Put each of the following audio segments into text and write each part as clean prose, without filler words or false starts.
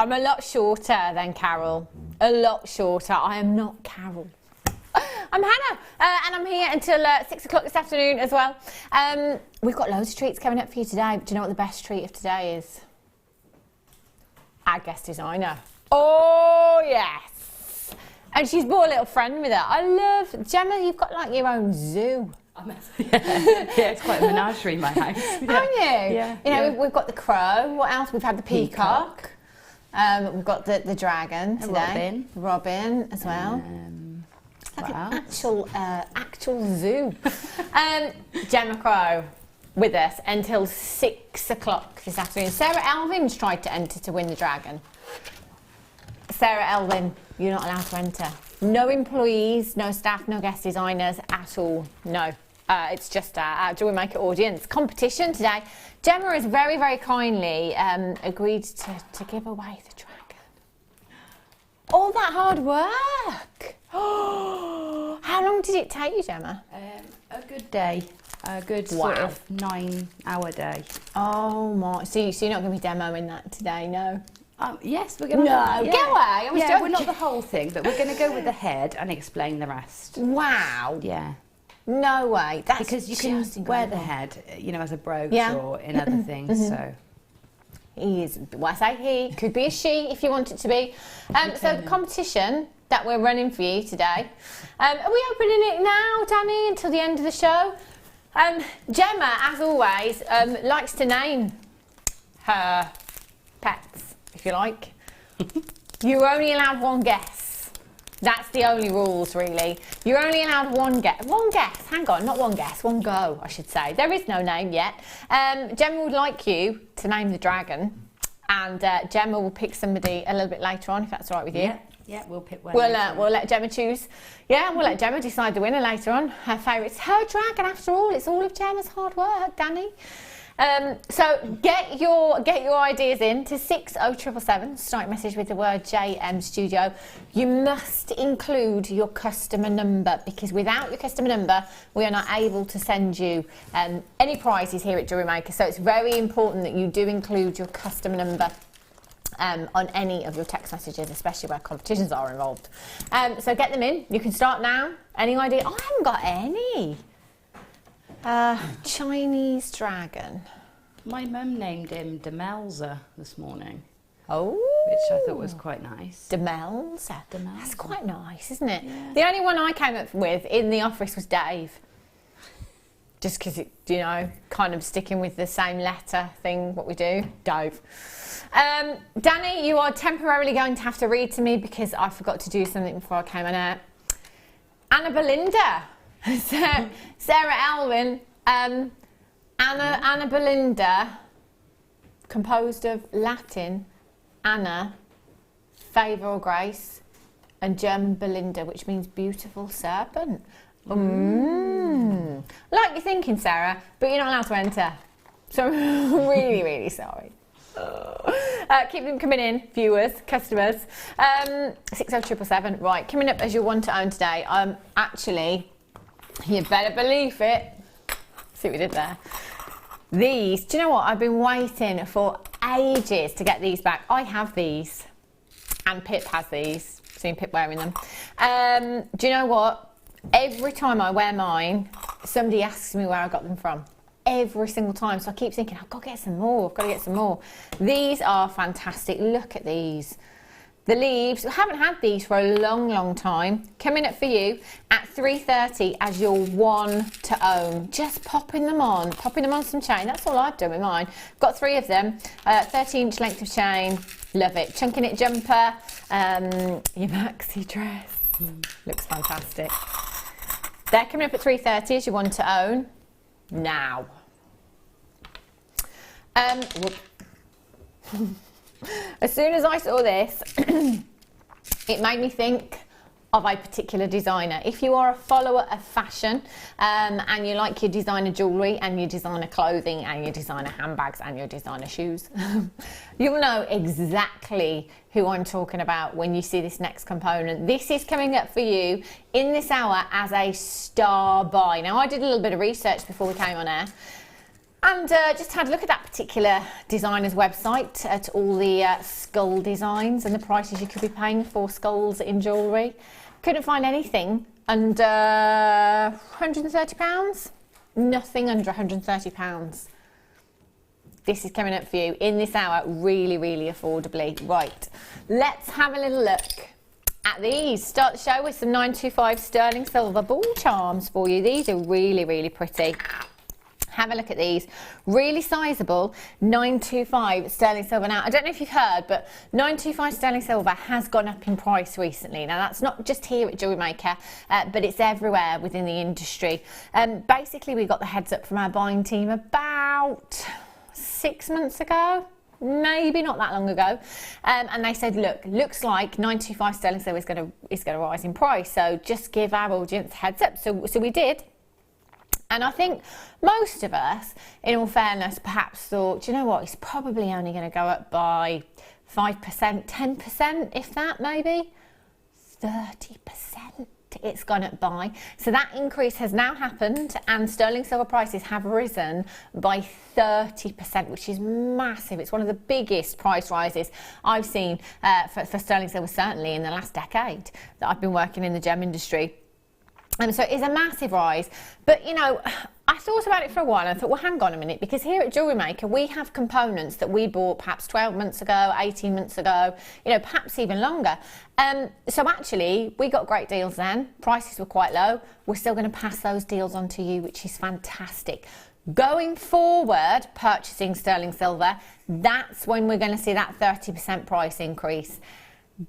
I'm a lot shorter than Carol. A lot shorter. I am not Carol. I'm Hannah, and I'm here until 6 o'clock this afternoon as well. We've got loads of treats coming up for you today. Do you know what the best treat of today is? Our guest designer. Oh, yes. And she's brought a little friend with her. I love, Gemma, you've got like your own zoo. Yeah, it's quite a menagerie, my house. Yeah. Haven't you? Yeah. You know, we've got the crow. What else? We've had the peacock. We've got the dragon today. Robin as well. It's like an actual zoo. Gemma Crow with us until 6 o'clock this afternoon. Sarah Elvin's tried to enter to win the dragon. Sarah Elvin, you're not allowed to enter. No employees, no staff, no guest designers at all. No. It's just our Jewellery Maker audience competition today. Gemma has very, very kindly agreed to give away the dragon. All that hard work. How long did it take you, Gemma? A good day. A good sort of 9-hour day. Oh my! So you're not going to be demoing that today, no? Yes, we're going to. No, get away! We're not the whole thing, but we're going to go with the head and explain the rest. Wow! Yeah. No way! That's because you can wear the head, you know, as a brooch or in other things. So. He is. Well, I say he could be a she if you want it to be. So the competition that we're running for you today. Are we opening it now, Danny, until the end of the show? Gemma, as always, likes to name her pets, if you like. You're only allowed one guess. That's the only rules, really. You're only allowed one guess. One guess. Hang on, not one guess. One go, I should say. There is no name yet. Gemma would like you to name the dragon, and Gemma will pick somebody a little bit later on, if that's all right with you. Yeah, we'll pick one. We'll let Gemma choose. Yeah, we'll let Gemma decide the winner later on. Her favourite. It's her dragon, after all. It's all of Gemma's hard work, Danny. So get your ideas in to 60777. Start message with the word JM Studio. You must include your customer number, because without your customer number, we are not able to send you any prizes here at Jewellery Maker. So it's very important that you do include your customer number on any of your text messages, especially where competitions are involved. So get them in. You can start now. Any idea? Oh, I haven't got any. Chinese dragon. My mum named him Demelza this morning. Oh. Which I thought was quite nice. Demelza. That's quite nice, isn't it? Yeah. The only one I came up with in the office was Dave. Just because, you know, kind of sticking with the same letter thing, what we do. Dave. Danny, you are temporarily going to have to read to me because I forgot to do something before I came on air. Anna Belinda. Sarah Elvin, Anna Belinda, composed of Latin, Anna, favour or grace, and German Belinda, which means beautiful serpent. Like you're thinking, Sarah, but you're not allowed to enter. So I'm really, really sorry. Keep them coming in, viewers, customers. 60777. Right, coming up as your one to own today. Actually, you better believe it. See what we did there. These, do you know what? I've been waiting for ages to get these back. I have these, and Pip has these. Seen Pip wearing them. Do you know what? Every time I wear mine, somebody asks me where I got them from. Every single time. So I keep thinking, I've got to get some more. I've got to get some more. These are fantastic. Look at these. The leaves, we haven't had these for a long, long time. Coming up for you at 3:30 as your one to own. Just popping them on some chain. That's all I've done with mine. Got 3 of them, 13-inch length of chain. Love it. Chunking it jumper, your maxi dress. Looks fantastic. They're coming up at 3:30 as your one to own. Now. As soon as I saw this, it made me think of a particular designer. If you are a follower of fashion and you like your designer jewellery and your designer clothing and your designer handbags and your designer shoes, you'll know exactly who I'm talking about when you see this next component. This is coming up for you in this hour as a star buy. Now, I did a little bit of research before we came on air. And just had a look at that particular designer's website at all the skull designs and the prices you could be paying for skulls in jewellery. Couldn't find anything under £130. Nothing under £130. This is coming up for you in this hour really, really affordably. Right, let's have a little look at these. Start the show with some 925 sterling silver ball charms for you. These are really, really pretty. Have a look at these. Really sizable 925 sterling silver. Now, I don't know if you've heard, but 925 sterling silver has gone up in price recently. Now, that's not just here at Jewellery Maker, but it's everywhere within the industry. Basically, we got the heads up from our buying team about 6 months ago. Maybe not that long ago, and they said, look, looks like 925 sterling silver is going to rise in price, so just give our audience heads up. So we did. And I think most of us, in all fairness, perhaps thought, you know what, it's probably only going to go up by 5%, 10%, if that, maybe 30%. It's gone up by. So that increase has now happened, and sterling silver prices have risen by 30%, which is massive. It's one of the biggest price rises I've seen for sterling silver, certainly in the last decade that I've been working in the gem industry. And so it is a massive rise. But, you know, I thought about it for a while and I thought, well, hang on a minute, because here at Jewellery Maker, we have components that we bought perhaps 12 months ago, 18 months ago, you know, perhaps even longer. So actually, we got great deals then. Prices were quite low. We're still going to pass those deals on to you, which is fantastic. Going forward, purchasing sterling silver, that's when we're going to see that 30% price increase.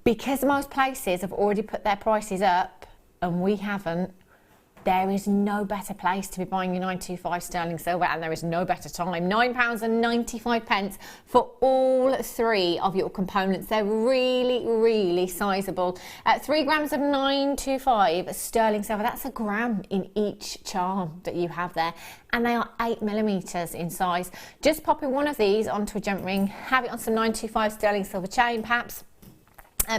Because most places have already put their prices up, and we haven't, there is no better place to be buying your 925 sterling silver, and there is no better time. £9.95 for all three of your components. They're really, really sizable. 3 grams of 925 sterling silver, that's a gram in each charm that you have there. And they are 8mm in size. Just popping one of these onto a jump ring, have it on some 925 sterling silver chain perhaps,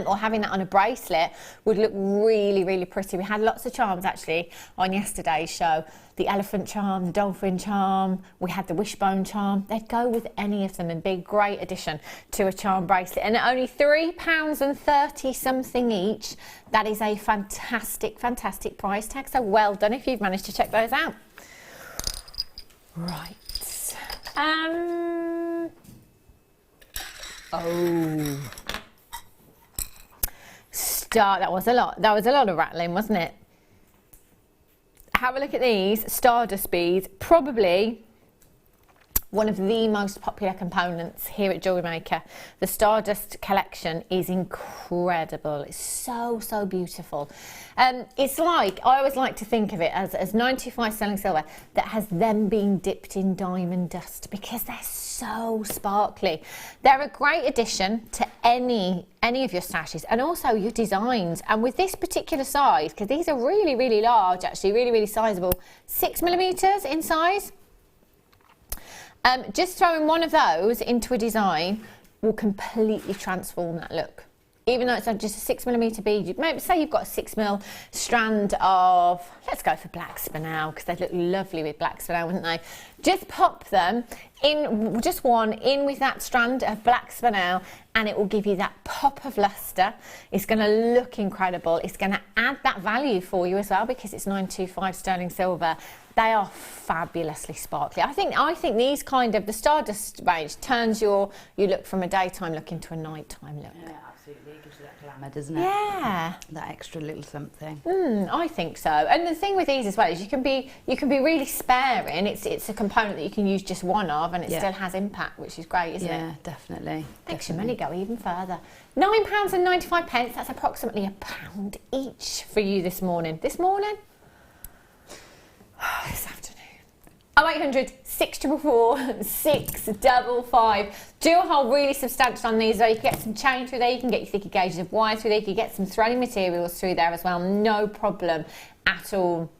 or having that on a bracelet would look really, really pretty. We had lots of charms actually on yesterday's show. The elephant charm, the dolphin charm, we had the wishbone charm. They'd go with any of them and be a great addition to a charm bracelet. And at only £3.30 something each, that is a fantastic, fantastic price tag. So well done if you've managed to check those out. Right. That was a lot. That was a lot of rattling, wasn't it? Have a look at these Stardust beads. Probably one of the most popular components here at Jewellery Maker. The Stardust collection is incredible. It's so, so beautiful. It's like, I always like to think of it as 925 sterling silver that has then been dipped in diamond dust, because they're so sparkly. They're a great addition to any of your stashes and also your designs. And with this particular size, because these are really, really large, actually really, really sizable, 6mm in size. Just throwing one of those into a design will completely transform that look. Even though it's just a 6mm bead, maybe say you've got a 6mm strand of, let's go for black spinel, because they'd look lovely with black spinel, wouldn't they? Just pop them in, just one in with that strand of black spinel, and it will give you that pop of luster. It's going to look incredible. It's going to add that value for you as well, because it's 925 sterling silver. They are fabulously sparkly. I think these kind of, the Stardust range turns your look from a daytime look into a nighttime look. Yeah, absolutely. It gives you that glamour, doesn't it? Yeah. That extra little something. I think so. And the thing with these as well is you can be really sparing. It's a component that you can use just one of, and it still has impact, which is great, isn't it? Yeah, definitely. Makes your money go even further. £9.95. That's approximately £1 each for you this morning. This afternoon. 0800 644 655. Dual hole, really substantial on these though. You can get some chain through there, you can get your thicker gauges of wire through there, you can get some threading materials through there as well, no problem at all.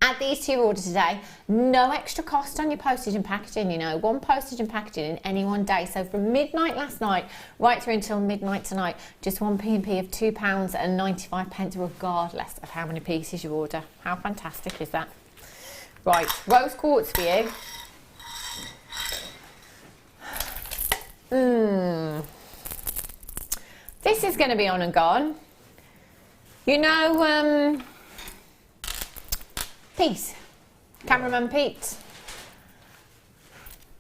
Add these to your order today. No extra cost on your postage and packaging, you know. One postage and packaging in any one day. So from midnight last night right through until midnight tonight, just one P&P of £2.95 regardless of how many pieces you order. How fantastic is that? Right, rose quartz for you. This is going to be on and gone. You know, Pete, cameraman Pete.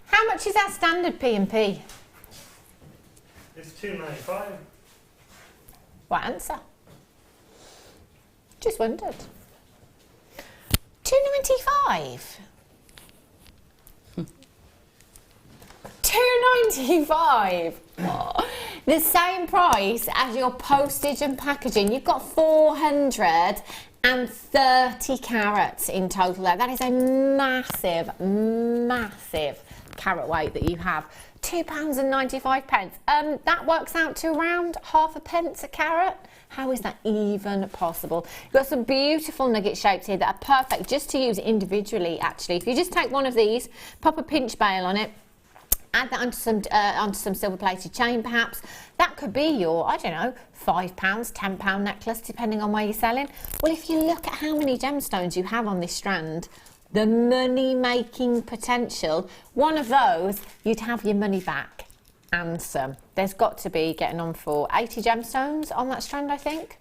How much is our standard P&P? It's $2.95. What answer? Just wondered. $2.95. $2.95. Oh, the same price as your postage and packaging. You've got 430 carats in total there. That is a massive, massive carat weight that you have. £2.95. That works out to around half a pence a carat. How is that even possible? You've got some beautiful nugget shapes here that are perfect just to use individually, actually. If you just take one of these, pop a pinch bail on it, add that onto some silver-plated chain, perhaps. That could be your, I don't know, £5, £10 necklace, depending on where you're selling. Well, if you look at how many gemstones you have on this strand, the money-making potential, one of those, you'd have your money back and some. There's got to be getting on for 80 gemstones on that strand, I think.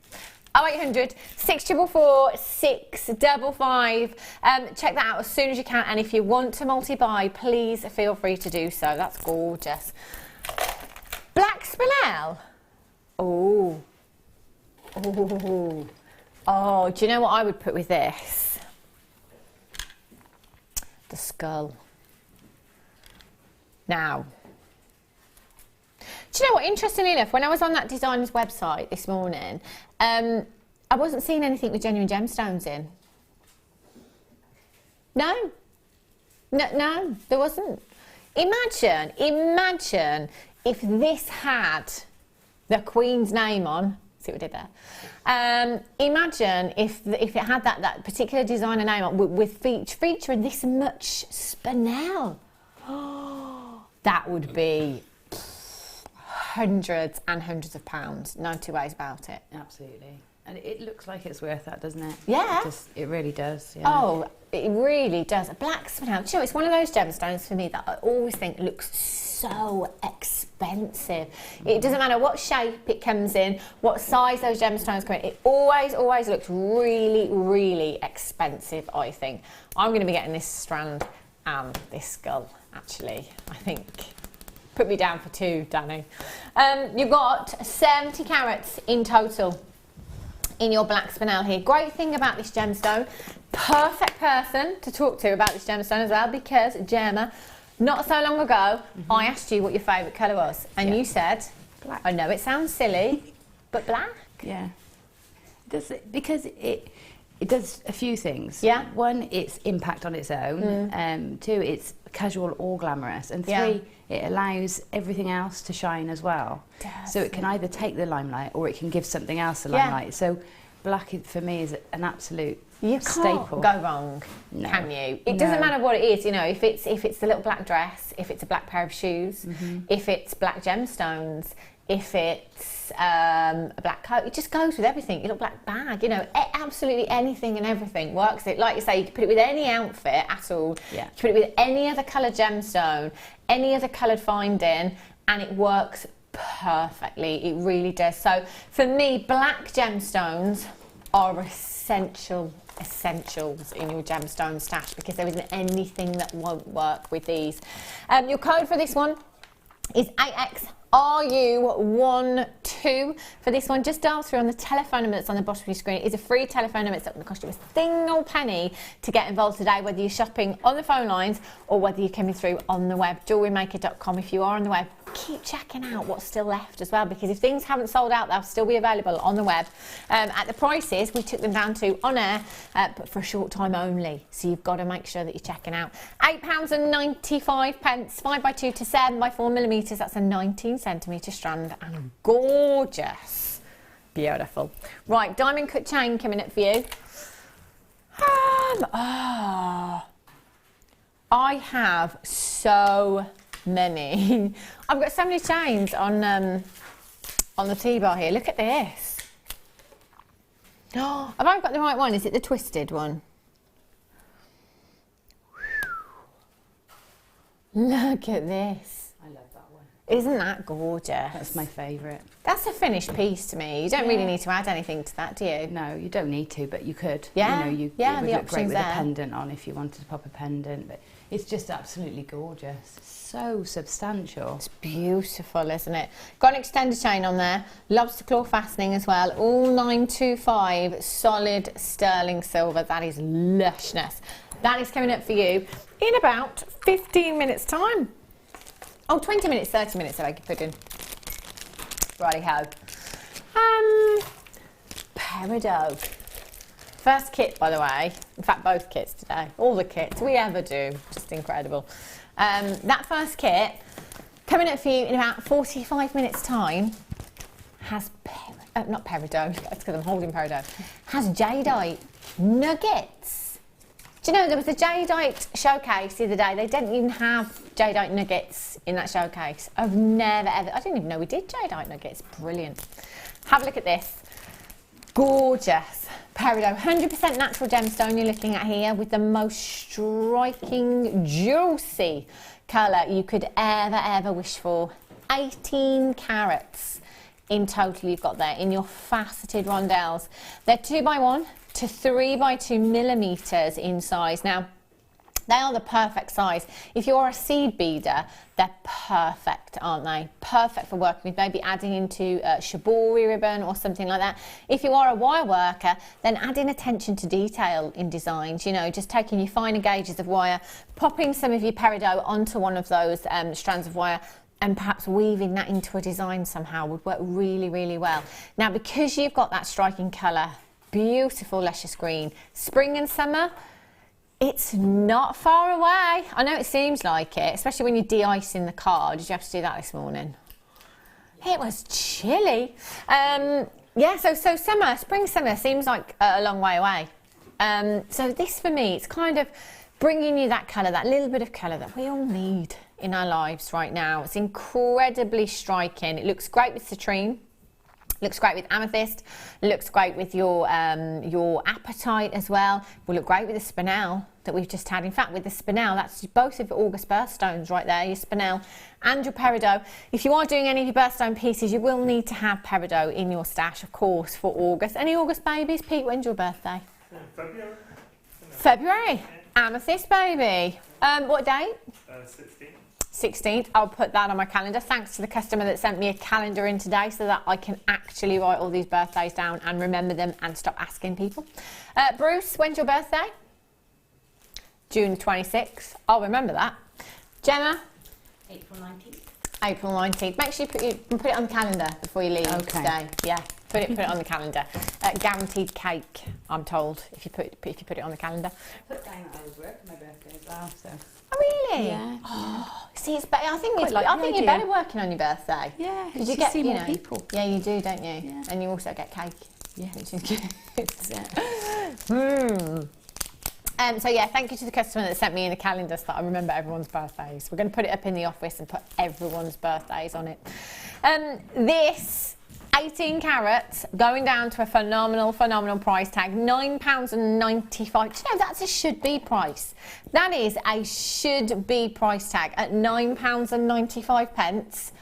0800 644 655. Check that out as soon as you can, and if you want to multi-buy, please feel free to do so. That's gorgeous. Black spinel. Oh. Oh. Oh, do you know what I would put with this? The skull. Now, do you know what? Interestingly enough, when I was on that designer's website this morning, I wasn't seeing anything with genuine gemstones in. No, there wasn't. Imagine if this had the Queen's name on. See what I did there? Imagine if it had that particular designer name on with featuring this much spinel. Oh, that would be hundreds and hundreds of pounds. No two ways about it. Absolutely. And it looks like it's worth that, doesn't it? Yeah. It really does. Yeah. Oh, it really does. A black spinel. Do you know, it's one of those gemstones for me that I always think looks so expensive. It doesn't matter what shape it comes in, what size those gemstones come in. It always looks really, really expensive, I think. I'm going to be getting this strand and this skull, actually, I think. Put me down for two, Danny. You've got 70 carats in total in your black spinel here. Great thing about this gemstone, perfect person to talk to about this gemstone as well, because Gemma, not so long ago, I asked you what your favourite colour was, and you said, black. I know it sounds silly, but black. Yeah. Because it does a few things. Yeah. One, it's impact on its own. Two, it's casual or glamorous. And three, it allows everything else to shine as well. So it can either take the limelight or it can give something else the limelight. So black for me is an absolute staple. Go wrong, can you? It doesn't matter what it is, you know, if it's the little black dress, if it's a black pair of shoes, if it's black gemstones, if it's a black coat, it just goes with everything. Your little black bag, you know, absolutely anything and everything works. It, like you say, you can put it with any outfit at all. Yeah. You can put it with any other coloured gemstone, any other coloured finding, and it works perfectly. It really does. So for me, black gemstones are essentials in your gemstone stash, because there isn't anything that won't work with these. Your code for this one is AXRU12 for this one. Just dial through on the telephone number that's on the bottom of your screen. It is a free telephone number. It's not going to cost you a single penny to get involved today, whether you're shopping on the phone lines or whether you're coming through on the web. JewelleryMaker.com. If you are on the web, keep checking out what's still left as well, because if things haven't sold out, they'll still be available on the web. At the prices we took them down to on air, but for a short time only. So you've got to make sure that you're checking out. £8.95, 5x2 to 7x4mm. That's a 19cm strand and gorgeous. Beautiful. Right, diamond cut chain coming up for you. I have so many. I've got so many chains on the T-bar here. Look at this. Oh, have I got the right one? Is it the twisted one? Look at this. I love that one. Isn't that gorgeous? That's my favourite. That's a finished piece to me. You don't really need to add anything to that, do you? No, you don't need to, but you could. Yeah, you know, yeah, it would the look great option's with there. a pendant on if you wanted to pop a pendant. But it's just absolutely gorgeous. So substantial. It's beautiful, isn't it? Got an extended chain on there, lobster claw fastening as well, all 925 solid sterling silver. That is lushness. That is coming up for you in about 15 minutes time. Oh, 20 minutes, 30 minutes, I could put in. Righty-ho. Peridot. First kit, by the way. In fact, both kits today. All the kits we ever do. Just incredible. That first kit, coming up for you in about 45 minutes time, has, not peridot, that's because I'm holding peridot, has jadeite nuggets. Do you know, there was a jadeite showcase the other day. They didn't even have jadeite nuggets in that showcase. I've never ever, I didn't even know we did jadeite nuggets. Brilliant. Have a look at this. Gorgeous peridot, 100% natural gemstone you're looking at here, with the most striking, juicy colour you could ever wish for. 18 carats in total you've got there in your faceted rondelles. They're 2x1 to 3x2 millimetres in size. Now, they are the perfect size. If you're a seed beader, they're perfect, aren't they? Perfect for working with, maybe adding into shibori ribbon or something like that. If you are a wire worker, then adding attention to detail in designs, you know, just taking your finer gauges of wire, popping some of your peridot onto one of those strands of wire, and perhaps weaving that into a design somehow would work really well. Now, because you've got that striking colour, beautiful luscious green, spring and summer, it's not far away. I know it seems like it, especially when you're de-icing the card. Did you have to do that this morning? It was chilly. Yeah, so summer, spring, summer seems like a long way away. So this for me, it's kind of bringing you that colour, that little bit of colour that we all need in our lives right now. It's incredibly striking. It looks great with citrine. Looks great with amethyst, looks great with your apatite as well. Will look great with the spinel that we've just had. In fact, with the spinel, that's both of August birthstones right there, your spinel and your peridot. If you are doing any of your birthstone pieces, you will need to have peridot in your stash, of course, for August. Any August babies? Pete, when's your birthday? February. February. Amethyst baby. What date? 16th. 16th. I'll put that on my calendar. Thanks to the customer that sent me a calendar in today so that I can actually write all these birthdays down and remember them and stop asking people. Bruce, when's your birthday? June 26th. I'll remember that. Gemma? April 19th. April 19th. Make sure you put it on the calendar before you leave today. Yeah, put it on the calendar. Guaranteed cake, I'm told, if you put it on the calendar. Put down that I was working my birthday as well, so. Oh really? Yeah. Oh, see, it's better. I think the you're better working on your birthday. Yeah, because you get see more people. Yeah, you do, don't you? Yeah. And you also get cake. Yeah, which is good. Yeah. So yeah, thank you to the customer that sent me in a calendar so that I remember everyone's birthdays. We're going to put it up in the office and put everyone's birthdays on it. This 18 carats going down to a phenomenal price tag, £9.95. Do you know, that's a should-be price. That is a should-be price tag at £9.95.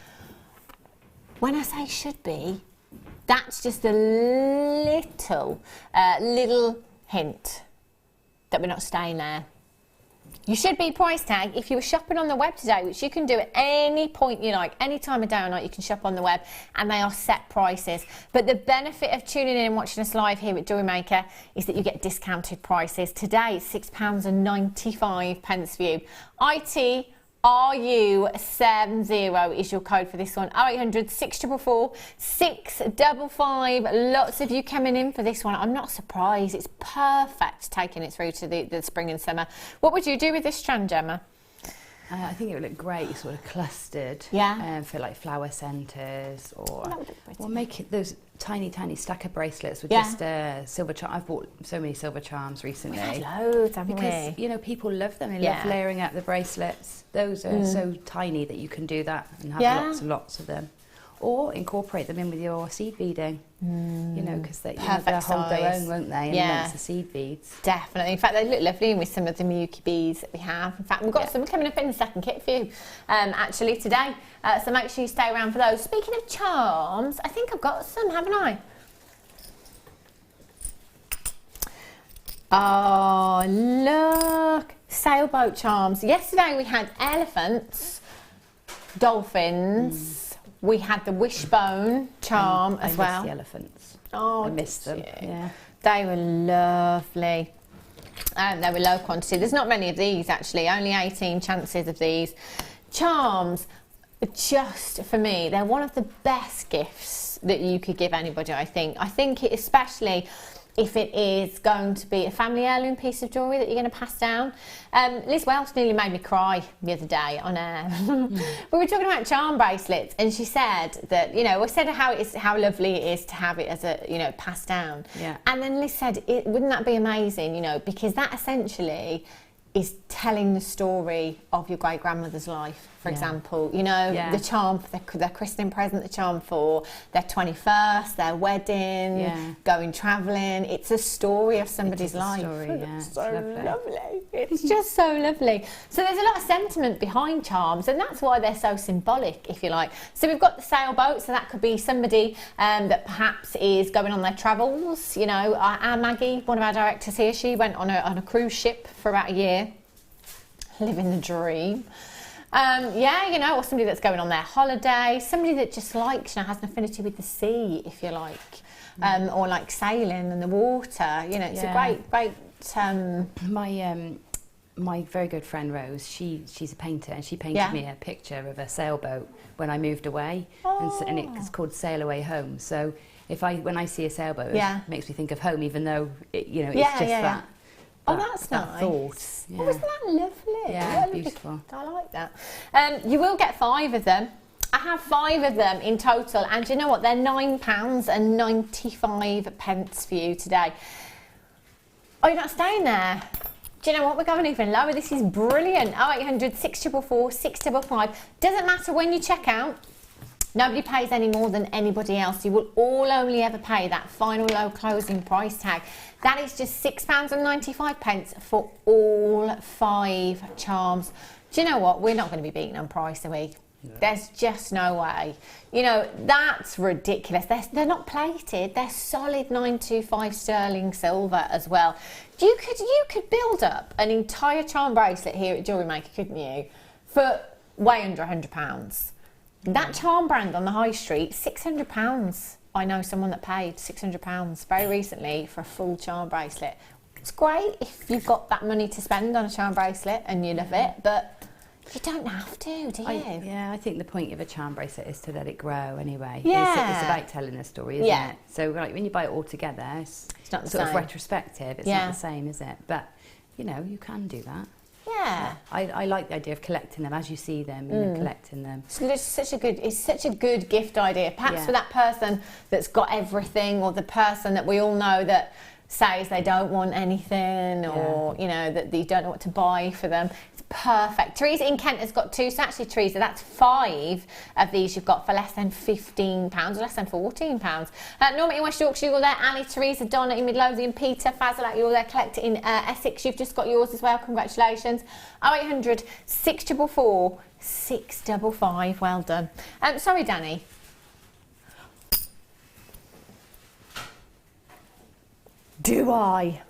When I say should be, that's just a little hint that we're not staying there. You should be price tag if you were shopping on the web today, which you can do at any point you like, any time of day or night you can shop on the web, and they are set prices. But the benefit of tuning in and watching us live here at Jewellery Maker is that you get discounted prices. Today it's £6.95 for you. ITRU70 is your code for this one. 0800 644 655. Lots of you coming in for this one. I'm not surprised. It's perfect taking it through to the spring and summer. What would you do with this strand, Gemma? I think it would look great, sort of clustered. Yeah. For like flower centres, or make it those tiny stacker bracelets with Yeah. just silver charm. I've bought so many silver charms recently. We've had loads, haven't Because, we? you know, people love them. They Yeah. love layering up the bracelets. Those are so tiny that you can do that and have Yeah. lots and lots of them. or incorporate them in with your seed beading. You know, because they'll hold their own, won't they? Amongst the seed beads. Definitely. In fact, they look lovely with some of the Miyuki beads that we have. In fact, we've got some coming up in the second kit for you, actually, today. So make sure you stay around for those. Speaking of charms, I think I've got some, haven't I? Oh, look. Sailboat charms. Yesterday we had elephants, dolphins. We had the wishbone charm as well. I missed the elephants. Oh, I missed them. Yeah. They were lovely. They were low quantity. There's not many of these actually, only 18 chances of these. Charms, just for me, they're one of the best gifts that you could give anybody, I think. I think it, especially if it is going to be a family heirloom piece of jewellery that you're going to pass down. Liz Welch nearly made me cry the other day on air. We were talking about charm bracelets, and she said that, you know, I said how lovely it is to have it as a, you know, passed down. Yeah. And then Liz said, wouldn't that be amazing, you know, because that essentially is telling the story of your great grandmother's life, for example. You know, the charm for their christening present, the charm for their 21st, their wedding, going travelling. It's a story of somebody's life. It's so lovely. It's just so lovely. So there's a lot of sentiment behind charms, and that's why they're so symbolic, if you like. So we've got the sailboat, so that could be somebody that perhaps is going on their travels. You know, our Maggie, one of our directors here, she went on a cruise ship for about a year. Living the dream. You know, or somebody that's going on their holiday, somebody that just likes, you know, has an affinity with the sea, if you like, or like sailing and the water. You know, it's a great. My very good friend Rose, she's a painter, and she painted me a picture of a sailboat when I moved away, and it's called Sail Away Home. So when I see a sailboat, it makes me think of home, even though it's just that. Oh, that's nice. Thought. Oh, isn't that lovely? Yeah, beautiful. I like that. You will get 5 of them. I have 5 of them in total, and you know what? They're £9.95 for you today. Oh, you're not staying there? Do you know what? We're going even lower. This is brilliant. 0800 644 655. Doesn't matter when you check out. Nobody pays any more than anybody else. You will all only ever pay that final low closing price tag. That is just £6.95 for all 5 charms. Do you know what? We're not going to be beating on price, are we? No. There's just no way. You know, that's ridiculous. They're not plated. They're solid 925 sterling silver as well. You could build up an entire charm bracelet here at Jewellery Maker, couldn't you? For way under £100. That charm brand on the high street, £600. I know someone that paid £600 very recently for a full charm bracelet. It's great if you've got that money to spend on a charm bracelet and you love it, but you don't have to, do you? I think the point of a charm bracelet is to let it grow anyway. Yeah. It's about telling a story, isn't it? So like when you buy it all together, it's not the sort same. of retrospective. It's not the same, is it? But, you know, you can do that. Yeah. I like the idea of collecting them as you see them, you know, collecting them. It's such a good gift idea. Perhaps for that person that's got everything, or the person that we all know that says they don't want anything, or, you know, that you don't know what to buy for them. It's perfect. Teresa in Kent has got 2. So actually, Teresa, that's 5 of these you've got for less than £15, or less than £14. Norma in West Yorkshire, you're there. Ali, Teresa, Donna in Midlothian, Peter, Fazalak, you're there. Collector in Essex, you've just got yours as well. Congratulations. 0800 644 655. Well done. Sorry, Danny. Do I?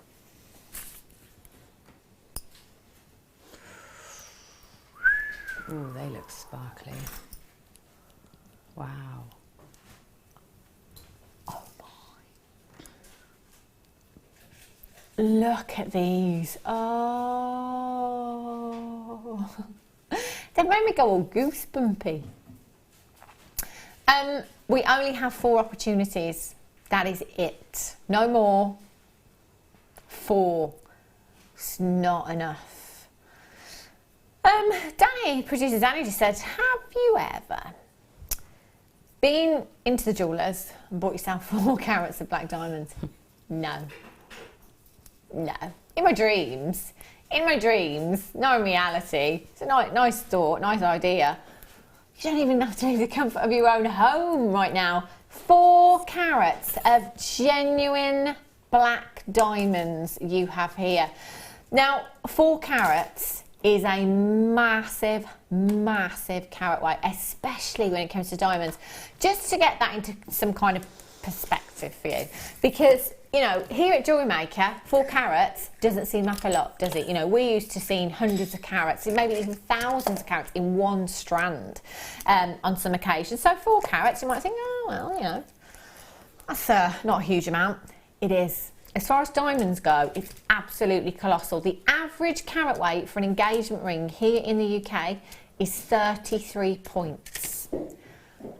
Oh, they look sparkly. Wow. Oh my. Look at these. Oh. They made me go all goosebumpy. We only have 4 opportunities. That is it. No more. 4. It's not enough. Danny, producer Danny just said, have you ever been into the jewellers and bought yourself 4 carats of black diamonds? No. No. In my dreams, not in reality. It's a nice thought, nice idea. You don't even have to leave the comfort of your own home right now. 4 carats of genuine black diamonds you have here. Now, 4 carats is a massive, massive carat weight, especially when it comes to diamonds. Just to get that into some kind of perspective for you, because you know, here at Jewellery Maker, 4 carats doesn't seem like a lot, does it? You know, we're used to seeing hundreds of carats, maybe even thousands of carats in one strand on some occasions. So 4 carats, you might think, oh, well, you know, that's not a huge amount. It is. As far as diamonds go, it's absolutely colossal. The average carat weight for an engagement ring here in the UK is 33 points.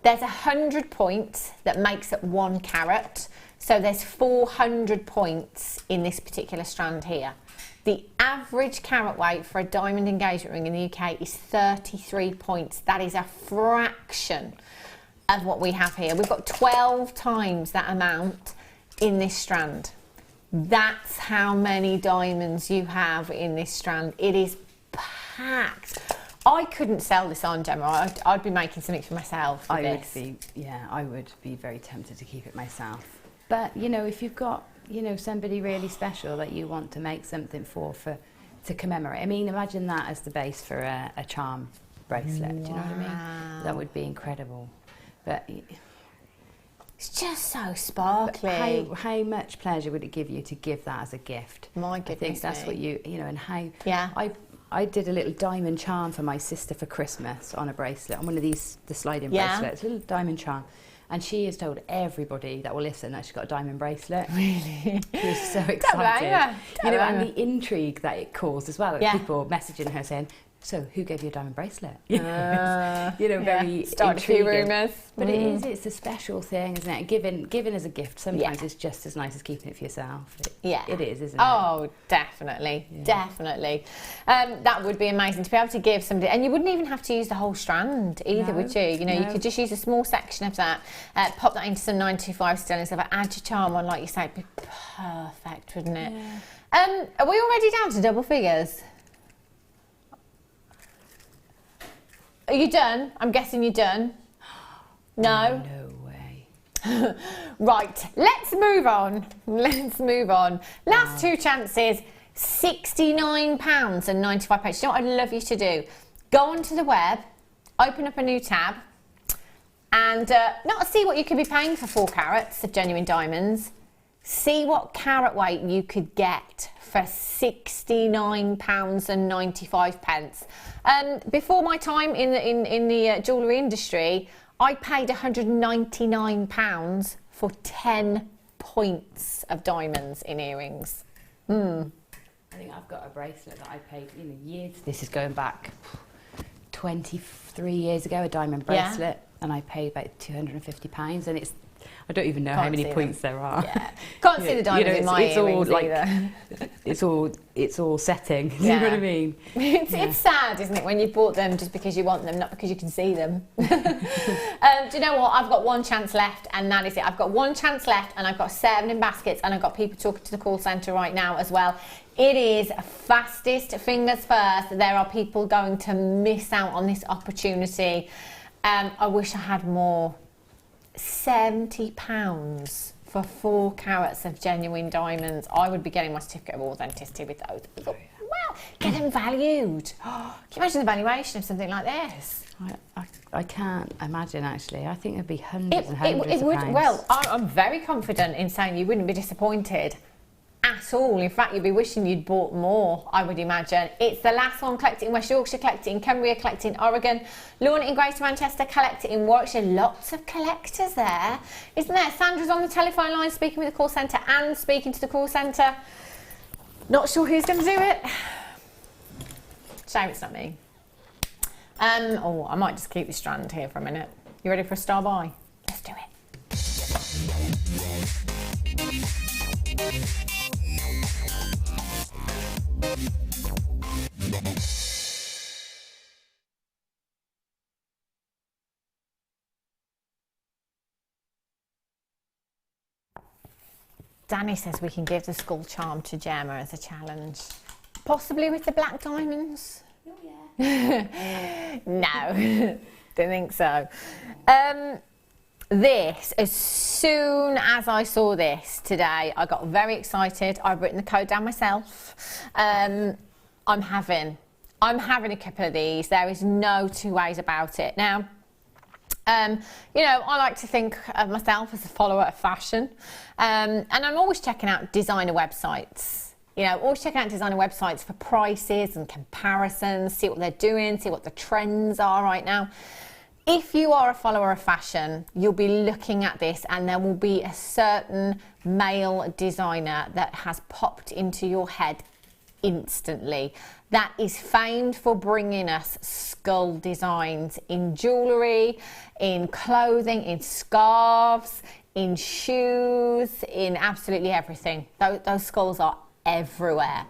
There's 100 points that makes up 1 carat. So there's 400 points in this particular strand here. The average carat weight for a diamond engagement ring in the UK is 33 points. That is a fraction of what we have here. We've got 12 times that amount in this strand. That's how many diamonds you have in this strand. It is packed. I couldn't sell this on, Gemma. I'd be making something for myself. I would be very tempted to keep it myself. But, you know, if you've got, you know, somebody really special that you want to make something to commemorate. I mean, imagine that as the base for a charm bracelet. Wow. Do you know what I mean? That would be incredible. But it's just so sparkly. How much pleasure would it give you to give that as a gift? My goodness, I think that's what you know, and how... Yeah. I did a little diamond charm for my sister for Christmas on a bracelet, on one of these, the sliding bracelets, a little diamond charm. And she has told everybody that will listen that she's got a diamond bracelet. Really? She was so excited. You know, and the intrigue that it caused as well. Yeah. People messaging her saying, so who gave you a diamond bracelet? You know, very start a few rumours. But it's a special thing, isn't it? Given as a gift, sometimes it's just as nice as keeping it for yourself. It is, isn't it? Oh, definitely, definitely. That would be amazing to be able to give somebody, and you wouldn't even have to use the whole strand either, would you? You know, you could just use a small section of that, pop that into some 925 sterling silver, add your charm on, like you say, it'd be perfect, wouldn't it? Yeah. Are we already down to double figures? Are you done? I'm guessing you're done. No? No way. Right, let's move on. Let's move on. Last 2 chances, £69 and 95 pence. You know what I'd love you to do? Go onto the web, open up a new tab, and not see what you could be paying for 4 carats of genuine diamonds. See what carat weight you could get for £69 and 95 pence. Before my time in the jewellery industry, I paid £199 for 10 points of diamonds in earrings. I think I've got a bracelet that I paid years. This is going back 23 years ago, a diamond bracelet, and I paid about £250, and it's. I don't even know how many points there are. Yeah. Can't see the diamonds in my earrings either. It's all setting. Do you know what I mean? It's sad, isn't it, when you bought them just because you want them, not because you can see them. Do you know what? I've got 1 chance left, and that is it. I've got 1 chance left, and I've got 7 in baskets, and I've got people talking to the call centre right now as well. It is fastest fingers first. There are people going to miss out on this opportunity. I wish I had more. £70 for 4 carats of genuine diamonds. I would be getting my certificate of authenticity with those. Well, get them valued. Can you imagine the valuation of something like this? I can't imagine, actually. I think it'd be hundreds and hundreds of pounds. Well, I'm very confident in saying you wouldn't be disappointed at all. In fact, you'd be wishing you'd bought more, I would imagine. It's the last one. Collect it in West Yorkshire, collect it in Cumbria, collect it in Oregon, Lorna in Greater Manchester, collect it in Warwickshire. Lots of collectors there, isn't there? Sandra's on the telephone line speaking with the call centre and speaking to the call centre. Not sure who's going to do it. Shame it's not me. I might just keep this strand here for a minute. You ready for a star buy? Let's do it. Danny says we can give the skull charm to Gemma as a challenge. Possibly with the black diamonds? Oh, yeah. No. Didn't think so. This, as soon as I saw this today, I got very excited. I've written the code down myself. I'm having a couple of these. There is no two ways about it. Now, you know, I like to think of myself as a follower of fashion, and I'm always checking out designer websites. You know, always checking out designer websites for prices and comparisons, see what they're doing, see what the trends are right now. If you are a follower of fashion, you'll be looking at this and there will be a certain male designer that has popped into your head instantly. That is famed for bringing us skull designs in jewellery, in clothing, in scarves, in shoes, in absolutely everything. Those skulls are everywhere.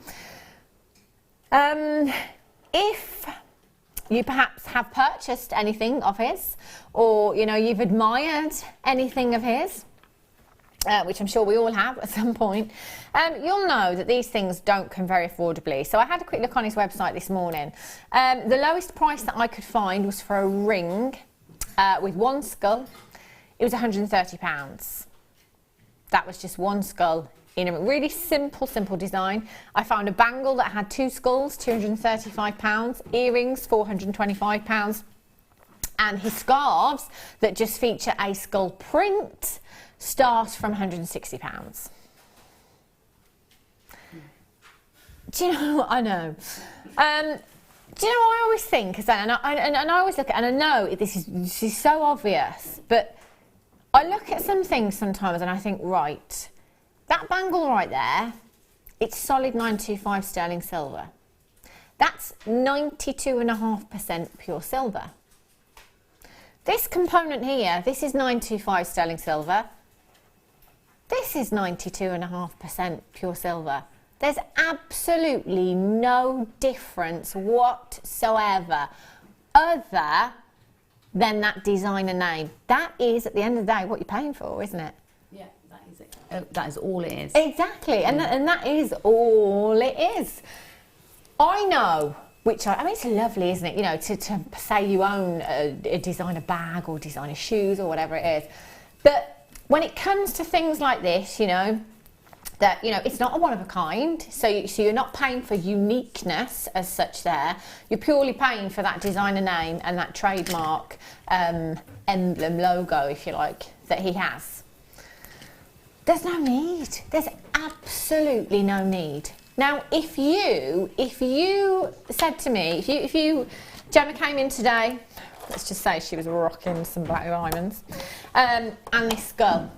If you perhaps have purchased anything of his, or you know, you've admired anything of his, which I'm sure we all have at some point, you'll know that these things don't come very affordably. So I had a quick look on his website this morning. The lowest price that I could find was for a ring with one skull. It was £130. That was just one skull in a really simple design. I found a bangle that had two skulls, £235, earrings, £425, and his scarves that just feature a skull print start from £160. Do you know what I know? Do you know what I always think? And I always look at, and I know this is so obvious, but I look at some things sometimes and I think, right, that bangle right there, it's solid 925 sterling silver. That's 92.5% pure silver. This component here, this is 925 sterling silver. This is 92.5% pure silver. There's absolutely no difference whatsoever other than that designer name. That is, at the end of the day, what you're paying for, isn't it? Yeah, that is it. That is all it is. Exactly, and that is all it is. I know, which I mean, it's lovely, isn't it? You know, to say you own a designer bag or designer shoes or whatever it is. But when it comes to things like this, you know, that, you know, it's not a one of a kind, so you're not paying for uniqueness as such there. You're purely paying for that designer name and that trademark emblem, logo, if you like, that he has. There's no need. There's absolutely no need. Now, if you said to me, if you Gemma came in today, let's just say she was rocking some black diamonds, and this skull.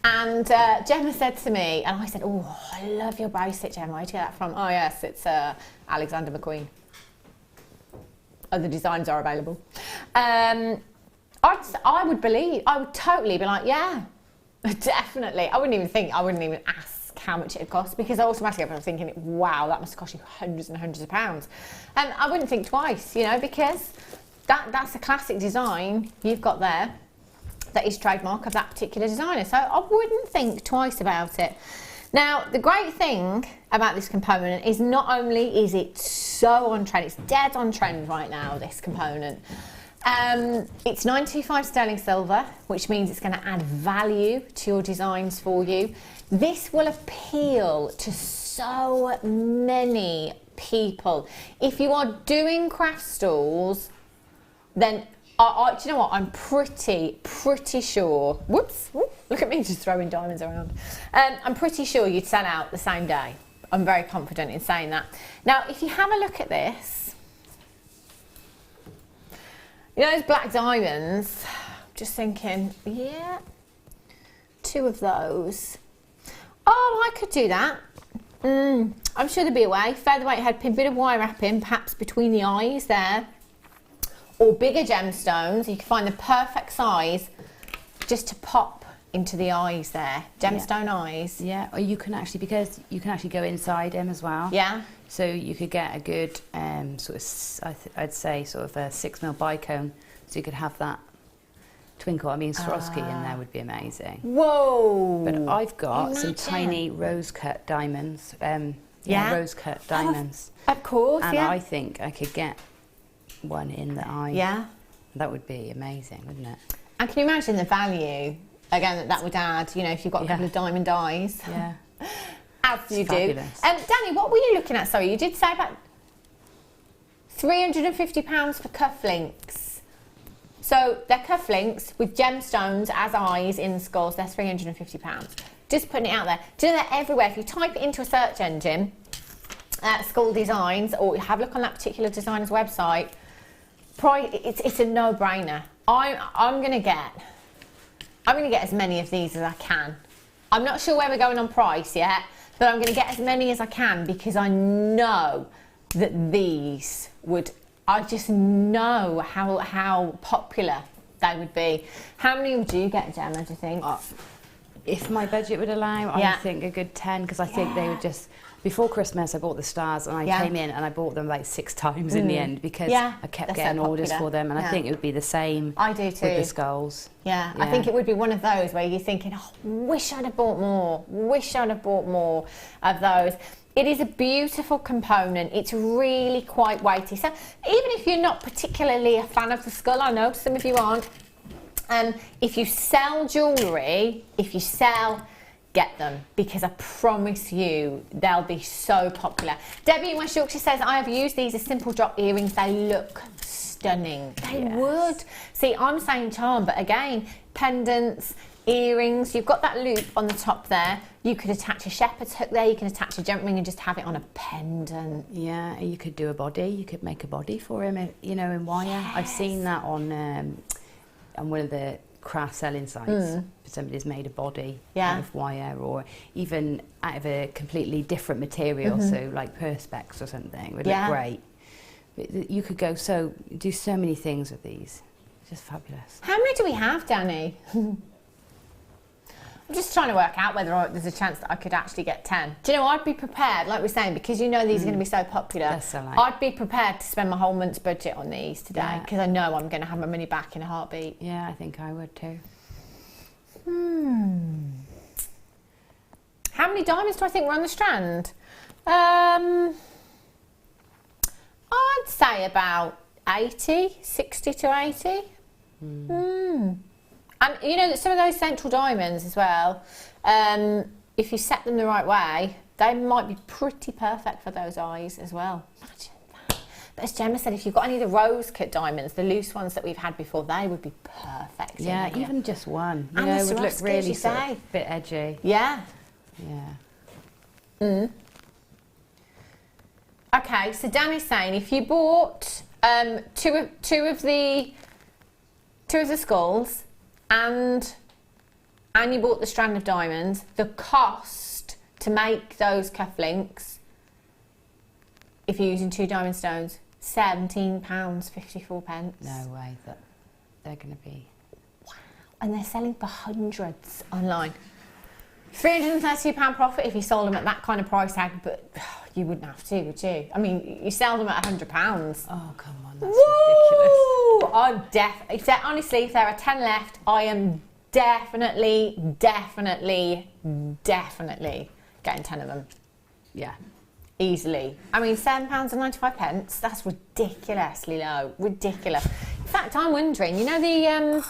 And Gemma said to me, and I said, oh, I love your bracelet, Gemma. Where'd you get that from? Oh, yes, it's Alexander McQueen. Other designs are available. I would totally be like, yeah, definitely. I wouldn't even ask how much it would cost, because automatically I was thinking, wow, that must cost you hundreds and hundreds of pounds. And I wouldn't think twice, you know, because that's a classic design you've got there. That is trademark of that particular designer, so I wouldn't think twice about it. Now, the great thing about this component is not only is it so on trend, it's dead on trend right now, this component. It's 925 sterling silver, which means it's going to add value to your designs for you. This will appeal to so many people. If you are doing craft stalls, then do you know what? I'm pretty sure. Whoops! Look at me just throwing diamonds around. I'm pretty sure you'd sell out the same day. I'm very confident in saying that. Now, if you have a look at this, you know those black diamonds. Just thinking, yeah, 2 of those. Oh, I could do that. I'm sure there'd be a way. Featherweight headpin, bit of wire wrapping, perhaps between the eyes there. Or bigger gemstones, you can find the perfect size just to pop into the eyes there, gemstone eyes. Yeah, or you can actually, because you can actually go inside them as well. Yeah. So you could get a good sort of, I'd say sort of a 6mm bicone, so you could have that twinkle. I mean, Swarovski in there would be amazing. Whoa! But I've got some tiny rose-cut diamonds. Rose-cut diamonds. Of course, and I think I could get one in the eye. Yeah. That would be amazing, wouldn't it? And can you imagine the value, again, that would add, you know, if you've got a couple of diamond eyes. Yeah. As you do. Fabulous. Danny, what were you looking at? Sorry, you did say about £350 for cufflinks. So they're cufflinks with gemstones as eyes in skulls. They're £350. Just putting it out there. Do you know they're everywhere? If you type it into a search engine, skull designs, or have a look on that particular designer's website, it's a no-brainer. I'm gonna get as many of these as I can. I'm not sure where we're going on price yet, but I'm gonna get as many as I can because I know that these would. I just know how popular they would be. How many would you get, Gemma? Do you think? If my budget would allow, I would think a good 10, because I think they would just. Before Christmas, I bought the stars, and I came in and I bought them like 6 times in the end, because I kept getting orders for them, and I think it would be the same. I do too. With the skulls. Yeah, I think it would be one of those where you're thinking, oh, wish I'd have bought more. Wish I'd have bought more of those. It is a beautiful component. It's really quite weighty. So even if you're not particularly a fan of the skull, I know some of you aren't. If you sell jewellery, get them, because I promise you they'll be so popular. Debbie in West Yorkshire says, I have used these as simple drop earrings. They look stunning. They would. See, I'm saying charm, but again, pendants, earrings, you've got that loop on the top there. You could attach a shepherd's hook there, you can attach a gem ring and just have it on a pendant. Yeah, you could do a body, you could make a body for him, you know, in wire. Yes. I've seen that on one of the craft selling sites. Somebody's made a body out of wire, or even out of a completely different material, so like perspex or something. It would look great. But you could do so many things with these. It's just fabulous. How many do we have, Danny? I'm just trying to work out whether there's a chance that I could actually get 10. Do you know, I'd be prepared, like we're saying, because you know these are going to be so popular. I'd be prepared to spend my whole month's budget on these today, because I know I'm going to have my money back in a heartbeat. Yeah, I think I would too. How many diamonds do I think were on the strand? I'd say about 80, 60 to 80. And you know that some of those central diamonds as well, if you set them the right way, they might be pretty perfect for those eyes as well. Imagine that. But as Gemma said, if you've got any of the rose cut diamonds, the loose ones that we've had before, they would be perfect. Yeah, even just one. You know, would look really sort of a bit edgy. Yeah. Yeah. Okay, so Dan is saying if you bought two of the skulls, and you bought the strand of diamonds, the cost to make those cufflinks, if you're using 2 diamond stones, £17.54. No way that they're going to be. Wow. And they're selling for hundreds online. £332 profit if you sold them at that kind of price tag, but you wouldn't have to, would you? I mean, you sell them at £100. Oh, come on, that's ridiculous. Honestly, if there are 10 left, I am definitely getting 10 of them. Yeah. Easily. I mean, £7.95, that's ridiculously low. Ridiculous. In fact, I'm wondering, you know the...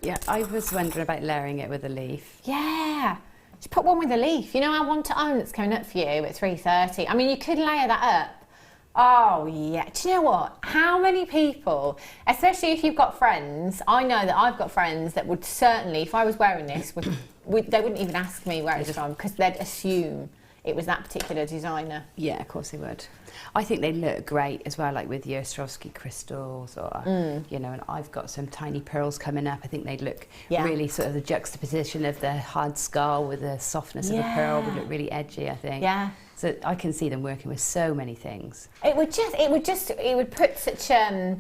Yeah, I was wondering about layering it with a leaf. Yeah. Just put one with a leaf. You know our want to own that's coming up for you at 3:30. I mean, you could layer that up. Oh, yeah. Do you know what? How many people, especially if you've got friends, I know that I've got friends that would certainly, if I was wearing this, they wouldn't even ask me where it's from, because they'd assume it was that particular designer. Yeah, of course they would. I think they look great as well, like with your Swarovski crystals, or you know, and I've got some tiny pearls coming up. I think they'd look really sort of the juxtaposition of the hard skull with the softness of the pearl would look really edgy, I think. Yeah. So I can see them working with so many things. It would put such a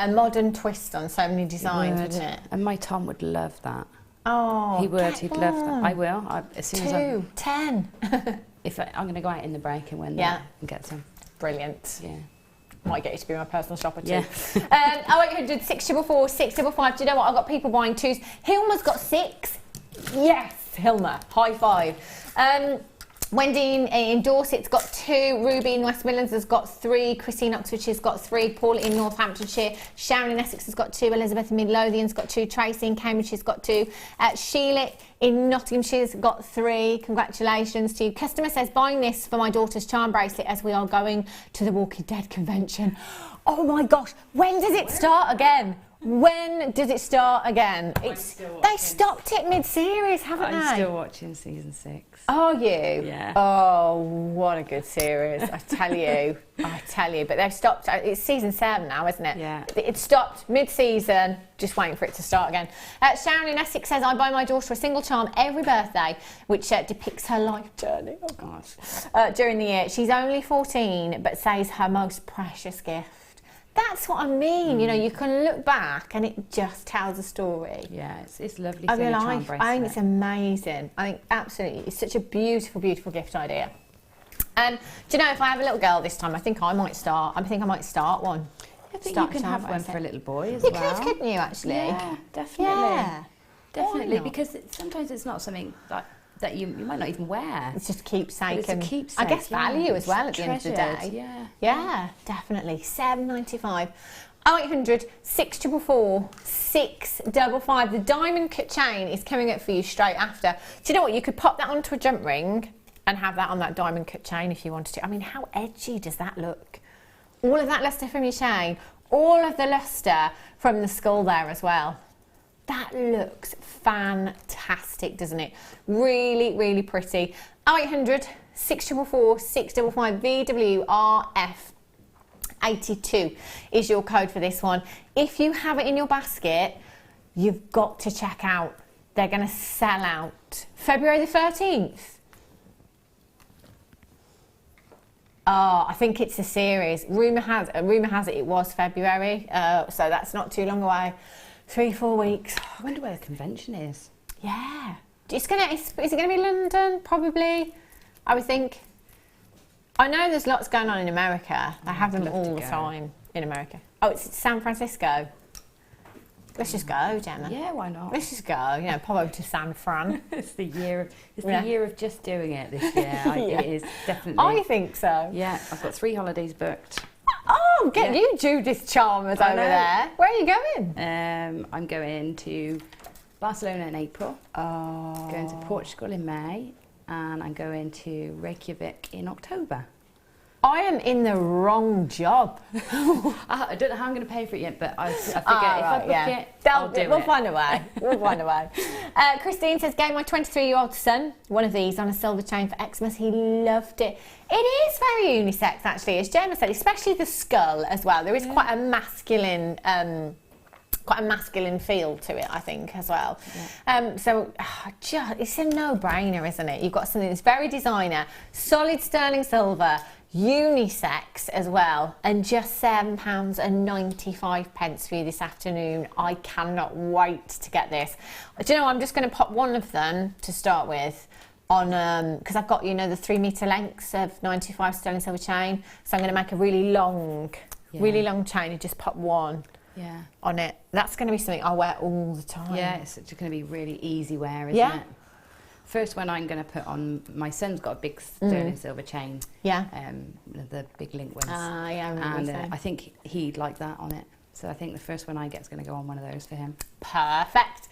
modern twist on so many designs, wouldn't it? And my Tom would love that. Oh, he would. He'd love that. I will. As soon as 10. I'm going to go out in the break and win that and get some. Brilliant. Yeah. Might get you to be my personal shopper too. Yeah. 0800 644 655. Do you know what? I've got people buying 2s. Hilma's got 6. Yes, Hilma. High five. Wendy in Dorset's got 2. Ruby in West Midlands has got 3. Christine Oxfordshire has got 3. Paul in Northamptonshire. Sharon in Essex has got 2. Elizabeth in Midlothian's got 2. Tracy in Cambridgeshire has got 2. Sheila in Nottinghamshire's got 3. Congratulations to you. Customer says, buying this for my daughter's charm bracelet as we are going to the Walking Dead convention. Oh my gosh, when does it start again? When does it start again? They stopped it mid-series, haven't they? I'm still watching season 6. Are you? Yeah. Oh, what a good series, I tell you. I tell you. But they've stopped, it's season 7 now, isn't it? Yeah. It stopped mid-season, just waiting for it to start again. Sharon in Essex says, I buy my daughter a single charm every birthday, which depicts her life journey. Oh, gosh. During the year. She's only 14, but says her most precious gift. That's what I mean, you know, you can look back and it just tells a story. Yeah, it's lovely. I mean, I think it's amazing. I think absolutely, it's such a beautiful, beautiful gift idea. Do you know, if I have a little girl this time, I think I might start one. I think you can have one for a little boy as well. You could, couldn't you, actually? Yeah, definitely. Yeah. Definitely, because sometimes it's not something that you might not even wear. It's just keepsake. It's a keepsake, I guess value as well at the end of the day. Yeah. Yeah, definitely. £7.95. 0800 644 655. The diamond cut chain is coming up for you straight after. Do you know what? You could pop that onto a jump ring and have that on that diamond cut chain if you wanted to. I mean, how edgy does that look? All of that lustre from your chain, all of the lustre from the skull there as well. That looks fantastic, doesn't it? Really, really pretty. 0800 644 655 VWRF 82 is your code for this one. If you have it in your basket, you've got to check out. They're going to sell out February the 13th. Oh, I think it's a series. Rumour has it it was February, so that's not too long away. 3-4 weeks. I wonder where the convention is. Yeah. Is it going to be London? Probably, I would think. I know there's lots going on in America. They have them all the time in America. Oh, it's San Francisco. Let's just go, Gemma. Yeah, why not? Let's just go. You know, pop over to San Fran. It's the year of just doing it this year. Yeah. It is definitely. I think so. Yeah, I've got 3 holidays booked. Oh, get you Judith Chalmers over there. Where are you going? I'm going to Barcelona in April. Oh. Going to Portugal in May, and I'm going to Reykjavik in October. I am in the wrong job. I don't know how I'm going to pay for it yet, but I figure if I book it, I'll do it. We'll find a way. We'll find a way. Christine says, gave my 23-year-old son one of these on a silver chain for Xmas. He loved it. It is very unisex, actually, as Gemma said, especially the skull as well. There is quite a masculine feel to it, I think, as well. Yeah. It's a no-brainer, isn't it? You've got something that's very designer, solid sterling silver, unisex as well, and just £7.95 for you this afternoon. I cannot wait to get this. Do you know, I'm just going to pop one of them to start with on, because I've got, you know, the 3 metre lengths of 95 sterling silver chain, so I'm going to make a really long chain and just pop one on it. That's going to be something I'll wear all the time. Yeah, it's going to be really easy wear, isn't it? First one I'm going to put on, my son's got a big sterling silver chain. Yeah. The big link ones. I think he'd like that on it. So I think the first one I get is going to go on one of those for him. Perfect.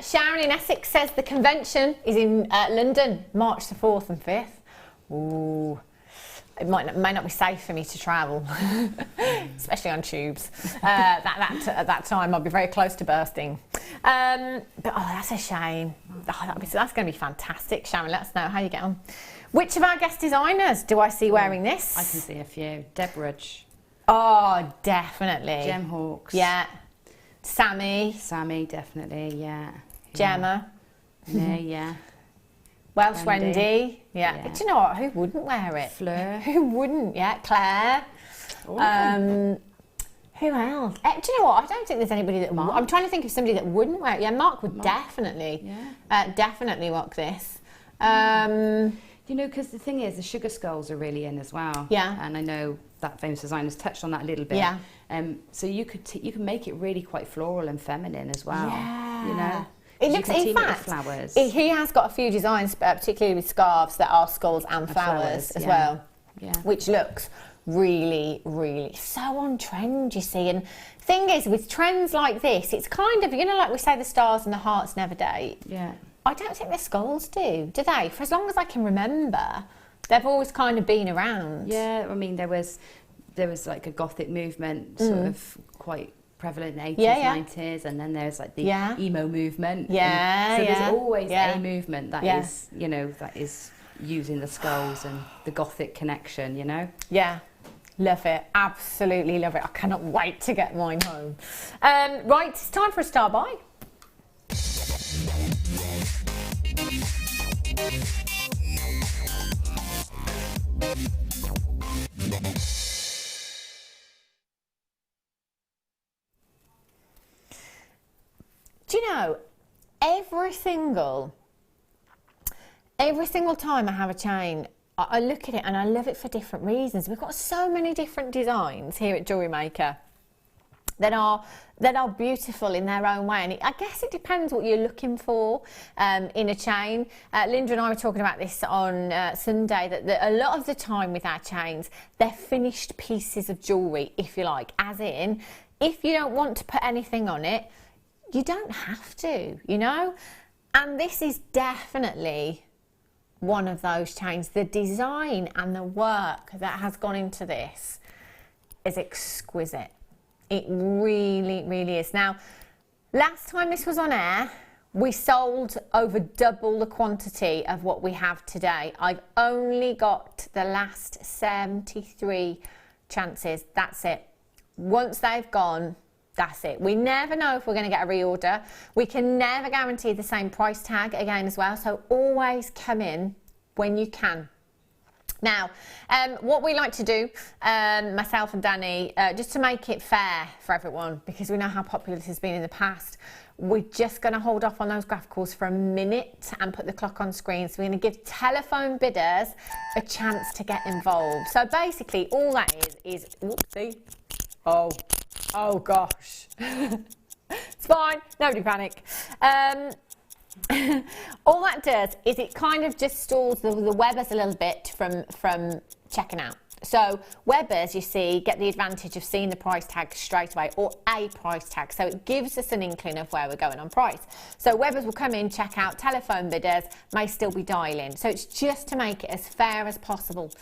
Sharon in Essex says the convention is in London, March the 4th and 5th. Ooh. It may not be safe for me to travel, especially on tubes. At that time, I'll be very close to bursting. But that's a shame. That's going to be fantastic. Sharon, let us know how you get on. Which of our guest designers do I see wearing this? I can see a few. Deb Rudge. Oh, definitely. Gem Hawks. Yeah. Sammy, definitely. Yeah. Gemma. Yeah. Welsh Wendy. Yeah. Do you know what? Who wouldn't wear it? Fleur. Who wouldn't? Yeah. Claire. Who else? Do you know what? I don't think there's anybody that... I'm trying to think of somebody that wouldn't wear it. Yeah, Mark would definitely. Yeah. Definitely rock this. You know, because the thing is, the sugar skulls are really in as well. Yeah. And I know that famous designer's touched on that a little bit. Yeah. So you can make it really quite floral and feminine as well. Yeah. You know? It looks, in fact, he has got a few designs, particularly with scarves, that are skulls and flowers as well. which looks really, really so on trend, you see. And thing is, with trends like this, it's kind of, you know, like we say the stars and the hearts never date. Yeah. I don't think the skulls do they? For as long as I can remember, they've always kind of been around. Yeah, I mean, there was like a gothic movement, sort of quite prevalent in the 80s, 90s, and then there's like the emo movement. So there's always a movement that is, you know, that is using the skulls and the gothic connection, you know? Yeah. Love it. Absolutely love it. I cannot wait to get mine home. Right, it's time for a star buy. Do you know, every single time I have a chain, I look at it and I love it for different reasons. We've got so many different designs here at Jewellery Maker that are beautiful in their own way, and I guess it depends what you're looking for in a chain. Linda and I were talking about this on Sunday, that a lot of the time with our chains, they're finished pieces of jewellery, if you like, as in, if you don't want to put anything on it, you don't have to, you know. And this is definitely one of those chains. The design and the work that has gone into this is exquisite. It really, really is. Now, last time this was on air, we sold over double the quantity of what we have today. I've only got the last 73 chances. That's it. Once they've gone, that's it. We never know if we're going to get a reorder. We can never guarantee the same price tag again as well. So always come in when you can. Now, what we like to do, myself and Danny, just to make it fair for everyone, because we know how popular this has been in the past, we're just going to hold off on those graphicals for a minute and put the clock on screen. So we're going to give telephone bidders a chance to get involved. So basically, all that is whoopsie. Oh gosh. It's fine, nobody panic. All that does is it kind of just stalls the webbers a little bit from checking out. So webbers, you see, get the advantage of seeing the price tag straight away, or a price tag, so it gives us an inkling of where we're going on price. So webbers will come in, check out, telephone bidders may still be dialing. So it's just to make it as fair as possible,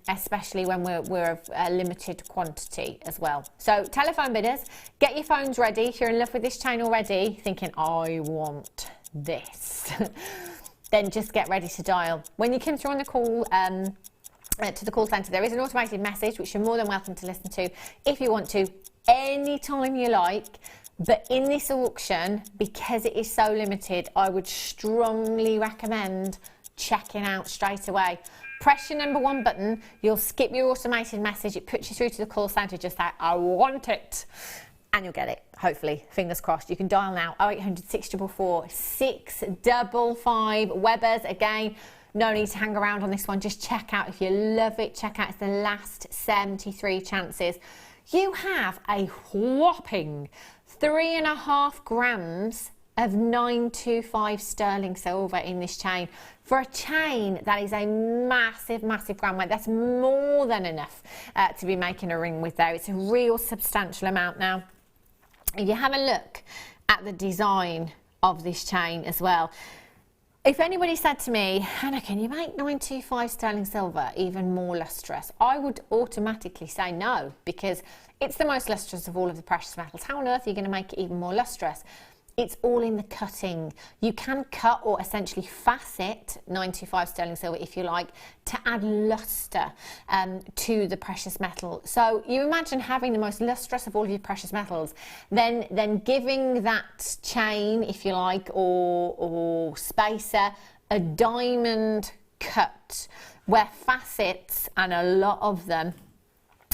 especially when we're a limited quantity as well. So telephone bidders, get your phones ready. If you're in love with this chain already, thinking, I want this, then just get ready to dial. When you come through on the call, to the call centre, there is an automated message which you're more than welcome to listen to if you want to, anytime you like. But in this auction, because it is so limited, I would strongly recommend checking out straight away. Press your number 1 button, you'll skip your automated message, it puts you through to the call centre, just say, I want it, and you'll get it, hopefully, fingers crossed. You can dial now, 0800 644 655, Webbers, again, no need to hang around on this one, just check out. If you love it, check out. It's the last 73 chances. You have a whopping 3.5 grams of 925 sterling silver in this chain. For a chain, that is a massive, massive gram weight. That's more than enough to be making a ring with there. It's a real substantial amount. Now, if you have a look at the design of this chain as well, if anybody said to me, Hannah, can you make 925 sterling silver even more lustrous? I would automatically say no, because it's the most lustrous of all of the precious metals. How on earth are you going to make it even more lustrous? It's all in the cutting. You can cut or essentially facet 925 sterling silver, if you like, to add luster to the precious metal. So you imagine having the most lustrous of all of your precious metals, then giving that chain, if you like, or spacer, a diamond cut where facets, and a lot of them,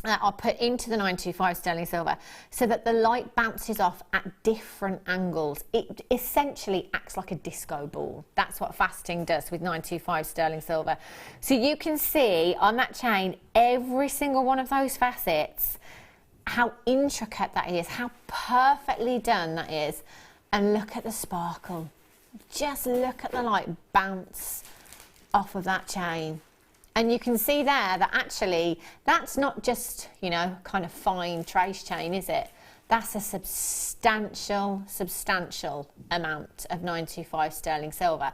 are put into the 925 sterling silver so that the light bounces off at different angles. It essentially acts like a disco ball. That's what faceting does with 925 sterling silver. So you can see on that chain, every single one of those facets, how intricate that is, how perfectly done that is. And look at the sparkle. Just look at the light bounce off of that chain. And you can see there that actually, that's not just, you know, kind of fine trace chain, is it? That's a substantial amount of 925 sterling silver.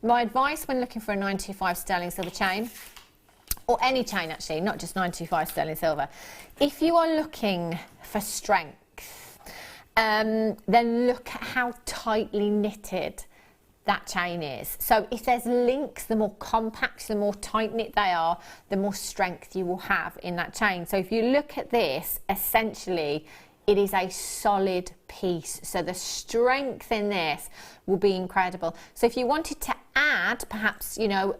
My advice when looking for a 925 sterling silver chain, or any chain actually, not just 925 sterling silver, if you are looking for strength, then look at how tightly knitted that chain is. So if there's links, the more compact, the more tight knit they are, the more strength you will have in that chain. So if you look at this, essentially it is a solid piece. So the strength in this will be incredible. So if you wanted to add perhaps, you know,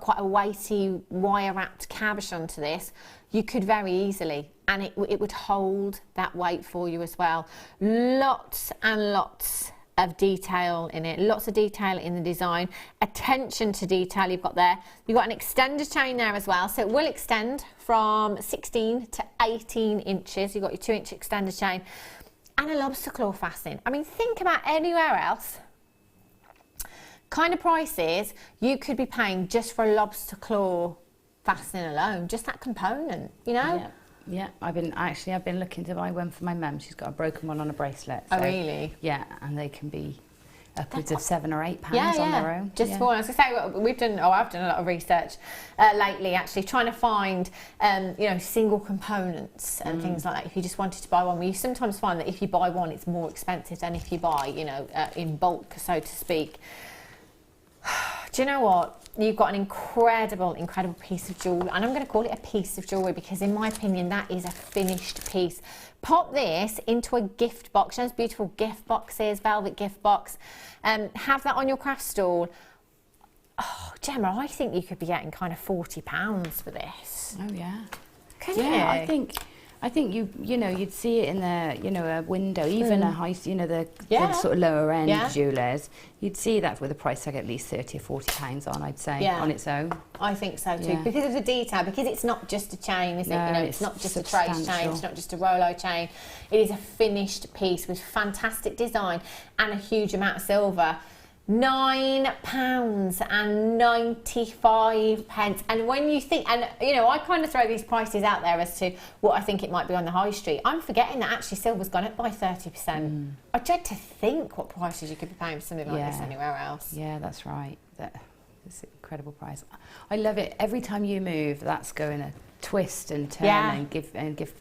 quite a weighty wire wrapped cabochon to this, you could very easily, and it would hold that weight for you as well. Lots and lots of detail in it, lots of detail in the design, attention to detail you've got there. You've got an extender chain there as well, so it will extend from 16 to 18 inches. You've got your 2-inch extender chain and a lobster claw fastening. I mean, think about anywhere else, kind of prices you could be paying just for a lobster claw fastening alone, just that component, you know? Yeah, I've been looking to buy one for my mum. She's got a broken one on a bracelet. So, oh, really? Yeah, and they can be upwards of £7 or £8 on their own. Just for, I was going to say, I've done a lot of research lately, actually, trying to find, you know, single components and things like that. If you just wanted to buy one, you sometimes find that if you buy one, it's more expensive than if you buy, you know, in bulk, so to speak. Do you know what? You've got an incredible piece of jewellery, and I'm going to call it a piece of jewellery because in my opinion that is a finished piece. Pop this into a gift box, those beautiful gift boxes, velvet gift box, have that on your craft stall. Oh, Gemma, I think you could be getting kind of £40 for this. Oh yeah. Can you? I think you know, you'd see it in the, you know, a window, even a high, you know, the sort of lower end jewellers. You'd see that with a price tag at least £30 or £40 on, I'd say, on its own. I think so too, because of the detail, because it's not just a chain, is it? You know, it's not just a trace chain, it's not just a Rolo chain. It is a finished piece with fantastic design and a huge amount of silver. £9.95. And when you think, and you know, I kind of throw these prices out there as to what I think it might be on the high street. I'm forgetting that actually silver's gone up by 30%. I dread to think what prices you could be paying for something like this anywhere else. Yeah, that's right. That's an incredible price. I love it. Every time you move, that's going to twist and turn and give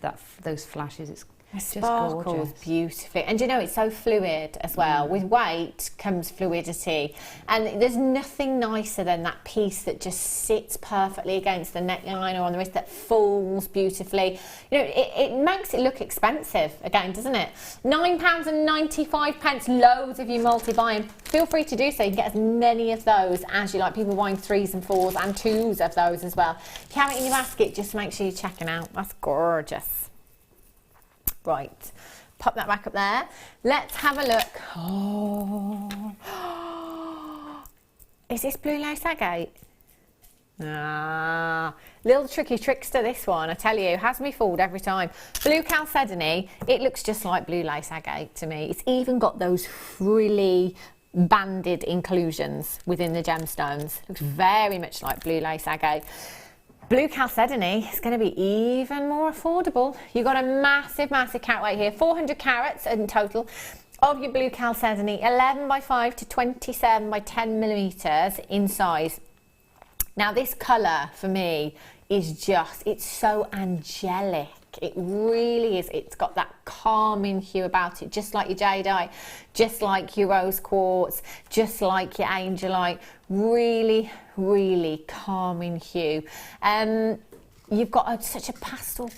those flashes. It's sparkles beautifully, and you know, it's so fluid as well. With weight comes fluidity, and there's nothing nicer than that piece that just sits perfectly against the neckline or on the wrist, that falls beautifully. You know, it makes it look expensive again, doesn't it? £9.95. Loads of you multi-buying. Feel free to do so. You can get as many of those as you like. People buying 3s and 4s and 2s of those as well. If you have it in your basket, just make sure you're checking out. That's gorgeous. Right, pop that back up there. Let's have a look. Oh, is this blue lace agate? Ah, little tricky trickster this one, I tell you, has me fooled every time. Blue chalcedony, it looks just like blue lace agate to me. It's even got those frilly banded inclusions within the gemstones. Looks very much like blue lace agate. Blue chalcedony is going to be even more affordable. You've got a massive carat weight here, 400 carats in total of your blue chalcedony, 11 by 5 to 27 by 10 millimeters in size. Now this colour for me is just, it's so angelic. It really is. It's got that calming hue about it, just like your jadeite, just like your rose quartz, just like your angelite. Really, really calming hue. You've got such a pastel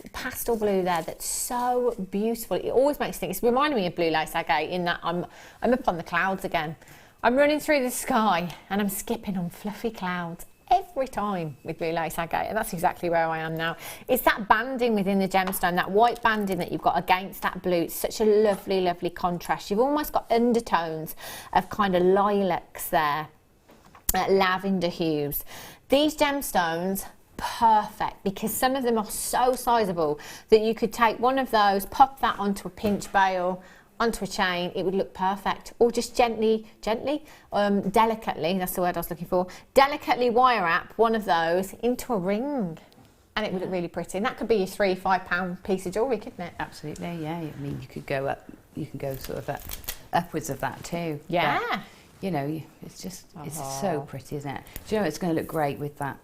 blue there that's so beautiful. It always makes me think, it's reminding me of blue lace agate in that I'm up on the clouds again. I'm running through the sky and I'm skipping on fluffy clouds every time with blue lace agate, and that's exactly where I am now. It's that banding within the gemstone, that white banding that you've got against that blue. It's such a lovely, lovely contrast. You've almost got undertones of kind of lilacs there, lavender hues. These gemstones, perfect, because some of them are so sizable that you could take one of those, pop that onto a pinch bail, onto a chain, it would look perfect. Or just delicately, that's the word I was looking for, delicately wire wrap one of those into a ring. And it would look really pretty. And that could be your £3-5 piece of jewellery, couldn't it? Absolutely, yeah. I mean, you could go up, you can go sort of upwards of that too. Yeah. But, you know, it's just, it's so pretty, isn't it? Do you know, it's going to look great with that,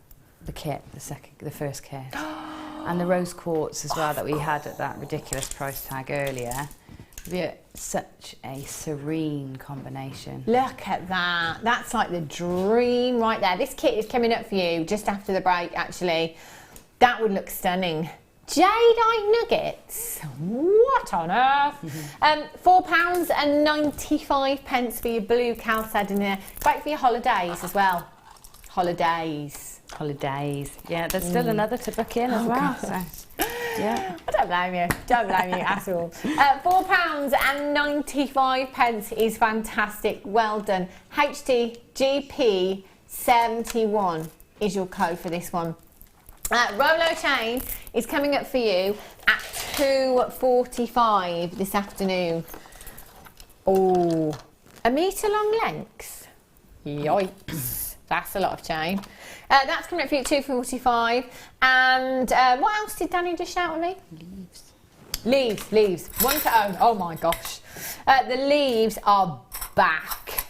the kit, the first kit. And the rose quartz as well that we had at that ridiculous price tag earlier. Yeah, such a serene combination. Look at that. That's like the dream right there. This kit is coming up for you just after the break, actually. That would look stunning. Jadeite nuggets. What on earth? £4.95 for your blue chalcedony. Great for your holidays as well. Holidays. Yeah, there's still another to book in as well. So, yeah. I don't blame you. Don't blame you at all. £4.95 is fantastic. Well done. HTGP71 is your code for this one. Rolo chain is coming up for you at 2:45 this afternoon. Oh, a metre long length. Yikes, that's a lot of chain. That's coming up for you at 2:45. And what else did Danny just shout at me? Leaves. 1 to own. Oh my gosh. The leaves are back.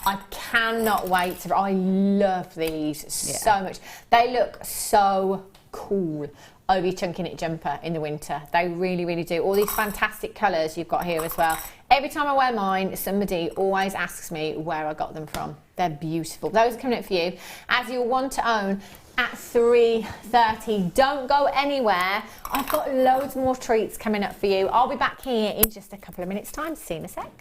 I cannot wait. I love these so much. They look so cool over your chunky knit jumper in the winter. They really, really do. All these fantastic colours you've got here as well. Every time I wear mine, somebody always asks me where I got them from. They're beautiful. Those are coming up for you as your 1 to own at 3:30. Don't go anywhere. I've got loads more treats coming up for you. I'll be back here in just a couple of minutes' time. See you in a sec.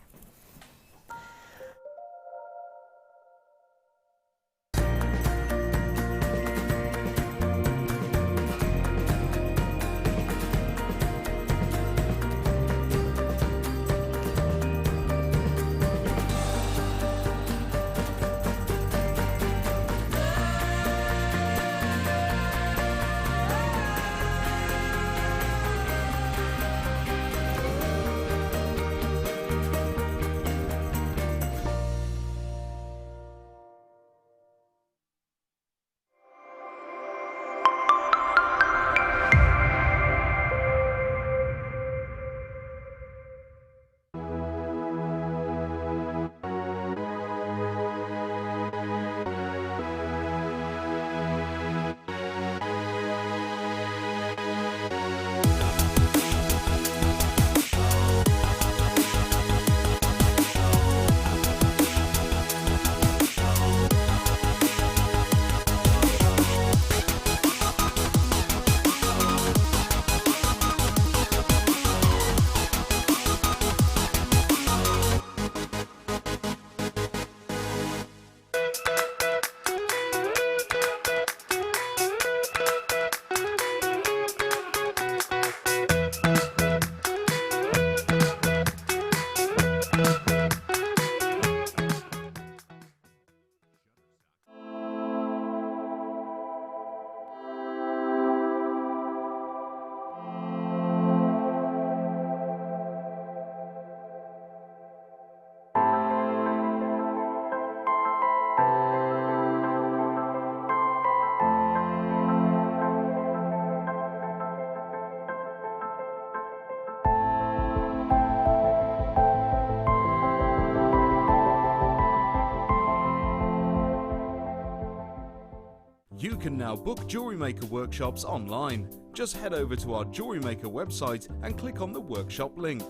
You can now book Jewellery Maker workshops online. Just head over to our Jewellery Maker website and click on the workshop link.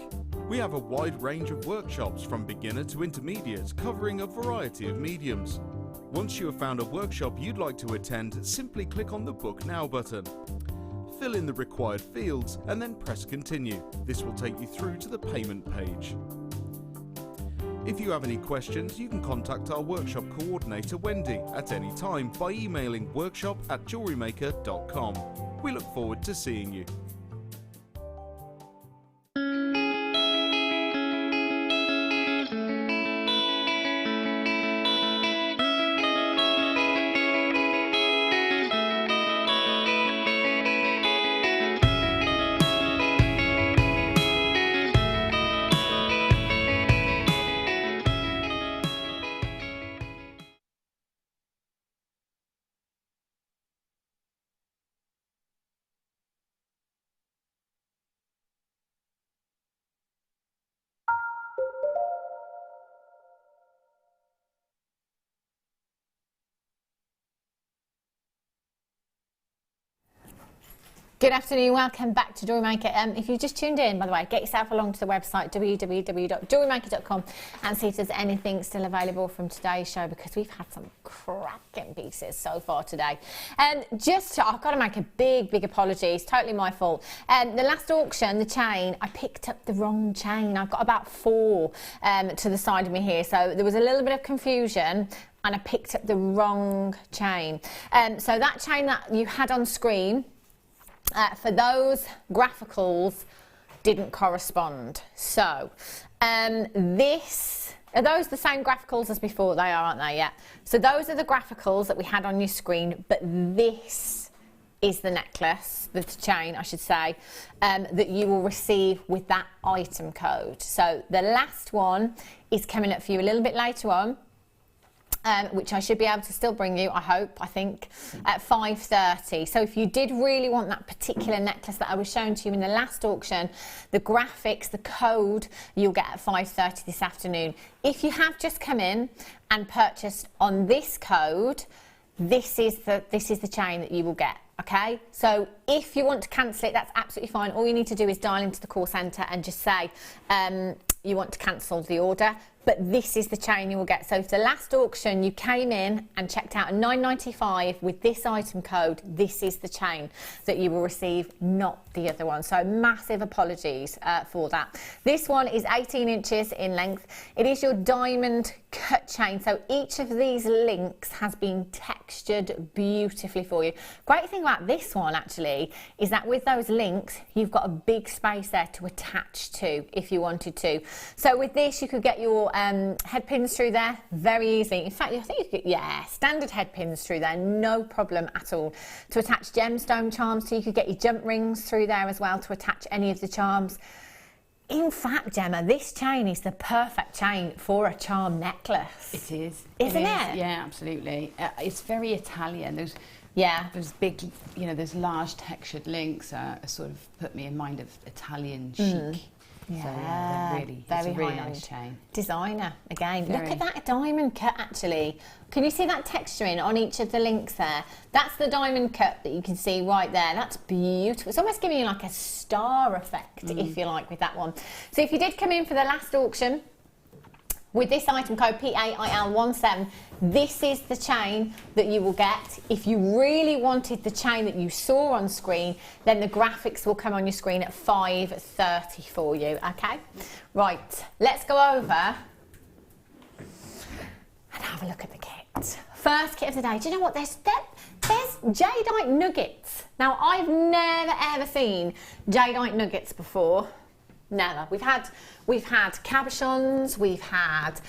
We have a wide range of workshops from beginner to intermediate, covering a variety of mediums. Once you have found a workshop you'd like to attend, simply click on the Book Now button. Fill in the required fields and then press Continue. This will take you through to the payment page. If you have any questions, you can contact our workshop coordinator Wendy at any time by emailing workshop@jewellerymaker.com. We look forward to seeing you. Good afternoon, welcome back to Jewellery Maker. If you just tuned in, by the way, get yourself along to the website www.jewellerymaker.com and see if there's anything still available from today's show, because we've had some cracking pieces so far today. I've got to make a big apology, it's totally my fault. The last auction, the chain, I picked up the wrong chain. I've got about 4 to the side of me here, so there was a little bit of confusion and I picked up the wrong chain. So that chain that you had on screen, for those graphicals, didn't correspond. So are those the same graphicals as before? They are, aren't they? Yeah. So those are the graphicals that we had on your screen, but this is the necklace, the chain I should say, that you will receive with that item code. So the last one is coming up for you a little bit later on, which I should be able to still bring you, I think, at 5:30. So if you did really want that particular necklace that I was showing to you in the last auction, the graphics, the code, you'll get at 5:30 this afternoon. If you have just come in and purchased on this code, this is the chain that you will get. Okay, so if you want to cancel it, that's absolutely fine. All you need to do is dial into the call centre and just say you want to cancel the order. But this is the chain you will get. So if the last auction you came in and checked out at $9.95 with this item code, this is the chain that you will receive, not the other one. So massive apologies for that. This one is 18 inches in length. It is your diamond cut chain. So each of these links has been textured beautifully for you. Great thing about this one actually is that with those links, you've got a big space there to attach to if you wanted to. So with this, you could get your head pins through there very easily. In fact, I think you could get, standard head pins through there, no problem at all. To attach gemstone charms, so you could get your jump rings through there as well to attach any of the charms. In fact, Gemma, this chain is the perfect chain for a charm necklace. It is. Isn't it? Yeah, absolutely. It's very Italian. There's big, there's large textured links sort of put me in mind of Italian chic. Yeah, so yeah, it's a really nice chain. Designer, again. Look at that diamond cut actually. Can you see that texturing on each of the links there? That's the diamond cut that you can see right there. That's beautiful. It's almost giving you like a star effect, if you like, with that one. So if you did come in for the last auction, with this item code PAIL17, this is the chain that you will get. If you really wanted the chain that you saw on screen, then the graphics will come on your screen at 5:30 for you, okay? Right, let's go over and have a look at the kit. First kit of the day. Do you know what? There's jadeite nuggets. Now, I've never ever seen jadeite nuggets before. Never. We've had cabochons, we've had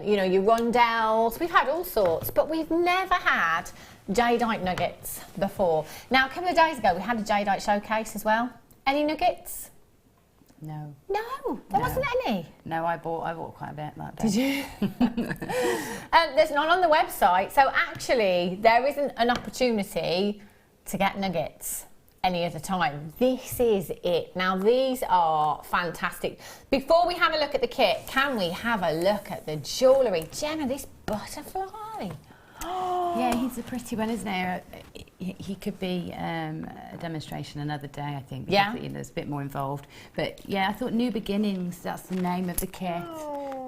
your rondelles, we've had all sorts, but we've never had jadeite nuggets before. Now, a couple of days ago we had a jadeite showcase as well. Any nuggets? No. No, there wasn't any. No, I bought quite a bit that day. Did you? There's none on the website, so actually there isn't an opportunity to get nuggets any other time. This is it. Now these are fantastic. Before we have a look at the kit, can we have a look at the jewellery? Gemma, this butterfly. Yeah, he's a pretty one, isn't he? He could be a demonstration another day, I think. Yeah. Because, there's a bit more involved. But yeah, I thought New Beginnings, that's the name of the kit.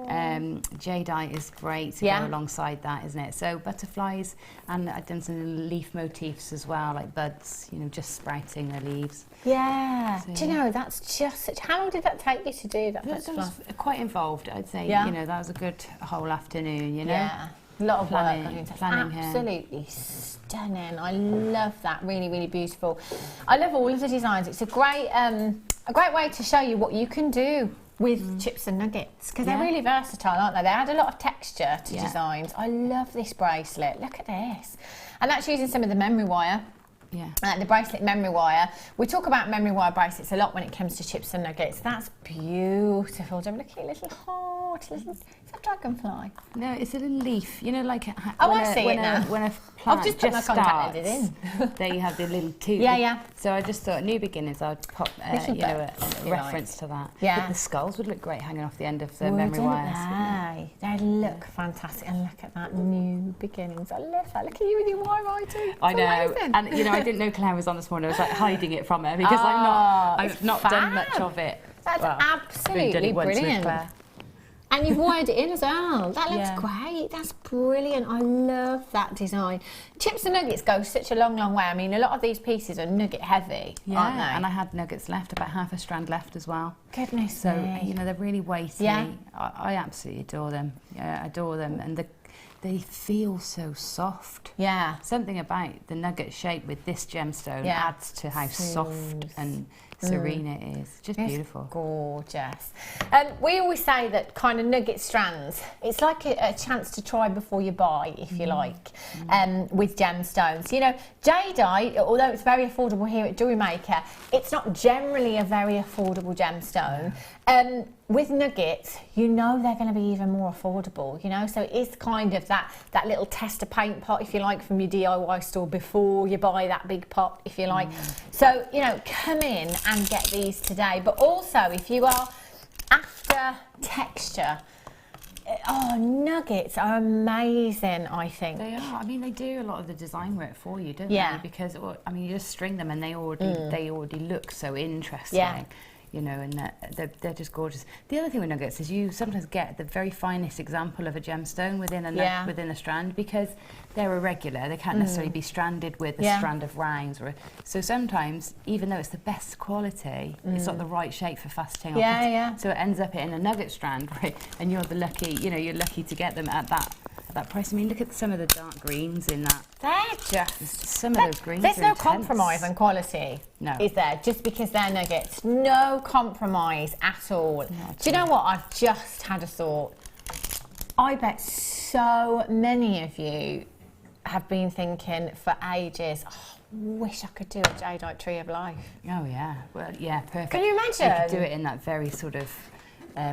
Jadeite is great to go alongside that, isn't it? So butterflies, and I've done some leaf motifs as well, like buds, just sprouting their leaves. Yeah. So, do you know, that's just such... How long did that take you to do that butterfly? That was quite involved, I'd say. Yeah. That was a good whole afternoon, Yeah. A lot of planning, work. planning absolutely stunning. I love that. Really, really beautiful. I love all of the designs. It's a great way to show you what you can do with chips and nuggets, because they're really versatile, aren't they? They add a lot of texture to designs. I love this bracelet. Look at this. And that's using some of the memory wire. Yeah. The bracelet memory wire. We talk about memory wire bracelets a lot when it comes to chips and nuggets. That's beautiful. Look at your little heart. what? It's a dragonfly. No, it's a little leaf. You know, like I see it now. When a plant I've just put my contact starts, lenses in. there you have the little tube. Yeah. So I just thought, new beginnings, I'd pop a reference to that. Yeah. But the skulls would look great hanging off the end of the memory wires. They look fantastic. And look at that, new beginnings. I love that. Look at you with your wire writing. I know. Amazing. And you know, I didn't know Claire was on this morning. I was like hiding it from her because I've not done much of it. That's Well, absolutely done it once with brilliant. Claire. And you've wired it in as well. That looks great. That's brilliant. I love that design. Chips and nuggets go such a long, long way. I mean, a lot of these pieces are nugget heavy, aren't they? And I had nuggets left, about half a strand left as well. Goodness So, me. you know, they're really weighty. Yeah. I absolutely adore them. Yeah, I adore them. And they feel so soft. Yeah. Something about the nugget shape with this gemstone adds to how soft and serene it is. Just beautiful. Gorgeous. We always say that kind of nugget strands, it's like a chance to try before you buy, if you like, with gemstones. You know, jadeite, although it's very affordable here at Jewellery Maker, it's not generally a very affordable gemstone. With nuggets, you know they're going to be even more affordable, you know, so it's kind of that little tester paint pot, if you like, from your DIY store before you buy that big pot, if you like. So, you know, come in and get these today. But also, if you are after texture, nuggets are amazing, I think. They are. I mean, they do a lot of the design work for you, don't they? Because, I mean, you just string them and they already look so interesting. Yeah. You know, and they're just gorgeous. The other thing with nuggets is you sometimes get the very finest example of a gemstone within a strand, because they're irregular. They can't necessarily be stranded with a strand of rounds. So sometimes, even though it's the best quality, it's not the right shape for faceting. So it ends up in a nugget strand, right? And you're lucky to get them at that price. I mean, look at some of the dark greens in that. They're just... Some of those greens There's are no intense. compromise on quality, is there? Just because they're nuggets. No compromise at all. Do you know what? I've just had a thought. I bet so many of you have been thinking for ages, wish I could do a jadeite tree of life. Oh, yeah. Well, yeah, perfect. Can you imagine? You could do it in that very sort of...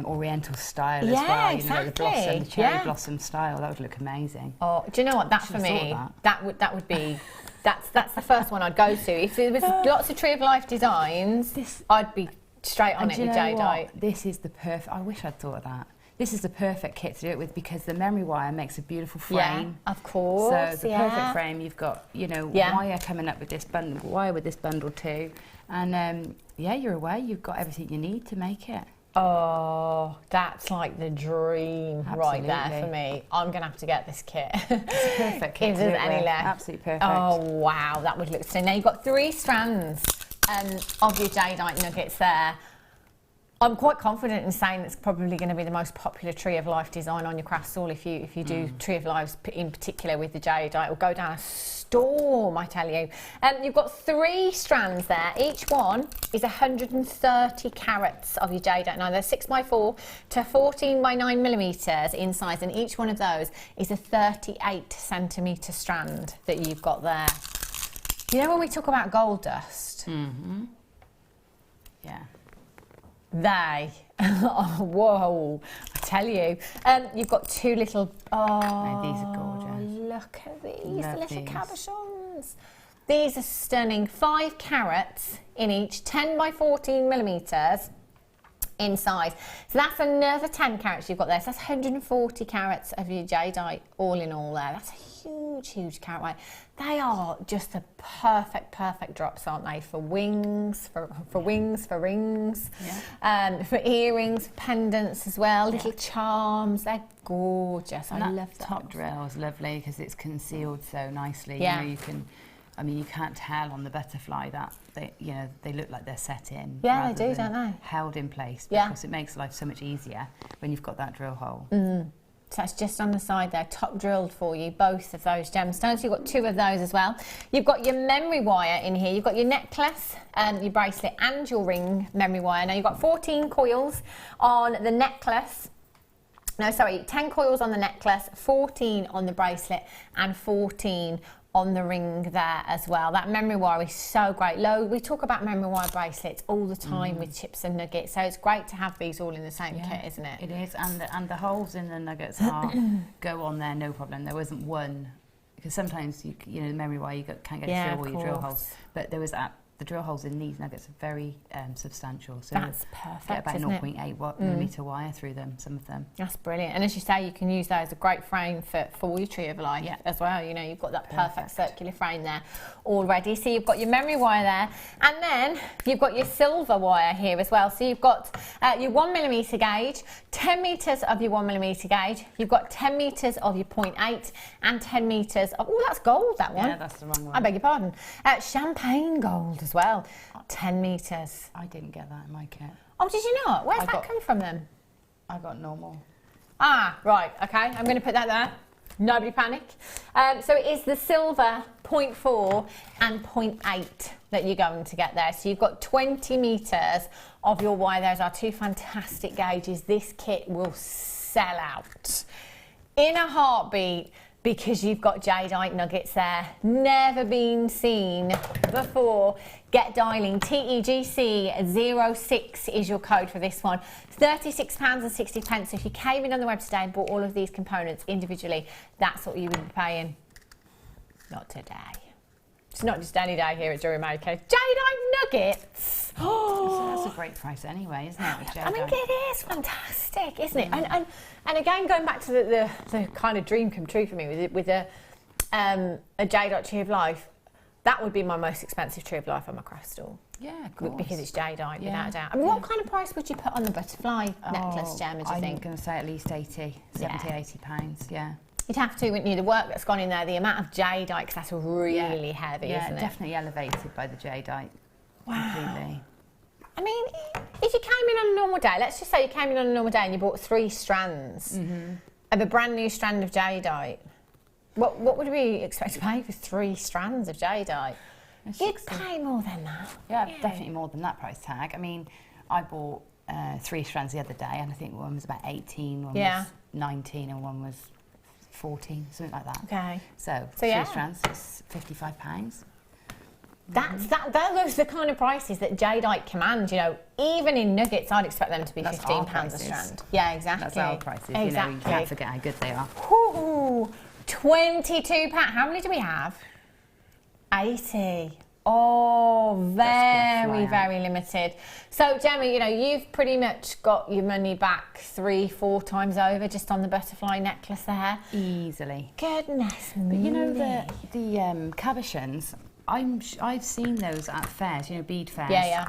oriental style as well, you know, the cherry blossom style. That would look amazing. Oh, do you know what? That for me, that would be, that's the first one I'd go to. If there was lots of tree of life designs, I'd be straight on it with jadeite. This is the perfect. I wish I'd thought of that. This is the perfect kit to do it with, because the memory wire makes a beautiful frame. Yeah, of course. So the perfect frame. You've got, you know, wire coming up with this bundle, wire with this bundle too, and you're away. You've got everything you need to make it. Oh, that's like the dream right there for me. I'm going to have to get this kit. It's a perfect kit. If there's any left. Absolutely perfect. Oh, wow, that would look stunning. Now, you've got 3 strands of your jadeite nuggets there. I'm quite confident in saying it's probably going to be the most popular tree of life design on your craft stall if you do tree of lives in particular with the jadeite. It will go down a storm, I tell you. You've got 3 strands there. Each one is 130 carats of your jadeite. Now they're 6x4 to 14x9mm in size, and each one of those is a 38 centimetre strand that you've got there. You know when we talk about gold dust? Yeah. They, whoa, I tell you. You've got 2 little, these are gorgeous. Look at these, Love the little these. cabochons. These are stunning, 5 carats in each, 10x14mm in size. So that's another 10 carats you've got there. So that's 140 carats of your jadeite all in all there. That's a huge, huge carat weight. They are just the perfect drops, aren't they? For wings, for wings, for rings, for earrings, pendants as well, little charms. They're gorgeous. I love that. Top drill is lovely because it's concealed so nicely. Yeah. You know, you can, I mean, you can't tell on the butterfly that they look like they're set in. Yeah, they do, don't they? Held in place, because it makes life so much easier when you've got that drill hole. So that's just on the side there, top drilled for you, both of those gemstones. You've got 2 of those as well. You've got your memory wire in here. You've got your necklace, your bracelet and your ring memory wire. Now you've got 14 coils on the necklace. No, sorry, 10 coils on the necklace, 14 on the bracelet and 14 on the ring there as well. That memory wire is so great. We talk about memory wire bracelets all the time with chips and nuggets, so it's great to have these all in the same kit, isn't it? It is, and the holes in the nuggets go on there no problem. There wasn't one, because sometimes you know the memory wire can't get through all your drill holes, but there was the drill holes in these nuggets are very substantial. So that's perfect. Get about 0.8 millimetre wire through them, some of them. That's brilliant. And as you say, you can use that as a great frame for your tree of life as well. You know, you've got that perfect circular frame there already. So you've got your memory wire there, and then you've got your silver wire here as well. So you've got your 1mm gauge, 10 metres of your 1mm gauge. You've got 10 metres of your 0.8 and 10 metres of, oh, that's gold, that one. Yeah, that's the wrong one. I beg your pardon. Champagne gold as well, 10 metres. I didn't get that in my kit. Oh, did you not? Where's that come from then? I got normal. Ah, right, okay, I'm going to put that there. Nobody panic. So it is the silver 0.4 and 0.8 that you're going to get there. So you've got 20 metres of your wire. Those are two fantastic gauges. This kit will sell out in a heartbeat, because you've got jadeite nuggets there, never been seen before. Get dialing. TEGC06 is your code for this one. £36.60. So if you came in on the web today and bought all of these components individually, that's what you would be paying. Not today. It's not just any day here at Jewellery Maker. Jadeite nuggets. Oh, that's a great price anyway, isn't it? I mean, it is fantastic, isn't it? And again, going back to the kind of dream come true for me with a jadeite tree of life, that would be my most expensive tree of life on my crystal. Yeah, of course. Because it's jadeite, without a doubt. I mean, what kind of price would you put on the butterfly necklace, Gemma, do you think? I'm going to say at least 70, 80 pounds, yeah. You'd have to, wouldn't you? The work that's gone in there, the amount of jadeite, because that's really heavy, isn't it? Yeah, definitely elevated by the jadeite. Wow. Completely. I mean, if you came in on a normal day, let's just say you came in on a normal day and you bought 3 strands of a brand new strand of jadeite, what would we expect to pay for 3 strands of jadeite? You'd pay more than that. Yeah, definitely more than that price tag. I mean, I bought 3 strands the other day, and I think one was about 18, one was 19, and one was 14, something like that. Okay. So 3 strands is £55. Those are the kind of prices that jadeite commands. You know, even in nuggets, I'd expect them to be £15 a strand. Yeah, exactly. That's our prices. Exactly. You know, you can't forget how good they are. Ooh, £22. How many do we have? 80. Oh, very limited. So, Gemma, you know, you've pretty much got your money back 3-4 times over just on the butterfly necklace there. Easily. Goodness me. You know, the cabochons, I've seen those at fairs, you know, bead fairs. Yeah.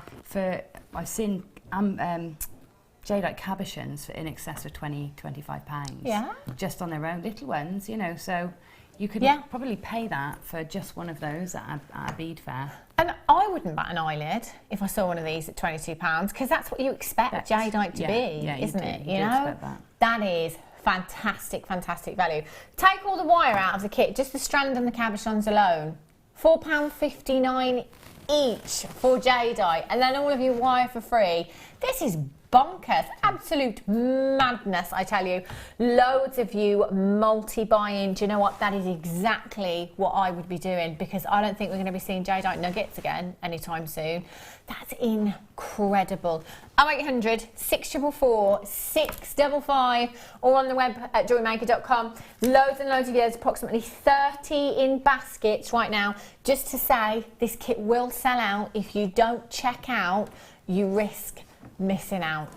I've seen jadeite cabochons for in excess of £20-25. Yeah. Just on their own, little ones, you know, so you could probably pay that for just one of those at a bead fair. And I wouldn't bat an eyelid if I saw one of these at £22, because that's what you expect jadeite to be, isn't it? You know, that is fantastic value. Take all the wire out of the kit, just the strand and the cabochons alone, £4.59 each for jadeite, and then all of your wire for free. This is bonkers, absolute madness, I tell you. Loads of you multi-buying. Do you know what? That is exactly what I would be doing, because I don't think we're going to be seeing jadeite nuggets again anytime soon. That's incredible. 0800 644 655, or on the web at jewellerymaker.com. Loads and loads of years, approximately 30 in baskets right now. Just to say, this kit will sell out. If you don't check out, you risk missing out.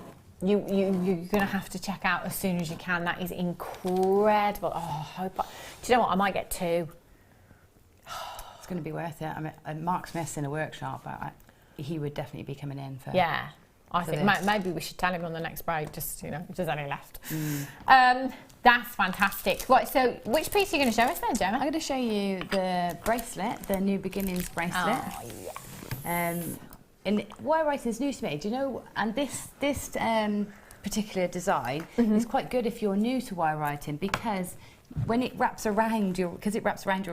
You're going to have to check out as soon as you can. That is incredible. Do you know what? I might get 2. It's going to be worth it. I mean, Mark's missing a workshop, but he would definitely be coming in for. Yeah, I think maybe we should tell him on the next break. Just, you know, if there's any left. That's fantastic. Right, so which piece are you going to show us then, Gemma? I'm going to show you the bracelet, the New Beginnings bracelet. Oh, yes. And wire writing is new to me, do you know? And this particular design is quite good if you're new to wire writing, because when it wraps around your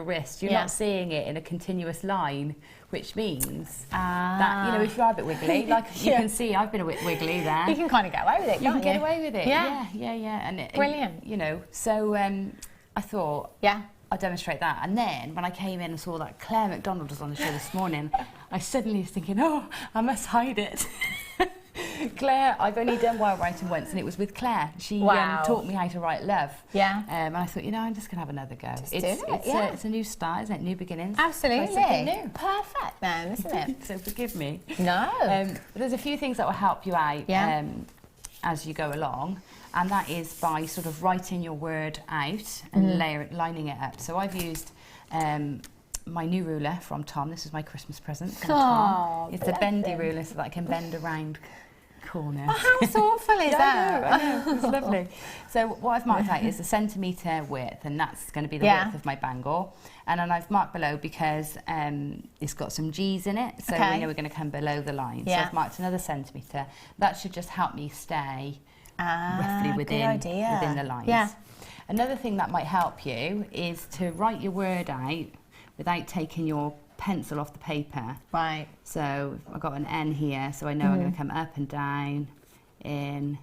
wrist, you're not seeing it in a continuous line, which means that, you know, if you are a bit wiggly, like you can see, I've been a bit wiggly there. You can kind of get away with it, You can get away with it. Yeah. And brilliant. You know, so I thought, I'll demonstrate that. And then when I came in and saw that Claire McDonald was on the show this morning, I suddenly was thinking, oh, I must hide it. Claire, I've only done wire writing once, and it was with Claire. She taught me how to write love. Yeah. And I thought, you know, I'm just going to have another go. It's a new start, isn't it? New beginnings. Absolutely. Something new. Perfect then, isn't it? So forgive me. No. But there's a few things that will help you out as you go along. And that is by sort of writing your word out and lining it up. So I've used my new ruler from Tom. This is my Christmas present from Tom. It's a bendy ruler so that I can bend around corners. Oh, how thoughtful is that? I know, it's lovely. So what I've marked out is the centimetre width, and that's going to be the width of my bangle. And then I've marked below because it's got some G's in it, so we know we're going to come below the line. So I've marked another centimetre. That should just help me stay roughly within the lines. Yeah. Another thing that might help you is to write your word out without taking your pencil off the paper. Right. So I've got an N here, so I know I'm going to come up and down, in.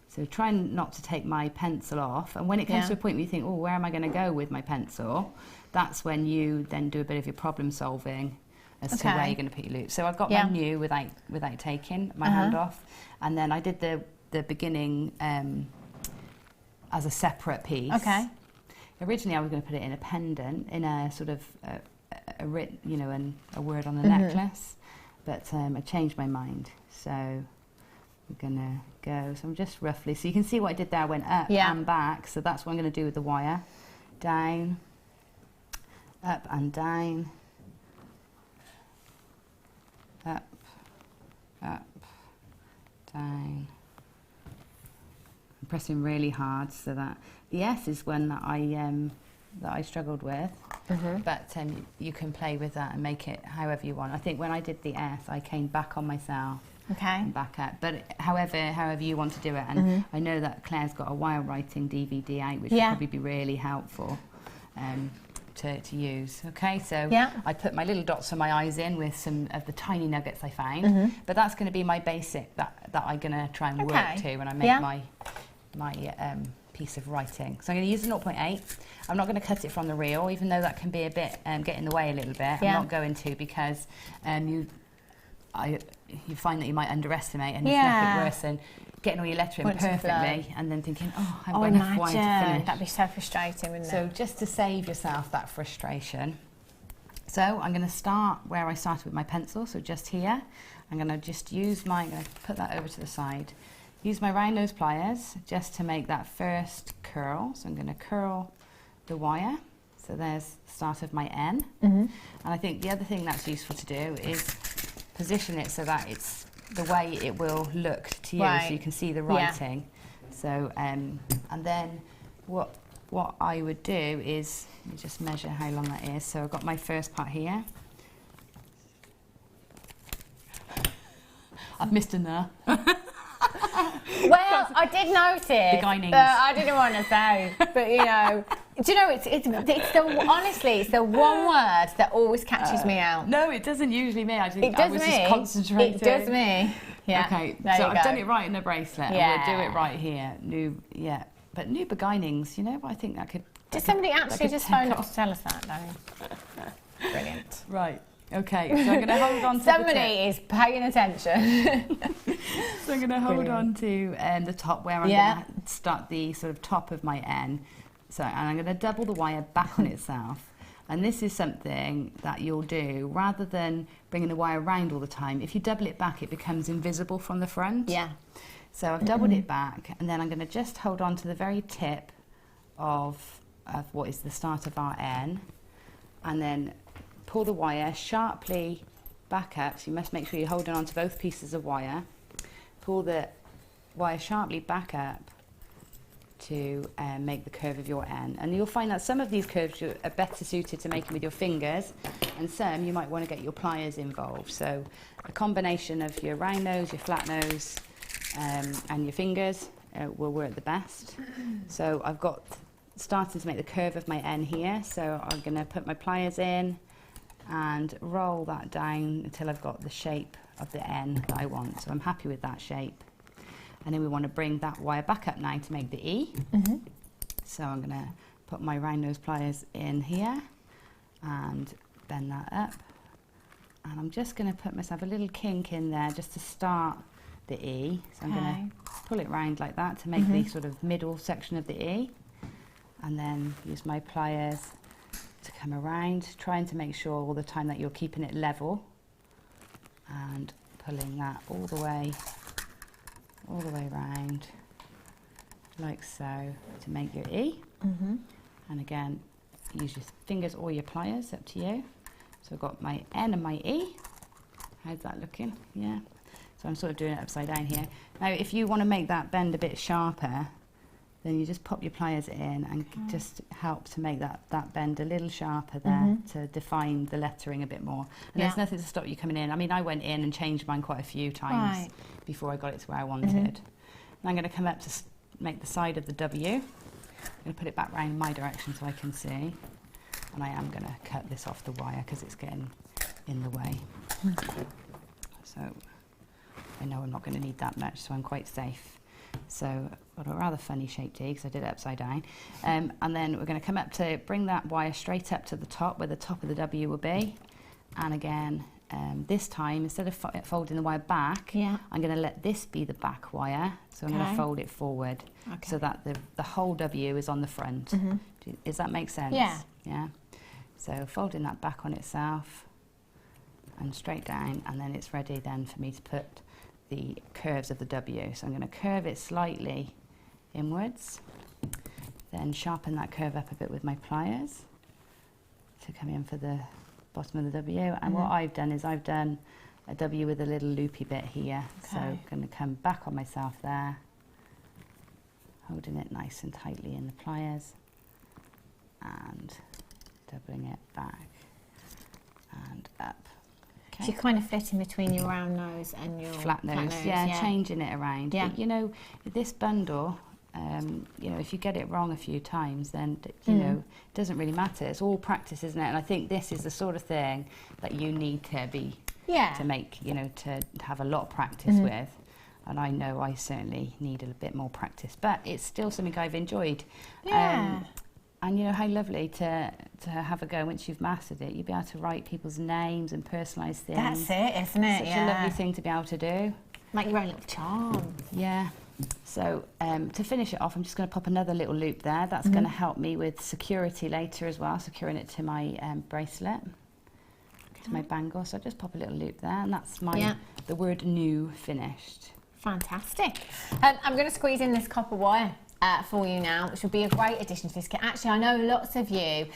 So try not to take my pencil off. And when it comes to a point where you think, oh, where am I going to go with my pencil? That's when you then do a bit of your problem solving as to where you're going to put your loop. So I've got my new without taking my hand off. And then I did the beginning as a separate piece. Okay. Originally I was going to put it in a pendant, in a sort of a word on a necklace, but I changed my mind. So we're going to go, so I'm just roughly, so you can see what I did there, I went up and back, so that's what I'm going to do with the wire. Down, up and down, up, up, down. I'm pressing really hard so that the S is one that I struggled with, but you can play with that and make it however you want. I think when I did the S, I came back on myself and back up, but however you want to do it. And I know that Claire's got a wire writing DVD out, which would probably be really helpful to use. Okay, so I put my little dots for my eyes in with some of the tiny nuggets I found, but that's going to be my basic that I'm going to try and work to when I make my piece of writing. So I'm going to use a 0.8. I'm not going to cut it from the reel, even though that can be a bit get in the way a little bit. I'm not going to, because you find that you might underestimate and it's nothing worse than getting all your lettering perfectly and then thinking, oh, I've got enough wire to finish. That'd be so frustrating, wouldn't it? So just to save yourself that frustration. So I'm going to start where I started with my pencil, so just here. I'm going to just use I'm going to put that over to the side. Use my round nose pliers just to make that first curl. So I'm going to curl the wire. So there's the start of my N. And I think the other thing that's useful to do is position it so that it's the way it will look to you, so you can see the writing. So and then what I would do is, let me just measure how long that is. So I've got my first part here. I've missed an Well, I did notice, beginnings. but I didn't want to say. But you know, do you know? Honestly, it's the one word that always catches me out. No, it doesn't usually me. I think I was just concentrating. It does me. Yeah. Okay. So I've done it right in the bracelet. And we'll do it right here. But new beginnings. You know, I think that could. Did somebody actually just phone up to tell us that, though? Brilliant. Right. Okay, so I'm going to hold on to somebody is paying attention. So I'm going to hold on to the top where I'm going to start the sort of top of my N. So, and I'm going to double the wire back on itself. And this is something that you'll do rather than bringing the wire around all the time. If you double it back, it becomes invisible from the front. Yeah. So I've doubled it back, and then I'm going to just hold on to the very tip of what is the start of our N, and then pull the wire sharply back up. So you must make sure you're holding on to both pieces of wire. Pull the wire sharply back up to make the curve of your N. And you'll find that some of these curves are better suited to making with your fingers, and some you might want to get your pliers involved. So a combination of your round nose, your flat nose, and your fingers will work the best. So I've got starting to make the curve of my N here. So I'm going to put my pliers in and roll that down until I've got the shape of the N that I want. So I'm happy with that shape. And then we want to bring that wire back up now to make the E. So I'm going to put my round nose pliers in here and bend that up. And I'm just going to put myself a little kink in there just to start the E. So I'm going to pull it round like that to make the sort of middle section of the E. And then use my pliers to come around, trying to make sure all the time that you're keeping it level. And pulling that all the way round, like so, to make your E. And again, use your fingers or your pliers, up to you. So I've got my N and my E. How's that looking? Yeah. So I'm sort of doing it upside down here. Now, if you want to make that bend a bit sharper, then you just pop your pliers in and just help to make that bend a little sharper there to define the lettering a bit more. And there's nothing to stop you coming in. I mean, I went in and changed mine quite a few times before I got it to where I wanted. And I'm going to come up to make the side of the W. I'm going to put it back round my direction so I can see. And I am going to cut this off the wire because it's getting in the way. So I know I'm not going to need that much, so I'm quite safe. So I've got a rather funny shaped E because I did it upside down. And then we're going to come up to bring that wire straight up to the top where the top of the W will be. And again, this time, instead of folding the wire back, I'm going to let this be the back wire. So I'm going to fold it forward so that the whole W is on the front. Does that make sense? Yeah. So folding that back on itself and straight down, and then it's ready then for me to put the curves of the W. So I'm going to curve it slightly inwards, then sharpen that curve up a bit with my pliers to come in for the bottom of the W. And what I've done is I've done a W with a little loopy bit here. So I'm going to come back on myself there, holding it nice and tightly in the pliers and doubling it back and up. So you're kind of flitting between your round nose and your flat nose. Yeah, changing it around. But, you know, this bundle, you know, if you get it wrong a few times, then, you know, it doesn't really matter. It's all practice, isn't it? And I think this is the sort of thing that you need to be, to make, you know, to have a lot of practice with. And I know I certainly need a bit more practice, but it's still something I've enjoyed. And you know how lovely to have a go once you've mastered it. You'll be able to write people's names and personalise things. That's it, isn't it? Such a lovely thing to be able to do. Make your own little charm. Yeah. So to finish it off, I'm just going to pop another little loop there. That's going to help me with security later as well, securing it to my bracelet, to my bangle. So I just pop a little loop there, and that's my the word new finished. Fantastic. I'm going to squeeze in this copper wire for you now, which will be a great addition to this kit. Actually, I know lots of you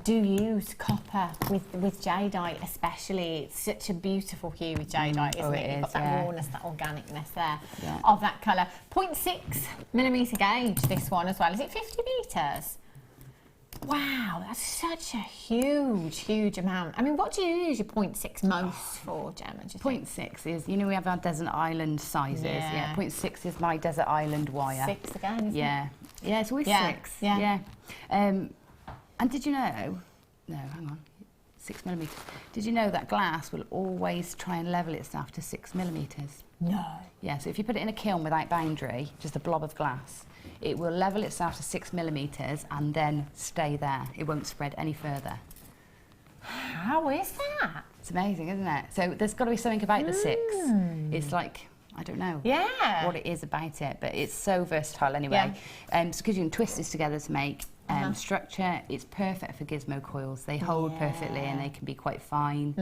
do use copper with jadeite, especially. It's such a beautiful hue with jadeite, isn't it? You've got that rawness, that organicness there of that colour. 0.6mm gauge, this one as well. Is it 50 metres? Wow, that's such a huge amount. I mean, what do you use your 0.6 most for, Gemma? 0.6 is, you know, we have our desert island sizes. Yeah, 0.6 is my desert island wire. 6 again, isn't it? Yeah, it's always 6. Yeah. And did you know? No, hang on. 6mm. Did you know that glass will always try and level itself to 6mm? No. Yeah. So if you put it in a kiln without boundary, just a blob of glass, it will level itself to 6mm and then stay there. It won't spread any further. How is that? It's amazing, isn't it? So there's got to be something about the 6. It's like, I don't know what it is about it, but it's so versatile anyway. So because you can twist this together to make structure, it's perfect for gizmo coils. They hold perfectly and they can be quite fine.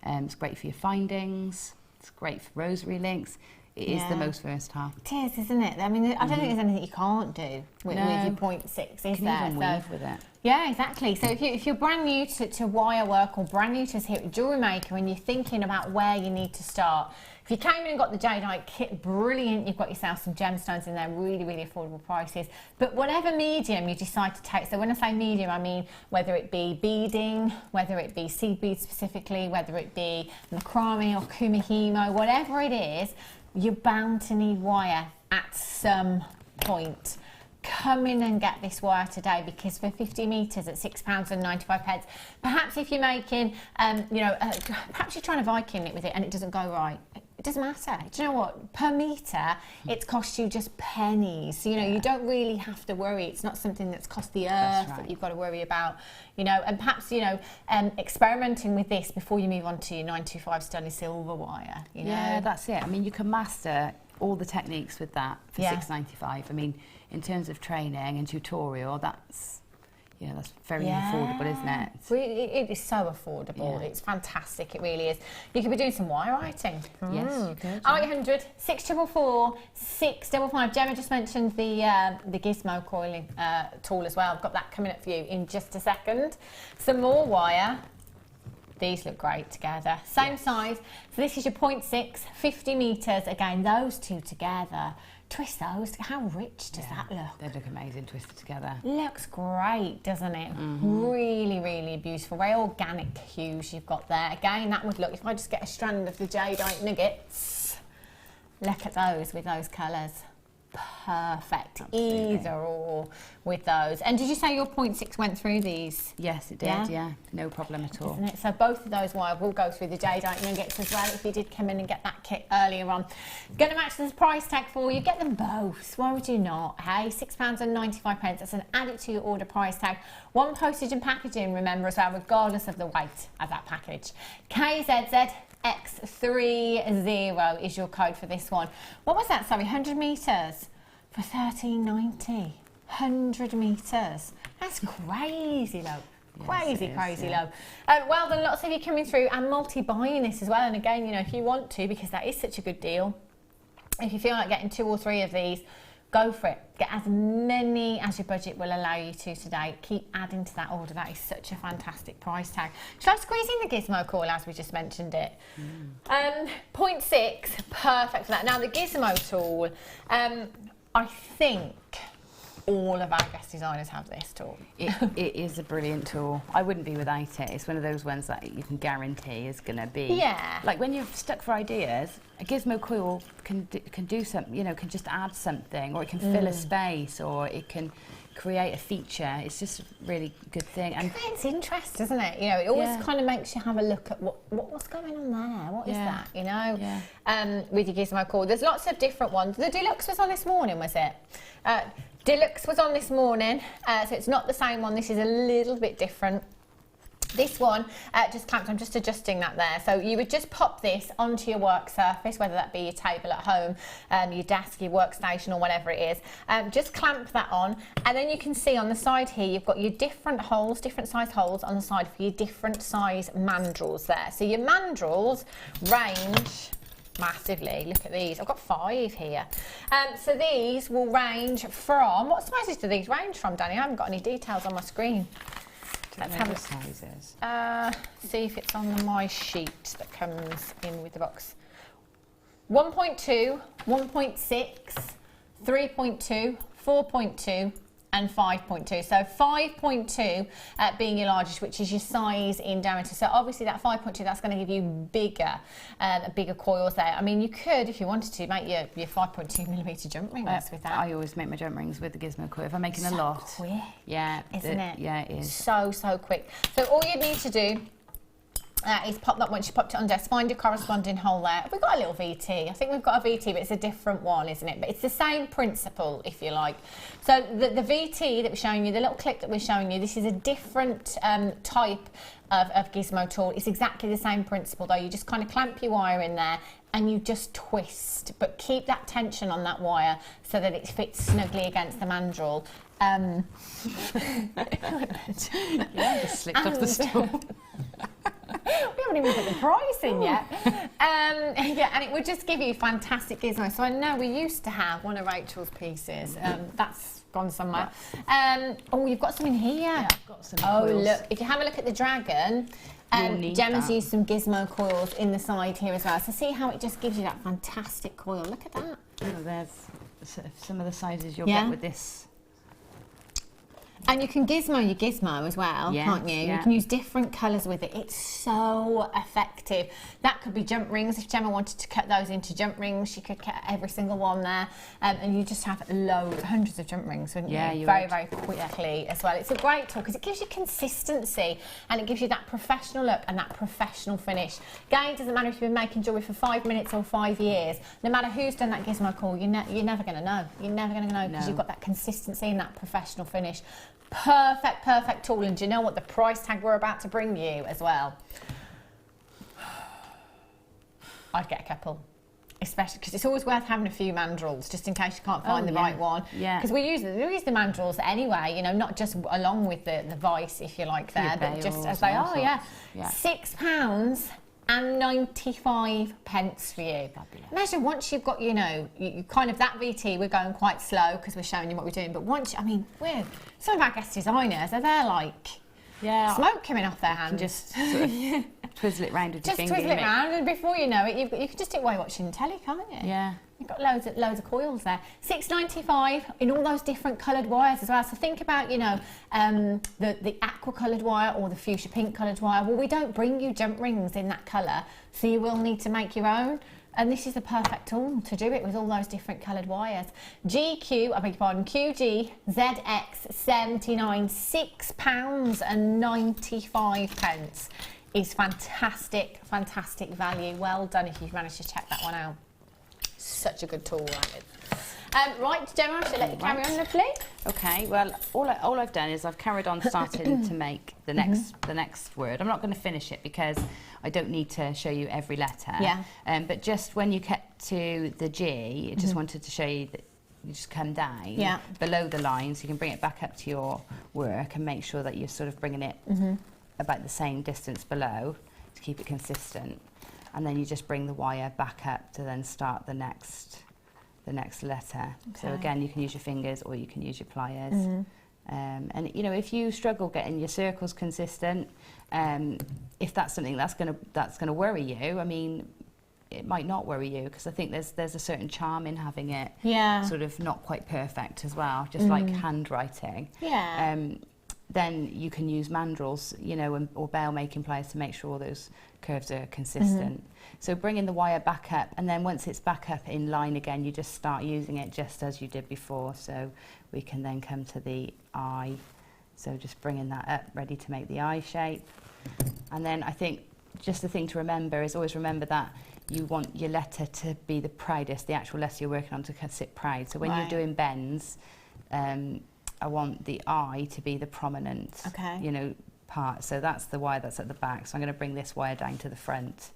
It's great for your findings. It's great for rosary links. It is the most versatile. It is, isn't it? I mean, I don't think there's anything you can't do with your 0.6, is there? You can even weave with it. Yeah, exactly. So if you're brand new to wire work or brand new to us here at Jewellery Maker and you're thinking about where you need to start, if you came in and got the jadeite kit, brilliant. You've got yourself some gemstones in there, really affordable prices. But whatever medium you decide to take, so when I say medium, I mean whether it be beading, whether it be seed beads specifically, whether it be macrame or kumihimo, whatever it is, you're bound to need wire at some point. Come in and get this wire today, because for 50 metres at £6.95, perhaps if you're making, perhaps you're trying to Viking it with it and it doesn't go right. It doesn't matter. Do you know what? Per metre, it's cost you just pennies. So, you know, you don't really have to worry. It's not something that's cost the earth that you've got to worry about, you know. And perhaps, you know, experimenting with this before you move on to your 925 sterling silver wire, you know. Yeah, that's it. I mean, you can master all the techniques with that for £6.95. I mean, in terms of training and tutorial, that's... you know, that's very affordable, isn't it? It is so affordable. It's fantastic. It really is. You could be doing some wire writing. Yes, you could. 0800 644 655. Gemma just mentioned the gizmo coiling tool as well. I've got that coming up for you in just a second. Some more wire. These look great together. Same size. So this is your 0.6, 50 metres. Again, those two together. Twist those. How rich does that look? They look amazing twisted together. Looks great, doesn't it? Really, really beautiful. Very organic hues you've got there. Again, that would look, if I just get a strand of the jadeite nuggets, look at those with those colours. Perfect. Absolutely. Either or with those. And did you say your 0.6 went through these? Yes, it did, yeah. No problem at all. Isn't it? So both of those wire will go through the jadeite nuggets as well if you did come in and get that kit earlier on. Going to match this price tag for you. Get them both. Why would you not? Hey, £6.95. That's an added to your order price tag. One postage and packaging, remember, as well, regardless of the weight of that package. KZZX30 is your code for this one. What was that? Sorry, 100 metres for £13.90. 100 metres. That's crazy low. Crazy low. Well done, lots of you coming through and multi-buying this as well. And again, you know, if you want to, because that is such a good deal, if you feel like getting 2 or 3 of these, go for it. Get as many as your budget will allow you to today. Keep adding to that order. That is such a fantastic price tag. Shall I squeeze in the gizmo coil as we just mentioned it? 0.6, perfect for that. Now the gizmo tool, I think all of our guest designers have this tool. It is a brilliant tool. I wouldn't be without it. It's one of those ones that you can guarantee is going to be... Yeah. Like when you're stuck for ideas, a gizmo coil can do something, you know, can just add something, or it can fill a space, or it can create a feature. It's just a really good thing. And it creates interest, doesn't it? You know, it always kind of makes you have a look at what's going on there. What is that? You know, with your gizmo coil. There's lots of different ones. The deluxe was on this morning, was it? Deluxe was on this morning, so it's not the same one. This is a little bit different. This one just clamped. I'm just adjusting that there. So you would just pop this onto your work surface, whether that be your table at home, your desk, your workstation, or whatever it is. Just clamp that on, and then you can see on the side here you've got your different holes, different size holes on the side for your different size mandrels there. So your mandrels range massively. Look at these. I've got 5 here. So these will range from, what sizes do these range from, Danny? I haven't got any details on my screen. Let's have a sizes. See if it's on my sheet that comes in with the box. 1.2, 1.6, 3.2, 4.2 and 5.2. So 5.2 being your largest, which is your size in diameter. So obviously that 5.2, that's going to give you bigger coils there. I mean, you could, if you wanted to, make your 5.2mm jump rings with that. I always make my jump rings with the gizmo coil. If I'm making a lot. Quick, isn't it? Yeah, it is. So quick. So all you need to do is pop that once you popped it on desk, find your corresponding hole there. We've got a little VT. I think we've got a VT, but it's a different one, isn't it? But it's the same principle, if you like. So the VT that we're showing you, the little clip that we're showing you, this is a different type of gizmo tool. It's exactly the same principle, though. You just kind of clamp your wire in there and you just twist, but keep that tension on that wire so that it fits snugly against the mandrel. Just slipped off the stool. We haven't even put the price in yet. And it would just give you fantastic gizmo. So I know we used to have one of Rachel's pieces. That's gone somewhere. Oh, you've got some in here. Yeah, I've got some coils. Look, if you have a look at the dragon, Gemma's used some gizmo coils in the side here as well. So see how it just gives you that fantastic coil. Look at that. Oh, there's some of the sizes you'll get with this. And you can gizmo your gizmo as well, can't you? Yeah. You can use different colours with it. It's so effective. That could be jump rings. If Gemma wanted to cut those into jump rings, she could cut every single one there. And you just have hundreds of jump rings, wouldn't you? Very, very quickly as well. It's a great tool because it gives you consistency and it gives you that professional look and that professional finish. Again, it doesn't matter if you've been making jewellery for 5 minutes or 5 years. No matter who's done that gizmo call, you're never going to know. You're never going to know because you've got that consistency and that professional finish. Perfect tool. And do you know what the price tag we're about to bring you as well? I'd get a couple, especially because it's always worth having a few mandrels just in case you can't find the right one. Yeah. Because we use the mandrels anyway, you know, not just along with the vice, if you like, there, but just as they are. Yeah. £6.95 for you. Fabulous. Imagine once you've got, you know, you kind of that VT, we're going quite slow because we're showing you what we're doing, but once, I mean, some of our guest designers are there like smoke coming off their hands. Just sort of twizzle it round with your finger. Just twizzle it round, and before you know it, you can just do it while you're watching telly, can't you? Yeah. You've got loads of coils there. £6.95 in all those different coloured wires as well. So think about, you know, the aqua coloured wire or the fuchsia pink coloured wire. Well, we don't bring you jump rings in that colour, so you will need to make your own. And this is the perfect tool to do it with all those different coloured wires. QG ZX 79, £6.95 is fantastic value. Well done if you've managed to check that one out. Such a good tool, right? Right, Gemma, I should let you carry on, lovely. Okay, well, all I've done is I've carried on starting to make the next word. I'm not going to finish it because I don't need to show you every letter. Yeah. But just when you get to the G, I just wanted to show you that you just come down below the line, so you can bring it back up to your work and make sure that you're sort of bringing it about the same distance below to keep it consistent. And then you just bring the wire back up to then start the next letter. Okay. So again, you can use your fingers or you can use your pliers. And you know, if you struggle getting your circles consistent, if that's something that's gonna worry you, I mean, it might not worry you because I think there's a certain charm in having it sort of not quite perfect as well, just like handwriting. Yeah. Then you can use mandrels, you know, or bail making pliers to make sure all those curves are consistent. So bringing the wire back up, and then once it's back up in line again, you just start using it just as you did before. So we can then come to the eye. So just bringing that up, ready to make the eye shape. And then I think just the thing to remember is always remember that you want your letter to be the proudest, the actual letter you're working on to sit proud. So when you're doing bends, I want the eye to be the prominent, you know, part. So that's the wire that's at the back. So I'm going to bring this wire down to the front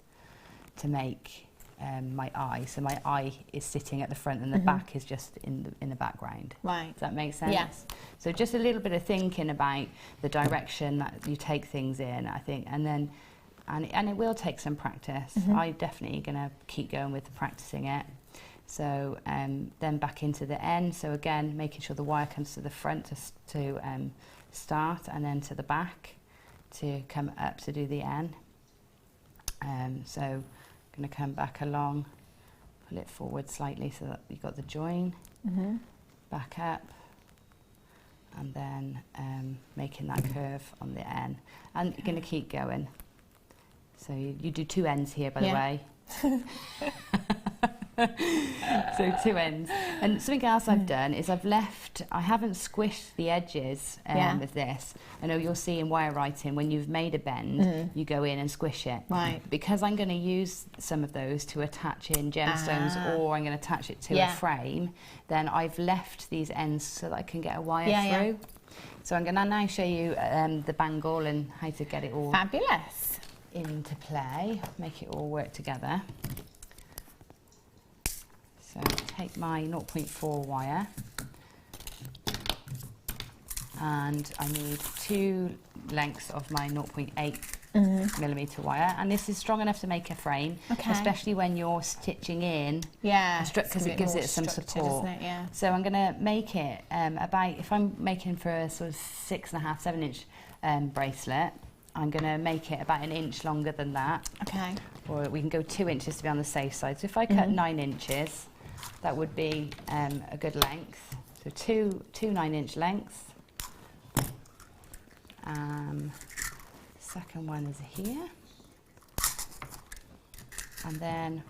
to make my eye. So my eye is sitting at the front and the back is just in the background. Right. Does that make sense? Yes. So just a little bit of thinking about the direction that you take things in, I think, and then and it will take some practice. I'm definitely going to keep going with practicing it. So then back into the N. So again, making sure the wire comes to the front to start, and then to the back to come up to do the N. So I'm going to come back along, pull it forward slightly so that you've got the join, back up, and then making that curve on the N. And you're going to keep going. So you do two ends here, by the way. So two ends. And something else I've done is I haven't squished the edges of this. I know you'll see in wire writing when you've made a bend, you go in and squish it. Right. Because I'm going to use some of those to attach in gemstones or I'm going to attach it to a frame, then I've left these ends so that I can get a wire through. So I'm going to now show you the bangle and how to get it all into play, make it all work together. So take my 0.4 wire and I need 2 lengths of my 0.8 millimetre wire, and this is strong enough to make a frame, especially when you're stitching in, because it gives it some support. So I'm going to make it about, if I'm making for a sort of 6.5, 7 inch bracelet, I'm going to make it about 1 inch longer than that. Okay. Or we can go 2 inches to be on the safe side. So if I cut 9 inches, that would be a good length. So two 9 inch lengths. Second one is here. And then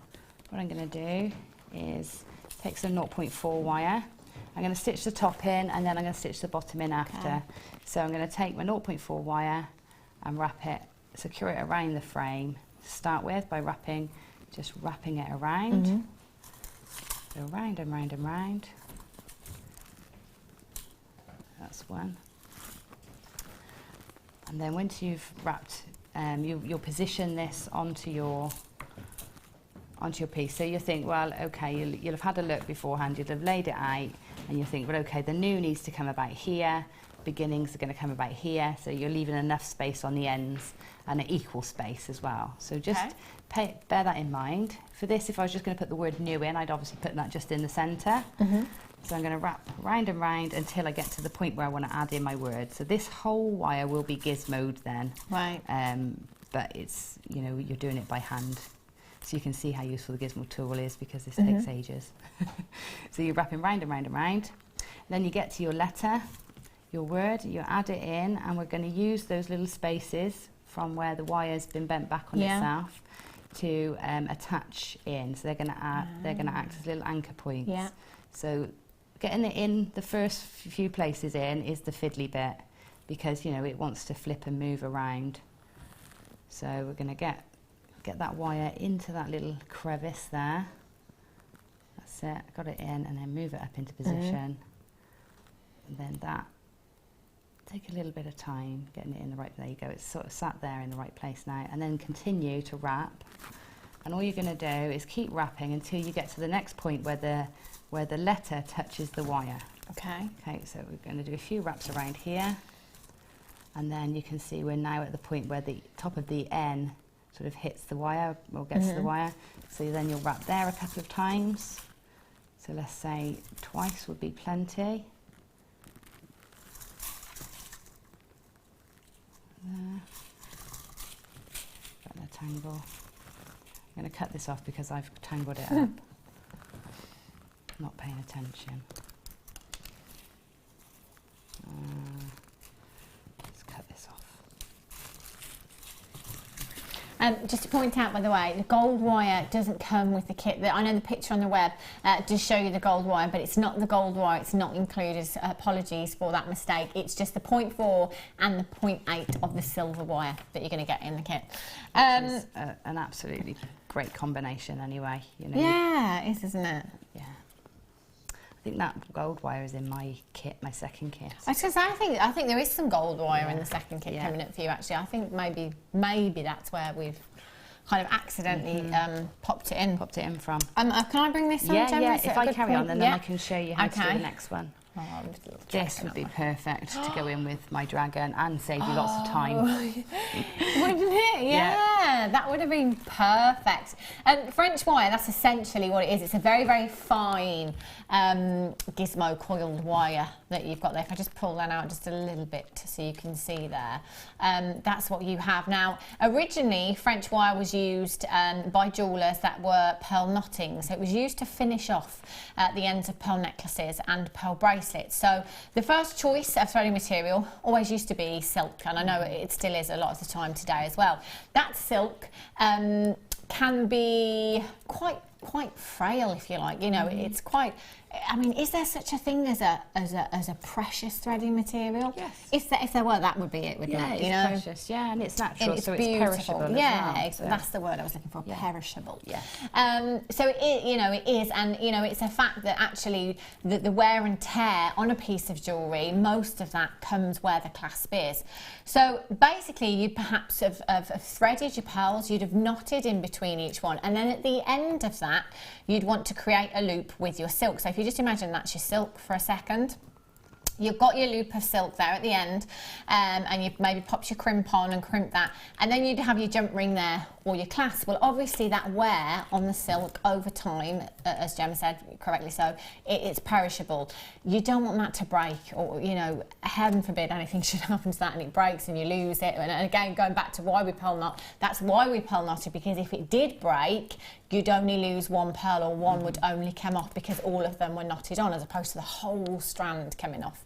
what I'm going to do is take some 0.4 wire. I'm going to stitch the top in and then I'm going to stitch the bottom in after. Okay. So I'm going to take my 0.4 wire and wrap it, secure it around the frame to start with by just wrapping it around. So round and round and round. That's one. And then once you've wrapped, you'll position this onto your piece. So you think, well, okay, you'll have had a look beforehand, you'll have laid it out, and you think, well, okay, the new needs to come about here, beginnings are going to come about here, so you're leaving enough space on the ends and an equal space as well. So just bear that in mind. For this, if I was just going to put the word new in, I'd obviously put that just in the centre. So I'm going to wrap round and round until I get to the point where I want to add in my word. So this whole wire will be gizmoed then. Right. But it's, you know, you're doing it by hand. So you can see how useful the gizmo tool is because this takes ages. So you're wrapping round and round and round. Then you get to your letter, your word, you add it in, and we're going to use those little spaces from where the wire's been bent back on itself to attach in. So they're going to act as little anchor points. Yeah. So getting it in the first few places in is the fiddly bit because, you know, it wants to flip and move around. So we're going to get that wire into that little crevice there. That's it, got it in, and then move it up into position. And then that, take a little bit of time getting it in the right, there you go, it's sort of sat there in the right place now. And then continue to wrap. And all you're going to do is keep wrapping until you get to the next point where the letter touches the wire. Okay, so we're going to do a few wraps around here. And then you can see we're now at the point where the top of the N sort of hits the wire or gets to the wire. So then you'll wrap there a couple of times. So let's say twice would be plenty. There. Got the tangle. I'm going to cut this off because I've tangled it up. Not paying attention. Let's cut this off. Just to point out, by the way, the gold wire doesn't come with the kit. I know the picture on the web does show you the gold wire, but it's not the gold wire. It's not included. Apologies for that mistake. It's just the 0.4 and the 0.8 of the silver wire that you're going to get in the kit. Which is an absolutely great combination anyway. You know. Yeah, it is, isn't it? Yeah. I think that gold wire is in my kit, my second kit. I was going to say, I think there is some gold wire in the second kit coming up for you, actually. I think maybe that's where we've kind of accidentally popped it in. Popped it in from. Can I bring this on, Gemma? Yeah, if I carry on, then I can show you how to do the next one. Oh, this would be perfect to go in with my dragon and save you lots of time. Wouldn't it? Yeah, that would have been perfect. French wire, that's essentially what it is. It's a very, very fine gizmo coiled wire that you've got there. If I just pull that out just a little bit so you can see there, that's what you have. Now, originally, French wire was used by jewellers that were pearl knotting. So it was used to finish off the ends of pearl necklaces and pearl bracelets. So the first choice of threading material always used to be silk, and I know it still is a lot of the time today as well. That silk can be quite frail, if you like. You know, it's quite. I mean, is there such a thing as a precious threading material? Yes. If there were, that would be it, wouldn't it? You know, precious. Yeah, and it's natural, and so it's perishable. Yeah, as well, that's the word I was looking for. Yeah. Perishable. Yeah. So it is, and you know, it's a fact that actually the wear and tear on a piece of jewellery, most of that comes where the clasp is. So basically, you perhaps have threaded your pearls, you'd have knotted in between each one, and then at the end of that, you'd want to create a loop with your silk. So if you just imagine that's your silk for a second, you've got your loop of silk there at the end, and you've maybe popped your crimp on and crimped that, and then you'd have your jump ring there or your clasp. Well, obviously that wear on the silk over time, as Gemma said correctly so, it's perishable. You don't want that to break, or, you know, heaven forbid anything should happen to that and it breaks and you lose it. And again, going back to why we pearl knot, that's why we pearl knotted, because if it did break, you'd only lose one pearl, or one would only come off because all of them were knotted on, as opposed to the whole strand coming off.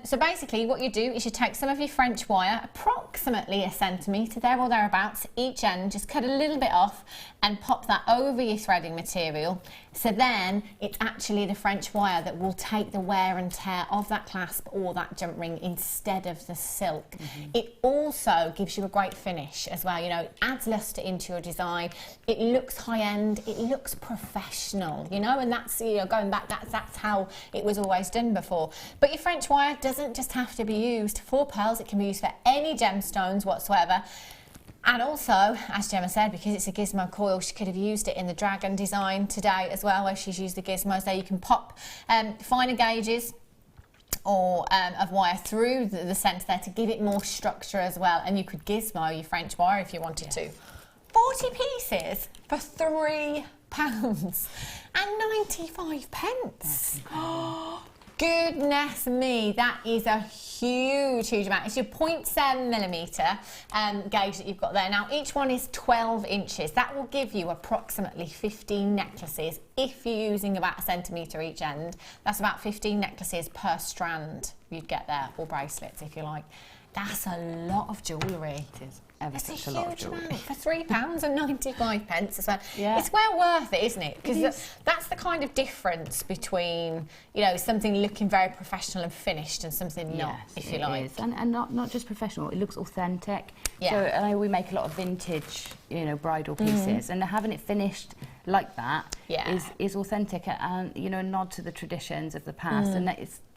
So basically what you do is you take some of your French wire, approximately a centimetre there or thereabouts, each end, just cut a little bit off and pop that over your threading material. So then it's actually the French wire that will take the wear and tear of that clasp or that jump ring instead of the silk. It also gives you a great finish as well, you know, it adds lustre into your design, it looks high-end, it looks professional, you know, and that's, you know, going back, that's how it was always done before. But your French wire doesn't just have to be used for pearls, it can be used for any gemstones whatsoever. And also, as Gemma said, because it's a gizmo coil, she could have used it in the dragon design today as well, where she's used the gizmos there. You can pop finer gauges or of wire through the centre there to give it more structure as well. And you could gizmo your French wire if you wanted to. 40 pieces for £3 and 95 pence. Goodness me, that is a huge amount. It's your 0.7mm gauge that you've got there. Now, each one is 12 inches. That will give you approximately 15 necklaces if you're using about a centimetre each end. That's about 15 necklaces per strand you'd get there, or bracelets if you like. That's a lot of jewellery. It is ever such a lot of jewellery. For £3 and 95 pence as well. Yeah. It's well worth it, isn't it? Because that's the kind of difference between, you know, something looking very professional and finished and something not, if you like. Is. And not just professional, it looks authentic. Yeah. So I know we make a lot of vintage, you know, bridal pieces, and having it finished like that is authentic and, you know, a nod to the traditions of the past, and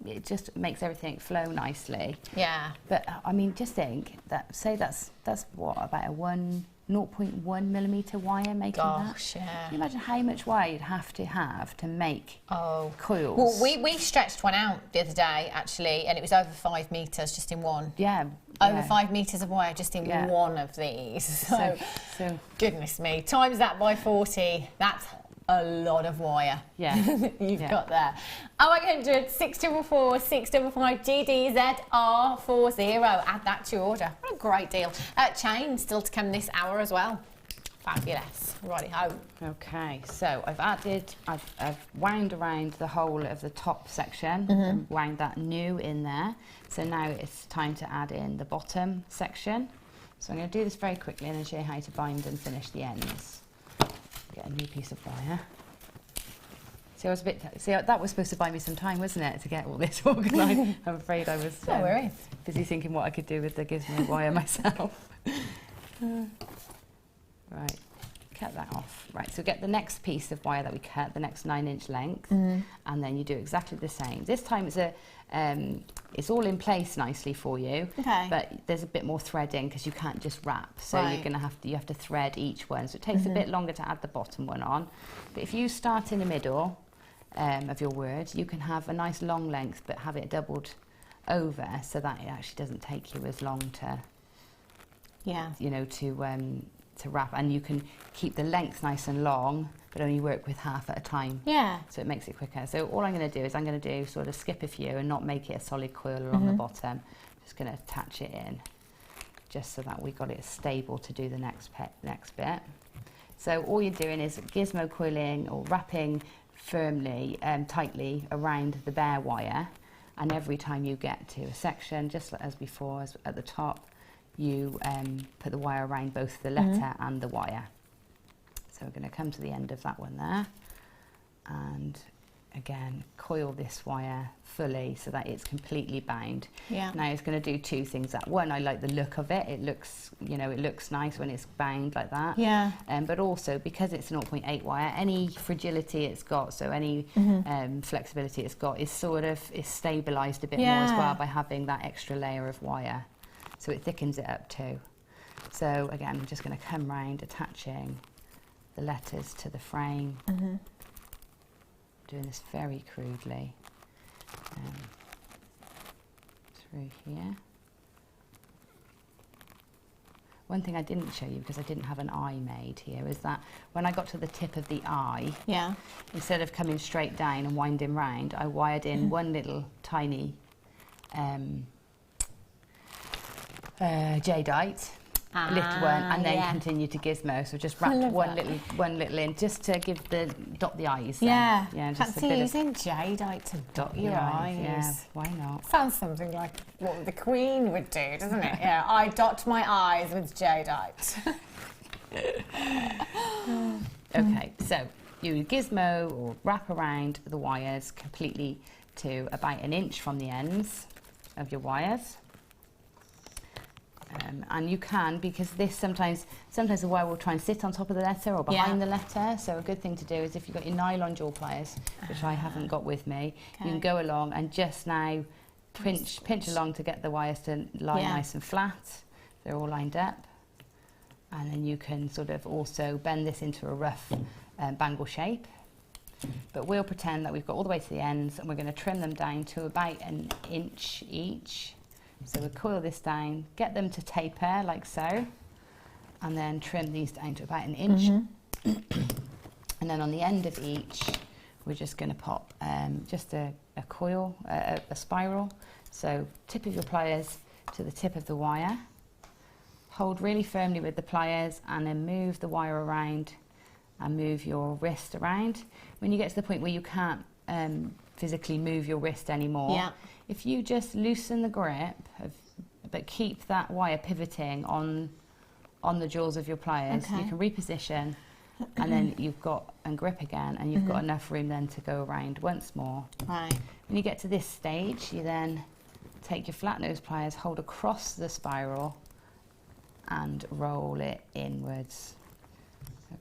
it just makes everything flow nicely. Yeah. But I mean, just think that, say that's what, about a 0.1mm wire making that? Gosh, yeah. Can you imagine how much wire you'd have to make coils? Well, we stretched one out the other day, actually, and it was over 5 metres just in one. Yeah. Over 5 metres of wire just in one of these. So, goodness me, times that by 40, that's a lot of wire. Yeah. You've got there. 0800 644 655 GDZR40. Add that to your order. What a great deal. Chain still to come this hour as well. Fabulous. Righty ho. Okay, so I've wound around the whole of the top section, and wound that new in there. So now it's time to add in the bottom section. So I'm going to do this very quickly and then show you how to bind and finish the ends. Get a new piece of wire. See, that was supposed to buy me some time, wasn't it, to get all this organised? I'm afraid I was busy thinking what I could do with the gizmo wire myself. Right, cut that off. Right, so get the next piece of wire that we cut, the next 9-inch length, and then you do exactly the same. This time it's all in place nicely for you, but there's a bit more threading because you can't just wrap. So you have to thread each one. So it takes a bit longer to add the bottom one on. But if you start in the middle of your word, you can have a nice long length, but have it doubled over so that it actually doesn't take you as long to, you know, to wrap, and you can keep the length nice and long but only work with half at a time, so it makes it quicker. So all I'm going to do is I'm going to do sort of skip a few and not make it a solid coil along the bottom. Just going to attach it in just so that we got it stable to do the next bit. So all you're doing is gizmo coiling or wrapping firmly tightly around the bare wire, and every time you get to a section, just as before, at the top, you put the wire around both the letter and the wire. So we're going to come to the end of that one there, and again coil this wire fully so that it's completely bound. Now it's going to do two things. That one, I like the look of it. It looks, you know, it looks nice when it's bound like that. But also because it's 0.8 wire, any fragility it's got, so any flexibility it's got, is stabilised a bit more as well by having that extra layer of wire. So it thickens it up too. So again, I'm just going to come round attaching the letters to the frame. Doing this very crudely through here. One thing I didn't show you, because I didn't have an eye made here, is that when I got to the tip of the eye, instead of coming straight down and winding round, I wired in one little tiny jadeite, little one, and then continue to gizmo. So just wrap one little in, just to give dot the eyes. Yeah, just fancy using jadeite to dot your eyes. Yeah, why not? Sounds something like what the Queen would do, doesn't it? Yeah, I dot my eyes with jadeite. Okay, so you gizmo or wrap around the wires completely to about 1 inch from the ends of your wires. And you can, because this sometimes the wire will try and sit on top of the letter or behind the letter. So a good thing to do is if you've got your nylon jewel pliers, which I haven't got with me, you can go along and just now pinch along to get the wires to lie nice and flat. They're all lined up. And then you can sort of also bend this into a rough bangle shape. But we'll pretend that we've got all the way to the ends, and we're going to trim them down to about 1 inch each. So we'll coil this down, get them to taper like so, and then trim these down to about 1 inch. And then on the end of each, we're just going to pop just a coil, a spiral. So tip of your pliers to the tip of the wire. Hold really firmly with the pliers, and then move the wire around and move your wrist around. When you get to the point where you can't physically move your wrist anymore, if you just loosen the grip, but keep that wire pivoting on the jewels of your pliers, you can reposition, and then you've got, and grip again, and you've got enough room then to go around once more. Right. When you get to this stage, you then take your flat nose pliers, hold across the spiral, and roll it inwards.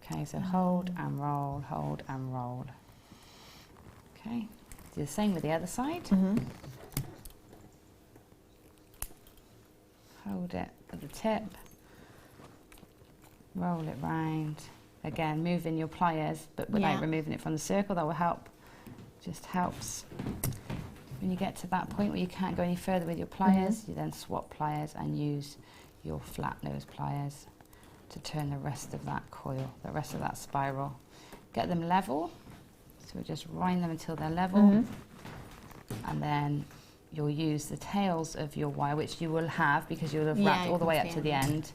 Okay, so hold and roll, hold and roll. Okay, do the same with the other side. Hold it at the tip, roll it round. Again, moving your pliers, but without removing it from the circle. That will help, just helps. When you get to that point where you can't go any further with your pliers, you then swap pliers and use your flat nose pliers to turn the rest of that coil, the rest of that spiral. Get them level, so we just wind them until they're level, and then you'll use the tails of your wire, which you will have because you'll have wrapped all the way up to the end,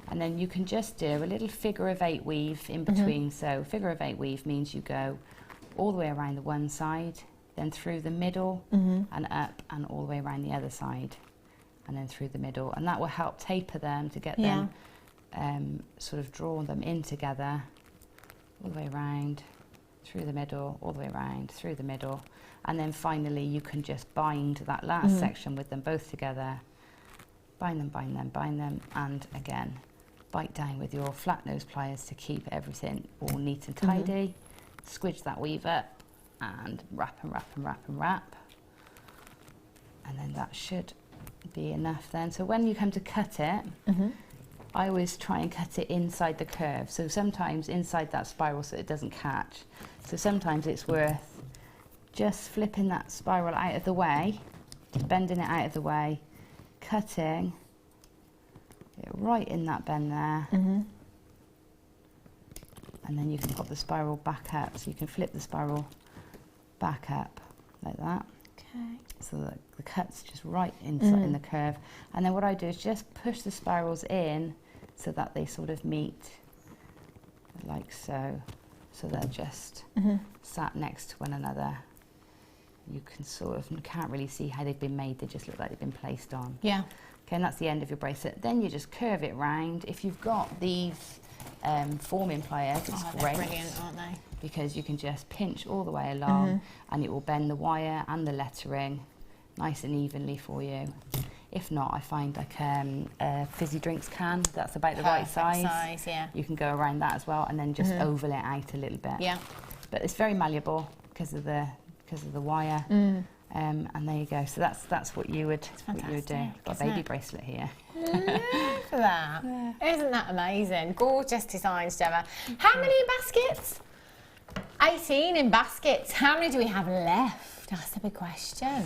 and then you can just do a little figure of 8 weave in between. So figure of 8 weave means you go all the way around the one side, then through the middle, and up and all the way around the other side, and then through the middle, and that will help taper them to get them sort of draw them in together, all the way around, through the middle, all the way around, through the middle, and then finally you can just bind that last section with them both together, bind them, bind them, bind them, and again bite down with your flat nose pliers to keep everything all neat and tidy. Squidge that weave up and wrap and wrap and wrap and wrap, and then that should be enough then. So when you come to cut it, I always try and cut it inside the curve, so sometimes inside that spiral so it doesn't catch. So sometimes it's worth just flipping that spiral out of the way, bending it out of the way, cutting it right in that bend there, and then you can pop the spiral back up, so you can flip the spiral back up like that. Okay. So that the cut's just right inside in the curve, and then what I do is just push the spirals in so that they sort of meet like so, so they're just sat next to one another. You can sort of, you can't really see how they've been made, they just look like they've been placed on. Yeah. Okay, and that's the end of your bracelet. Then you just curve it round. If you've got these forming pliers, it's great. They're brilliant, aren't they? Because you can just pinch all the way along and it will bend the wire and the lettering nice and evenly for you. If not, I find like a fizzy drinks can that's about the right size. You can go around that as well, and then just oval it out a little bit. Yeah. But it's very malleable because of the wire. And there you go. So that's what you would do. Got a baby bracelet here. Look at that. Isn't that amazing? Gorgeous designs, Gemma. How many baskets? 18 in baskets. How many do we have left? That's the big question.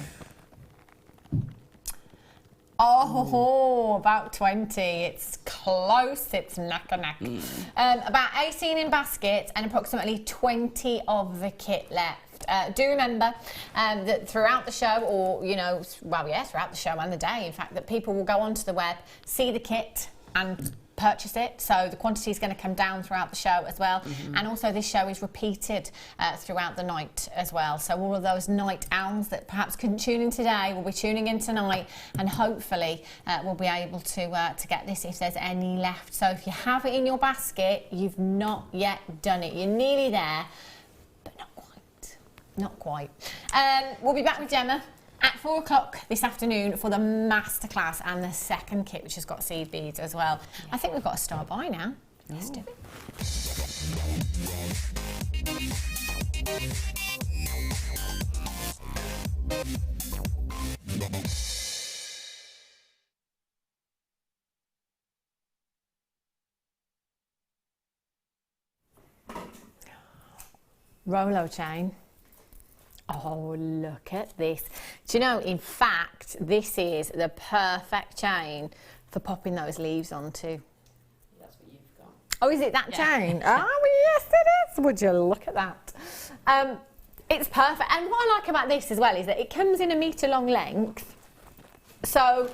Oh, about 20. It's close. It's neck and neck. About 18 in baskets and approximately 20 of the kit left. Do remember that throughout the show, or throughout the show and the day, in fact, that people will go onto the web, see the kit, and purchase it, so the quantity is going to come down throughout the show as well. And also this show is repeated throughout the night as well, so all of those night owls that perhaps couldn't tune in today will be tuning in tonight, and hopefully we'll be able to get this if there's any left. So if you have it in your basket, you've not yet done it. You're nearly there, but not quite. We'll be back with Gemma at 4 o'clock this afternoon for the masterclass and the second kit, which has got seed beads as well. Yeah. I think we've got a start by now. Let's do it. Rolo chain. Oh, look at this. Do you know, in fact, this is the perfect chain for popping those leaves onto. That's what you've got. Oh, is it that chain? Oh, yes, it is. Would you look at that? It's perfect. And what I like about this as well is that it comes in a metre long length. So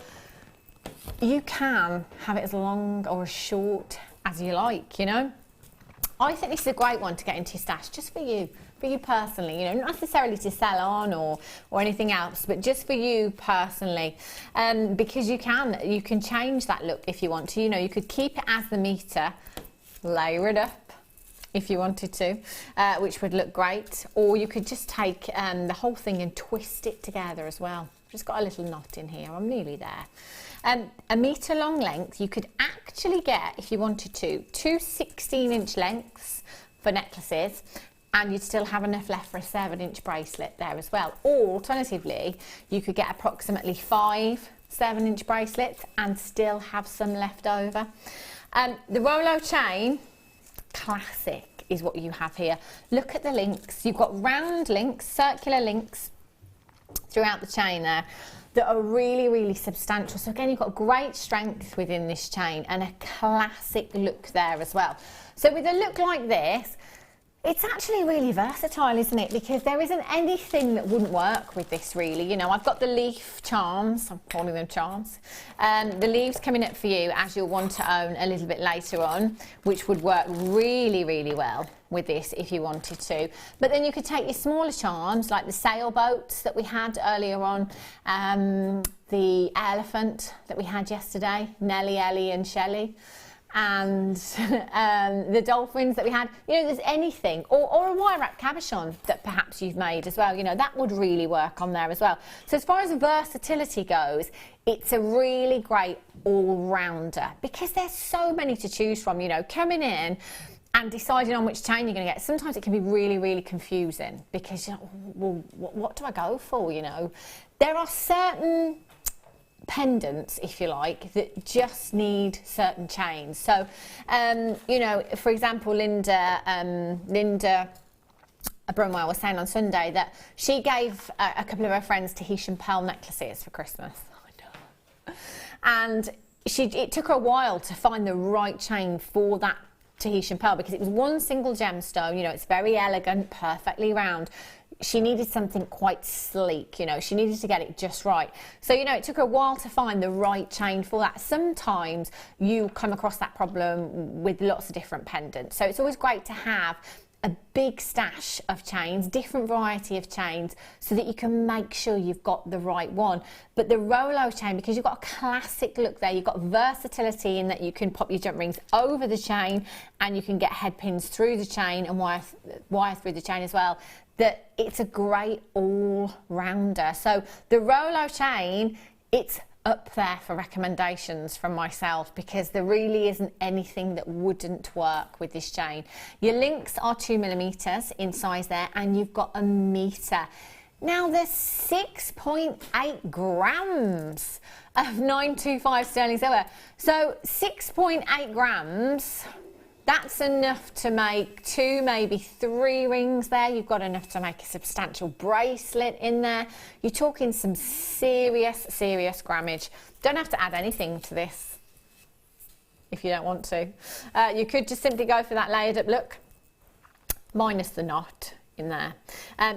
you can have it as long or as short as you like, you know. I think this is a great one to get into your stash, just for you personally, you know, not necessarily to sell on or anything else, but just for you personally, because you can change that look if you want to. You know, you could keep it as the metre, layer it up if you wanted to, which would look great, or you could just take the whole thing and twist it together as well. Just got a little knot in here. I'm nearly there. A metre long length, you could actually get, if you wanted to, 2 16-inch lengths for necklaces, and you'd still have enough left for a 7-inch bracelet there as well. Or alternatively, you could get approximately 5 7-inch bracelets and still have some left over. The Rolo chain, classic, is what you have here. Look at the links. You've got round links, circular links throughout the chain there that are really, really substantial. So again, you've got great strength within this chain and a classic look there as well. So with a look like this, it's actually really versatile, isn't it? Because there isn't anything that wouldn't work with this, really. You know, I've got the leaf charms, I'm calling them charms. The leaves coming up for you, as you'll want to own a little bit later on, which would work really, really well with this if you wanted to. But then you could take your smaller charms, like the sailboats that we had earlier on, the elephant that we had yesterday, Nellie, Ellie and Shelley, and the dolphins that we had. You know, there's anything, or a wire wrap cabochon that perhaps you've made as well, you know, that would really work on there as well. So as far as versatility goes, it's a really great all-rounder, because there's so many to choose from. You know, coming in and deciding on which chain you're going to get, sometimes it can be really, really confusing, because, you know, well, what do I go for, you know? There are certain pendants, if you like, that just need certain chains. So, you know, for example, Linda Brunwell was saying on Sunday that she gave a couple of her friends Tahitian pearl necklaces for Christmas. Oh, no. And it took her a while to find the right chain for that Tahitian pearl, because it was one single gemstone. You know, it's very elegant, perfectly round. She needed something quite sleek, you know, she needed to get it just right. So, you know, it took her a while to find the right chain for that. Sometimes you come across that problem with lots of different pendants. So it's always great to have a big stash of chains, different variety of chains, so that you can make sure you've got the right one. But the Rolo chain, because you've got a classic look there, you've got versatility in that you can pop your jump rings over the chain, and you can get head pins through the chain and wire through the chain as well, that it's a great all-rounder. So the Rolo chain, it's up there for recommendations from myself, because there really isn't anything that wouldn't work with this chain. Your links are 2mm in size there, and you've got a metre. Now there's 6.8 grams of 925 sterling silver. So 6.8 grams, that's enough to make 2, maybe 3 rings there. You've got enough to make a substantial bracelet in there. You're talking some serious, serious grammage. Don't have to add anything to this if you don't want to. You could just simply go for that layered up look, minus the knot. in there.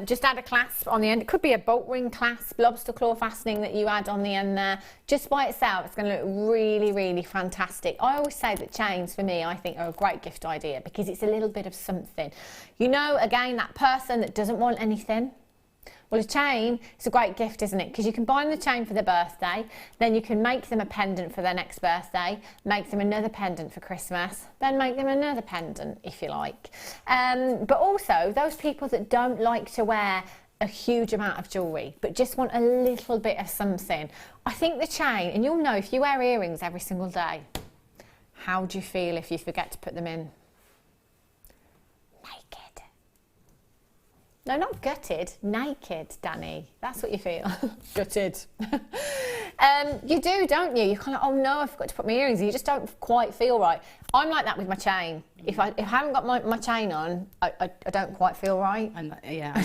Just add a clasp on the end. It could be a bolt ring clasp, lobster claw fastening that you add on the end there. Just by itself, it's going to look really, really fantastic. I always say that chains, for me, I think are a great gift idea because it's a little bit of something. You know, again, that person that doesn't want anything. Well, a chain is a great gift, isn't it? Because you can buy them the chain for their birthday, then you can make them a pendant for their next birthday, make them another pendant for Christmas, then make them another pendant, if you like. But also, those people that don't like to wear a huge amount of jewellery, but just want a little bit of something. I think the chain, and you'll know if you wear earrings every single day, how do you feel if you forget to put them in? Naked. No, not gutted, naked, Danny. That's what you feel. Gutted. You do, don't you? You're kind of, oh no, I forgot to put my earrings in. You just don't quite feel right. I'm like that with my chain. If I haven't got my chain on, I don't quite feel right. I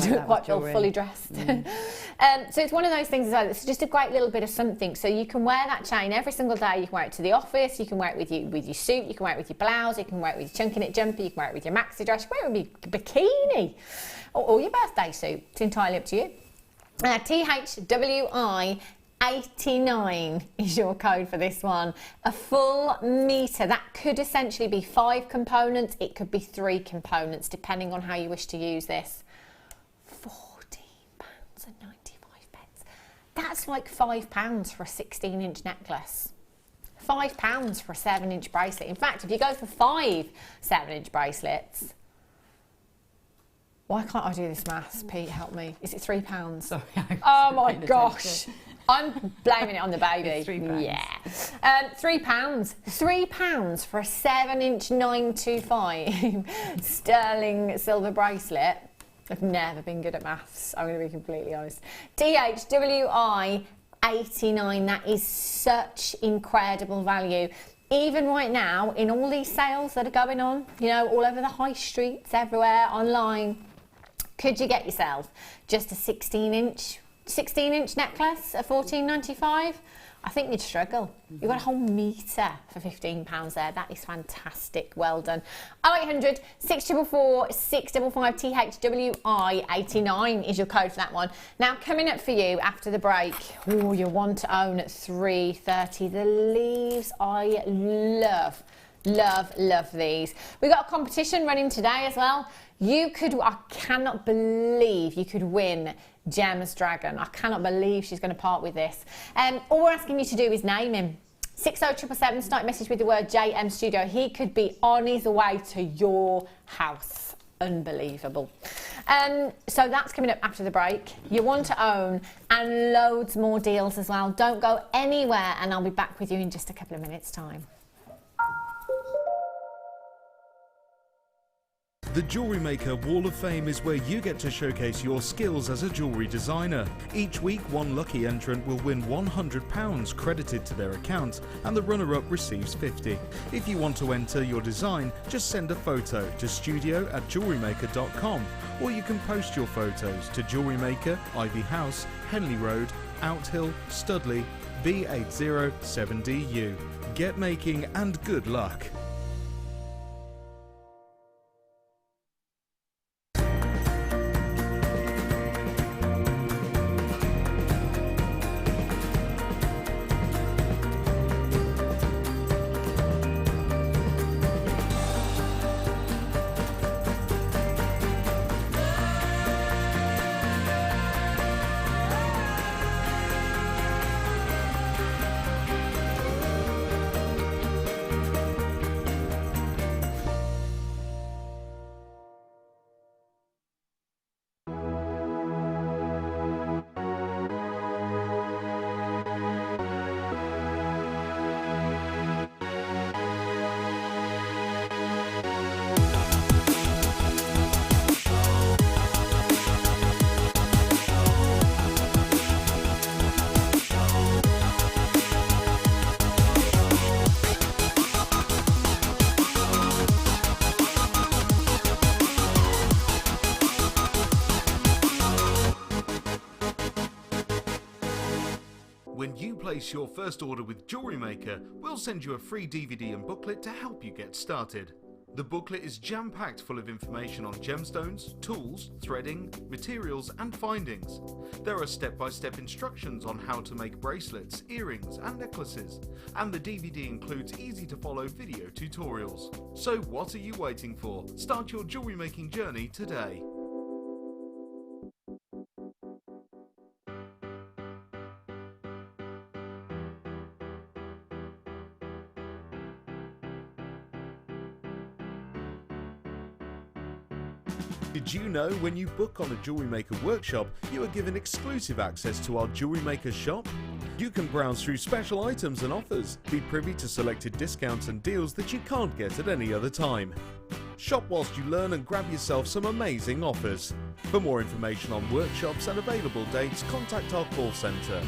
don't quite feel fully dressed. So it's one of those things as well. It's just a great little bit of something. So you can wear that chain every single day. You can wear it to the office. You can wear it with your suit. You can wear it with your blouse. You can wear it with your chunky knit jumper. You can wear it with your maxi dress. You can wear it with your bikini or your birthday suit. It's entirely up to you. THWI 89 is your code for this one. A full metre. That could essentially be 5 components. It could be 3 components, depending on how you wish to use this. £14.95. That's like £5 for a 16-inch necklace. £5 for a 7-inch bracelet. In fact, if you go for 5 7-inch bracelets, why can't I do this maths? Pete, help me. Is it £3? Sorry, oh my gosh. I'm blaming it on the baby. It's £3. Yeah. £3. £3 for a 7-inch 925 sterling silver bracelet. I've never been good at maths, I'm going to be completely honest. THWI 89, that is such incredible value. Even right now, in all these sales that are going on, you know, all over the high streets, everywhere, online, could you get yourself just a 16-inch necklace at £14.95? I think you'd struggle. You've got a whole metre for £15 there. That is fantastic. Well done. 0800 644 655 THWI 89 is your code for that one. Now, coming up for you after the break, oh, you want to own at 3:30. The leaves I love. Love these. We've got a competition running today as well. I cannot believe you could win Gemma's dragon. I cannot believe she's going to part with this. All we're asking you to do is name him. 60777, start a message with the word JM Studio. He could be on his way to your house. Unbelievable. So that's coming up after the break. You want to own, and loads more deals as well. Don't go anywhere, and I'll be back with you in just a couple of minutes' time. The Jewellery Maker Wall of Fame is where you get to showcase your skills as a jewellery designer. Each week, one lucky entrant will win £100 credited to their account, and the runner-up receives £50. If you want to enter your design, just send a photo to studio@jewellerymaker.com, or you can post your photos to Jewellery Maker, Ivy House, Henley Road, Outhill, Studley, B807DU. Get making and good luck. When you place your first order with Jewellery Maker, we'll send you a free DVD and booklet to help you get started. The booklet is jam-packed full of information on gemstones, tools, threading, materials and findings. There are step-by-step instructions on how to make bracelets, earrings and necklaces, and the DVD includes easy-to-follow video tutorials. So what are you waiting for? Start your jewellery making journey today. Did you know when you book on a Jewellery Maker workshop, you are given exclusive access to our Jewellery Maker shop? You can browse through special items and offers, be privy to selected discounts and deals that you can't get at any other time. Shop whilst you learn and grab yourself some amazing offers. For more information on workshops and available dates, contact our call centre.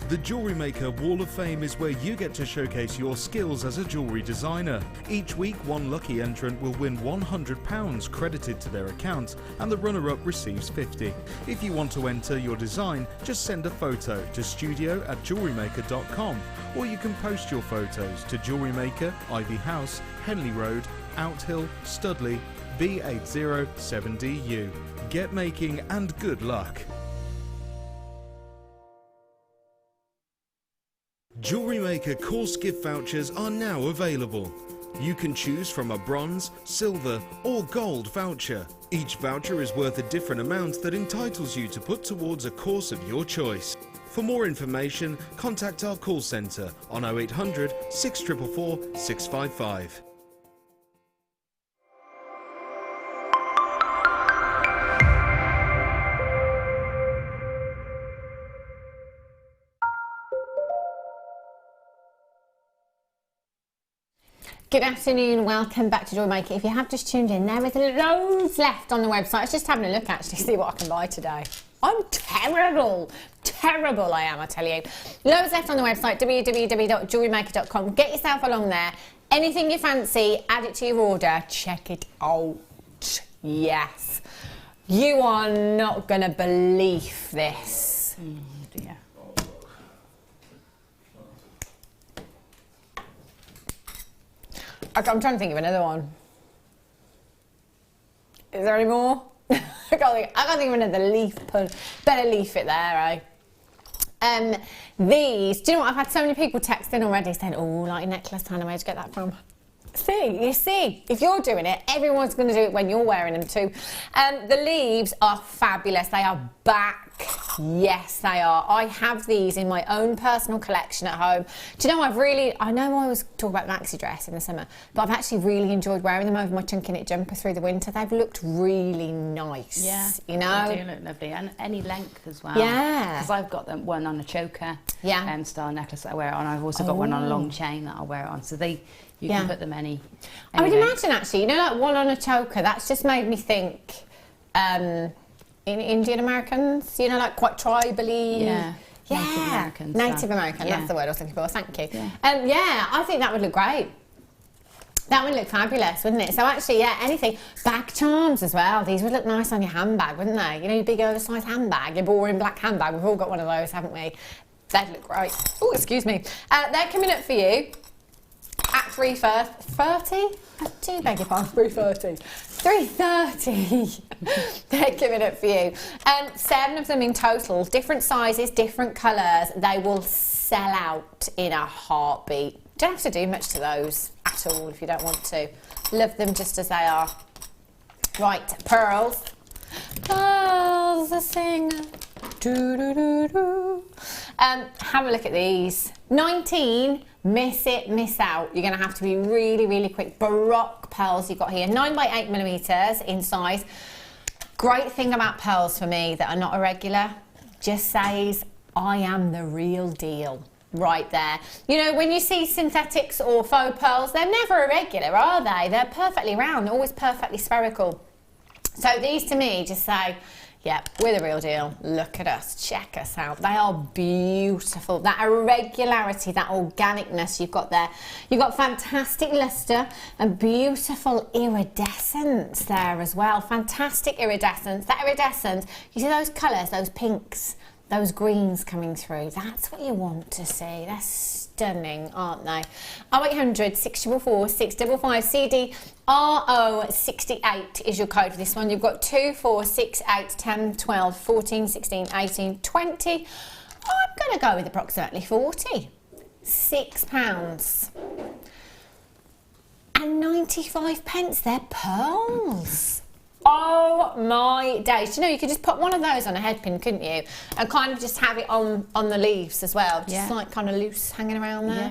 The Jewellery Maker Wall of Fame is where you get to showcase your skills as a jewellery designer. Each week, one lucky entrant will win £100 credited to their account, and the runner-up receives £50. If you want to enter your design, just send a photo to studio@jewellerymaker.com, or you can post your photos to Jewellery Maker, Ivy House, Henley Road, Outhill, Studley, B807DU. Get making and good luck. Jewellery Maker course gift vouchers are now available. You can choose from a bronze, silver or gold voucher. Each voucher is worth a different amount that entitles you to put towards a course of your choice. For more information, contact our call centre on 0800 644 655. Good afternoon, welcome back to Jewellery Maker. If you have just tuned in, there is loads left on the website. I was just having a look actually to see what I can buy today. I'm terrible I am, I tell you. Loads left on the website, www.jewellerymaker.com. Get yourself along there. Anything you fancy, add it to your order, check it out. Yes. You are not going to believe this. Dear. I'm trying to think of another one. Is there any more? I can't think of another leaf pun. Better leaf it there, eh? These, do you know what? I've had so many people text in already saying, oh, like a necklace, Hannah, where'd you get that from? You see, if you're doing it, everyone's going to do it when you're wearing them too. The leaves are fabulous. They are back. Yes, they are. I have these in my own personal collection at home. Do you know, I know I always talk about maxi dress in the summer, but I've actually really enjoyed wearing them over my chunky knit jumper through the winter. They've looked really nice. Yeah, you know, they do look lovely, and any length as well. Yeah, because I've got them one on a choker, style necklace that I wear it on. I've also got one on a long chain that I'll wear it on. So you can put them any I would length. imagine actually, you know, like one on a choker. That's just made me think. In Indian Americans, you know, like quite tribally. Yeah. Native American. Native American, that's the word I was looking for, thank you. Yeah. I think that would look great. That would look fabulous, wouldn't it? So actually, yeah, anything. Bag charms as well. These would look nice on your handbag, wouldn't they? You know, your big oversized handbag, your boring black handbag. We've all got one of those, haven't we? They'd look great. Oh, excuse me. They're coming up for you at 3:30. 30? I do beg your pardon, 3:30. 330. They're giving it for you. 7 of them in total, different sizes, different colours. They will sell out in a heartbeat. Don't have to do much to those at all if you don't want to. Love them just as they are. Right, pearls. Pearls a singer. Do, do, do, do. Have a look at these. 19, miss it, miss out. You're going to have to be really, really quick. Baroque pearls you've got here. 9 by 8 millimetres in size. Great thing about pearls for me that are not irregular, just says, I am the real deal. Right there. You know, when you see synthetics or faux pearls, they're never irregular, are they? They're perfectly round, they're always perfectly spherical. So these to me just say, yep, we're the real deal. Look at us, check us out. They are beautiful. That irregularity, that organicness you've got there. You've got fantastic lustre and beautiful iridescence there as well. Fantastic iridescence. That iridescence, you see those colours, those pinks, those greens coming through. That's what you want to see. They're stunning, aren't they? 0800 644 655 CD RO68 is your code for this one. You've got 2, 4, 6, 8, 10, 12, 14, 16, 18, 20. I'm going to go with approximately 40. £6 and 95 pence. They're pearls. Oh my days. You know, you could just put one of those on a headpin, couldn't you? And kind of just have it on the leaves as well. Just like kind of loose hanging around there.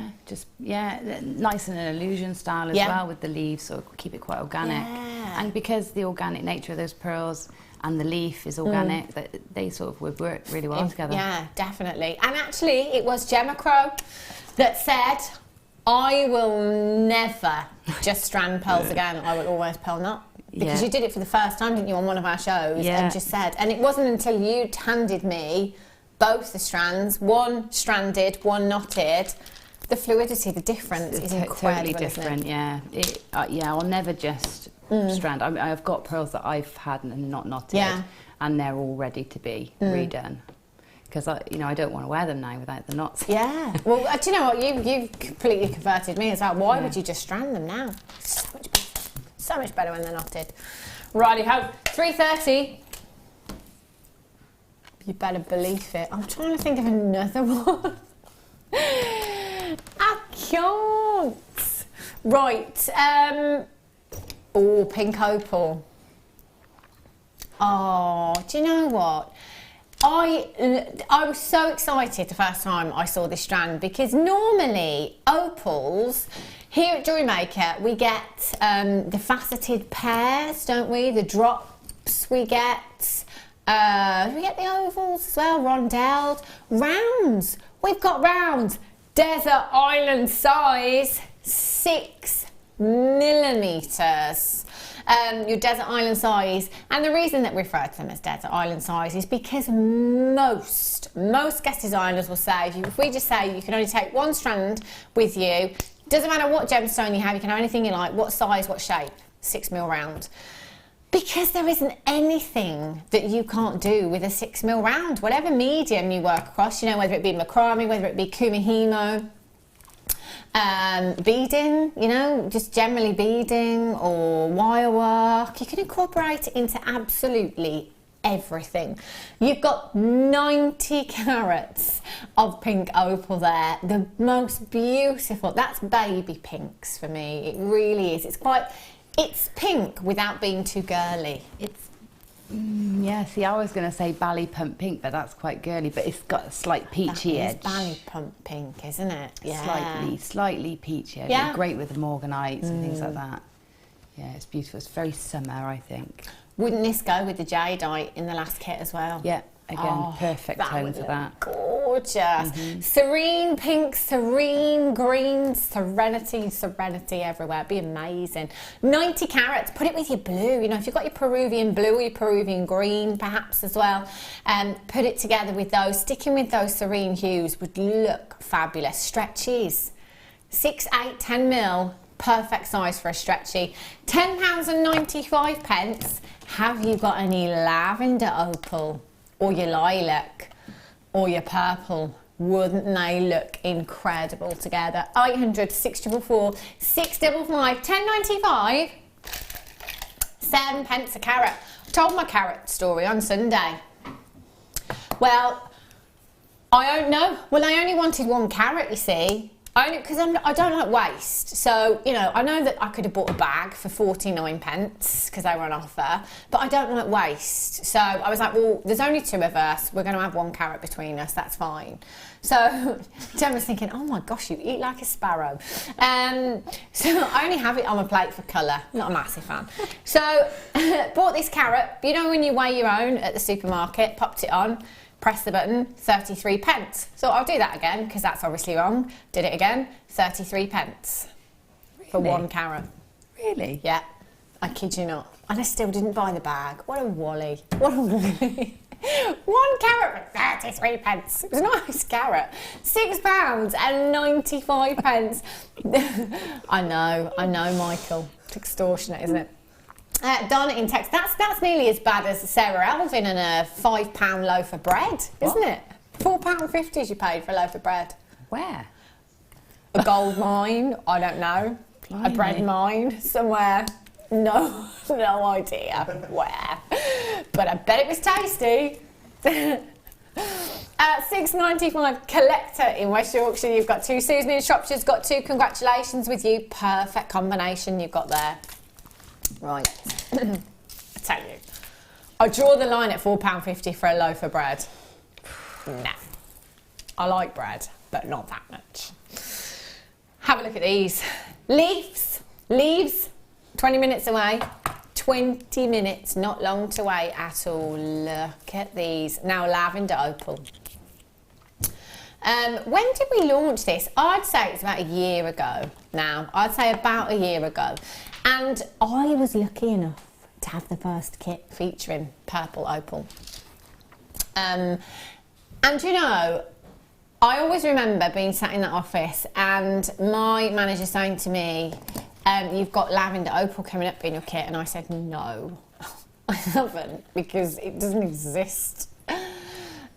Yeah, just, nice in an illusion style as well with the leaves, so keep it quite organic. Yeah. And because the organic nature of those pearls and the leaf is organic, that they sort of would work really well together. Yeah, definitely. And actually, it was Gemma Crow that said, I will never just strand pearls again. I will always pearl knot. Because you did it for the first time, didn't you, on one of our shows, and just said, and it wasn't until you handed me both the strands, one stranded, one knotted, the fluidity, the difference is incredible, totally different, I'll never just strand. I mean, I've got pearls that I've had and not knotted, and they're all ready to be redone. Because I don't want to wear them now without the knots. Yeah. Well, do you know what? You've completely converted me as well. Why would you just strand them now? So much better. So much better when they're knotted. Righty-ho, 3:30. You better believe it. I'm trying to think of another one. I can't. Right. Pink opal. Oh, do you know what? I was so excited the first time I saw this strand, because normally opals, here at Jewellery Maker, we get the faceted pairs, don't we? The drops we get. We get the ovals as well, rondelled. Rounds. We've got rounds. Desert island size, 6 millimetres. Your desert island size, and the reason that we refer to them as desert island size is because most guest designers will say, if we just say you can only take one strand with you, doesn't matter what gemstone you have, you can have anything you like, what size, what shape, 6 mil round. Because there isn't anything that you can't do with a 6 mil round, whatever medium you work across, whether it be macrame, whether it be kumihimo, beading, just generally beading or wire work. You can incorporate it into absolutely everything. You've got 90 carats of pink opal there. The most beautiful. That's baby pinks for me. It really is. It's pink without being too girly. See, I was going to say bally pump pink, but that's quite girly, but it's got a slight peachy edge. It's bally pump pink, isn't it? Yeah. Slightly peachy edge. Yeah. Great with the morganites and things like that. Yeah, it's beautiful. It's very summer, I think. Wouldn't this go with the jadeite in the last kit as well? Yeah, again, perfect tone for that. Gorgeous. Serene pink, serene green, serenity everywhere. It'd be amazing. 90 carats, put it with your blue. If you've got your Peruvian blue or your Peruvian green perhaps as well, put it together with those. Sticking with those serene hues would look fabulous. Stretchies, 6, 8, 10 mil. Perfect size for a stretchy. £10.95. Have you got any lavender opal or your lilac or your purple? Wouldn't they look incredible together? 800 644 655, £10.95. 7p a carat. I told my carat story on Sunday. Well, I don't know. Well, I only wanted 1 carat, you see. Only because I don't like waste. So, you know, I know that I could have bought a bag for 49p because they were on offer, but I don't like waste. So I was like, well, there's only 2 of us. We're going to have 1 carat between us. That's fine. So Jen was thinking, oh my gosh, you eat like a sparrow. So I only have it on my plate for colour. Not a massive fan. So bought this carat. You know when you weigh your own at the supermarket, popped it on. Press the button, 33p. So I'll do that again because that's obviously wrong. Did it again, 33p for Really? 1 carat. Really? Yeah, I kid you not. And I still didn't buy the bag. What a wally. What a wally. 1 carat for 33p. It was a nice carat. £6.95. I know, Michael. It's extortionate, isn't it? Donna in text, that's nearly as bad as Sarah Elvin and a £5 loaf of bread, isn't it? £4.50 you paid for a loaf of bread. Where? A gold mine, I don't know. Blimey. A bread mine somewhere. No idea where. But I bet it was tasty. £6.95 collector in West Yorkshire. You've got 2. Susan in Shropshire's got 2. Congratulations with you. Perfect combination you've got there. Right, I tell you, I draw the line at £4.50 for a loaf of bread. No, I like bread, but not that much. Have a look at these. Leaves, 20 minutes away. 20 minutes, not long to wait at all. Look at these. Now lavender opal. When did we launch this? I'd say it's about a year ago now. I'd say about a year ago. And I was lucky enough to have the first kit featuring purple opal. And you know, I always remember being sat in that office and my manager saying to me, you've got lavender opal coming up in your kit. And I said, no, I haven't, because it doesn't exist.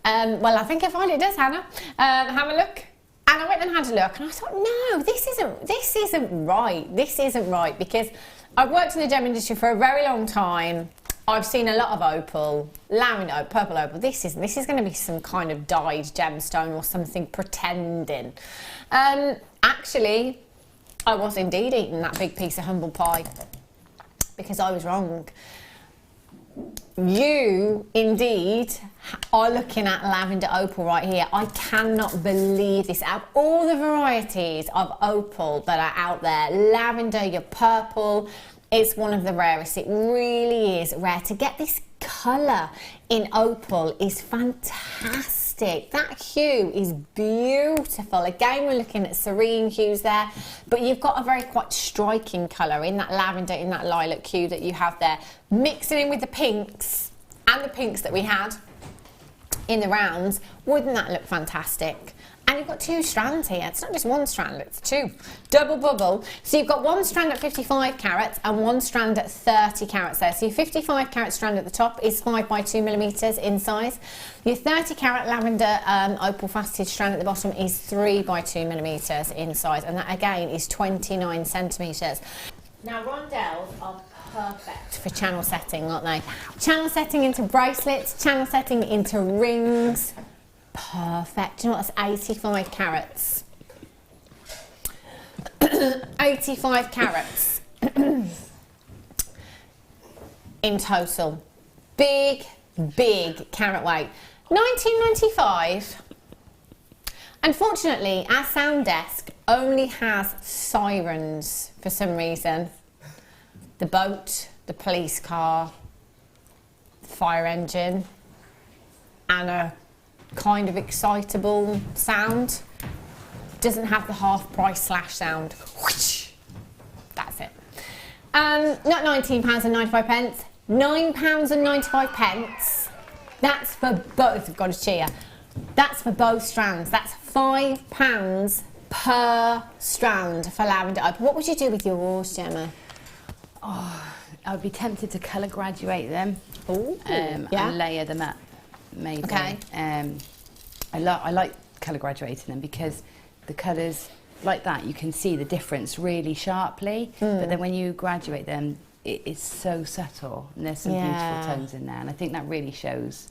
Well, I think I find it does, Hannah. Have a look. And I went and had a look and I thought, no, this isn't right, because I've worked in the gem industry for a very long time. I've seen a lot of opal, lavender opal, purple opal. This is going to be some kind of dyed gemstone or something pretending. Actually, I was indeed eating that big piece of humble pie because I was wrong. You indeed are looking at lavender opal right here. I cannot believe this. Out of all the varieties of opal that are out there, lavender, your purple, it's one of the rarest. It really is rare. To get this colour in opal is fantastic. That hue is beautiful. Again, we're looking at serene hues there, but you've got a very quite striking colour in that lavender, in that lilac hue that you have there, mixing in with the pinks and the pinks that we had in the rounds. Wouldn't that look fantastic? And you've got 2 strands here. It's not just 1 strand, it's 2. Double bubble. So you've got 1 strand at 55 carats and 1 strand at 30 carats there. So your 55 carat strand at the top is 5 by 2 millimetres in size. Your 30 carat lavender opal faceted strand at the bottom is 3 by 2 millimetres in size. And that again is 29 centimetres. Now rondelles are perfect for channel setting, aren't they? Channel setting into bracelets, channel setting into rings. Perfect. Do you know what? That's 85 carats. 85 carats in total. Big carat weight. 1995. Unfortunately, our sound desk only has sirens for some reason. The boat, the police car, the fire engine, and a kind of excitable sound. Doesn't have the half price slash sound. Whoosh. That's it. Not £19.95, £9.95. That's for both. I've got to cheer. That's for both strands. That's £5 per strand for lavender opal. What would you do with yours, Gemma? Oh, I would be tempted to colour graduate them. Ooh, and layer them up, maybe. Okay. I like colour graduating them because the colours like that, you can see the difference really sharply. But then when you graduate them, it's so subtle, and there's some beautiful tones in there, and I think that really shows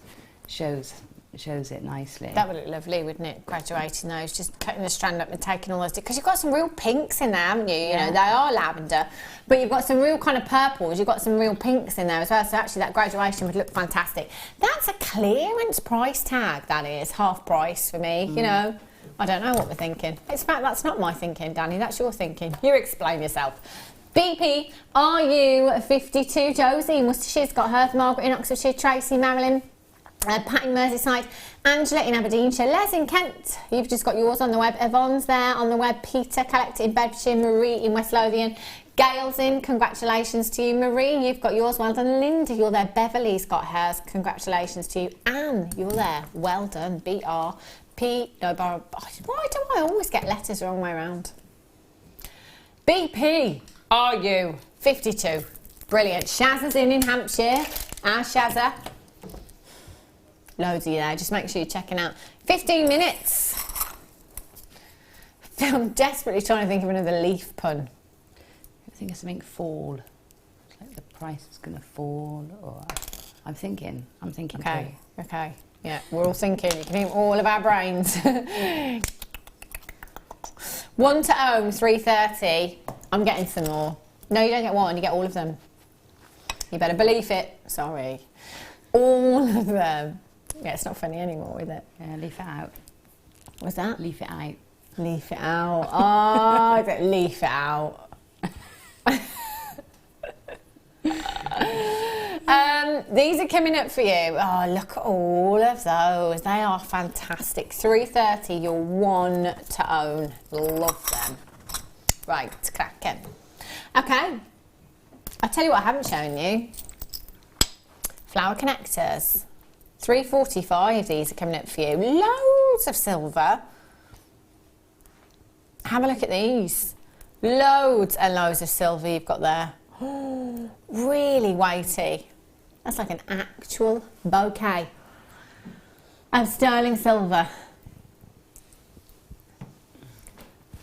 it nicely. That would look lovely, wouldn't it? Graduating those, just cutting the strand up and taking all those, because you've got some real pinks in there, haven't you? You know, they are lavender, but you've got some real kind of purples, you've got some real pinks in there as well, so actually that graduation would look fantastic. That's a clearance price tag, that is, half price for me, you know. I don't know what we're thinking. It's fact, that's not my thinking, Danny, that's your thinking. You explain yourself. BP, RU52, Josie in Worcestershire got hers, Margaret in Oxfordshire, Tracy, Marilyn, Pat in Merseyside, Angela in Aberdeenshire, Les in Kent, you've just got yours on the web, Yvonne's there on the web, Peter collected in Bedfordshire, Marie in West Lothian, Gail's in, congratulations to you, Marie, you've got yours, well done, Linda, you're there, Beverly's got hers, congratulations to you, Anne, you're there, well done, BRP, no, why do I always get letters the wrong way around? BP, RU 52, brilliant, Shazza's in Hampshire, our Shazza. Loads of you there, just make sure you're checking out. 15 minutes. I'm desperately trying to think of another leaf pun. I think it's something fall. It's like the price is going to fall, or I'm thinking Okay, too. okay. Yeah, we're all thinking. You can hear all of our brains. 1 to own, 3:30. I'm getting some more. No, you don't get one, you get all of them. You better believe it. Sorry. All of them. Yeah, it's not funny anymore, is it? Yeah, leaf it out. What's that? Leaf it out. Leaf it out. Oh, don't leaf it out. These are coming up for you. Oh, look at all of those. They are fantastic. 3:30, you're 1 to own. Love them. Right, cracking. Okay. I'll tell you what I haven't shown you. Flower connectors. 3:45, these are coming up for you. Loads of silver. Have a look at these. Loads and loads of silver you've got there. Really weighty. That's like an actual bouquet of sterling silver.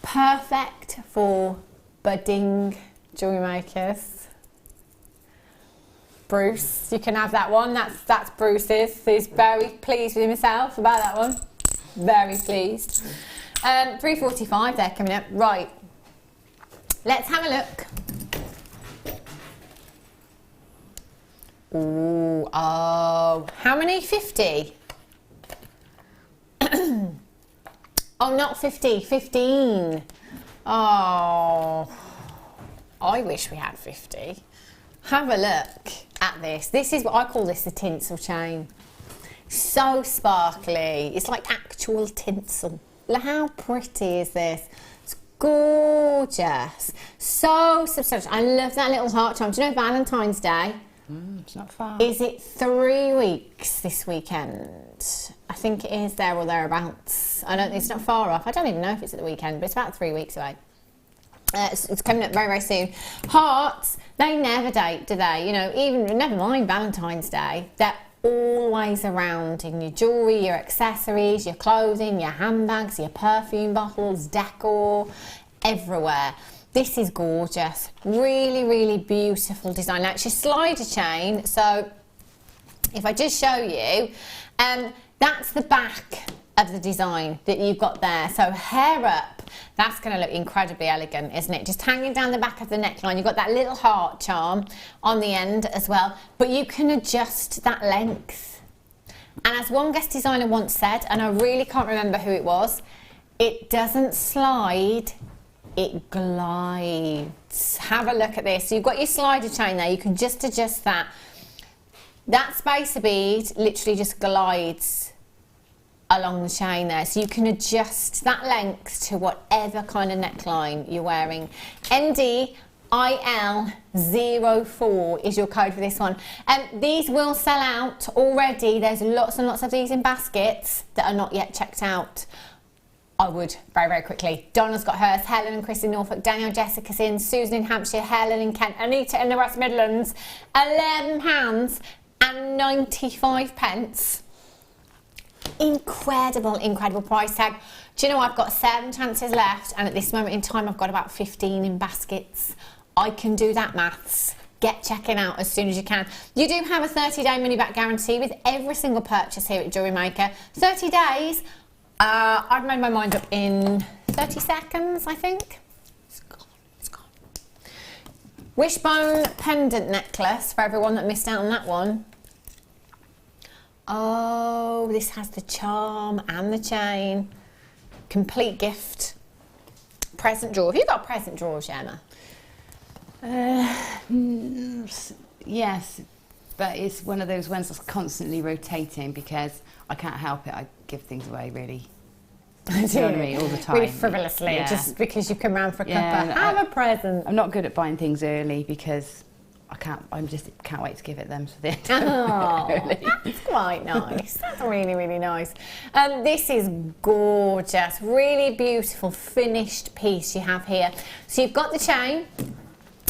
Perfect for budding jewellery makers. Bruce, you can have that one. That's Bruce's. He's very pleased with himself about that one. Very pleased. 3:45 there coming up. Right. Let's have a look. Ooh, oh, how many? 50? Oh, not 50, 15. Oh, I wish we had 50. Have a look at this. This is what I call this the tinsel chain. So sparkly. It's like actual tinsel. Look how pretty is this. It's gorgeous. So substantial. I love that little heart charm. Do you know Valentine's Day? It's not far. Is it 3 weeks this weekend? I think it is there or thereabouts. I don't think it's not far off. I don't even know if it's at the weekend, but it's about 3 weeks away. It's coming up very, very soon. Hearts, they never date, do they? You know, even, never mind Valentine's Day, they're always around in your jewellery, your accessories, your clothing, your handbags, your perfume bottles, decor, everywhere. This is gorgeous. Really, really beautiful design. Now, it's your slider chain, so if I just show you, that's the back of the design that you've got there. So hair up, that's going to look incredibly elegant, isn't it? Just hanging down the back of the neckline. You've got that little heart charm on the end as well, but you can adjust that length. And as one guest designer once said, and I really can't remember who it was, it doesn't slide, it glides. Have a look at this. So you've got your slider chain there, you can just adjust that. That spacer bead literally just glides along the chain there, so you can adjust that length to whatever kind of neckline you're wearing. NDIL04 is your code for this one. These will sell out already. There's lots and lots of these in baskets that are not yet checked out. I would very, very quickly. Donna's got hers, Helen and Chris in Norfolk, Danielle, Jessica's in, Susan in Hampshire, Helen in Kent, Anita in the West Midlands. £11.95. Incredible, incredible price tag. Do you know, I've got 7 chances left, and at this moment in time I've got about 15 in baskets. I can do that maths get checking out as soon as you can. You do have a 30-day money-back guarantee with every single purchase here at Jewellery Maker. 30 days, I've made my mind up in 30 seconds, I think. It's gone, it's gone. Wishbone pendant necklace, for everyone that missed out on that one. Oh, this has the charm and the chain. Complete gift. Present drawer. Have you got a present drawer, Gemma? Yes, but it's one of those ones that's constantly rotating because I can't help it. I give things away really. Do you know what I mean? All the time. Really frivolously, just because you've come round for a cuppa. Have a present. I'm not good at buying things early because I can't wait to give it them for the end. Oh, that's quite nice. That's really, really nice. This is gorgeous, really beautiful finished piece you have here. So you've got the chain,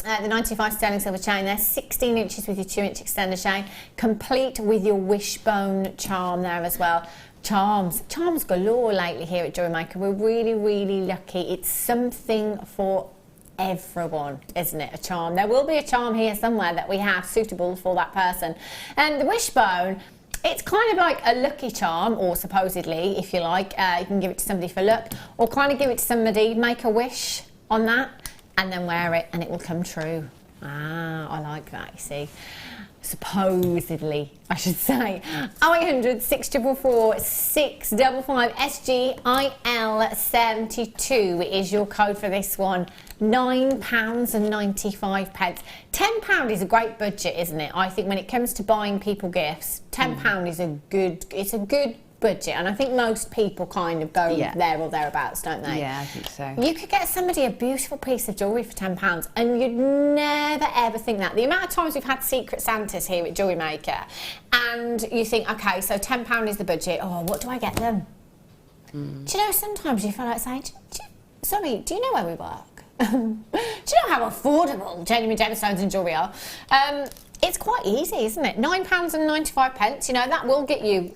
the 95 sterling silver chain there, 16 inches with your 2-inch extender chain, complete with your wishbone charm there as well. Charms galore lately here at Jewellery Maker. We're really, really lucky. It's something for everyone, isn't it? A charm. There will be a charm here somewhere that we have suitable for that person. And the wishbone, it's kind of like a lucky charm, or supposedly, if you like, you can give it to somebody for luck, or kind of give it to somebody, make a wish on that, and then wear it, and it will come true. Ah, I like that, you see. Supposedly, I should say. 0800 644 655 SGIL72 is your code for this one. £9.95. £10 is a great budget, isn't it? I think when it comes to buying people gifts, £10 is a good budget, and I think most people kind of go there or thereabouts, don't they? Yeah, I think so. You could get somebody a beautiful piece of jewellery for £10 and you'd never ever think that. The amount of times we've had Secret Santas here at Jewellery Maker and you think, okay, so £10 is the budget, oh, what do I get them? Do you know, sometimes you feel like saying, sorry, do you know where we work? Do you know how affordable genuine gemstones and jewellery are? It's quite easy, isn't it? £9.95, you know, that will get you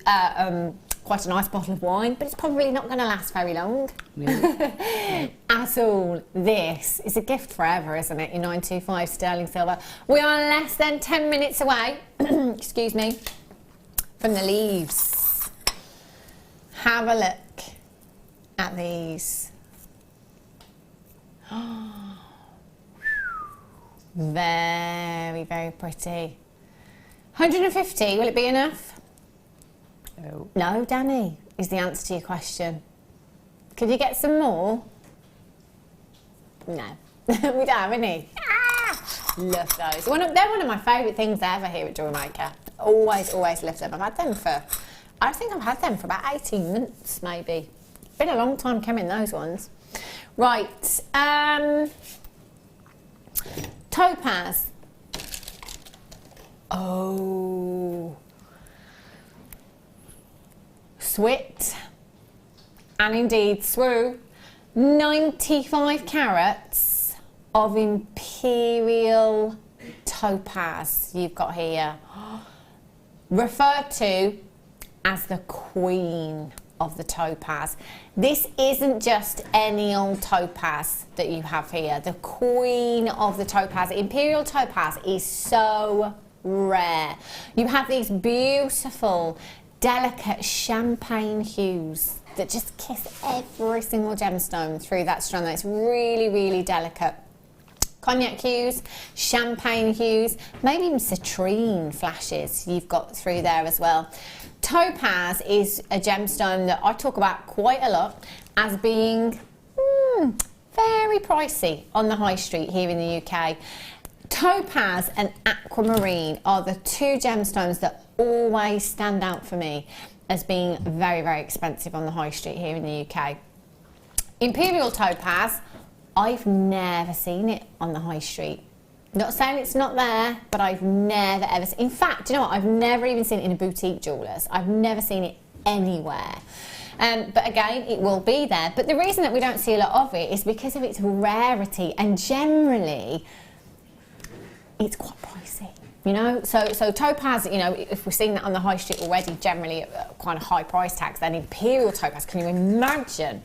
quite a nice bottle of wine, but it's probably not going to last very long. At all. This is a gift forever, isn't it? Your 925 sterling silver. We are less than 10 minutes away, excuse me, from the leaves. Have a look at these. Very, very pretty. 150, will it be enough? No. No, Danny, is the answer to your question. Could you get some more? No. We don't have any. Love those. They're one of my favourite things ever here at Jewellery Maker. Always, always love them. I think I've had them for about 18 months, maybe. It's been a long time coming, those ones. Right. Topaz. Oh. Swit. And indeed, swoo. 95 carats of imperial topaz you've got here. Referred to as the queen of the topaz. This isn't just any old topaz that you have here. The queen of the topaz. Imperial topaz is so rare. You have these beautiful, delicate champagne hues that just kiss every single gemstone through that strand. It's really, really delicate. Cognac hues, champagne hues, maybe even citrine flashes you've got through there as well. Topaz is a gemstone that I talk about quite a lot as being very pricey on the high street here in the UK. Topaz and aquamarine are the two gemstones that always stand out for me as being very, very expensive on the high street here in the UK. Imperial topaz, I've never seen it on the high street. Not saying it's not there, but I've never ever seen. In fact, do you know what? I've never even seen it in a boutique jeweller's. I've never seen it anywhere. But again, it will be there. But the reason that we don't see a lot of it is because of its rarity, and generally, it's quite pricey. You know, so topaz, you know, if we're seeing that on the high street already, generally at quite a high price tags, then imperial topaz, can you imagine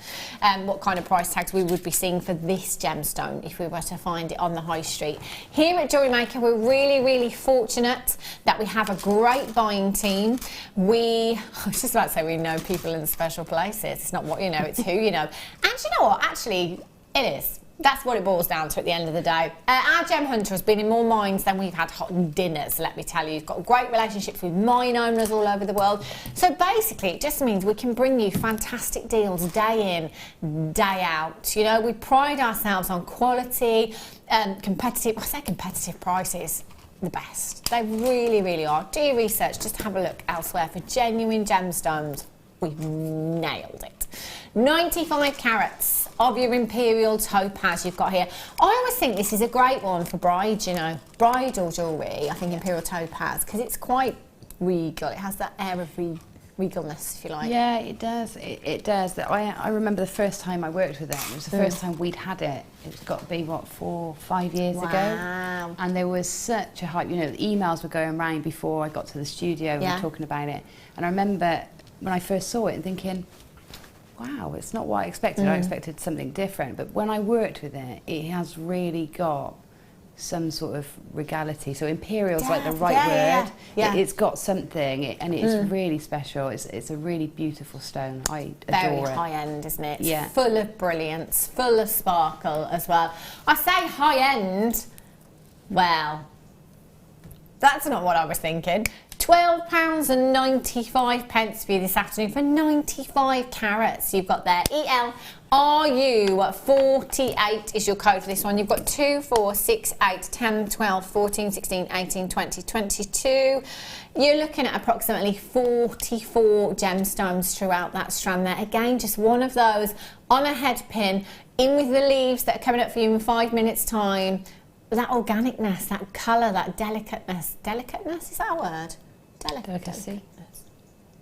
what kind of price tags we would be seeing for this gemstone if we were to find it on the high street? Here at Jewellery Maker, we're really, really fortunate that we have a great buying team. I was just about to say we know people in special places. It's not what you know, it's who you know. And you know what, actually, it is. That's what it boils down to at the end of the day. Our gem hunter has been in more minds than we've had hot dinners, let me tell you. He's got great relationships with mine owners all over the world. So basically, it just means we can bring you fantastic deals day in, day out. You know, we pride ourselves on quality, competitive prices. The best. They really, really are. Do your research, just have a look elsewhere for genuine gemstones. We've nailed it. 95 carats of your imperial topaz you've got here. I always think this is a great one for brides, you know, bridal jewellery. I think imperial topaz, because it's quite regal. It has that air of regalness, if you like. Yeah, it does. It does. I remember the first time I worked with it. It was the first time we'd had it. It's got to be, what, 4 or 5 years ago? And there was such a hype. You know, the emails were going around before I got to the studio and talking about it. And I remember when I first saw it and thinking, wow, it's not what I expected. I expected something different. But when I worked with it, it has really got some sort of regality. So imperial's like the right word. Yeah. It's got something, and it's really special. It's a really beautiful stone. I adore it. Very high end, isn't it? It's yeah. Full of brilliance, full of sparkle as well. I say high end, well, that's not what I was thinking. £12.95 for you this afternoon for 95 carats you've got there. ELRU48 is your code for this one. You've got 2, 4, 6, 8, 10, 12, 14, 16, 18, 20, 22. You're looking at approximately 44 gemstones throughout that strand there. Again, just one of those on a head pin, in with the leaves that are coming up for you in 5 minutes' time. That organicness, that colour, that delicateness. Delicateness, is that a word? Delicacy.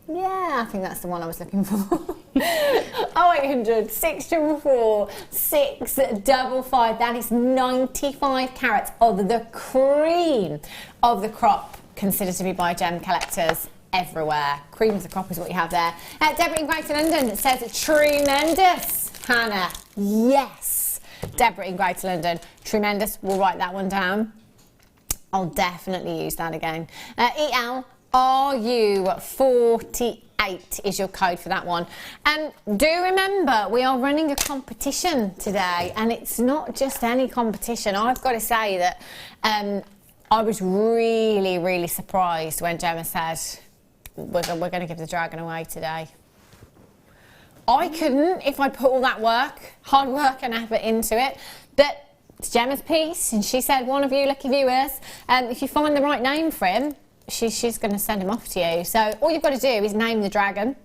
Yeah, I think that's the one I was looking for. 0800 644 655. That is 95 carats of the cream of the crop, considered to be by gem collectors everywhere. Cream of the crop is what you have there. Deborah in Greater London says tremendous. Hannah, yes. Deborah in Greater London, tremendous. We'll write that one down. I'll definitely use that again. ELRU48 is your code for that one. And do remember, we are running a competition today, and it's not just any competition. I've got to say that I was really, really surprised when Gemma said, we're going to give the dragon away today. I couldn't if I put all that hard work and effort into it. But it's Gemma's piece, and she said, one of you lucky viewers, if you find the right name for him, she's going to send him off to you. So all you've got to do is name the dragon.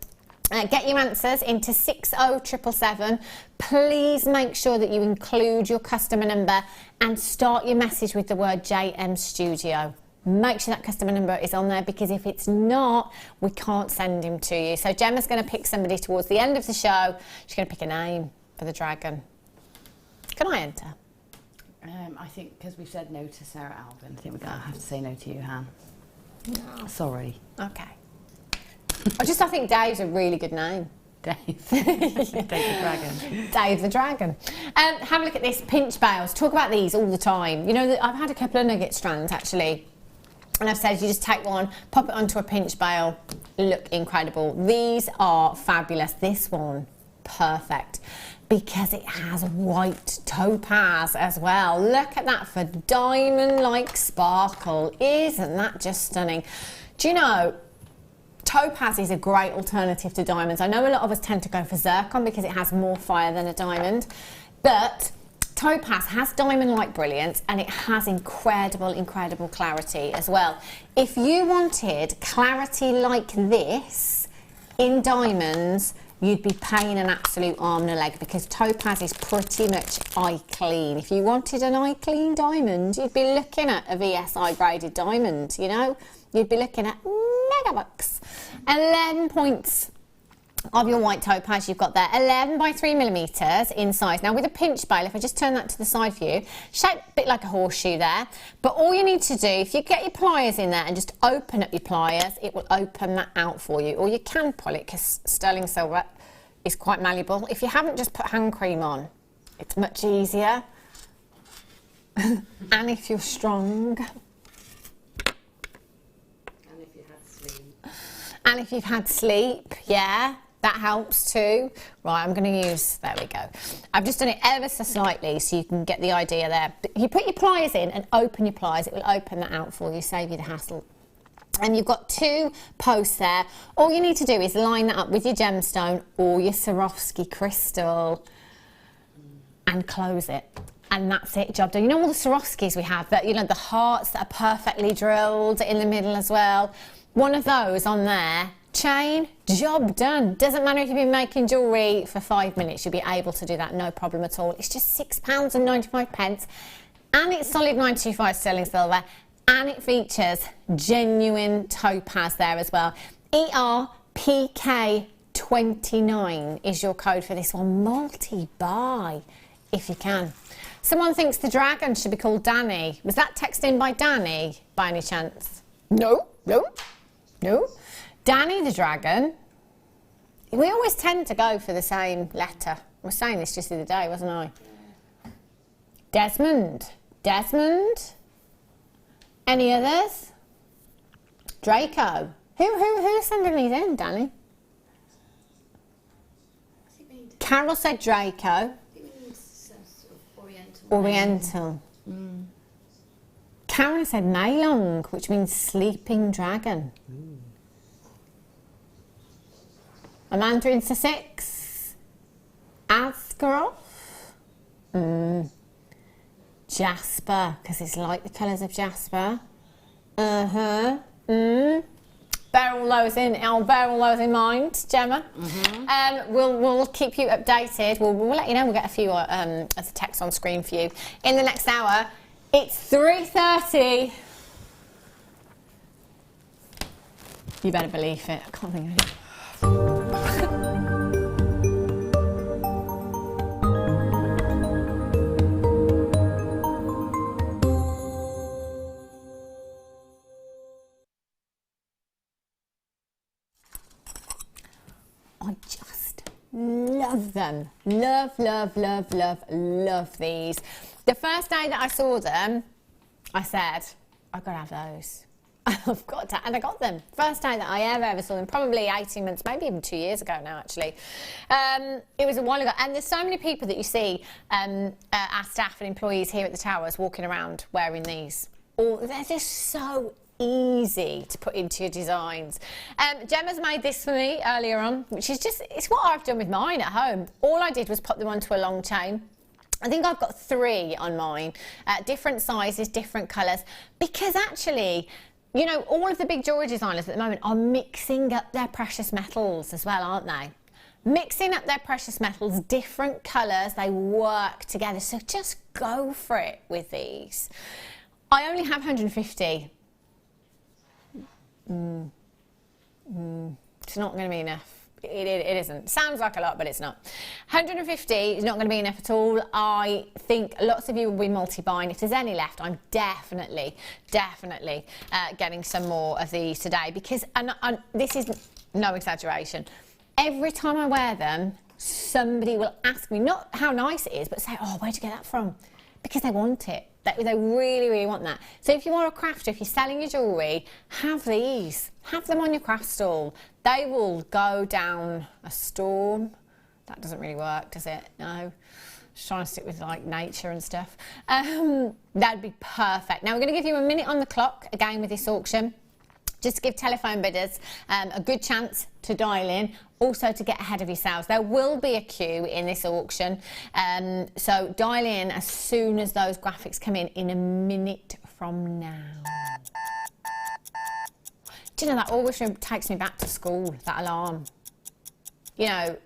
Get your answers into 60777. Please make sure that you include your customer number and start your message with the word JM Studio. Make sure that customer number is on there, because if it's not, we can't send him to you. So Gemma's going to pick somebody towards the end of the show. She's going to pick a name for the dragon. Can I enter? I think because we said no to Sarah Alvin, I think we're going to have to say no to you, Han. No. Sorry. Okay. I think Dave's a really good name. Dave. Dave the Dragon. Dave the Dragon. Have a look at this, pinch bails. Talk about these all the time. You know, I've had a couple of nugget strands actually, and I've said you just take one, pop it onto a pinch bail, look incredible. These are fabulous. This one, perfect, because it has white topaz as well. Look at that for diamond-like sparkle. Isn't that just stunning? Do you know, topaz is a great alternative to diamonds. I know a lot of us tend to go for zircon because it has more fire than a diamond, but topaz has diamond-like brilliance, and it has incredible clarity as well. If you wanted clarity like this in diamonds, you'd be paying an absolute arm and a leg, because topaz is pretty much eye clean. If you wanted an eye clean diamond, you'd be looking at a VSI graded diamond, you know? You'd be looking at megabucks. 11 points of your white topaz you've got there, 11 by 3mm in size. Now with a pinch bail, if I just turn that to the side view, shaped a bit like a horseshoe there, but all you need to do, if you get your pliers in there and just open up your pliers, it will open that out for you, or you can pull it because sterling silver is quite malleable. If you haven't just put hand cream on, it's much easier. And if you're strong. And if you had sleep. And if you've had sleep, yeah, that helps too. Right, I'm going to use, there we go. I've just done it ever so slightly so you can get the idea there. But you put your pliers in and open your pliers, it will open that out for you, save you the hassle. And you've got 2 posts there. All you need to do is line that up with your gemstone or your Swarovski crystal and close it. And that's it, job done. You know all the Swarovskis we have, that, you know, the hearts that are perfectly drilled in the middle as well. One of those on there, chain, job done. Doesn't matter if you've been making jewellery for 5 minutes, you'll be able to do that, no problem at all. It's just £6.95, and it's solid 925 sterling silver, and it features genuine topaz there as well. ERPK29 is your code for this one. Multi-buy if you can. Someone thinks the dragon should be called Danny. Was that text in by Danny by any chance? No, no, no. Danny the dragon. We always tend to go for the same letter. I was saying this just the other day, wasn't I? Desmond. Desmond. Any others? Draco. Who's sending these in, Danny? Carol said Draco. Oriental. Karen said Maylong, which means sleeping dragon. Amanda in Sussex. Ascaroff. Jasper, because it's like the colours of Jasper. Bear all those in. I'll bear all those in mind, Gemma. We'll keep you updated. We'll let you know. We'll get a few as a text on screen for you in the next hour. It's 3:30. You better believe it. I can't think of it. I just love them. Love, love, love, love, love these. The first day that I saw them, I said, I've got to have those. I've got to, and I got them. First day that I ever saw them, probably 18 months, maybe even 2 years ago now, actually. It was a while ago, and there's so many people that you see, our staff and employees here at the Towers walking around wearing these. They're just so easy to put into your designs. Gemma's made this for me earlier on, which is just, it's what I've done with mine at home. All I did was put them onto a long chain. I think I've got 3 on mine, different sizes, different colours, because actually, you know, all of the big jewellery designers at the moment are mixing up their precious metals as well, aren't they? Mixing up their precious metals, different colours, they work together, so just go for it with these. I only have 150. It's not going to be enough. It isn't. Sounds like a lot, but it's not. 150 is not going to be enough at all. I think lots of you will be multi-buying. If there's any left, I'm definitely getting some more of these today, because and this is no exaggeration. Every time I wear them, somebody will ask me, not how nice it is, but say, oh, where'd you get that from? Because they want it. They really, really want that. So if you are a crafter, if you're selling your jewellery, have these. Have them on your craft stall. They will go down a storm. That doesn't really work, does it? No. Just trying to stick with like nature and stuff. That'd be perfect. Now we're going to give you a minute on the clock again with this auction, just to give telephone bidders a good chance to dial in, also to get ahead of yourselves. There will be a queue in this auction, so dial in as soon as those graphics come in a minute from now. Do you know, that always takes me back to school, that alarm. You know,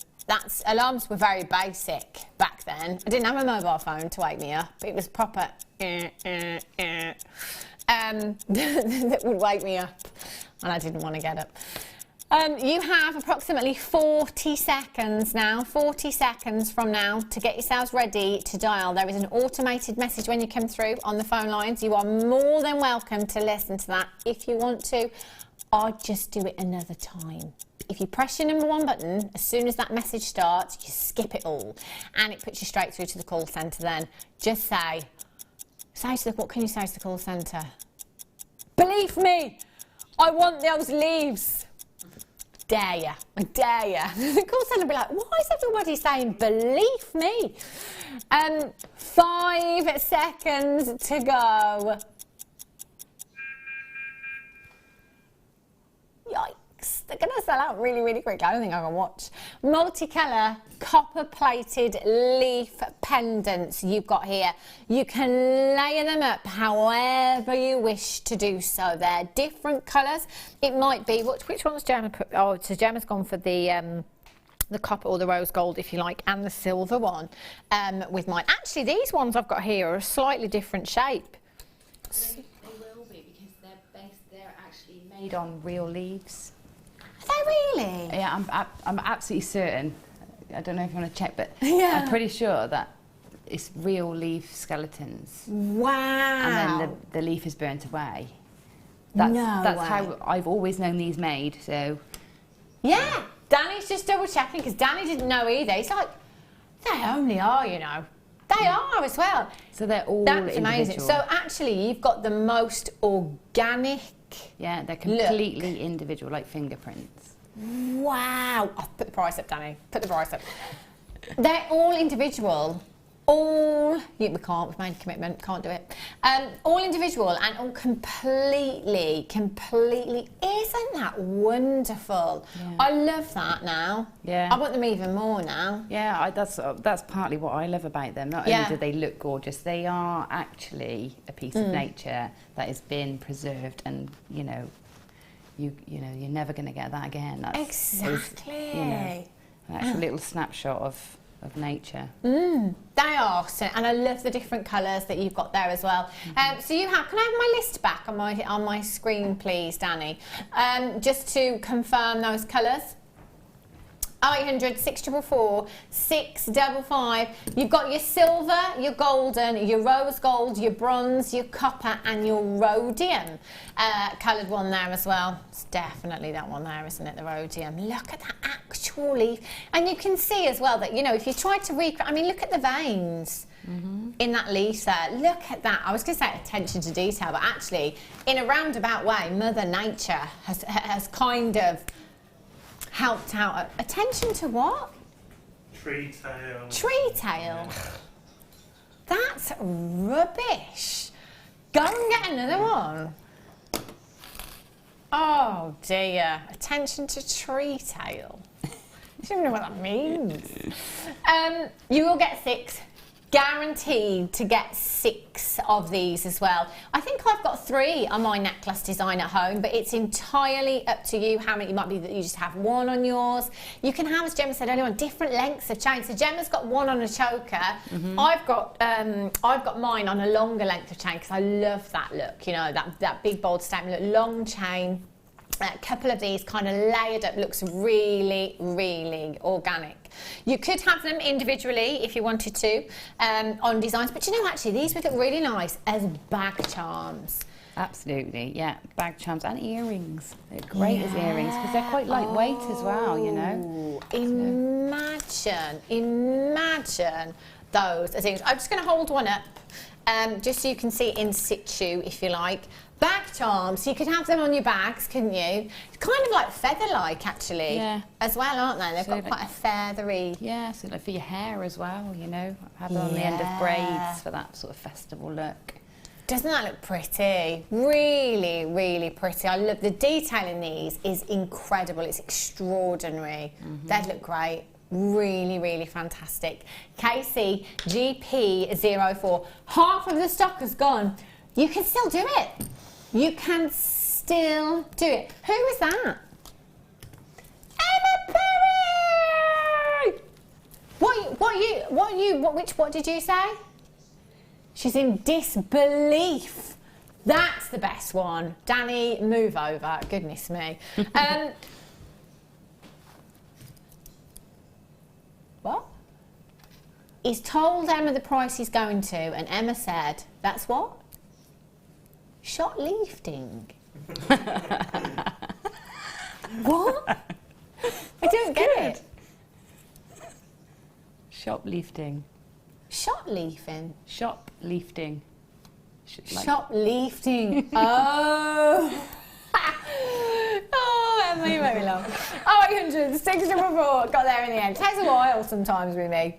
alarms were very basic back then. I didn't have a mobile phone to wake me up. It was proper that would wake me up, and I didn't want to get up. You have approximately 40 seconds now, 40 seconds from now to get yourselves ready to dial. There is an automated message when you come through on the phone lines. You are more than welcome to listen to that if you want to. I'd just do it another time. If you press your number 1 button, as soon as that message starts, you skip it all. And it puts you straight through to the call centre then. Just what can you say to the call centre? Believe me, I want those leaves. Dare ya, I dare ya. The call centre will be like, why is everybody saying believe me? 5 seconds to go. Yikes, they're going to sell out really, really quick. I don't think I can watch. Multicolour, copper-plated leaf pendants you've got here. You can layer them up however you wish to do so. They're different colours. It might be, which one's Gemma put? Oh, so Gemma's gone for the copper or the rose gold, if you like, and the silver one with mine. Actually, these ones I've got here are a slightly different shape. They will be because they're actually made on real leaves. Are they really? Yeah, I'm absolutely certain. I don't know if you want to check, but yeah. I'm pretty sure that it's real leaf skeletons. Wow. And then the leaf is burnt away. That's how I've always known these made, so... Yeah, Danny's just double checking because Danny didn't know either. He's like, they only are, you know. They are as well. So they're all That's individual. amazing. So actually, you've got the most organic... Yeah, they're completely individual, like fingerprints. Wow. Oh, put the price up, Danny. Put the price up. They're all individual. We can't, we've made a commitment, can't do it. All individual and all completely, isn't that wonderful? Yeah. I love that now. Yeah. I want them even more now. Yeah, that's partly what I love about them. Not only do they look gorgeous, they are actually a piece of nature that has been preserved, and you're never going to get that again. Exactly. An actual little snapshot of nature. They are, and I love the different colours that you've got there as well. So you have, can I have my list back on my screen, please, Danny? Just to confirm those colours. 0800 644 655. You've got your silver, your golden, your rose gold, your bronze, your copper, and your rhodium coloured one there as well. It's definitely that one there, isn't it? The rhodium. Look at that actual leaf, and you can see as well that if you tried to recreate. I mean, look at the veins. In that leaf there. Look at that. I was going to say attention to detail, but actually, in a roundabout way, Mother Nature has kind of helped out. Attention to what? Tree tail. Tree tail? That's rubbish. Go and get another one. Oh dear. Attention to tree tail. I don't even know what that means. You will get 6. Guaranteed to get 6 of these as well. I think I've got 3 on my necklace design at home, but it's entirely up to you how many. It might be that you just have 1 on yours. You can have, as Gemma said earlier on, different lengths of chain. So Gemma's got 1 on a choker. I've got mine on a longer length of chain because I love that look. That big bold statement look, long chain. A couple of these kind of layered up, looks really, really organic. You could have them individually if you wanted to on designs, but actually these would look really nice as bag charms. Absolutely, yeah, bag charms and earrings. They're great as earrings because they're quite lightweight as well, Imagine those as earrings. I'm just going to hold one up just so you can see in situ, if you like. Bag charms, you could have them on your bags, couldn't you? It's kind of like feather-like, actually, as well, aren't they? They've got quite a feathery... Yeah, so like for your hair as well, have them on the end of braids for that sort of festival look. Doesn't that look pretty? Really, really pretty. I love the detail in these is incredible. It's extraordinary. They'd look great. Really, really fantastic. KC GP04. Half of the stock has gone. You can still do it. You can still do it. Who is that? Emma Perry! What did you say? She's in disbelief. That's the best one. Danny, move over. Goodness me. he's told Emma the price he's going to, and Emma said, that's what? Shoplifting. What? I don't get it. Shoplifting. Shoplifting. Shoplifting. Shoplifting. Oh. Oh, Emma, you make me laugh. Oh, 800, 644. Got there in the end. Takes a while sometimes with me.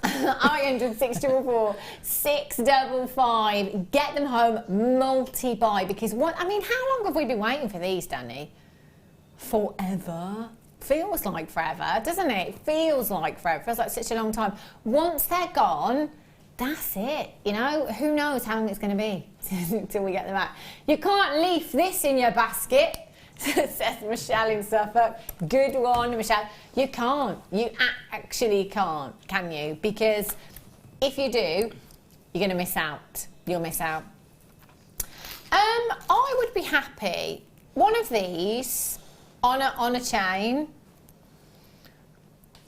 800, 644, 655. Get them home, multi-buy. Because what? I mean, how long have we been waiting for these, Danny? Forever. Feels like forever, doesn't it? It feels like forever. Feels like such a long time. Once they're gone, that's it. You know, who knows how long it's going to be until we get them out. You can't leave this in your basket, says Michelle in Suffolk. Good one, Michelle. You can't. You actually can't, can you? Because if you do, you're going to miss out. You'll miss out. I would be happy. One of these on a chain.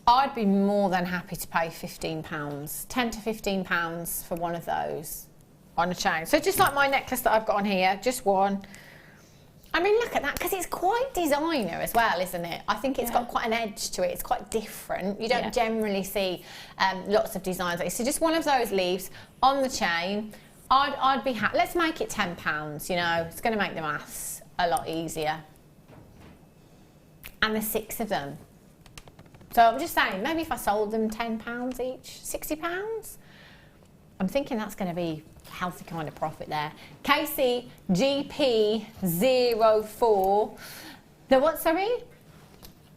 I'd be more than happy to pay £15, £10 to £15 for one of those on a chain. So just like my necklace that I've got on here, just one. I mean, look at that, because it's quite designer as well, isn't it? I think it's got quite an edge to it. It's quite different. You don't generally see lots of designs like this. So just one of those leaves on the chain. I'd be happy. Let's make it £10, you know. It's going to make the maths a lot easier. And there's 6 of them. So I'm just saying, maybe if I sold them £10 each, £60, I'm thinking that's going to be a healthy kind of profit there. Casey GP04. The what, sorry?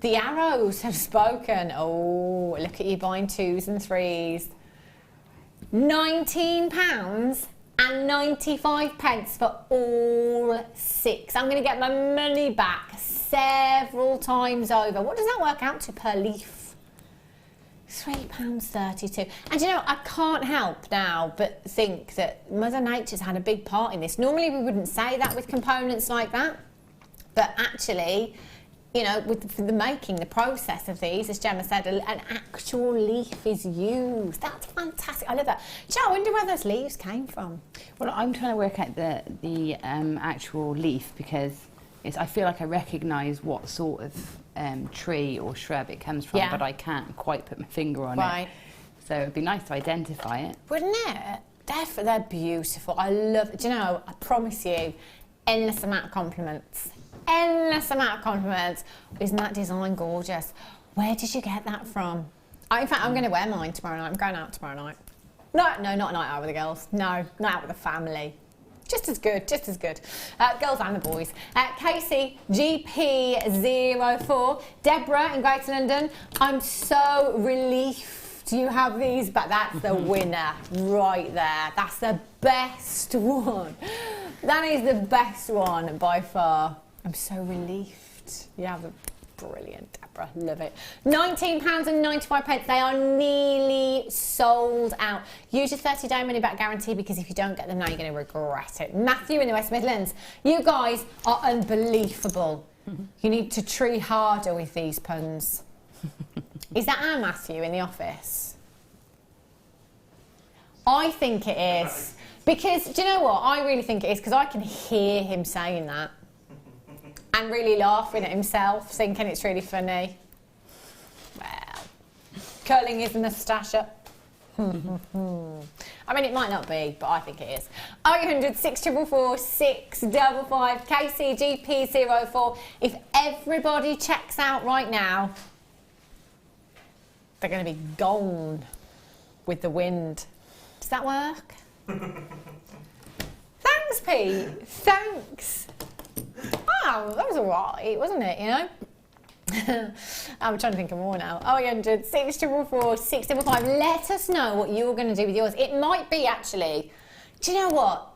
The arrows have spoken. Oh, look at you buying 2s and 3s. £19.95 for all 6. I'm going to get my money back several times over. What does that work out to per leaf? £3.32. And you know, I can't help now but think that Mother Nature's had a big part in this. Normally we wouldn't say that with components like that, but actually, you know, with the making, the process of these, as Gemma said, an actual leaf is used. That's fantastic. I love that. Joe, I wonder where those leaves came from. Well, I'm trying to work out the actual leaf, because I feel like I recognise what sort of tree or shrub it comes from, but I can't quite put my finger on it. So it'd be nice to identify it. Wouldn't it? They're beautiful. I love, do you know, I promise you, endless amount of compliments. Endless amount of compliments. Isn't that design gorgeous? Where did you get that from? In fact, I'm going to wear mine tomorrow night. I'm going out tomorrow night. No, not a night out with the girls. No, night out with the family. Just as good, just as good. Girls and the boys. Casey, GP04. Deborah in Greater London. I'm so relieved you have these, but that's the winner right there. That's the best one. That is the best one by far. I'm so relieved. You have a brilliant, Deborah. Love it. £19.95. They are nearly sold out. Use your 30-day money-back guarantee, because if you don't get them now, you're going to regret it. Matthew in the West Midlands. You guys are unbelievable. You need to tree harder with these puns. Is that our Matthew in the office? I think it is. Because, do you know what? I really think it is, because I can hear him saying that. And really laughing at himself, thinking it's really funny. Well, curling his moustache up. I mean, it might not be, but I think it is. 800 644 655 KCGP04. If everybody checks out right now, they're going to be gone with the wind. Does that work? Thanks, Pete. Thanks. Wow, that was all right, wasn't it, you know? I'm trying to think of more now. 800 644 655. Let us know what you're going to do with yours. It might be, actually, do you know what?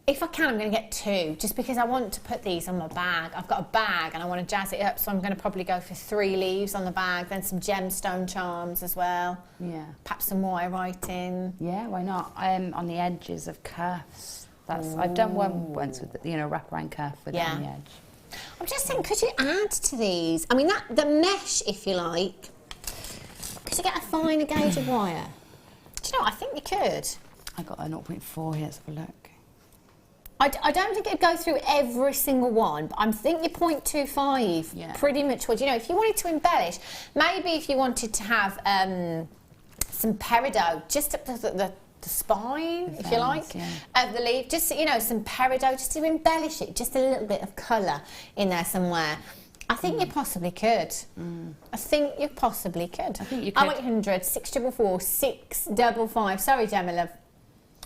If I can, I'm going to get 2, just because I want to put these on my bag. I've got a bag and I want to jazz it up, so I'm going to probably go for 3 leaves on the bag, then some gemstone charms as well. Yeah. Perhaps some wire writing. Yeah, why not? On the edges of cuffs. I've done one once with the, wraparound cuff with it on the edge. I'm just thinking, could you add to these? I mean, the mesh, if you like, to get a finer gauge of wire? Do you know what? I think you could. I got a 0.4 here, let's have a look. I don't think it'd go through every single one, but I think your 0.25 pretty much would. You know, if you wanted to embellish, maybe if you wanted to have some peridot just up to the spine, if you like, of the leaf, just, you know, some peridot just to embellish it, just a little bit of colour in there somewhere. I think you possibly could. I think you possibly could. I think you could. 0800 644 655. Sorry, Gemma, love.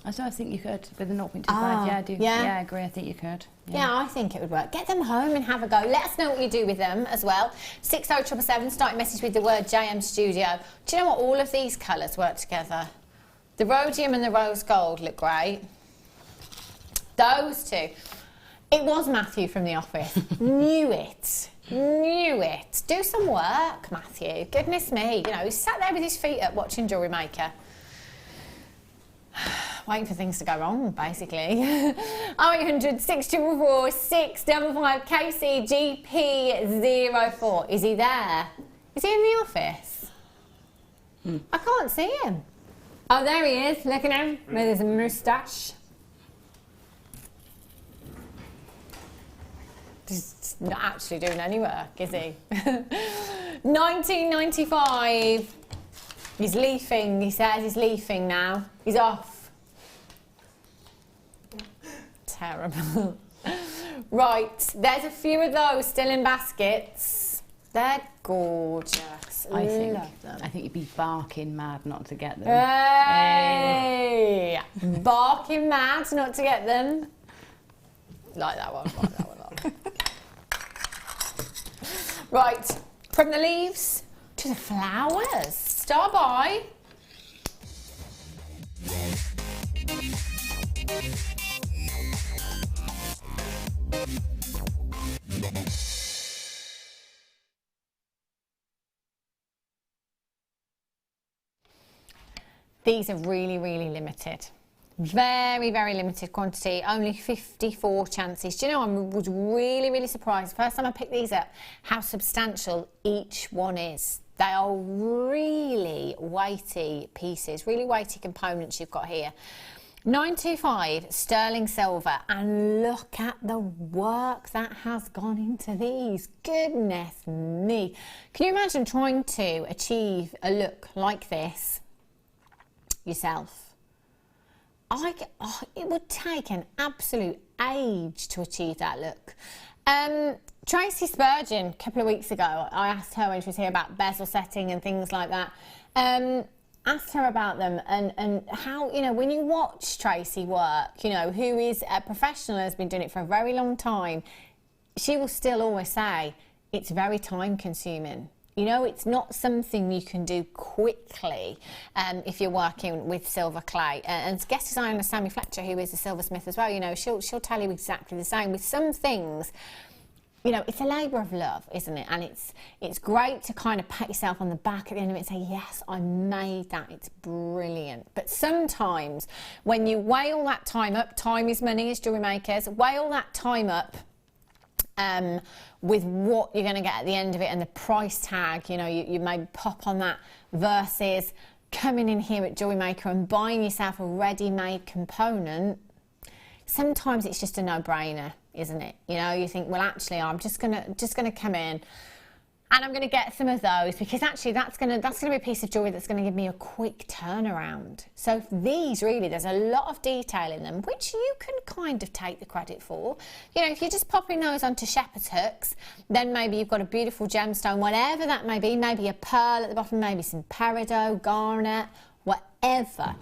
I think you could with a 0.25. Ah, I agree. I think you could. Yeah, I think it would work. Get them home and have a go. Let us know what you do with them as well. 60777, start a message with the word JM Studio. Do you know what? All of these colours work together. The rhodium and the rose gold look great. Those two. It was Matthew from the office. Knew it. Knew it. Do some work, Matthew. Goodness me. You know, he sat there with his feet up watching Jewellery Maker. Waiting for things to go wrong, basically. 0800 644 655 KCGP04. Is he there? Is he in the office? I can't see him. Oh, there he is. Look at him with his moustache. He's not actually doing any work, is he? 1995. He's leafing. He says he's leafing now. He's off. Terrible. Right, there's a few of those still in baskets. They're gorgeous. I love them. think you'd be barking mad not to get them. Hey! Barking mad not to get them. Like that one. Like that one. Right, from the leaves to the flowers. Star by. These are really, really limited. Very, very limited quantity, only 54 chances. Do you know, I was really, really surprised. First time I picked these up, how substantial each one is. They are really weighty pieces, really weighty components you've got here. 925 sterling silver, and look at the work that has gone into these. Goodness me. Can you imagine trying to achieve a look like this yourself? It would take an absolute age to achieve that look. Tracy Spurgeon, a couple of weeks ago, I asked her when she was here about bezel setting and things like that. Asked her about them and how, you know, when you watch Tracy work, you know, who is a professional, has been doing it for a very long time, she will still always say it's very time consuming. You know, it's not something you can do quickly if you're working with silver clay. And guest designer Sammy Fletcher, who is a silversmith as well, you know, she'll tell you exactly the same. With some things, you know, it's a labour of love, isn't it? And it's great to kind of pat yourself on the back at the end of it and say, yes, I made that, it's brilliant. But sometimes when you weigh all that time up, time is money as jewellery makers, weigh all that time up with what you're going to get at the end of it and the price tag, you know, you may pop on that versus coming in here at Jewellery Maker and buying yourself a ready-made component. Sometimes it's just a no-brainer, isn't it? You know, you think, well, actually, I'm just gonna come in and I'm going to get some of those because actually that's going to be a piece of jewellery that's going to give me a quick turnaround. So these really, there's a lot of detail in them, which you can kind of take the credit for. You know, if you're just popping those onto shepherd's hooks, then maybe you've got a beautiful gemstone, whatever that may be, maybe a pearl at the bottom, maybe some peridot, garnet, whatever,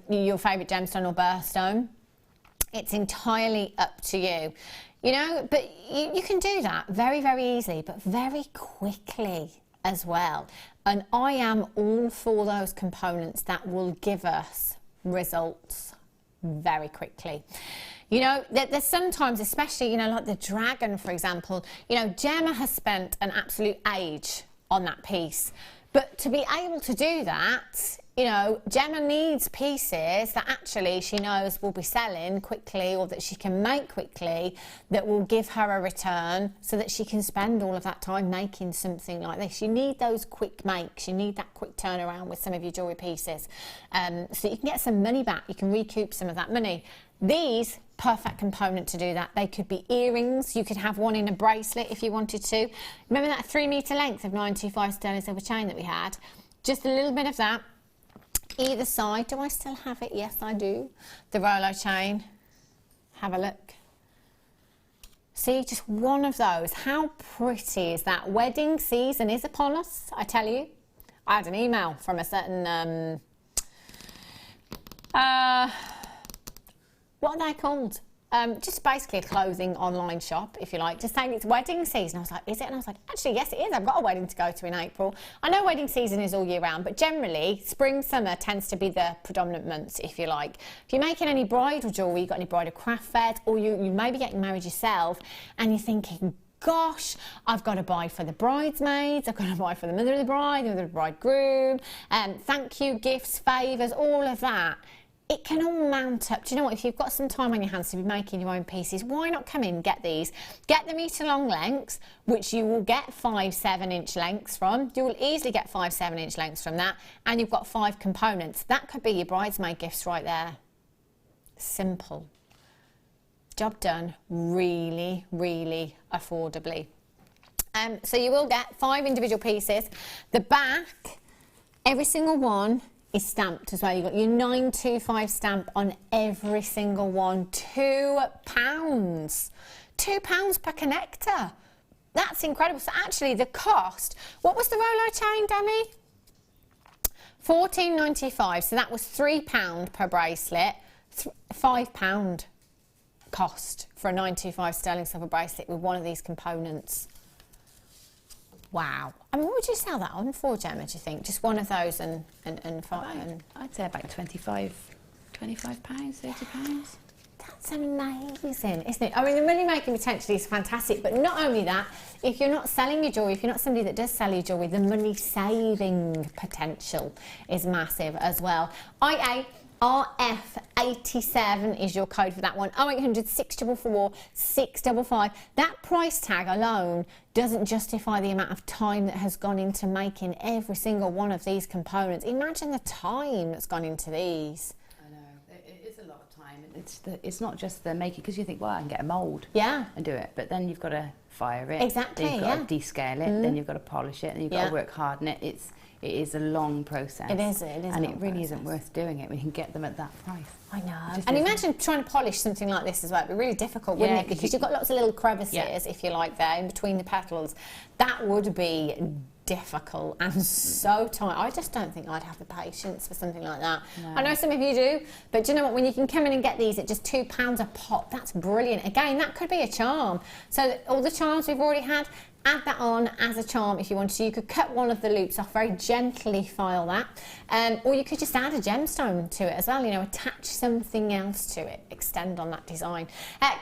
your favourite gemstone or birthstone. It's entirely up to you. You know, but you can do that very, very easily, but very quickly as well. And I am all for those components that will give us results very quickly. You know, there's sometimes, especially, you know, like the dragon, for example, you know, Gemma has spent an absolute age on that piece. But to be able to do that, you know, Gemma needs pieces that actually she knows will be selling quickly or that she can make quickly that will give her a return so that she can spend all of that time making something like this. You need those quick makes. You need that quick turnaround with some of your jewellery pieces so you can get some money back. You can recoup some of that money. These, perfect component to do that. They could be earrings. You could have one in a bracelet if you wanted to. Remember that 3 metre length of 925 sterling silver chain that we had? Just a little bit of that. Either side. Do I still have it? Yes, I do. The Rolo chain. Have a look. See, just one of those. How pretty is that? Wedding season is upon us, I tell you. I had an email from a certain... what are they called? Just basically a clothing online shop, if you like, just saying it's wedding season. I was like, is it? And I was like, actually, yes, it is. I've got a wedding to go to in April. I know wedding season is all year round, but generally, spring, summer tends to be the predominant months, if you like. If you're making any bridal jewellery, you've got any bridal craft fairs, or you may be getting married yourself, and you're thinking, gosh, I've got to buy for the bridesmaids, I've got to buy for the mother of the bride, the mother of the bridegroom, thank you, gifts, favours, all of that. It can all mount up. Do you know what? If you've got some time on your hands to be making your own pieces, why not come in, get these? Get the metre long lengths, which you will get 5-7 inch lengths from. You will easily get 5-7 inch lengths from that. And you've got 5 components. That could be your bridesmaid gifts right there. Simple. Job done really, really affordably. So you will get 5 individual pieces. The back, every single one, is stamped as well. You've got your 925 stamp on every single one. £2. £2 per connector. That's incredible. So actually the cost, what was the Rolo chain, Demi? £14.95. So that was £3 per bracelet. £5 cost for a 925 sterling silver bracelet with one of these components. Wow. I mean, what would you sell that on for, Gemma, do you think? Just one of those and I'd say about £25, £30. That's amazing, isn't it? I mean, the money making potential is fantastic, but not only that, if you're not selling your jewellery, if you're not somebody that does sell your jewellery, the money saving potential is massive as well. RF87 is your code for that one. 0800 644 655. That price tag alone doesn't justify the amount of time that has gone into making every single one of these components. Imagine the time that's gone into these. I know, it is a lot of time. It's not just the making, because you think, well, I can get a mould and do it, but then you've got to fire it. Exactly, then you've got to descale it, then you've got to polish it, and you've got to work hard on it. It is a long process. It is. And it really isn't worth doing it when you can get them at that price. I know. And imagine trying to polish something like this as well. It'd be really difficult, wouldn't it? Because you've got lots of little crevices, if you like, there in between the petals. That would be difficult and so tight. I just don't think I'd have the patience for something like that. No. I know some of you do, but do you know what? When you can come in and get these at just £2 a pop, that's brilliant. Again, that could be a charm. So all the charms we've already had, add that on as a charm if you wanted to. You could cut one of the loops off, very gently file that, or you could just add a gemstone to it as well, you know, attach something else to it, extend on that design.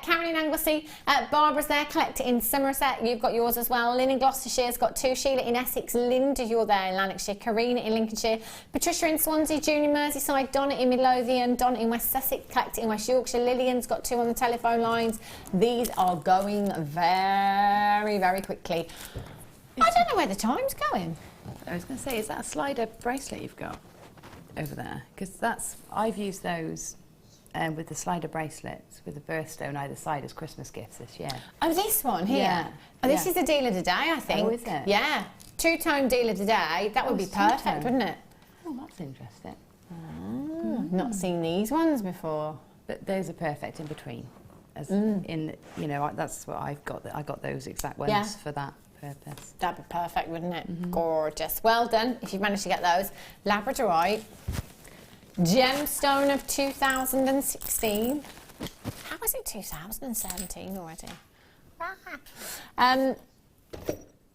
Karen in Anglesey, Barbara's there, Collect It in Somerset, you've got yours as well. Lynn in Gloucestershire's got 2, Sheila in Essex, Linda, you're there in Lanarkshire, Karina in Lincolnshire, Patricia in Swansea, Junior Merseyside, Donna in Midlothian, Donna in West Sussex, Collect It in West Yorkshire, Lillian's got 2 on the telephone lines. These are going very, very quickly. I don't know where the time's going. I was going to say, is that a slider bracelet you've got over there? Because I've used those with the slider bracelets with a birthstone either side as Christmas gifts this year. Oh, this one here? Yeah. Oh, this is the deal of the day, I think. Oh, is it? Yeah. 2-tone deal of the day. That would be perfect, wouldn't it? Oh, that's interesting. Not seen these ones before. But those are perfect in between. As in, you know, that's what I've got. I got those exact ones for that purpose. That'd be perfect, wouldn't it? Gorgeous. Well done if you've managed to get those. Labradorite. Gemstone of 2016. How is it 2017 already?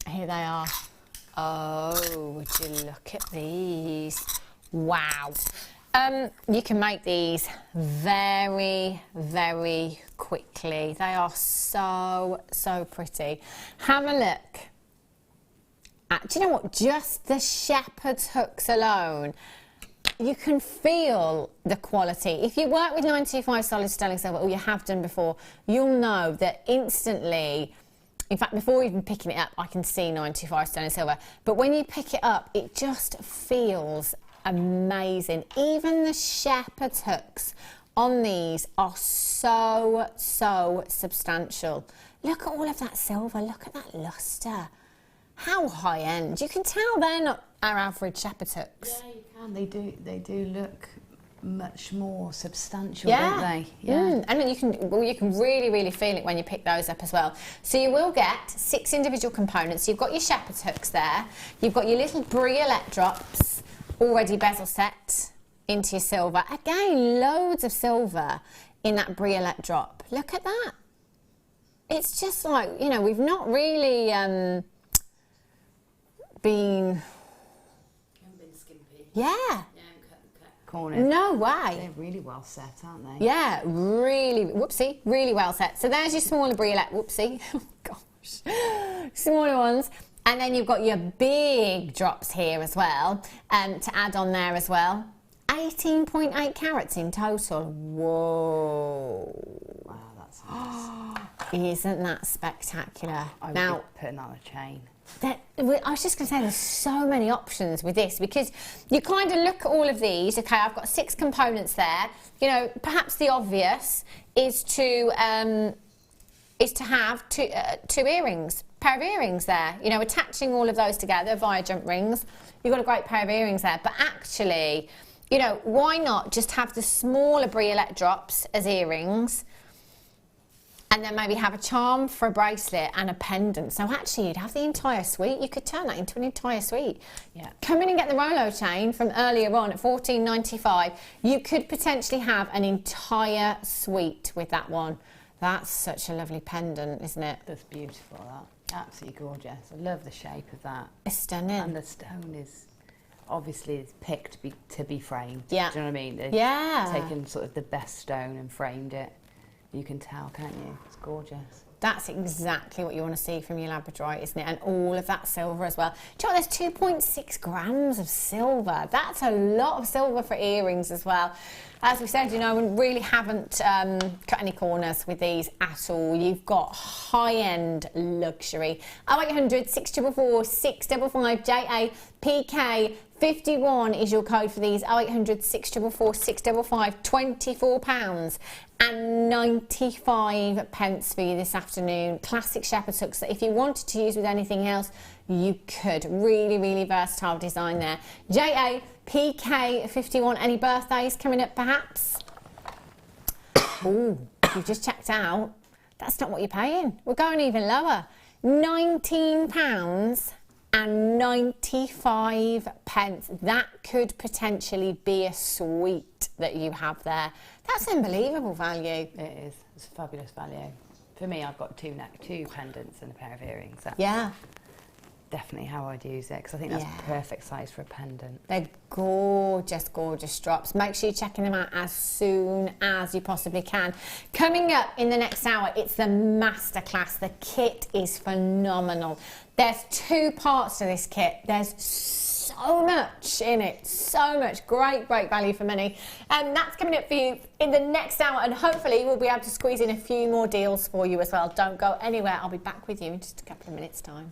Here they are. Oh, would you look at these? Wow. You can make these very, very quickly. They are so, so pretty. Have a look do you know what? Just the shepherd's hooks alone, you can feel the quality. If you work with 925 solid sterling silver, or you have done before, you'll know that instantly, in fact, before even picking it up, I can see 925 sterling silver. But when you pick it up, it just feels amazing. Even the shepherd's hooks on these are so substantial. Look at all of that silver. Look at that luster. How high end. You can tell they're not our average shepherd's hooks. Yeah, you can. They do look much more substantial, don't they? Yeah. And you can really feel it when you pick those up as well. So you will get 6 individual components. You've got your shepherd's hooks there. You've got your little bracelet drops already bezel set into your silver. Again, loads of silver in that bracelet drop. Look at that. It's just like, you know, we've not really been skimpy. Yeah. Corners. No way. They're really well set, aren't they? Yeah, really well set. So there's your smaller bracelet. Whoopsie. Oh gosh. Smaller ones. And then you've got your big drops here as well, to add on there as well. 18.8 carats in total. Whoa. Wow, that's nice. Isn't that spectacular? I would now, be putting on a chain. I was just going to say, there's so many options with this, because you kind of look at all of these. Okay, I've got 6 components there. You know, perhaps the obvious is to have two earrings, pair of earrings there. You know, attaching all of those together via jump rings. You've got a great pair of earrings there. But actually, you know, why not just have the smaller bracelet drops as earrings, and then maybe have a charm for a bracelet and a pendant. So actually, you'd have the entire suite. You could turn that into an entire suite. Yeah. Come in and get the Rolo chain from earlier on at $14.95. You could potentially have an entire suite with that one. That's such a lovely pendant, isn't it? That's beautiful, that. Absolutely gorgeous. I love the shape of that. It's stunning. And the stone is obviously picked to be framed. Yeah. Do you know what I mean? They've taken sort of the best stone and framed it. You can tell, can't you? It's gorgeous. That's exactly what you want to see from your labradorite, isn't it? And all of that silver as well. Do you know what? There's 2.6 grams of silver. That's a lot of silver for earrings as well. As we said, you know, we really haven't cut any corners with these at all. You've got high-end luxury. 0800 644 655 JAPK 51 is your code for these. 0800 644 655, £24 and 95 pence for you this afternoon. Classic shepherd's hooks that if you wanted to use with anything else, you could. Really versatile design there. JAPK 51. Any birthdays coming up perhaps? Ooh, you've just checked out. That's not what you're paying. We're going even lower. £19 and 95 pence. That could potentially be a suite that you have there. That's unbelievable value. It is. It's fabulous value. For me, I've got two pendants and a pair of earrings. That's definitely how I'd use it, because I think that's perfect size for a pendant. They're gorgeous drops. Make sure you're checking them out as soon as you possibly can. Coming up in the next hour, it's the masterclass. The kit is phenomenal. There's 2 parts to this kit. There's so much in it, so much. Great value for money. And that's coming up for you in the next hour, and hopefully we'll be able to squeeze in a few more deals for you as well. Don't go anywhere. I'll be back with you in just a couple of minutes' time.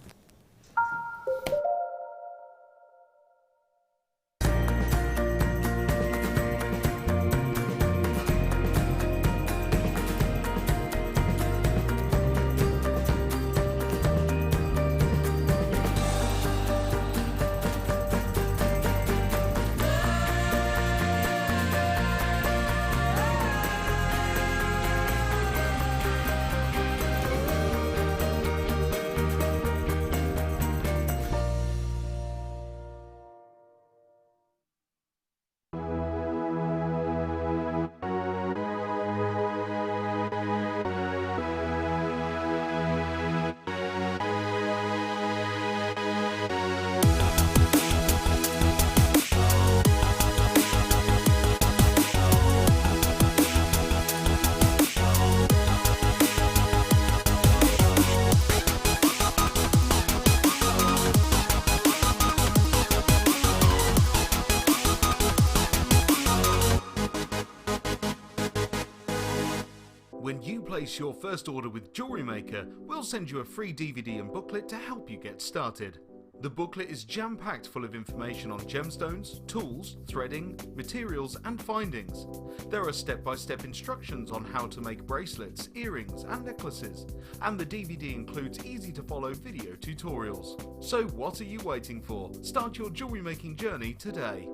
When you place your first order with Jewellery Maker, we'll send you a free DVD and booklet to help you get started. The booklet is jam-packed full of information on gemstones, tools, threading, materials and findings. There are step-by-step instructions on how to make bracelets, earrings and necklaces, and the DVD includes easy-to-follow video tutorials. So what are you waiting for? Start your jewellery making journey today.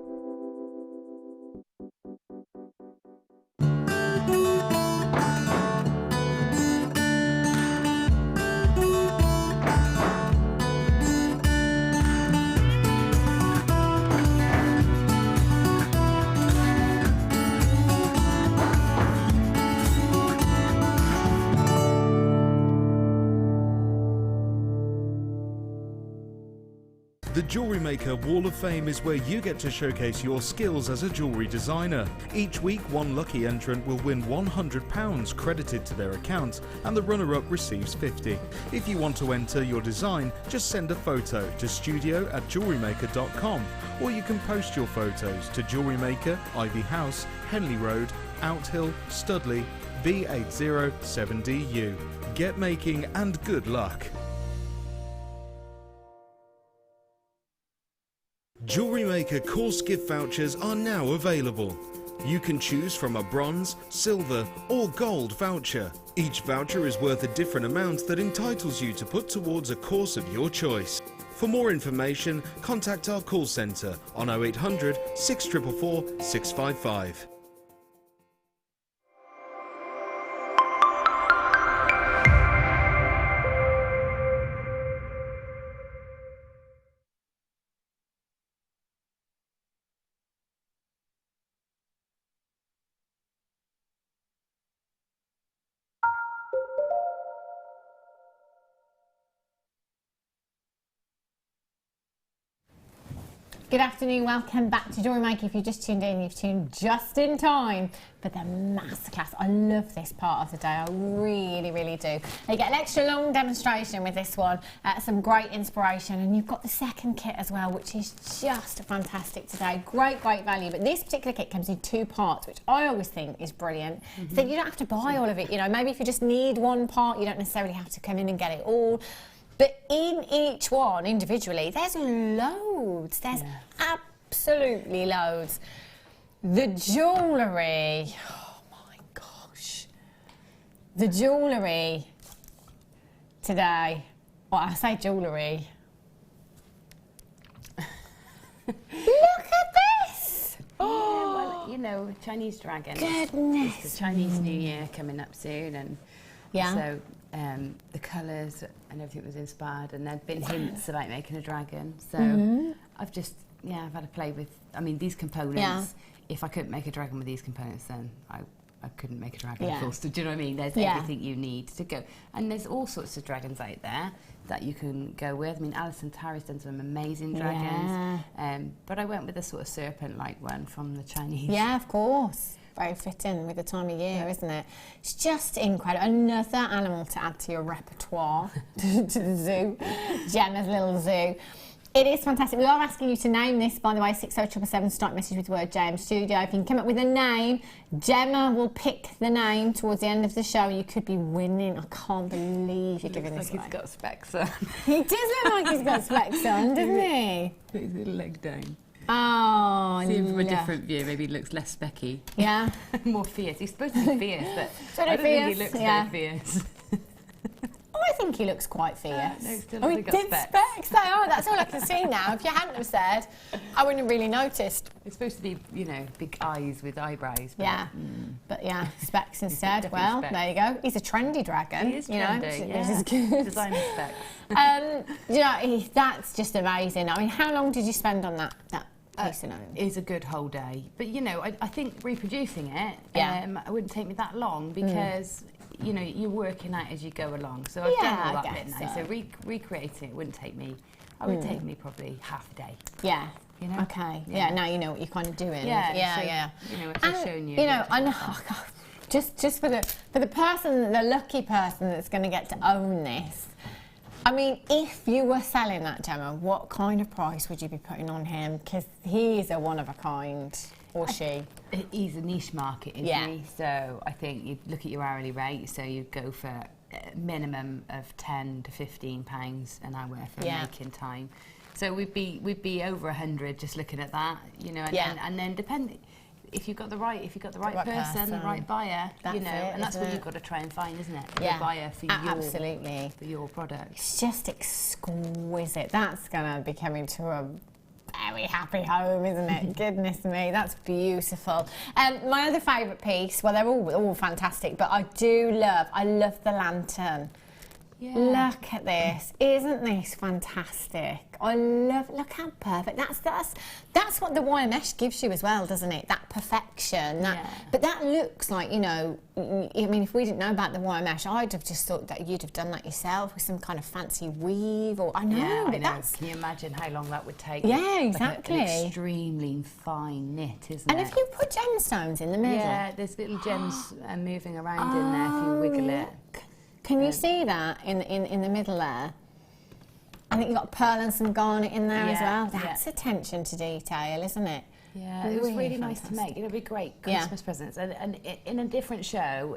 The Jewellery Maker Wall of Fame is where you get to showcase your skills as a jewellery designer. Each week, one lucky entrant will win £100 credited to their account, and the runner-up receives £50. If you want to enter your design, just send a photo to studio@jewellerymaker.com, or you can post your photos to Jewellery Maker, Ivy House, Henley Road, Outhill, Studley, B807DU. Get making and good luck. Jewellery Maker course gift vouchers are now available. You can choose from a bronze, silver or gold voucher. Each voucher is worth a different amount that entitles you to put towards a course of your choice. For more information, contact our call centre on 0800 644 655. Good afternoon, welcome back to Jewellery Maker. If you just tuned in, you've tuned just in time for the masterclass. I love this part of the day, I really, really do. You get an extra long demonstration with this one, some great inspiration, and you've got the second kit as well, which is just fantastic today. Great, great value, but this particular kit comes in 2 parts, which I always think is brilliant. So you don't have to buy all of it, you know, maybe if you just need one part, you don't necessarily have to come in and get it all. But in each one, individually, there's loads. There's absolutely loads. The jewellery, oh my gosh. The jewellery today, well, I say jewellery. Look at this! Oh, well, you know, Chinese dragon. Goodness. It's the Chinese New Year coming up soon, and so the colours and everything was inspired, and there'd been hints about making a dragon. So I've just, I've had to play with, I mean, these components. Yeah. If I couldn't make a dragon with these components, then I couldn't make a dragon, of course. Do you know what I mean? There's everything you need to go. And there's all sorts of dragons out there that you can go with. I mean, Alison Tarry's done some amazing dragons. But I went with a sort of serpent-like one from the Chinese. Yeah, of course. Very fitting with the time of year, isn't it? It's just incredible. Another animal to add to your repertoire, to the zoo, Gemma's little zoo. It is fantastic. We are asking you to name this, by the way, 60777, start message with the word JM Studio. If you can come up with a name, Gemma will pick the name towards the end of the show. You could be winning. I can't believe you're giving this away. He's got specs on. He does look like he's got specs on, doesn't he? Put his little leg down. Oh, see him from a different view, maybe he looks less specky. Yeah. More fierce. He's supposed to be fierce, but I don't think he looks very fierce. I think he looks quite fierce. No, still he did specs. Oh, that's all I can see now. If you hadn't have said, I wouldn't have really noticed. It's supposed to be, you know, big eyes with eyebrows. But, but specs instead. Well, specs. There you go. He's a trendy dragon. He is trendy, This is good. Designer specs. You know, that's just amazing. I mean, how long did you spend on that piece alone? Is a good whole day. But, you know, I think reproducing it, it wouldn't take me that long because... You know, you're working out as you go along. So I've done all that bit now. So recreating it wouldn't take me. It would take me probably half a day. Yeah. You know. Okay. Yeah. Now you know what you're kind of doing. Yeah. You know, what I've shown you. You know, I know. Oh God, just for the person, the lucky person that's going to get to own this. I mean, if you were selling that, Gemma, what kind of price would you be putting on him? Because he's a one of a kind. or she? He's a niche market, isn't he? So I think you look at your hourly rate, so you go for a minimum of £10 to £15 an hour for making time. So we'd be over 100 just looking at that, you know, and then depending if you've got the right person, the right buyer, you know, and that's what you've got to try and find, isn't it? The buyer for your product. It's just exquisite. That's gonna be coming to a very happy home, isn't it? Goodness me, that's beautiful. My other favourite piece, well, they're all fantastic, but I love the lantern. Yeah. Look at this. Isn't this fantastic? Look how perfect. That's what the wire mesh gives you as well, doesn't it? That perfection. But that looks like, you know, I mean, if we didn't know about the wire mesh, I'd have just thought that you'd have done that yourself with some kind of fancy weave, or I know. Can you imagine how long that would take? Yeah, exactly. Like an extremely fine knit, isn't it? And if you put gemstones in the middle. Yeah, there's little gems moving around in there if you wiggle it. Can you see that in the middle there? I think you've got pearl and some garnet in there as well. That's attention to detail, isn't it? Yeah, it was really nice to make. It'll be great Christmas presents. And in a different show,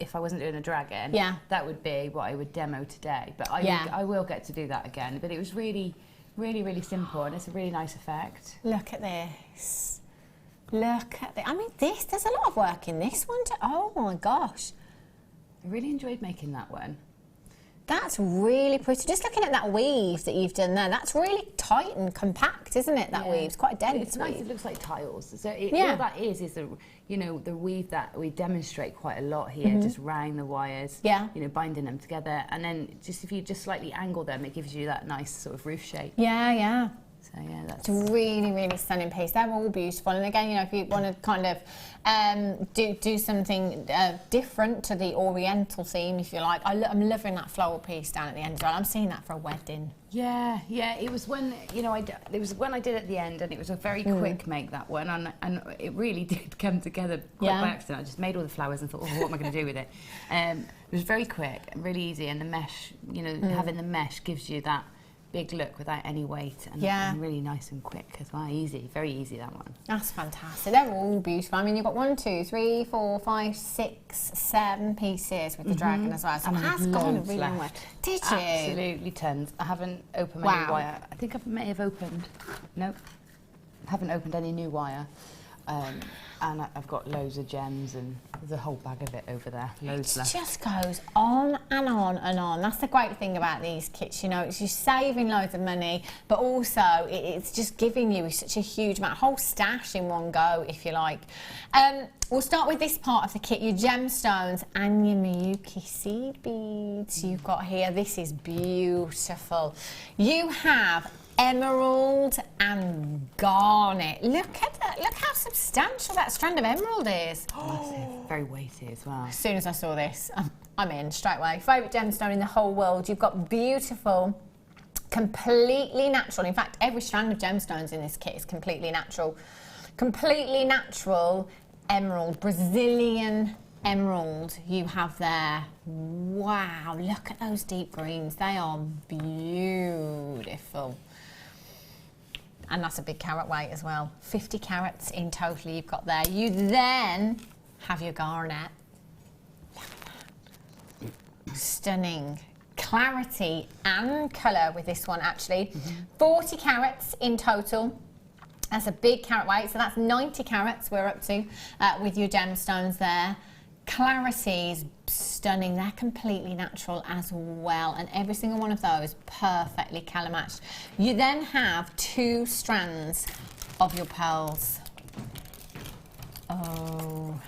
if I wasn't doing a dragon, that would be what I would demo today. But I will get to do that again. But it was really, really, really simple, and it's a really nice effect. Look at this. Look at this. I mean, there's a lot of work in this one. Oh my gosh. I really enjoyed making that one. That's really pretty. Just looking at that weave that you've done there, that's really tight and compact, isn't it? That weave, it's quite dense. It's nice. It looks like tiles. So all that is the, you know, the weave that we demonstrate quite a lot here, just round the wires. Yeah. You know, binding them together, and then if you just slightly angle them, it gives you that nice sort of roof shape. Yeah, yeah. So yeah, that's a really, really stunning piece. They're all beautiful. And again, you know, if you want to kind of do something different to the Oriental theme, if you like, I'm loving that floral piece down at the end as well. I'm seeing that for a wedding. Yeah, yeah. It was when, you know, it was when I did at the end, and it was a very quick make, that one, and it really did come together quite by accident. I just made all the flowers and thought, oh, what am I going to do with it? It was very quick and really easy, and the mesh, you know, having the mesh gives you that big look without any weight, and really nice and quick as well. Easy, very easy, that one. That's fantastic. They're all beautiful. I mean, you've got 1, 2, 3, 4, 5, 6, 7 pieces with the dragon as well. So it has gone a really long way. Did you? Absolutely tons. I haven't opened my new wire. I think I may have opened. Nope. I haven't opened any new wire. And I've got loads of gems, and there's a whole bag of it over there. Loads left. It just goes on and on and on. That's the great thing about these kits, you know, it's you're saving loads of money, but also it's just giving you such a huge amount, a whole stash in one go, if you like. We'll start with this part of the kit, your gemstones and your Miyuki seed beads you've got here. This is beautiful. You have emerald and garnet. Look at that. Look how substantial that strand of emerald is. Massive. Very weighty as well. As soon as I saw this, I'm in straight away. Favourite gemstone in the whole world. You've got beautiful, completely natural. In fact, every strand of gemstones in this kit is completely natural. Completely natural emerald, Brazilian emerald you have there. Wow, look at those deep greens. They are beautiful. And that's a big carat weight as well. 50 carats in total you've got there. You then have your garnet. Stunning clarity and colour with this one, actually. 40 carats in total. That's a big carat weight, so that's 90 carats we're up to with your gemstones there. Clarity is stunning. They're completely natural as well, and every single one of those perfectly colour matched. You then have 2 strands of your pearls. Oh,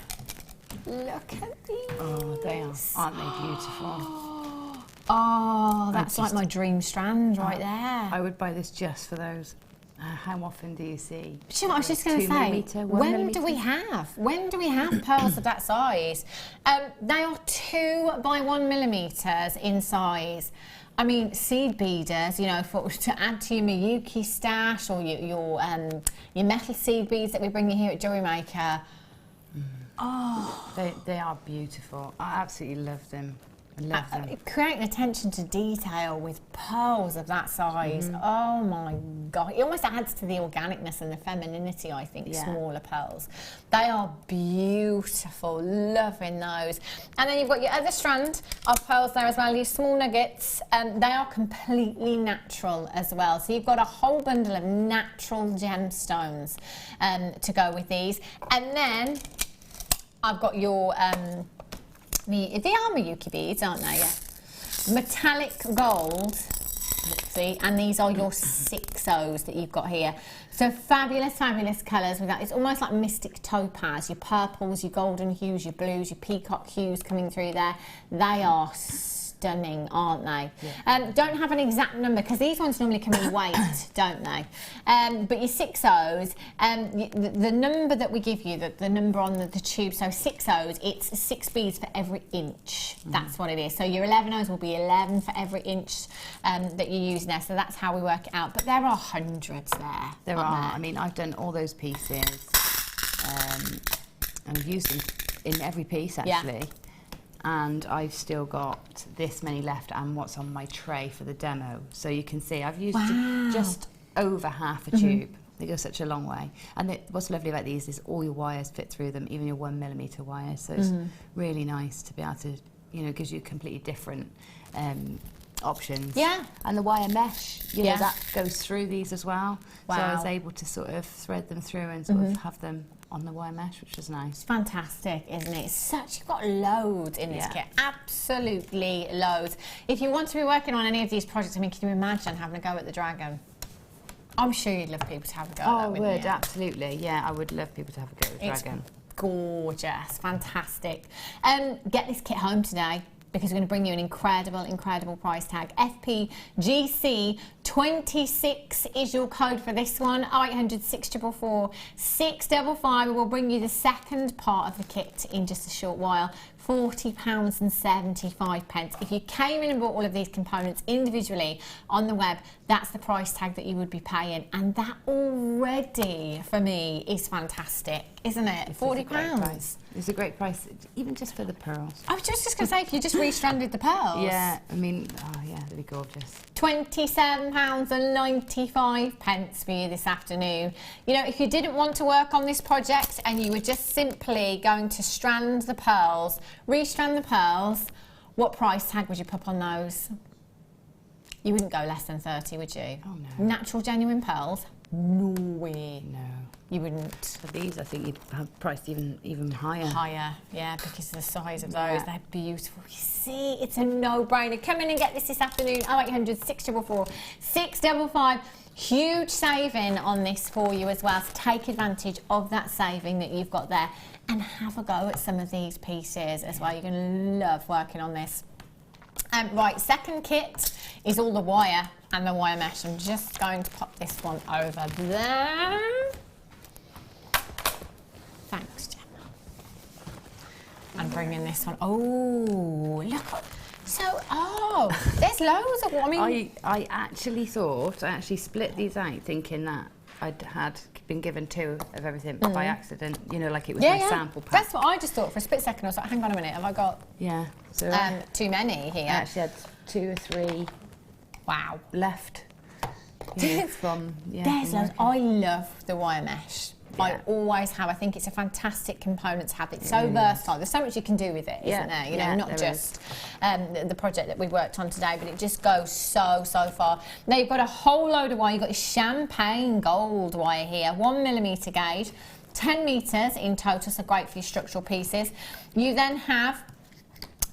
look at these. Oh, they are. Aren't they beautiful? Oh, that's like my dream strand right there. I would buy this just for those. How often do you see? Do you know what I was just going to say? When do we have pearls of that size? They are 2 by 1 millimeters in size. I mean, seed beaders, you know, to add to your Miyuki stash or your metal seed beads that we bring you here at Jewellery Maker. Oh, they are beautiful. I absolutely love them. I love them. Creating attention to detail with pearls of that size. Oh my God. It almost adds to the organicness and the femininity, I think, smaller pearls. They are beautiful. Loving those. And then you've got your other strand of pearls there as well, your small nuggets. They are completely natural as well. So you've got a whole bundle of natural gemstones to go with these. And then I've got your... they are Miyuki beads, aren't they? Yeah. Metallic gold. See, and these are your 6Os that you've got here. So fabulous, fabulous colours with that. It's almost like mystic topaz. Your purples, your golden hues, your blues, your peacock hues coming through there. They are stunning, aren't they? Yeah. Don't have an exact number because these ones normally come in weight, don't they? But your 6Os, the number that we give you, the number on the tube, so 6Os, it's 6 beads for every inch. That's what it is. So your 11Os will be 11 for every inch that you use there. So that's how we work it out. But there are hundreds there. There are. I mean, I've done all those pieces and I've used them in every piece actually. Yeah. And I've still got this many left and what's on my tray for the demo. So you can see I've used just over half a tube. They go such a long way. And what's lovely about these is all your wires fit through them, even your 1mm wires. So it's really nice to be able to, you know, it gives you completely different options. Yeah. And the wire mesh, you know, that goes through these as well. Wow. So I was able to sort of thread them through and sort of have them on the wire mesh, which was nice. Fantastic, isn't it? It's such, you've got loads in this kit, absolutely loads. If you want to be working on any of these projects, I mean, can you imagine having a go at the dragon? I'm sure you'd love people to have a go at that, wouldn't you? I would, absolutely. Yeah, I would love people to have a go at the dragon. Gorgeous, fantastic. Get this kit home today, because we're going to bring you an incredible, incredible price tag. FPGC 26 is your code for this one. 0800 644 655. We'll bring you the second part of the kit in just a short while. £40.75. If you came in and bought all of these components individually on the web, that's the price tag that you would be paying, and that already for me is fantastic, isn't it? £40. It's a great price, even just for the pearls. I was just going to say, if you just restranded the pearls. Yeah, I mean, oh yeah, they'd be gorgeous. £27.95 for you this afternoon. You know, if you didn't want to work on this project and you were just simply going to strand the pearls, restrand the pearls, what price tag would you put on those? You wouldn't go less than 30, would you? Oh no. Natural genuine pearls? No way. No. You wouldn't. For these, I think you'd have priced even higher. Higher, yeah, because of the size of those. They're beautiful. You see, it's a no-brainer. Come in and get this afternoon. 0800 644 655. Huge saving on this for you as well. So take advantage of that saving that you've got there and have a go at some of these pieces as well. You're going to love working on this. Right, second kit is all the wire and the wire mesh. I'm just going to pop this one over there. Thanks, Gemma. And bring in this one. Oh, look. There's loads of, I mean... I actually split these out thinking that I'd had been given 2 of everything by accident, you know, like it was my sample pack. That's what I just thought for a split second. I was like, hang on a minute, have I got so too many here? I actually had 2 or 3 left. From there's loads. I love the wire mesh. I always have. I think it's a fantastic component to have. It's so versatile. There's so much you can do with it, isn't there? You know, not just the project that we worked on today, but it just goes so far. Now you've got a whole load of wire. You've got your champagne gold wire here, 1mm gauge, 10 meters in total, so great for your structural pieces. You then have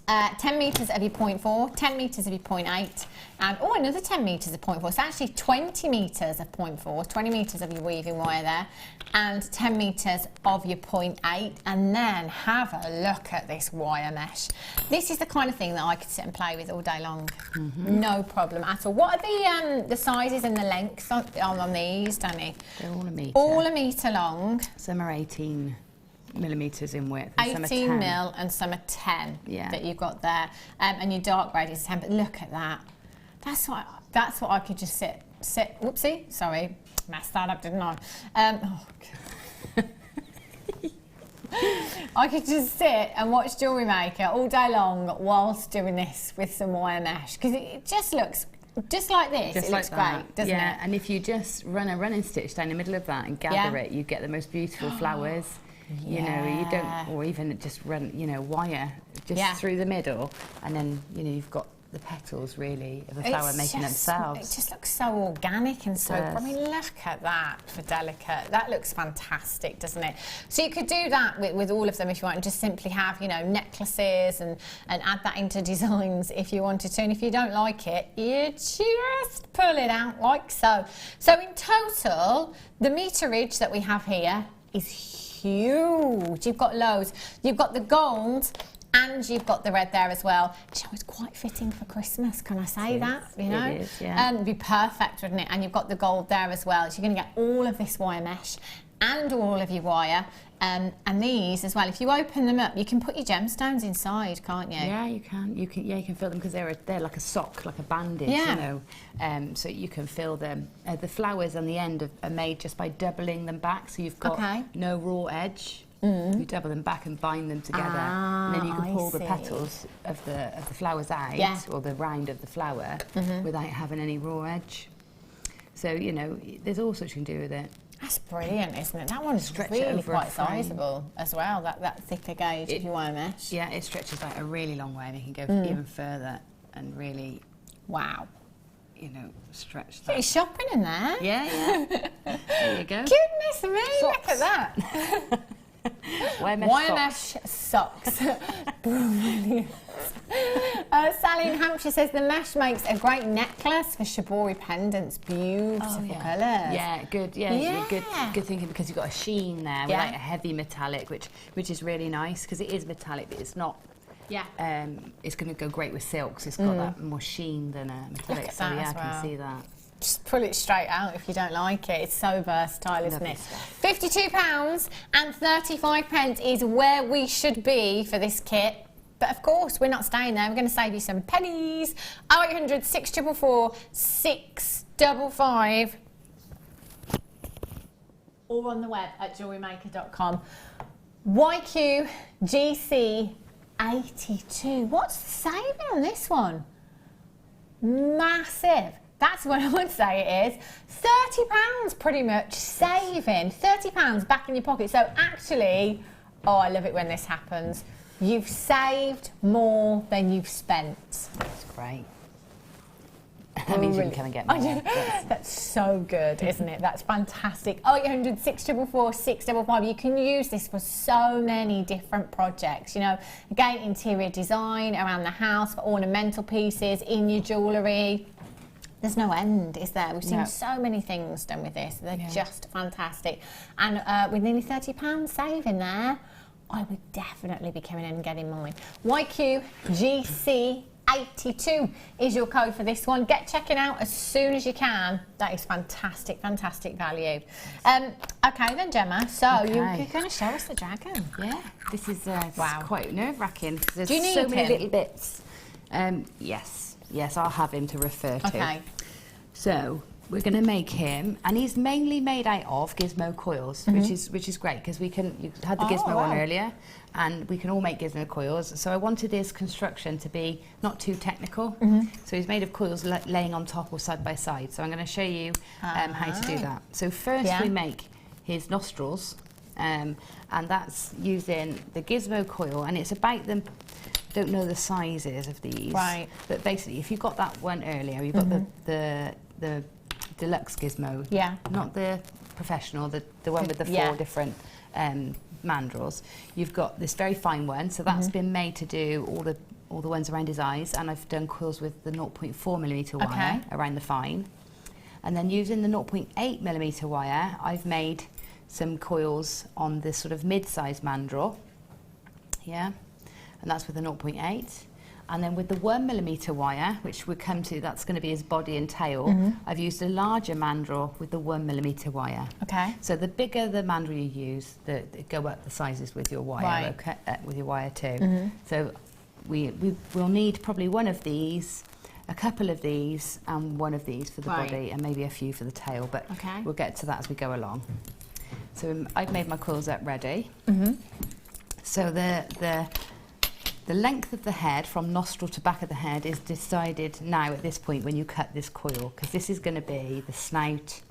10 meters of your 0.4, 10 meters of your 0.8, and another 10 meters of 0.4. So actually 20 meters of 0.4, 20 meters of your weaving wire there, and 10 meters of your 0.8. And then have a look at this wire mesh. This is the kind of thing that I could sit and play with all day long. No problem at all. What are the sizes and the lengths on these, Danny? They're all a meter. All a meter long. Some are 18 millimeters in width. 18 mil and some are 10 that you've got there. And your dark grade is 10, but look at that. That's what I could just sit. Whoopsie, sorry, messed that up, didn't I? I could just sit and watch Jewellery Maker all day long whilst doing this with some wire mesh, because it just looks just like this. Just it like looks that. great, doesn't it? And if you just run a running stitch down the middle of that and gather it, you get the most beautiful flowers. You know, you don't, or even just run, you know, wire just through the middle, and then, you know, you've got the petals really of the flower making themselves. It just looks so organic and so, I mean, look at that for delicate. That looks fantastic, doesn't it? So you could do that with all of them if you want, and just simply have, you know, necklaces and add that into designs if you wanted to. And if you don't like it, you just pull it out like so. So in total, the meterage that we have here is huge. You've got loads. You've got the gold, and you've got the red there as well. It's quite fitting for Christmas, can I say that? You know? It is, yeah. It'd be perfect, wouldn't it? And you've got the gold there as well. So you're going to get all of this wire mesh and all of your wire. And these as well. If you open them up, you can put your gemstones inside, can't you? Yeah, you can. You can fill them because they're like a sock, like a bandage, you know. So you can fill them. The flowers on the end are made just by doubling them back, so you've got no raw edge. You double them back and bind them together, and then you can pull the petals of the flowers out, or the round of the flower, without having any raw edge. So, you know, there's all sorts you can do with it. That's brilliant, isn't it? That one's really quite sizable as well, that thicker gauge if you wire mesh. Yeah, it stretches out a really long way, and you can go even further and really, you know, stretch that. You're shopping in there. Yeah. There you go. Goodness me, look at that. Wire mesh socks. Brilliant. Sally in Hampshire says the mesh makes a great necklace for shibori pendants. Beautiful colours. Yeah, good. Yeah, good thinking, because you've got a sheen there with like a heavy metallic, which is really nice because it is metallic, but it's not. Yeah. It's going to go great with silks. It's got that more sheen than a metallic. So yeah, I can see that. Just pull it straight out if you don't like it. It's so versatile, isn't it? £52 and 35 pence is where we should be for this kit. But of course, we're not staying there. We're going to save you some pennies. 0800 644 655. Or on the web at jewellerymaker.com. YQGC82. What's the saving on this one? Massive. That's what I would say it is. £30 pretty much saving. £30 back in your pocket. So actually, I love it when this happens. You've saved more than you've spent. That's great. That means you can come and get more. That's so good, isn't it? That's fantastic. 0800 644 655. You can use this for so many different projects. You know, again, interior design, around the house, for ornamental pieces, in your jewellery. There's no end, is there? We've seen so many things done with this. They're just fantastic. And with nearly £30 saving there, I would definitely be coming in and getting mine. YQGC82 is your code for this one. Get checking out as soon as you can. That is fantastic, fantastic value. Okay then, Gemma, so you're going to show us the dragon. Yeah, this is quite nerve-wracking. There's Do you need so many him? little bits. Yes, I'll have him to refer to. Okay. So we're going to make him, and he's mainly made out of gizmo coils, which is great because you had the gizmo one earlier, and we can all make gizmo coils. So I wanted his construction to be not too technical. So he's made of coils laying on top or side by side. So I'm going to show you how to do that. So first we make his nostrils, and that's using the gizmo coil, and it's about them. Don't know the sizes of these, right? But basically, if you got that one earlier, you've got the deluxe gizmo, not the professional, the one with the 4 different mandrels. You've got this very fine one, so that's been made to do all the ones around his eyes, and I've done coils with the 0.4mm wire around the fine, and then using the 0.8mm wire, I've made some coils on this sort of mid-size mandrel, and that's with the 0.8. And then with the 1mm wire, which we'll come to, that's going to be his body and tail, I've used a larger mandrel with the 1mm wire. Okay. So the bigger the mandrel you use, go up the sizes with your wire, with your wire too. So we'll need probably one of these, a couple of these, and one of these for the body, and maybe a few for the tail, but we'll get to that as we go along. So I've made my coils up ready. So the length of the head from nostril to back of the head is decided now at this point when you cut this coil, because this is going to be the snout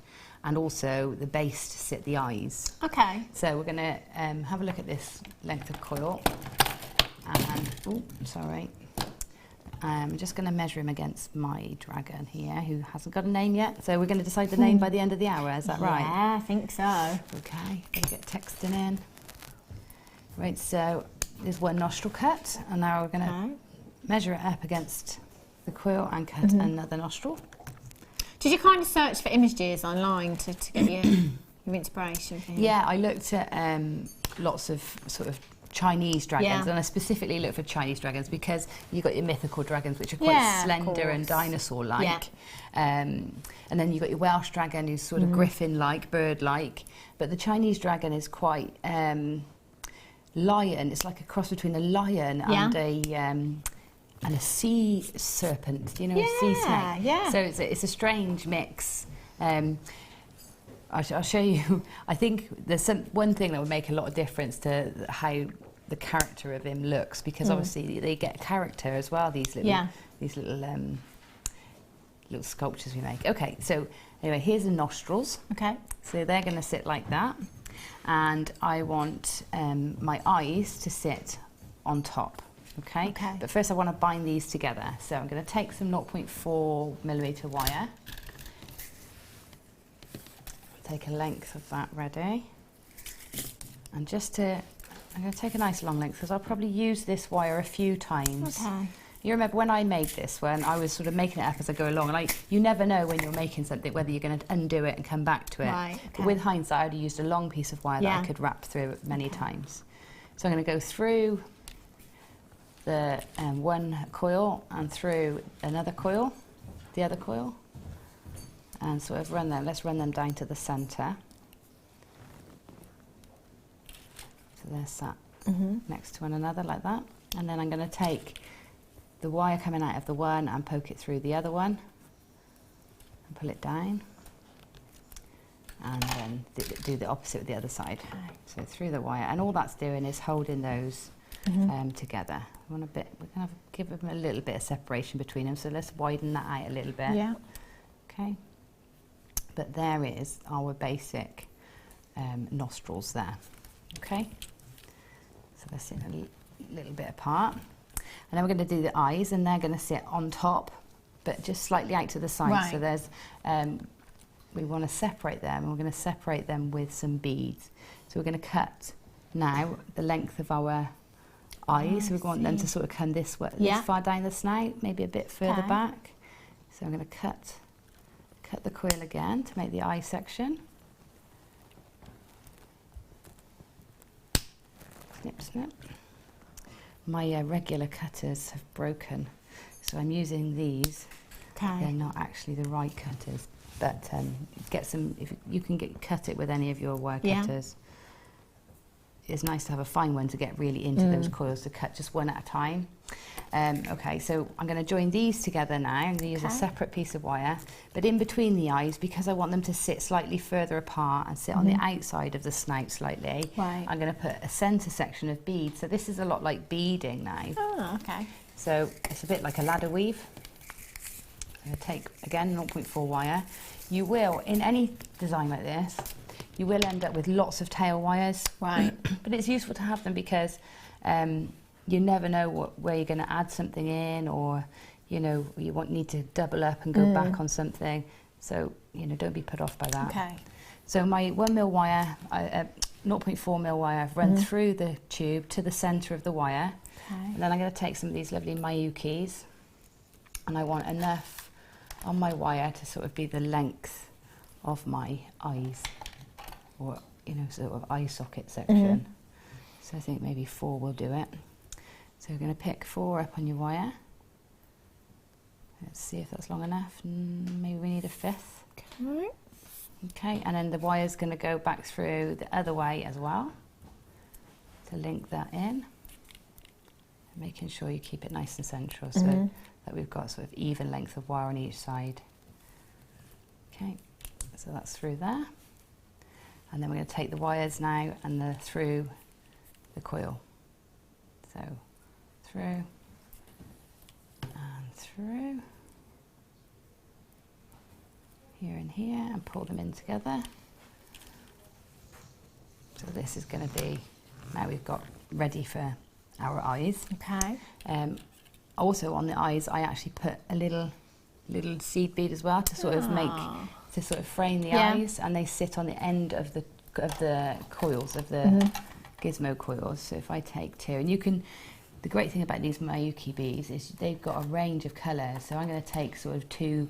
and also the base to sit the eyes. Okay. So we're going to have a look at this length of coil. And, oh, sorry. I'm just going to measure him against my dragon here, who hasn't got a name yet. So we're going to decide the name by the end of the hour, is that right? Yeah, I think so. Okay, gonna get texting in. Right, so there's one nostril cut, and now we're going to measure it up against the quill and cut another nostril. Did you kind of search for images online to get your inspiration for him? Yeah, I looked at lots of sort of Chinese dragons, and I specifically looked for Chinese dragons because you've got your mythical dragons, which are quite slender and dinosaur-like. And then you've got your Welsh dragon, who's sort of griffin-like, bird-like. But the Chinese dragon is quite lion. It's like a cross between a lion and a sea serpent, you know, a sea snake. Yeah. So it's a strange mix. I'll show you. I think there's one thing that would make a lot of difference to how the character of him looks, because obviously they get character as well. These little little sculptures we make. Okay, so anyway, here's the nostrils. Okay. So they're going to sit like that, and I want my eyes to sit on top. Okay. Okay. But first, I want to bind these together. So I'm going to take some 0.4mm wire. Take a length of that ready, and I'm going to take a nice long length because I'll probably use this wire a few times. Okay. You remember when I made this one, I was sort of making it up as I go along, and you never know when you're making something whether you're going to undo it and come back to it. Right, okay. But with hindsight, I'd have used a long piece of wire that I could wrap through many times. So I'm going to go through the one coil and through another coil, the other coil, and sort of run them. Let's run them down to the centre. So they're sat next to one another like that. And then I'm going to take the wire coming out of the one and poke it through the other one and pull it down. And then do the opposite with the other side. Okay. So through the wire. And all that's doing is holding those together. We're going to give them a little bit of separation between them. So let's widen that out a little bit. Yeah. Okay. But there is our basic nostrils there. Okay. So they're sitting a little bit apart. And then we're going to do the eyes, and they're going to sit on top, but just slightly out to the side. Right. So there's, we want to separate them, and we're going to separate them with some beads. So we're going to cut now the length of our eyes. So we want them to sort of come this way, this far down the snout, maybe a bit further back. So I'm going to cut the quill again to make the eye section. Snip, snip. My regular cutters have broken, so I'm using these. Okay. They're not actually the right cutters, but get some. If you can cut it with any of your wire cutters. It's nice to have a fine one to get really into those coils, to cut just one at a time. Okay, so I'm going to join these together now. I'm going to use a separate piece of wire, but in between the eyes, because I want them to sit slightly further apart and sit on the outside of the snout slightly, I'm going to put a centre section of beads. So this is a lot like beading now. Oh, okay. So it's a bit like a ladder weave. I'm going to take, again, 0.4 wire. You will, in any design like this, you will end up with lots of tail wires. Right. But it's useful to have them because you never know where you're going to add something in, or you know, you need to double up and go back on something. So, you know, don't be put off by that. Okay. So my 1mm wire, 0.4mm wire, I've run through the tube to the centre of the wire. Okay. And then I'm going to take some of these lovely Mayukis, and I want enough on my wire to sort of be the length of my eyes, or, you know, sort of eye socket section. So I think maybe 4 will do it. So we're going to pick 4 up on your wire. Let's see if that's long enough. Maybe we need a 5th. Okay. Okay, and then the wire's going to go back through the other way as well to link that in. Making sure you keep it nice and central so that we've got sort of even length of wire on each side. Okay, so that's through there. And then we're going to take the wires now and through the coil. So through and through, here and here, and pull them in together. So this is going to be, now we've got ready for our eyes. Okay. Also on the eyes, I actually put a little seed bead as well to sort of frame the eyes, and they sit on the end of the coils, of the gizmo coils. So if I take two, and you can, the great thing about these Miyuki beads is they've got a range of colours. So I'm going to take sort of two,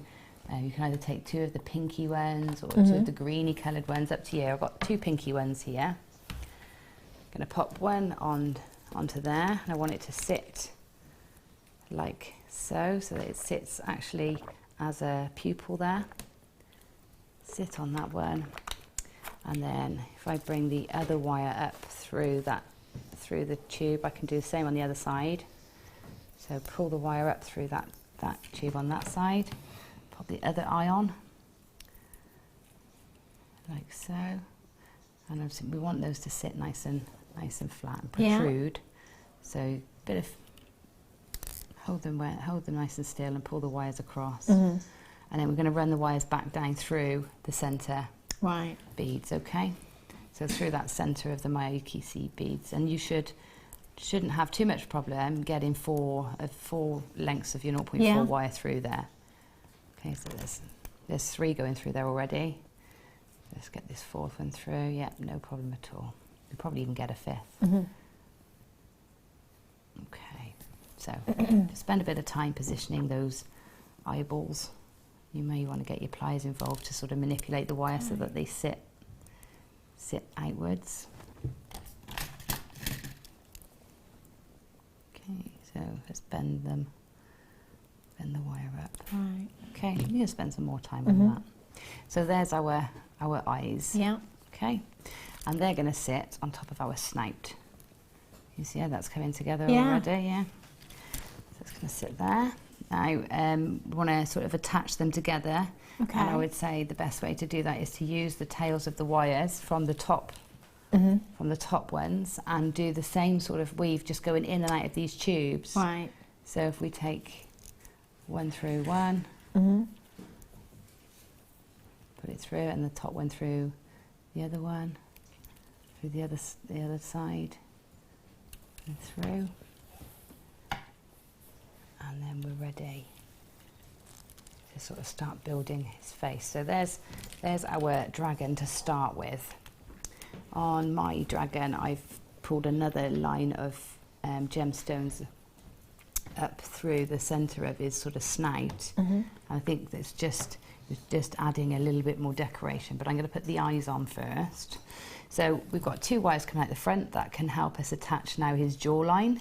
you can either take two of the pinky ones or two of the greeny coloured ones, up to you. I've got two pinky ones here. I'm going to pop one onto there, and I want it to sit like so that it sits actually as a pupil there. Sit on that one, and then if I bring the other wire up through the tube, I can do the same on the other side. So pull the wire up through that tube on that side, pop the other eye on, like so, and we want those to sit nice and flat and protrude. So a bit of hold them nice and still, and pull the wires across, and then we're going to run the wires back down through the centre beads. Okay, so through that centre of the Miyuki seed beads, and you shouldn't have too much problem getting four lengths of your 0.4 wire through there. Okay, so there's three going through there already. Let's get this fourth one through. Yeah, no problem at all. You probably even get a fifth. Okay, so spend a bit of time positioning those eyeballs. You may want to get your pliers involved to sort of manipulate the wire so that they sit outwards. Okay, so let's bend the wire up. Right. Okay, I'm going to spend some more time on that. So there's our eyes. Yeah. Okay, and they're going to sit on top of our snout. You see how that's coming together already? Yeah. So it's going to sit there. Now we want to sort of attach them together. Okay. And I would say the best way to do that is to use the tails of the wires from the top, ones, and do the same sort of weave, just going in and out of these tubes. Right. So if we take one through one, put it through, and the top one through the other one, through the other side, and through, and then we're ready to sort of start building his face. So there's our dragon to start with. On my dragon, I've pulled another line of gemstones up through the centre of his sort of snout. And I think that's just adding a little bit more decoration, but I'm going to put the eyes on first. So we've got two wires coming out the front that can help us attach now his jawline.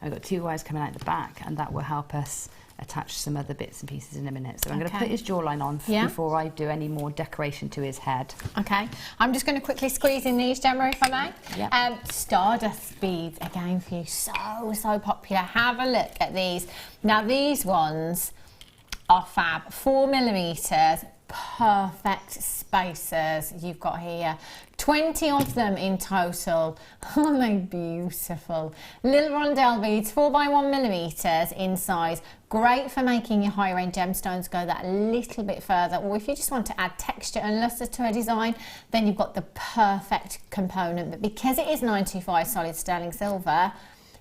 I've got two wires coming out the back, and that will help us attach some other bits and pieces in a minute. So I'm going to put his jawline on before I do any more decoration to his head. Okay, I'm just going to quickly squeeze in these, Gemma, if I may. Yeah. Stardust beads, again for you, so popular. Have a look at these. Now these ones are fab, 4mm, perfect spacers you've got here. 20 of them in total. Aren't they beautiful? Little rondelle beads, 4x1mm in size. Great for making your higher end gemstones go that little bit further, or if you just want to add texture and luster to a design, then you've got the perfect component. But because it is 925 solid sterling silver,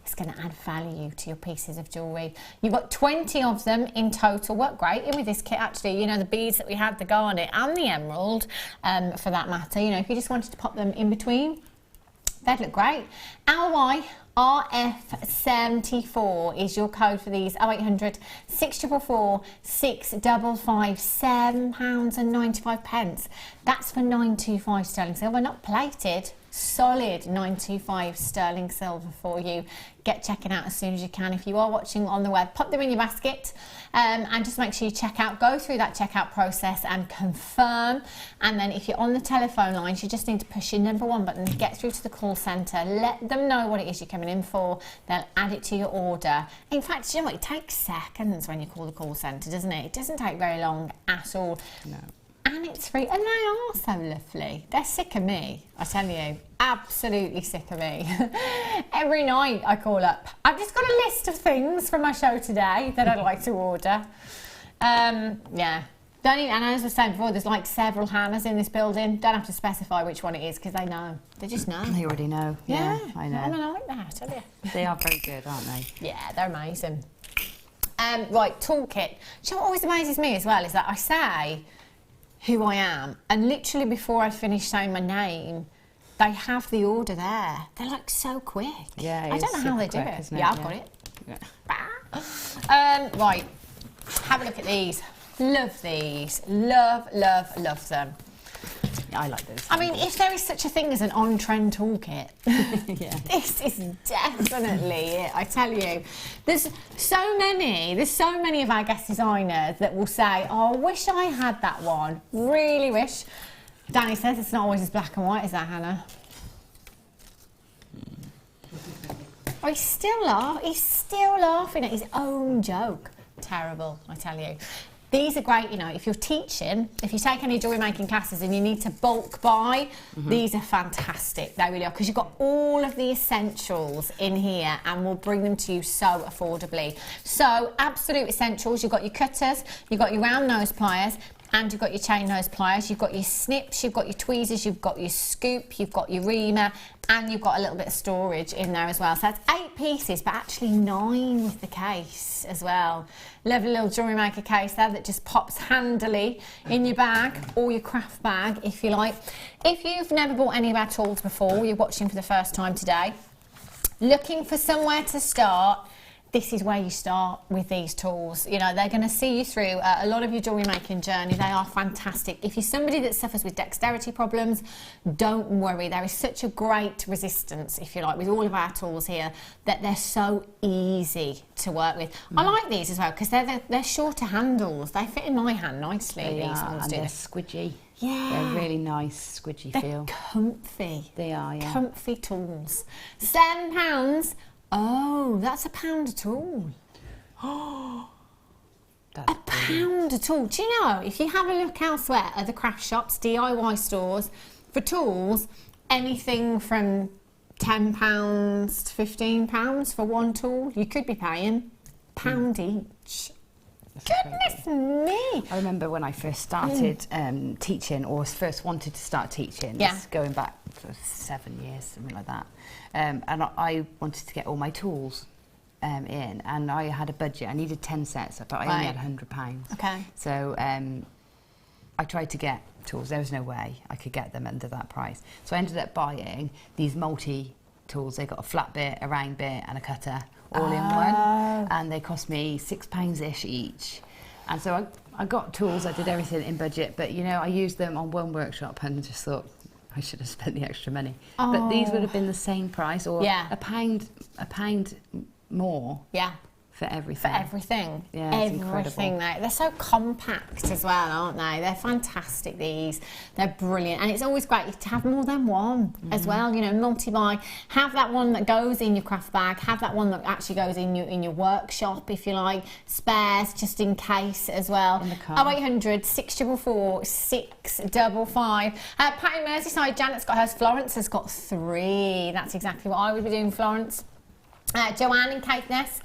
it's going to add value to your pieces of jewellery. You've got 20 of them in total. Work great in with this kit, actually. You know, the beads that we had, the garnet and the emerald, for that matter. You know, if you just wanted to pop them in between, they'd look great. LY RF74 is your code for these. 0800 644 655, £7.95. That's for 925 sterling silver, not plated. Solid 925 sterling silver for you. Get checking out as soon as you can. If you are watching on the web, pop them in your basket, and just make sure you check out, go through that checkout process and confirm. And then if you're on the telephone lines, you just need to push your number 1 button, get through to the call centre, let them know what it is you're coming in for. They'll add it to your order. In fact, you know what, it takes seconds when you call the call centre, doesn't it? It doesn't take very long at all. No. and it's free, and they are so lovely. They're sick of me, I tell you, absolutely sick of me. Every night I call up. I've just got a list of things from my show today that I'd like to order. Yeah. Don't even, and as I was saying before, there's like several Hannahs in this building. Don't have to specify which one it is because they know. They just know. They already know. Yeah, I know. I like that, I tell you. They are very good, aren't they? Yeah, they're amazing. Right, toolkit. Do you know what always amazes me as well is that I say who I am, and literally before I finish saying my name, they have the order there. They're like so quick. Yeah, I don't know how they do quick, it. isn't it? Yeah, I've got it. Right, have a look at these. Love these. Love, love, love them. Yeah, I like those. I mean, if there is such a thing as an on-trend toolkit, this is definitely it, I tell you. There's so many of our guest designers that will say, oh, I wish I had that one. Really wish. Danny says it's not always as black and white as that, Hannah. Oh, he's still laughing at his own joke. Terrible, I tell you. These are great, you know, if you're teaching, if you take any jewellery making classes and you need to bulk buy, these are fantastic. They really are, because you've got all of the essentials in here and we'll bring them to you so affordably. So, absolute essentials, you've got your cutters, you've got your round nose pliers, and you've got your chain nose pliers, you've got your snips, you've got your tweezers, you've got your scoop, you've got your reamer, and you've got a little bit of storage in there as well. So that's 8 pieces, but actually 9 with the case as well. Lovely little Jewellery Maker case there that just pops handily in your bag, or your craft bag, if you like. If you've never bought any of our tools before, you're watching for the first time today, looking for somewhere to start, this is where you start with these tools. You know, they're going to see you through a lot of your jewellery making journey. They are fantastic. If you're somebody that suffers with dexterity problems, don't worry. There is such a great resistance, if you like, with all of our tools here, that they're so easy to work with. I like these as well because they're shorter handles. They fit in my hand nicely. They these are, ones and do. they're squidgy. Yeah. They're really nice, squidgy They're feel. comfy. They are, yeah. Comfy tools. £7. Oh, that's £1 a tool. That's £1 a tool. Do you know, if you have a look elsewhere at the craft shops, DIY stores, for tools, anything from £10 to £15 for one tool, you could be paying £1 each. Goodness me! I remember when I first started teaching, or first wanted to start teaching, going back for 7 years, something like that. And I wanted to get all my tools in, and I had a budget. I needed 10 sets, but I only had £100. Okay. So I tried to get tools. There was no way I could get them under that price. So I ended up buying these multi-tools. They got a flat bit, a round bit, and a cutter all in one, and they cost me £6-ish each. And so I got tools. I did everything in budget, but you know, I used them on one workshop and just thought, I should have spent the extra money. But these would have been the same price, or a pound more. Yeah. For everything. For everything. Yeah, it's everything. They're so compact as well, aren't they? They're fantastic, these. They're brilliant. And it's always great to have more than one as well. You know, multi-buy. Have that one that goes in your craft bag. Have that one that actually goes in your workshop, if you like. Spares, just in case as well. In the car. 0800 644 655. Patty Merseyside, Janet's got hers. Florence has got 3. That's exactly what I would be doing, Florence. Joanne in Caithness,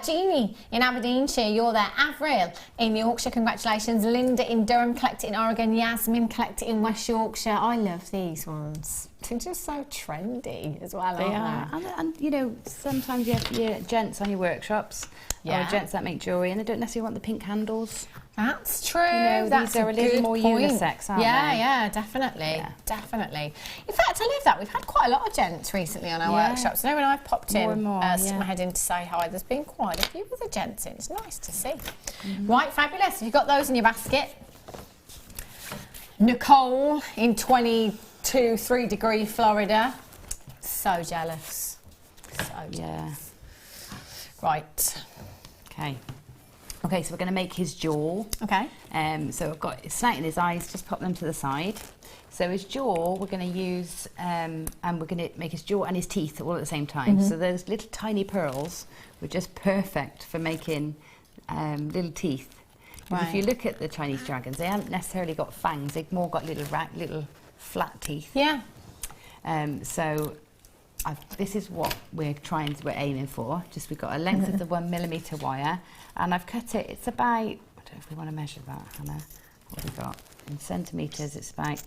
Jeannie in Aberdeenshire, you're there. Avril in Yorkshire, congratulations. Linda in Durham, collect it in Oregon. Yasmin, collect it in West Yorkshire. I love these ones. They're just so trendy as well, aren't they? And you know, sometimes you have your gents on your workshops, or gents that make jewellery, and they don't necessarily want the pink handles. That's true. You know, that's these are a little more unisex, aren't they? Yeah, definitely. Yeah. Definitely. In fact, I love that. We've had quite a lot of gents recently on our workshops. I know when I've popped More in, and more, stuck my head in to say hi, there's been quite a few of the gents in. It's nice to see. Right, fabulous. You've got those in your basket. Nicole in 3-degree Florida. So jealous. So jealous. Yeah. Right. Okay, so we're going to make his jaw. Okay. So I've got slight in his eyes, just pop them to the side. So his jaw, we're going to use, and we're going to make his jaw and his teeth all at the same time. So those little tiny pearls were just perfect for making little teeth. If you look at the Chinese dragons, they haven't necessarily got fangs. They've more got little flat teeth. Yeah. So this is what we're aiming for. Just we've got a length of the 1mm wire, and I've cut it. It's about, I don't know if we want to measure that, Hannah. What have we got in centimetres? It's about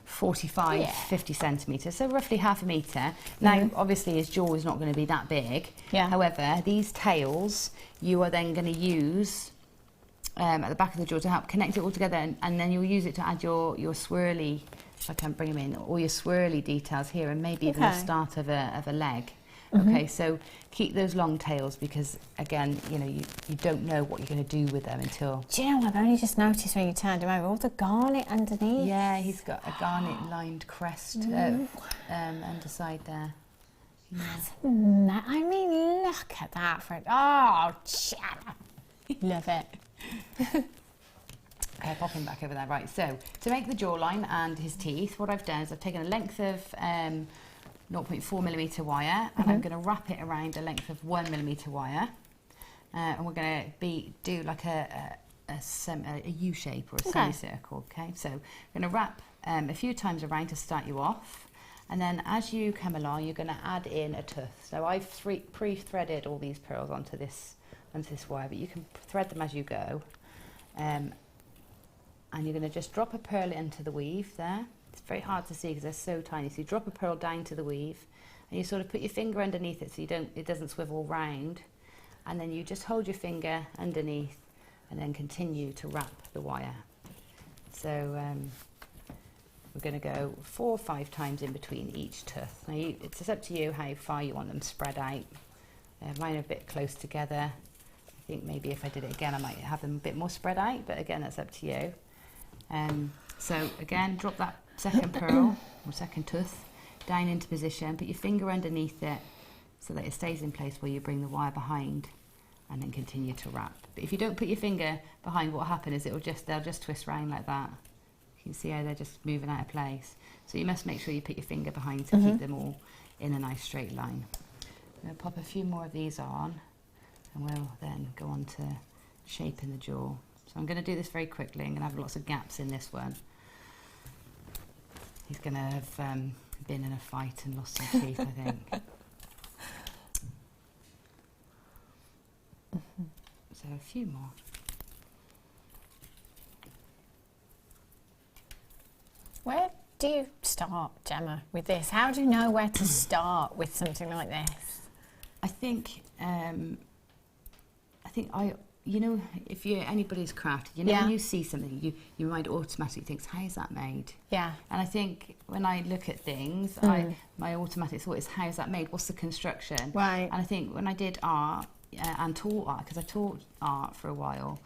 45, 50 centimetres, so roughly half a metre. Now, obviously, his jaw is not going to be that big. Yeah. However, these tails you are then going to use at the back of the jaw to help connect it all together, and then you'll use it to add your swirly, if I can bring them in, all your swirly details here, and maybe even the start of a leg. Okay, so keep those long tails, because again, you know, you don't know what you're going to do with them until... Do you know, I've only just noticed when you turned him over, all the garnet underneath. Yeah, he's got a garnet lined crest underside there. Yeah. I mean, look at that. Oh, Gemma. Love it. Okay, pop him back over there. Right, so to make the jawline and his teeth, what I've done is I've taken a length of 0.4mm wire, and I'm going to wrap it around a length of 1mm wire, and we're going to do like a U shape or a semicircle. Okay, so I'm going to wrap a few times around to start you off, and then as you come along, you're going to add in a tooth. So I've pre-threaded all these pearls onto this wire, but you can thread them as you go, and you're going to just drop a pearl into the weave there. It's very hard to see because they're so tiny. So you drop a pearl down to the weave, and you sort of put your finger underneath it so it doesn't swivel round, and then you just hold your finger underneath and then continue to wrap the wire. So we're going to go 4 or 5 times in between each tooth. Now it's up to you how far you want them spread out. Mine are a bit close together. I think maybe if I did it again, I might have them a bit more spread out, but again, that's up to you. So again, drop that second pearl or second tooth down into position, put your finger underneath it so that it stays in place while you bring the wire behind, and then continue to wrap. But if you don't put your finger behind, what will happen is they'll just twist round like that. You can see how they're just moving out of place. So you must make sure you put your finger behind to keep them all in a nice straight line. I'm going to pop a few more of these on, and we'll then go on to shaping the jaw. So I'm going to do this very quickly. I'm going to have lots of gaps in this one. He's going to have been in a fight and lost some teeth, I think. So a few more. Where do you start, Gemma, with this? How do you know where to start with something like this? I think you know, if you're anybody's craft, you know, when you see something, your mind automatically thinks, how is that made? Yeah. And I think when I look at things, my automatic thought is, how is that made? What's the construction? Right. And I think when I did art and taught art, because I taught art for a while,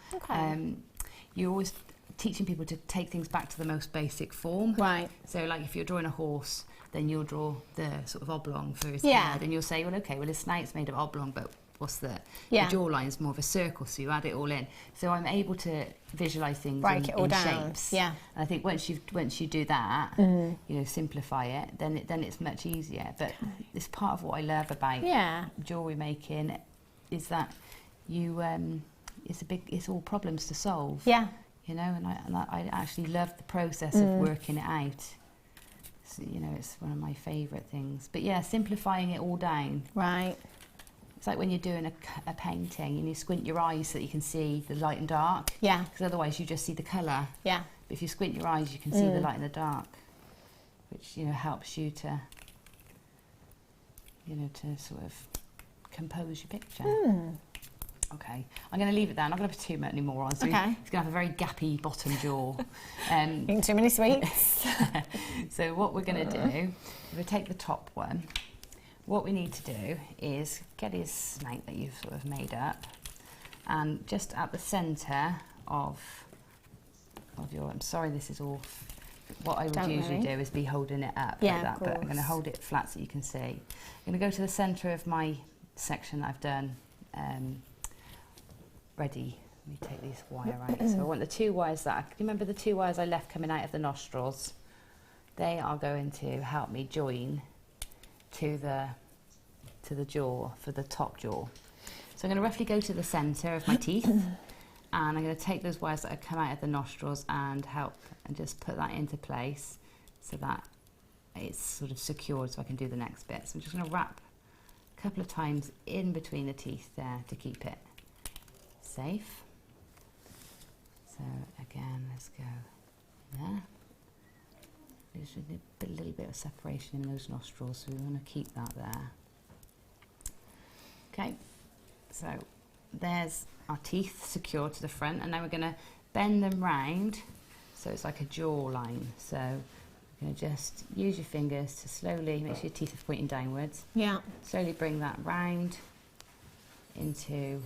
you're always teaching people to take things back to the most basic form. Right. So like if you're drawing a horse, then you'll draw the sort of oblong for his head, and you'll say, well, okay, well his snout's made of oblong, but what's the jawline is more of a circle, so you add it all in. So I'm able to visualise things in shapes. Yeah. And I think once you do that, you know, simplify it, then it's much easier. But it's part of what I love about jewellery making is that you it's all problems to solve. Yeah. You know, and I actually love the process of working it out. So, you know, it's one of my favourite things. But yeah, simplifying it all down. Right. It's like when you're doing a painting and you squint your eyes so that you can see the light and dark. Yeah. Because otherwise you just see the colour. Yeah. But if you squint your eyes, you can see the light and the dark, which, you know, helps you to, you know, to sort of compose your picture. Okay, I'm going to leave it there. I'm not going to put too much more on. So he's going to have a very gappy bottom jaw. Eating too many sweets. So what we're going to do, if we take the top one, what we need to do is get his snout that you've sort of made up, and just at the centre of your, I'm sorry this is all, what I would usually do is be holding it up like that, but I'm going to hold it flat so you can see. I'm going to go to the centre of my section that I've done ready. Let me take this wire out. So I want the 2 wires that, you remember the 2 wires I left coming out of the nostrils? They are going to help me join to the jaw, for the top jaw. So I'm going to roughly go to the centre of my teeth, And I'm going to take those wires that have come out of the nostrils and help and just put that into place so that it's sort of secured so I can do the next bit. So I'm just going to wrap a couple of times in between the teeth there to keep it safe. So again, let's go there. There's a little bit of separation in those nostrils, so we want to keep that there. Okay, so there's our teeth secured to the front, and now we're going to bend them round so it's like a jaw line. So you're going to just use your fingers to slowly make sure your teeth are pointing downwards. Yeah. Slowly bring that round into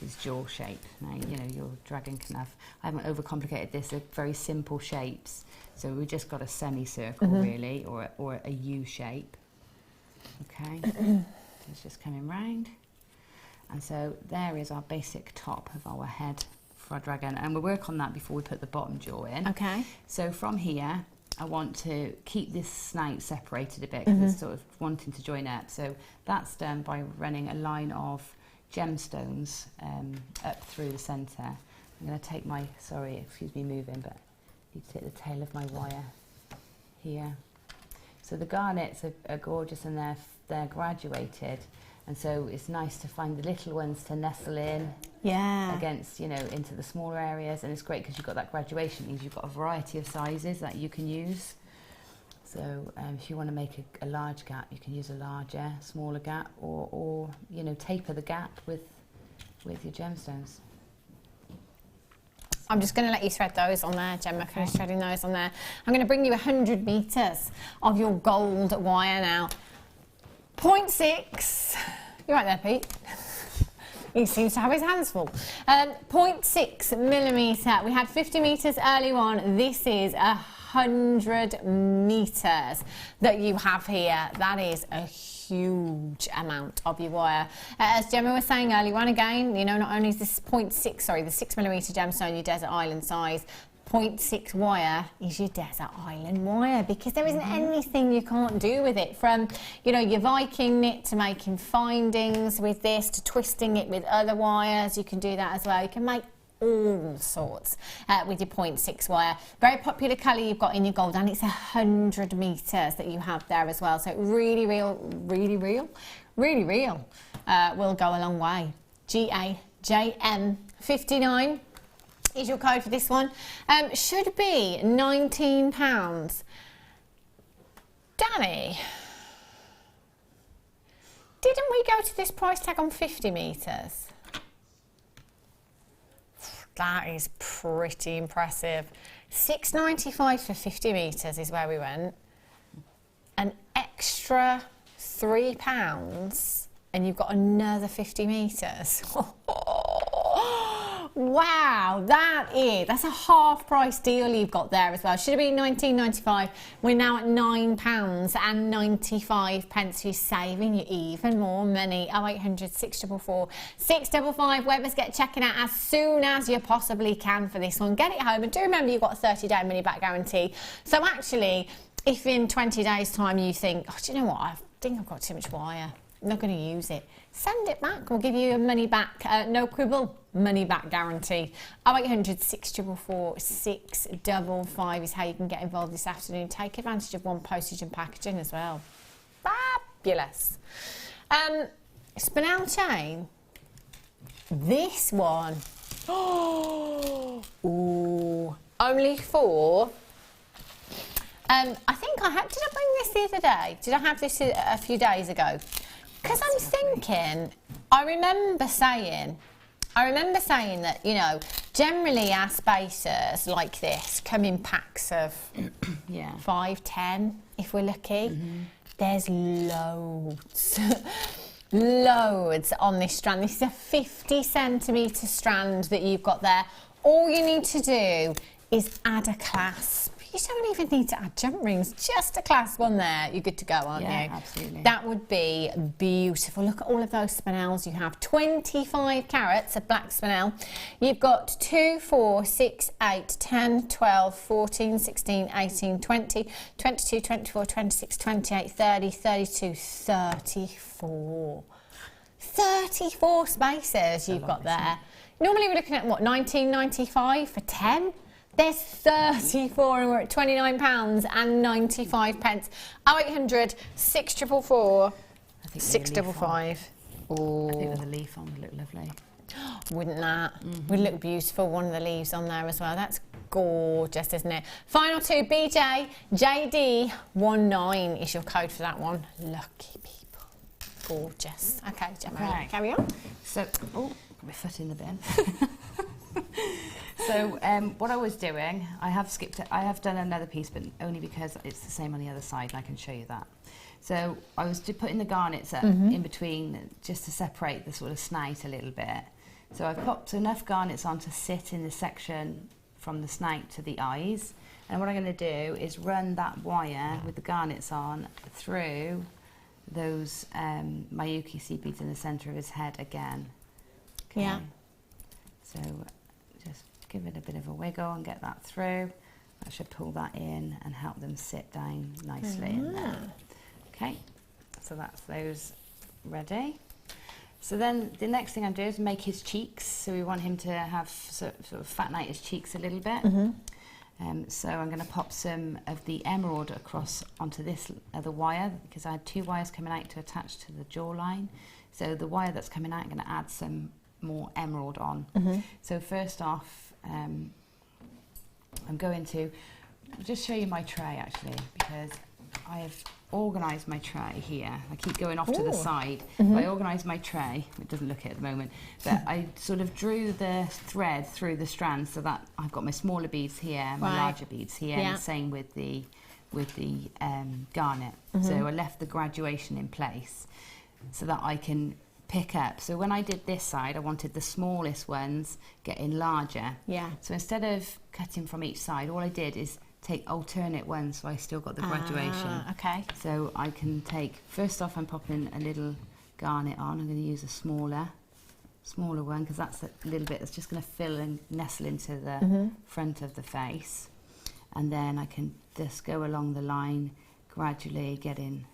this jaw shape. Now, you know, your dragon can have, I haven't overcomplicated this, they're very simple shapes. So we've just got a semicircle really, or a U shape. Okay, so it's just coming round. And so there is our basic top of our head for our dragon, and we'll work on that before we put the bottom jaw in. Okay. So from here, I want to keep this snout separated a bit because it's sort of wanting to join up. So that's done by running a line of gemstones up through the centre. I'm going to take my, sorry, excuse me moving, but I need to take the tail of my wire here. So the garnets are gorgeous, and they're graduated. And so it's nice to find the little ones to nestle in against, you know, into the smaller areas. And it's great because you've got that graduation, means you've got a variety of sizes that you can use. So if you want to make a large gap, you can use a larger, smaller gap, or you know, taper the gap with your gemstones. I'm just going to let you thread those on there, Gemma. Finish threading those on there. I'm going to bring you 100 metres of your gold wire now. 0.6. You right there, Pete? He seems to have his hands full. 0.6 millimetre. We had 50 metres earlier on. This is 100 metres that you have here. That is a huge amount of your wire. As Gemma was saying earlier on, again, you know, not only is this 0.6, sorry, the 6 millimetre gemstone your desert island size, 0.6 wire is your desert island wire, because there isn't anything you can't do with it, from, you know, your Viking knit to making findings with this to twisting it with other wires. You can do that as well. You can make all sorts with your 0.6 wire. Very popular colour you've got in your gold, and it's 100 metres that you have there as well. So really real will go a long way. GAJM59 is your code for this one. Should be £19. Danny, didn't we go to this price tag on 50 metres? That is pretty impressive. £6.95 for 50 metres is where we went. An extra £3 and you've got another 50 metres. Wow, that's a half price deal you've got there as well. Should have been £19.95. We're now at £9.95. You're saving you even more money. 0800 644 655. Webbers, get checking out as soon as you possibly can for this one. Get it home, and do remember you've got a 30-day money back guarantee. So actually, if in 20 days time you think, oh, do you know what, I think I've got too much wire, I'm not going to use it, send it back. We'll give you a money back, no quibble, money back guarantee. 0800 644 655 is how you can get involved this afternoon. Take advantage of one postage and packaging as well. Fabulous. Spinel chain. This one. Ooh, only for. I think I had. Did I bring this the other day? Did I have this a few days ago? Because I'm thinking, I remember saying that, you know, generally our spacers like this come in packs of 5, 10, if we're lucky. There's loads, loads on this strand. This is a 50 centimetre strand that you've got there. All you need to do is add a clasp. You don't even need to add jump rings, just a clasp on there. You're good to go, aren't you? Yeah, absolutely. That would be beautiful. Look at all of those spinels. You have 25 carats of black spinel. You've got 2, 4, 6, 8, 10, 12, 14, 16, 18, 20, 22, 24, 26, 28, 30, 32, 34. 34 spaces you've got there. Normally we're looking at what, £19.95 for 10? There's 34 and we're at £29 and 95 pence. 0800 644 655. I think with a leaf on would look lovely. Wouldn't that? Would look beautiful, one of the leaves on there as well. That's gorgeous, isn't it? Final two, BJ, JD19 is your code for that one. Lucky people. Gorgeous. Okay, Gemma, carry on. So, oh, got my foot in the bin. So, what I was doing, I have skipped it. I have done another piece, but only because it's the same on the other side, and I can show you that. So, I was just putting the garnets up in between, just to separate the sort of snout a little bit. So, I've popped enough garnets on to sit in the section from the snout to the eyes. And what I'm going to do is run that wire with the garnets on through those Mayuki seed beads in the centre of his head again. Okay. Yeah. So just give it a bit of a wiggle and get that through. That should pull that in and help them sit down nicely in there. Okay, so that's those ready. So then the next thing I'm doing is make his cheeks. So we want him to have sort of fatten out his cheeks a little bit. So I'm going to pop some of the emerald across onto this other wire, because I had two wires coming out to attach to the jawline. So the wire that's coming out, I'm going to add some more emerald on. So first off, I'm going to just show you my tray actually, because I have organised my tray here. I keep going off to the side. I organised my tray. It doesn't look it at the moment, but I sort of drew the thread through the strands so that I've got my smaller beads here, my larger beads here, and the same with the garnet. So I left the graduation in place so that I can pick up. So when I did this side, I wanted the smallest ones getting larger. So instead of cutting from each side, all I did is take alternate ones, so I still got the graduation. So I can take, first off I'm popping a little garnet on. I'm going to use a smaller one, because that's a little bit that's just going to fill and nestle into the front of the face. And then I can just go along the line, gradually getting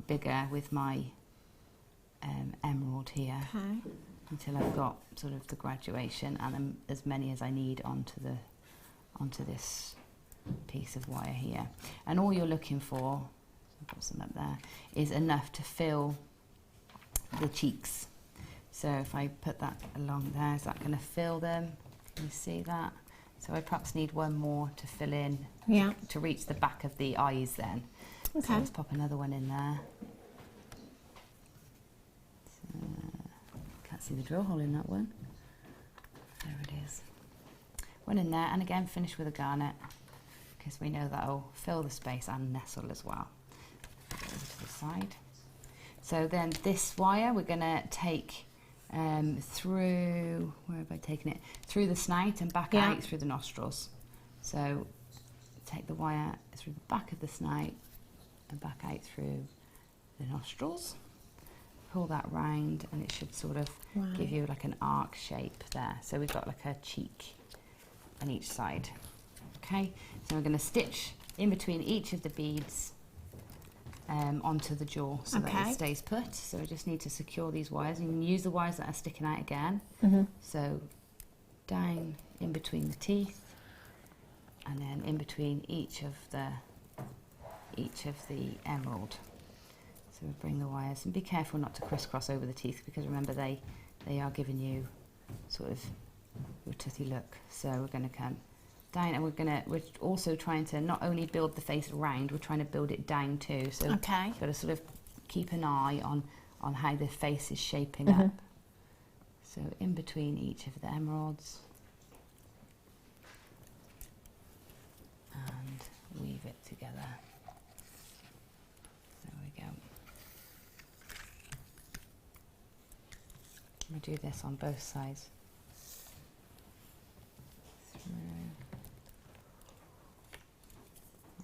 bigger with my emerald here, until I've got sort of the graduation and as many as I need onto this piece of wire here. And all you're looking for, I've got some up there, is enough to fill the cheeks. So if I put that along there, is that going to fill them? Can you see that? So I perhaps need one more to fill in, to reach the back of the eyes then. So let's pop another one in there. So, can't see the drill hole in that one. There it is. One in there, and again finish with a garnet, because we know that'll fill the space and nestle as well. Over to the side. So then this wire we're going to take through, where have I taken it? Through the snout and back out through the nostrils. So take the wire through the back of the snout and back out through the nostrils. Pull that round and it should sort of give you like an arc shape there. So we've got like a cheek on each side. Okay, so we're going to stitch in between each of the beads onto the jaw so that it stays put. So we just need to secure these wires. You can use the wires that are sticking out again. So down in between the teeth, and then in between each of the emerald. So we bring the wires, and be careful not to crisscross over the teeth, because remember they are giving you sort of your toothy look. So we're going to come down, and we're also trying to not only build the face round, we're trying to build it down too. So you've got to sort of keep an eye on how the face is shaping up. So in between each of the emeralds, and weave it together. There we go. I'm going to do this on both sides. Through.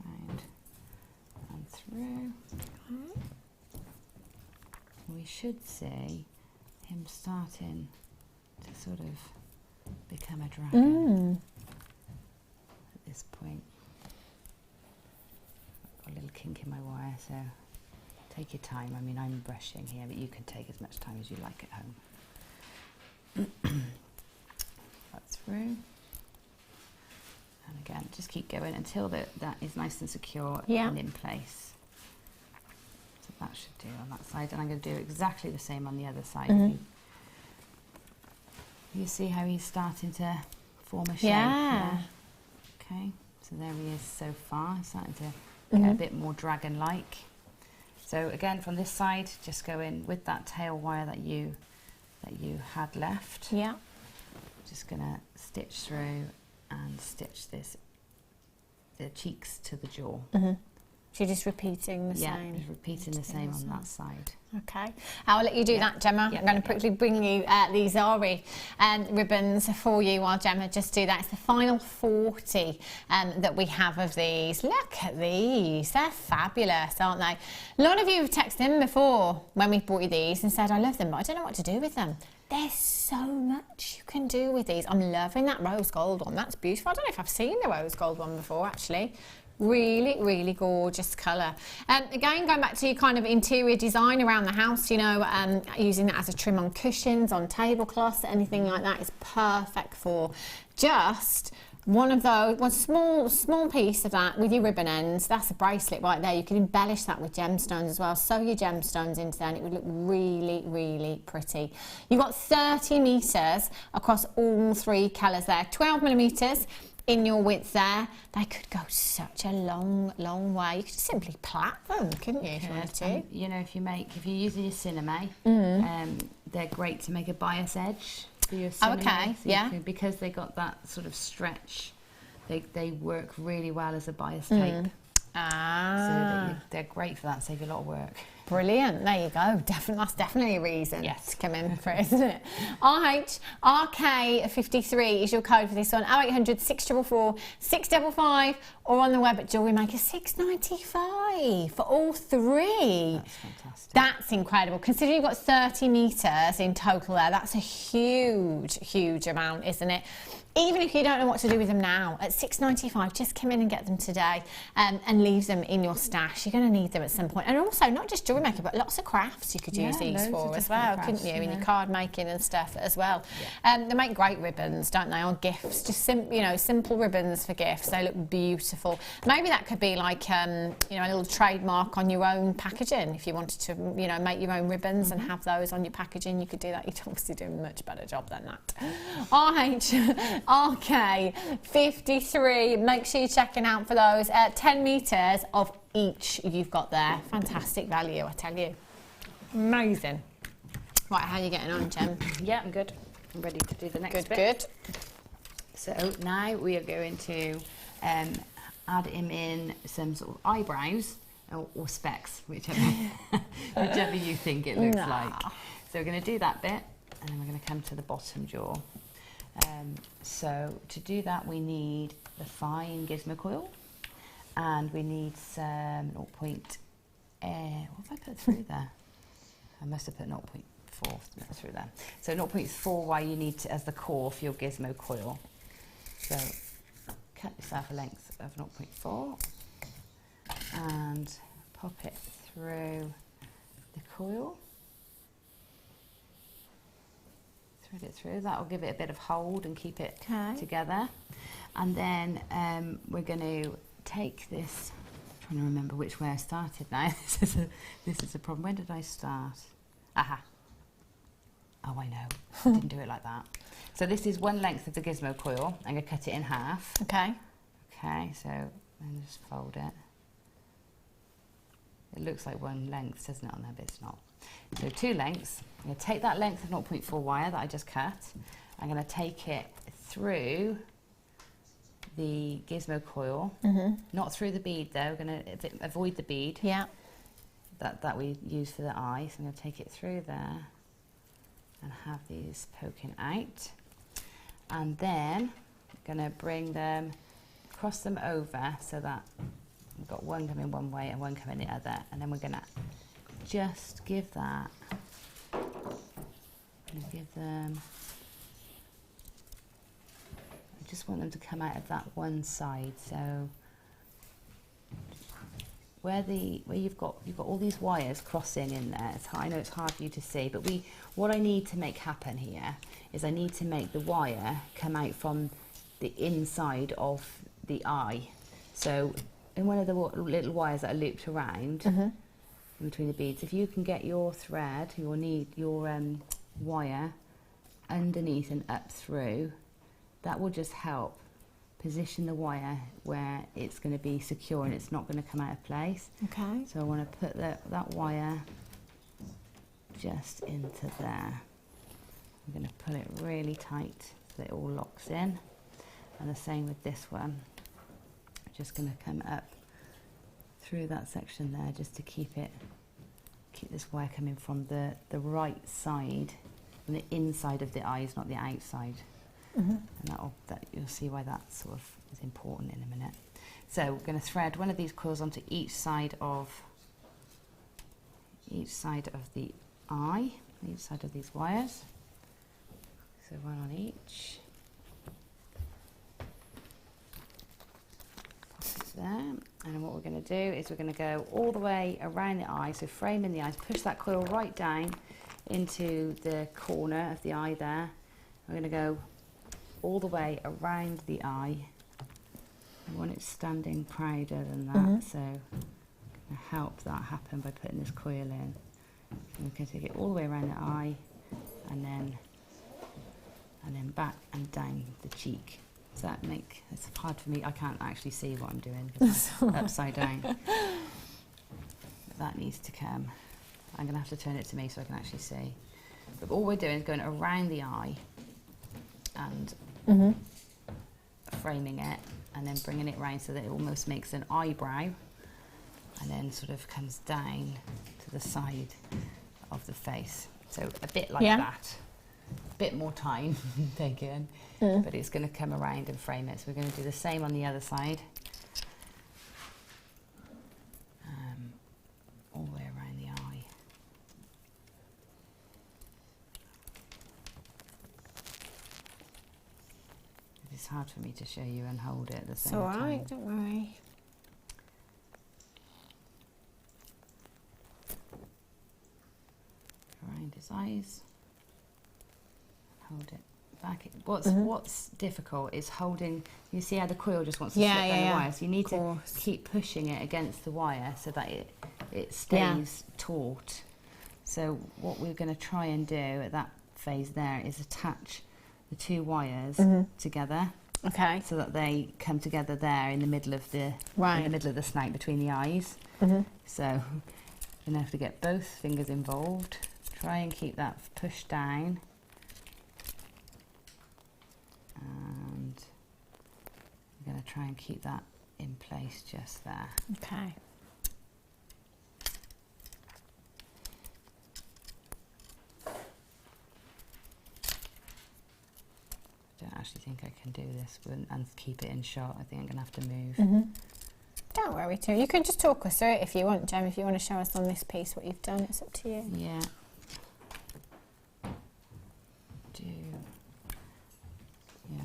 Round and through. We should see him starting to sort of become a dragon at this point. I've got a little kink in my wire, so Take your time. I mean, I'm brushing here, but you can take as much time as you like at home. That's through. And again, just keep going until that is nice and secure and in place. So that should do on that side. And I'm going to do exactly the same on the other side. You see how he's starting to form a shape? Yeah. Okay, so there he is so far. He's starting to get a bit more dragon-like. So again, from this side, just go in with that tail wire that you had left. Yeah. Just gonna stitch through and stitch the cheeks to the jaw. So you're just repeating the same? Yeah, just repeating the same on that side. Okay. I'll let you do that, Gemma. I'm going to quickly bring you these Zari ribbons for you while Gemma just do that. It's the final 40 that we have of these. Look at these. They're fabulous, aren't they? A lot of you have texted in before when we brought you these and said, I love them, but I don't know what to do with them. There's so much you can do with these. I'm loving that rose gold one. That's beautiful. I don't know if I've seen the rose gold one before, actually. Really, really gorgeous colour. Again, going back to your kind of interior design around the house, you know, using that as a trim on cushions, on tablecloths, anything like that is perfect for just one of those, one small piece of that with your ribbon ends. That's a bracelet right there. You can embellish that with gemstones as well. Sew your gemstones into there and it would look really, really pretty. You've got 30 metres across all three colours there, 12 millimetres in your width there. They could go such a long, long way. You could simply plait them, couldn't you, if you wanted to? You know, if you're using your cinema, they're great to make a bias edge for your cinema. Okay, so because they got that sort of stretch, they work really well as a bias tape. So they're great for that, save you a lot of work. Brilliant, there you go. That's definitely a reason to come in for it, isn't it? RK53 is your code for this one. 0800 644 655 or on the web at Jewellery Maker. $6.95 for all three. That's fantastic. That's incredible. Considering you've got 30 metres in total there, that's a huge, huge amount, isn't it? Even if you don't know what to do with them now, at $6.95, just come in and get them today and leave them in your stash. You're going to need them at some point. And also, not just jewellery making, but lots of crafts you could use these for as well, couldn't you? In your card making and stuff as well. They make great ribbons, don't they, on gifts? Just simple ribbons for gifts. They look beautiful. Maybe that could be like a little trademark on your own packaging. If you wanted to, make your own ribbons and have those on your packaging, you could do that. You'd obviously do a much better job than that. RK53, make sure you're checking out for those. 10 metres of each you've got there. Fantastic value, I tell you. Amazing. Right, how are you getting on, Gem? Yeah, I'm good. I'm ready to do the next bit. Good. So now we are going to add him in some sort of eyebrows or specs, whichever you think it looks like. So we're going to do that bit and then we're going to come to the bottom jaw. So to do that we need the fine gizmo coil and we need some 0. What have I put through there? I must have put 0.4 through there. So 0.4 wire you need as the core for your gizmo coil. So cut yourself a length of 0.4 and pop it through the coil. Thread it through. That will give it a bit of hold and keep it together. And then we're going to take this. I'm trying to remember which way I started now. This is a problem. When did I start? Aha. Oh, I know. Didn't do it like that. So this is one length of the gizmo coil. I'm going to cut it in half. Okay, so then just fold it. It looks like one length, doesn't it, on there, but it's not. So 2 lengths. I'm going to take that length of 0.4 wire that I just cut. I'm going to take it through the gizmo coil, not through the bead though. We're going to avoid the bead that we use for the eye. So I'm going to take it through there and have these poking out. And then I'm going to bring them, cross them over so that we've got one coming one way and one coming the other. And then we're going to just give that, I just want them to come out of that one side, so where you've got all these wires crossing in there. I know it's hard for you to see, but what I need to make happen here is I need to make the wire come out from the inside of the eye. So in one of the little wires that are looped around in between the beads, if you can get your thread, your wire underneath and up through, that will just help position the wire where it's going to be secure and it's not going to come out of place. Okay. So I want to put that wire just into there. I'm going to pull it really tight so that it all locks in. And the same with this one. I'm just going to come up through that section there just to keep this wire coming from the right side, from the inside of the eyes, not the outside. And you'll see why that sort of is important in a minute. So we're going to thread one of these coils onto each side of the eye, each side of these wires. So one on each. Pop it there. And then what we're going to do is we're going to go all the way around the eye, so framing the eyes, push that coil right down into the corner of the eye there. We're going to go all the way around the eye. I want it standing prouder than that, so I'm going to help that happen by putting this coil in. I'm going to take it all the way around the eye and then back and down the cheek. Does that make, it's hard for me, I can't actually see what I'm doing because I'm upside down. But that needs to come. I'm going to have to turn it to me so I can actually see. But all we're doing is going around the eye and framing it and then bringing it round so that it almost makes an eyebrow and then sort of comes down to the side of the face. So a bit like that. A bit more time taken, but it's going to come around and frame it. So we're going to do the same on the other side. All the way around the eye. It's hard for me to show you and hold it at the same time. It's all right, don't worry. Around his eyes. Hold it back. What's difficult is holding. You see how the coil just wants to slip down the wire. So you need to keep pushing it against the wire so that it stays taut. So what we're going to try and do at that phase there is attach the two wires together. Okay. So that they come together there in the middle of the snout between the eyes. So you're going to have to get both fingers involved. Try and keep that pushed down. And I'm going to try and keep that in place just there. Okay. I don't actually think I can do this and keep it in shot. I think I'm going to have to move. Don't worry too. You can just talk us through it if you want, Jem. If you want to show us on this piece what you've done, it's up to you. Yeah.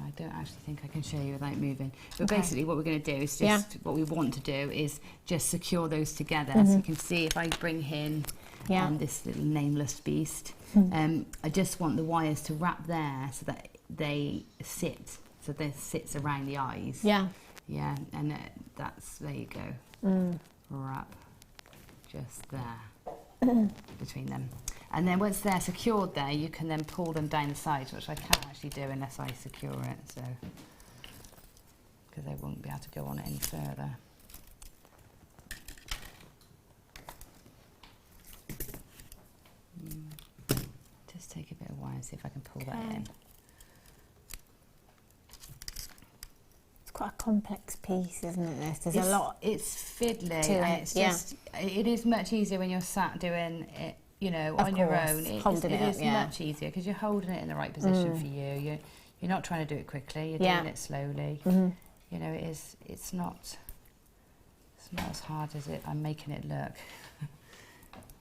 I don't actually think I can show you without moving. But basically what we're going to do is just, what we want to do is just secure those together. So you can see if I bring in this little nameless beast, I just want the wires to wrap there so that they sit, so they sits around the eyes. Yeah, and there you go. Wrap just there between them. And then once they're secured there, you can then pull them down the sides, which I can't actually do unless I secure it, so because I won't be able to go on it any further. Just take a bit of wire and see if I can pull that in. It's quite a complex piece, isn't it? There's a lot. It's fiddly, to and it, it's just, it is much easier when you're sat doing it, you know, of on course, your own. holding It it is much easier because you're holding it in the right position for you. You're not trying to do it quickly. You're doing it slowly. You know, it's not as hard as I'm making it look.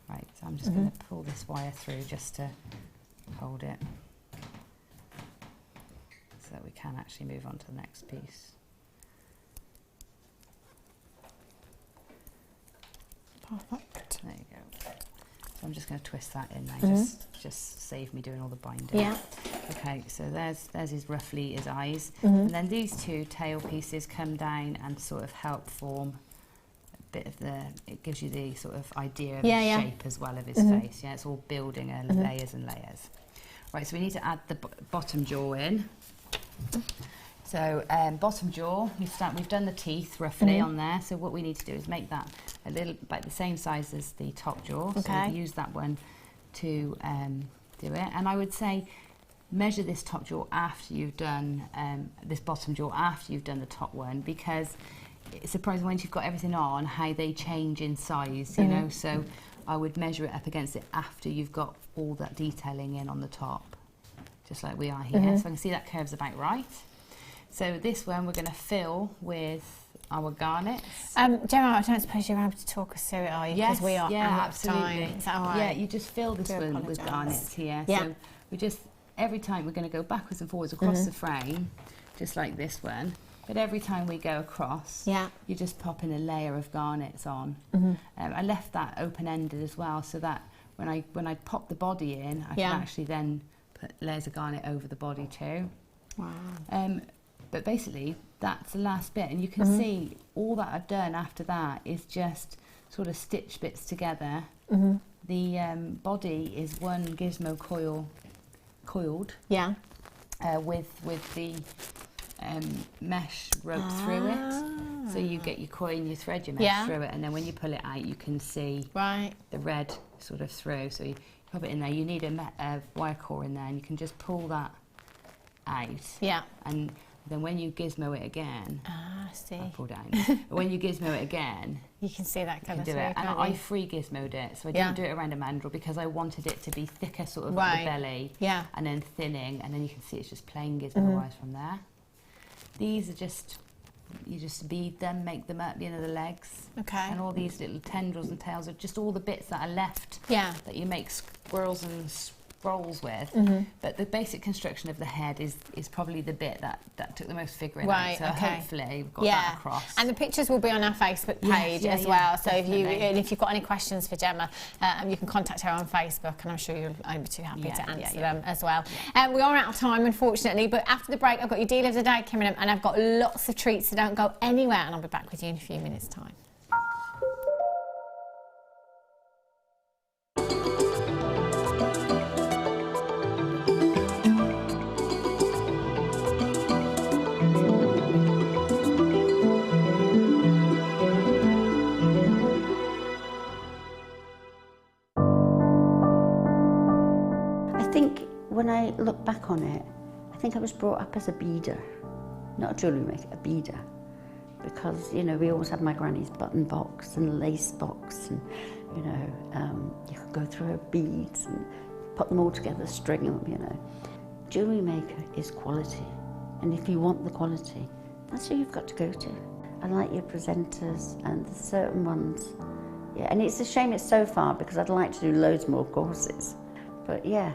Right, so I'm just going to pull this wire through just to hold it so that we can actually move on to the next piece. Perfect. There you go. So I'm just going to twist that in now, just save me doing all the binding. Yeah. Okay, so there's his roughly his eyes, and then these two tail pieces come down and sort of help form a bit of it gives you the sort of idea of the shape as well of his face. Yeah, it's all building layers and layers. Right, so we need to add the bottom jaw in. So bottom jaw, we've done the teeth roughly on there, so what we need to do is make that a little about the same size as the top jaw. Okay. So use that one to do it. And I would say measure this top jaw after you've done this bottom jaw after you've done the top one, because it's surprising once you've got everything on how they change in size, you know. So I would measure it up against it after you've got all that detailing in on the top, just like we are here. So I can see that curve's about right. So this one we're going to fill with our garnets. Gemma, I don't suppose you're able to talk us through it, are you? Yes, Because we are out absolutely. of time. Is that all right? Yeah, you just fill this one with apologise. garnets here. Yeah. So we just, every time we're going to go backwards and forwards across the frame, just like this one. But every time we go across, you just pop in a layer of garnets on. I left that open-ended as well, so that when I pop the body in, I can actually then put layers of garnet over the body too. Wow. But basically, that's the last bit, and you can see all that I've done after that is just sort of stitch bits together. The body is one gizmo coiled. Yeah. With the mesh roped through it. So you get your coin, you thread your mesh through it, and then when you pull it out, you can see the red sort of through. So you pop it in there. You need a wire core in there, and you can just pull that out. Yeah. And then when you gizmo it again, I see. I'll pull down. When you gizmo it again, you can see that kind of do through, it. And can't I you? free gizmoed it, so I didn't do it around a mandrel because I wanted it to be thicker, sort of at the belly, and then thinning, and then you can see it's just plain gizmo wires from there. These are just, you just bead them, make them up, you know, the legs. Okay. And all these little tendrils and tails are just all the bits that are left that you make squirrels and scrolls with. But the basic construction of the head is probably the bit that took the most figuring out. So hopefully we've got that across. And the pictures will be on our Facebook page as well. So if you've got any questions for Gemma, you can contact her on Facebook, and I'm sure you'll be too happy to answer them as well. We are out of time, unfortunately, but after the break I've got your deal of the day coming up, and I've got lots of treats, so don't go anywhere, and I'll be back with you in a few minutes' time. When I look back on it, I think I was brought up as a beader, not a jewellery maker, a beader. Because, you know, we always had my granny's button box and lace box, and, you know, you could go through her beads and put them all together, string them, you know. Jewellery maker is quality, and if you want the quality, that's who you've got to go to. I like your presenters and the certain ones. Yeah, and it's a shame it's so far, because I'd like to do loads more courses. But yeah,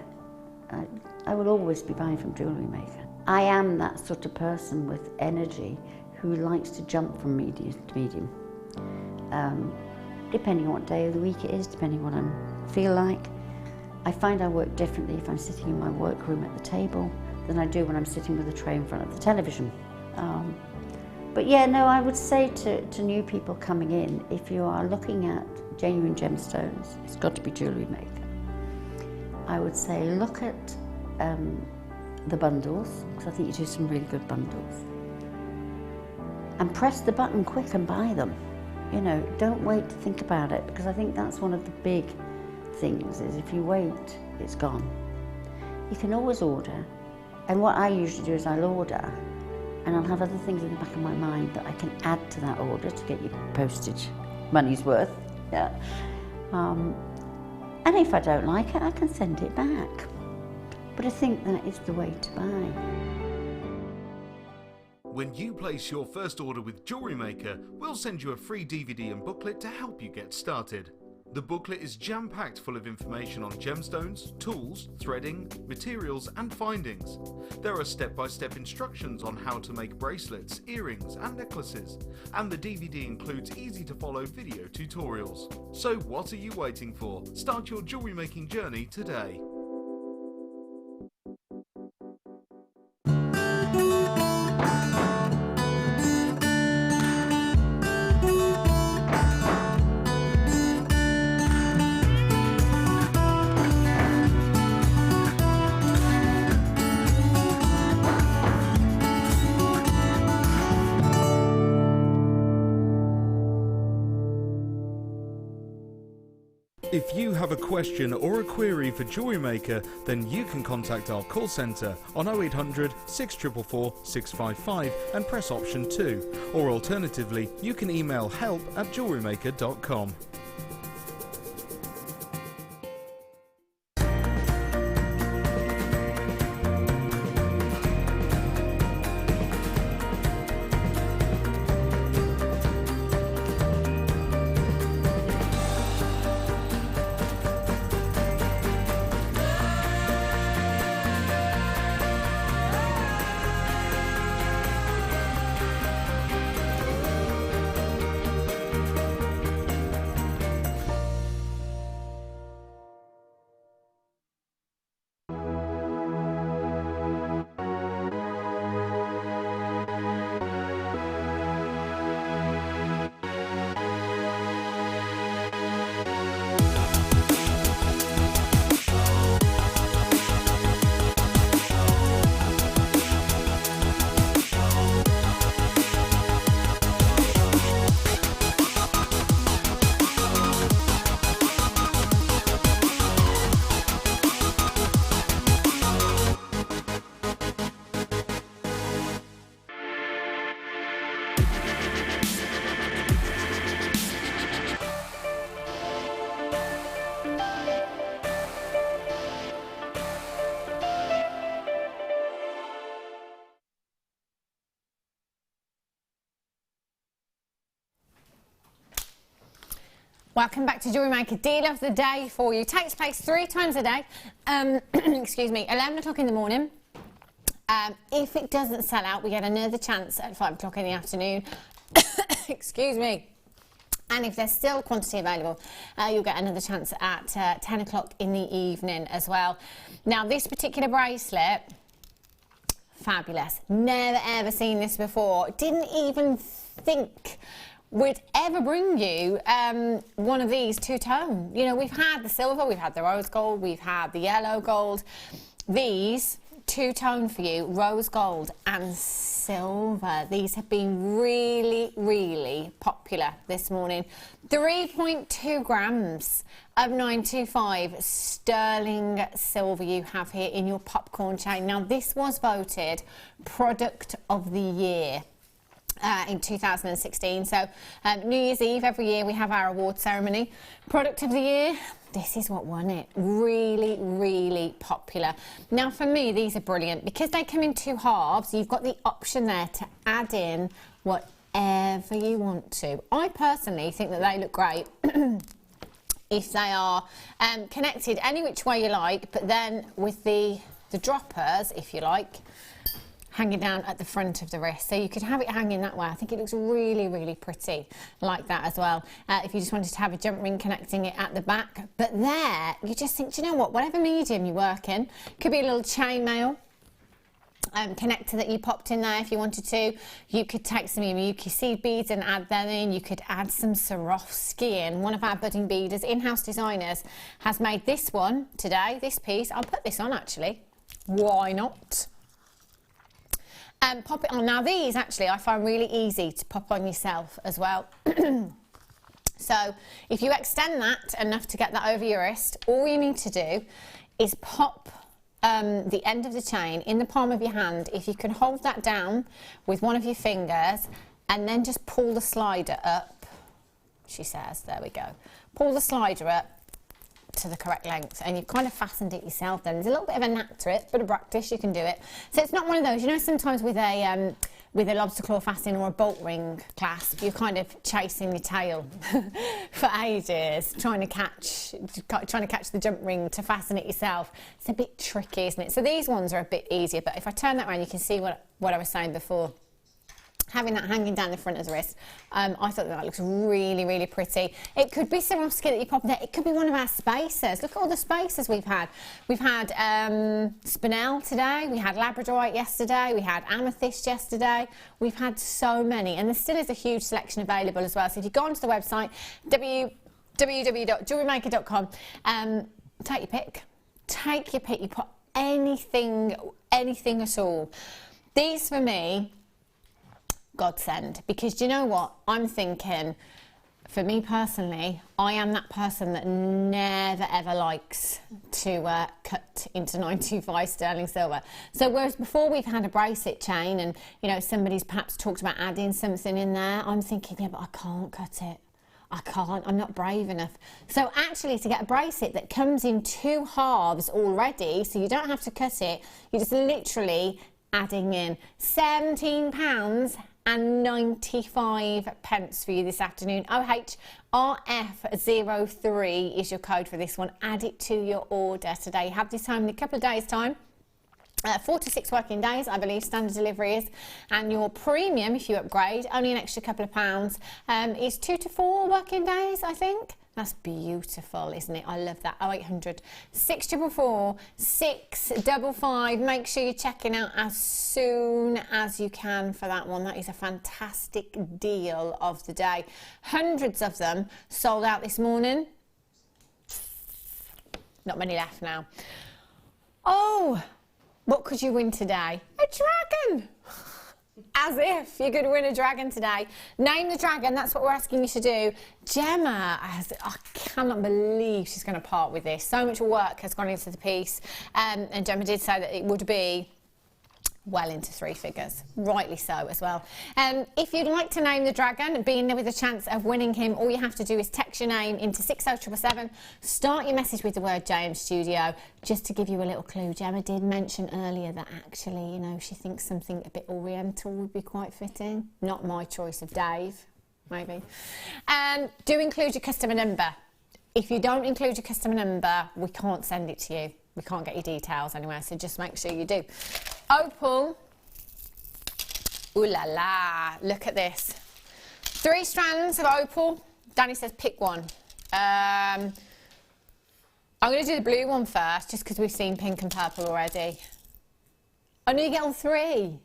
I will always be buying from Jewellery Maker. I am that sort of person with energy who likes to jump from medium to medium. Depending on what day of the week it is, depending on what I feel like. I find I work differently if I'm sitting in my workroom at the table than I do when I'm sitting with a tray in front of the television. But yeah, no, I would say to new people coming in, if you are looking at genuine gemstones, it's got to be Jewellery Maker. I would say look at the bundles, because I think you do some really good bundles. And press the button quick and buy them. You know, don't wait to think about it, because I think that's one of the big things, is if you wait, it's gone. You can always order, and what I usually do is I'll order, and I'll have other things in the back of my mind that I can add to that order to get your postage money's worth. Yeah. And if I don't like it, I can send it back. But I think that is the way to buy. When you place your first order with Jewellery Maker, we'll send you a free DVD and booklet to help you get started. The booklet is jam-packed full of information on gemstones, tools, threading, materials and findings. There are step-by-step instructions on how to make bracelets, earrings and necklaces, and the DVD includes easy-to-follow video tutorials. So what are you waiting for? Start your jewellery making journey today. If you have a question or a query for Jewellery Maker, then you can contact our call centre on 0800 644 655 and press option 2, or alternatively you can email help@jewellerymaker.com. Welcome back to Jewellery Maker. Deal of the day for you. Takes place 3 times a day. Excuse me, 11 o'clock in the morning. If it doesn't sell out, we get another chance at 5 o'clock in the afternoon. Excuse me. And if there's still quantity available, you'll get another chance at 10 o'clock in the evening as well. Now, this particular bracelet, fabulous. Never ever seen this before. Didn't even think would ever bring you one of these two-tone. You know, we've had the silver, we've had the rose gold, we've had the yellow gold. These two-tone for you, rose gold and silver. These have been really, really popular this morning. 3.2 grams of 925 sterling silver you have here in your popcorn chain. Now, this was voted Product of the Year in 2016. So New Year's Eve every year we have our award ceremony. Product of the Year, this is what won it. Really, really popular. Now for me, these are brilliant because they come in 2 halves. You've got the option there to add in whatever you want to. I personally think that they look great if they are connected any which way you like, but then with the droppers, if you like, hanging down at the front of the wrist. So you could have it hanging that way. I think it looks really, really pretty like that as well. If you just wanted to have a jump ring connecting it at the back. But there, you just think, do you know what? Whatever medium you work in, could be a little chainmail connector that you popped in there if you wanted to. You could take some Miyuki seed beads and add them in. You could add some Swarovski in. One of our budding beaders, in-house designers, has made this one today, this piece. I'll put this on actually. Why not? Pop it on. Now these actually I find really easy to pop on yourself as well. So if you extend that enough to get that over your wrist, all you need to do is pop the end of the chain in the palm of your hand. If you can hold that down with one of your fingers and then just pull the slider up, she says, there we go. Pull the slider up to the correct length and you've kind of fastened it yourself then. There's a little bit of a knack to it, bit of practice, you can do it. So it's not one of those, you know, sometimes with a with a lobster claw fastening or a bolt ring clasp, you're kind of chasing your tail for ages, trying to catch the jump ring to fasten it yourself. It's a bit tricky, isn't it? So these ones are a bit easier, but if I turn that around, you can see what I was saying before. Having that hanging down the front of the wrist, I thought that looks really, really pretty. It could be Swarovski that you pop in there. It could be one of our spacers. Look at all the spacers we've had. We've had spinel today. We had labradorite yesterday. We had amethyst yesterday. We've had so many, and there still is a huge selection available as well. So if you go onto the website, www.jewellerymaker.com, take your pick. Take your pick. You put anything at all. These for me, godsend, because do you know what I'm thinking? For me personally, I am that person that never ever likes to cut into 925 sterling silver. So whereas before we've had a bracelet chain and, you know, somebody's perhaps talked about adding something in there, I'm thinking, yeah, but I can't cut it. I can't, I'm not brave enough. So actually, to get a bracelet that comes in 2 halves already, so you don't have to cut it, you're just literally adding in £17.95 for you this afternoon. OHRF03 is your code for this one. Add it to your order today. Have this home in a couple of days' time. 4 to 6 working days, I believe, standard delivery is. And your premium, if you upgrade, only an extra couple of pounds, is 2 to 4 working days, I think. That's beautiful, isn't it? I love that. 0800 644 655. Make sure you're checking out as soon as you can for that one. That is a fantastic deal of the day. Hundreds of them sold out this morning. Not many left now. Oh, what could you win today? A dragon! As if you could win a dragon today. Name the dragon, that's what we're asking you to do. Gemma, I cannot believe she's going to part with this. So much work has gone into the piece. And Gemma did say that it would be well into 3 figures, rightly so as well. If you'd like to name the dragon, being there with a chance of winning him, all you have to do is text your name into 60777, start your message with the word JM Studio, just to give you a little clue. Gemma did mention earlier that actually, you know, she thinks something a bit oriental would be quite fitting. Not my choice of Dave, maybe. Do include your customer number. If you don't include your customer number, we can't send it to you. We can't get your details anyway, so just make sure you do. Opal, ooh la la, look at this. 3 strands of opal. Danny says pick one. I'm going to do the blue one first, just because we've seen pink and purple already. Oh no, you get all 3.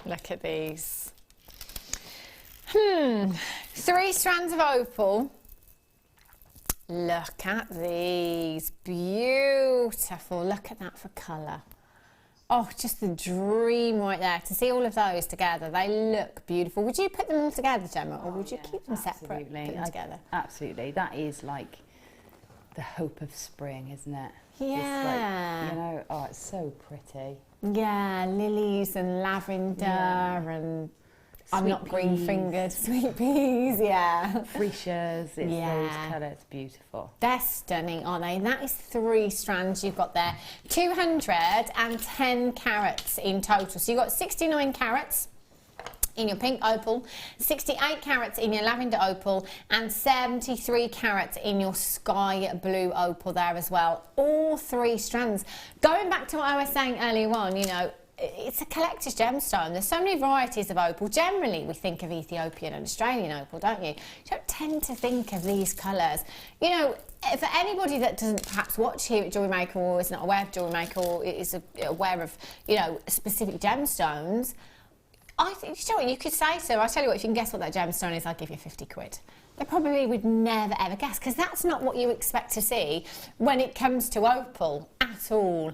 Look at these. 3 strands of opal. Look at these, beautiful. Look at that for colour. Oh, just the dream right there. To see all of those together, they look beautiful. Would you put them all together, Gemma, or would you keep them separate? Put them together? Absolutely. That is like the hope of spring, isn't it? Yeah. It's like, you know, oh, it's so pretty. Yeah, lilies and lavender and I'm Sweet not peas. green-fingered, sweet peas, yeah. Freesias, it's those colours, beautiful. They're stunning, aren't they? And that is 3 strands you've got there. 210 carats in total. So you've got 69 carats in your pink opal, 68 carats in your lavender opal, and 73 carats in your sky blue opal there as well. All 3 strands. Going back to what I was saying earlier on, you know, it's a collector's gemstone. There's so many varieties of opal. Generally, we think of Ethiopian and Australian opal, don't you? You don't tend to think of these colours. You know, for anybody that doesn't perhaps watch here at Jewellery Maker or is not aware of Jewellery Maker or is aware of, you know, specific gemstones, I think, you know what, you could say so. I'll tell you what, if you can guess what that gemstone is, I'll give you 50 quid. They probably would never ever guess, because that's not what you expect to see when it comes to opal at all.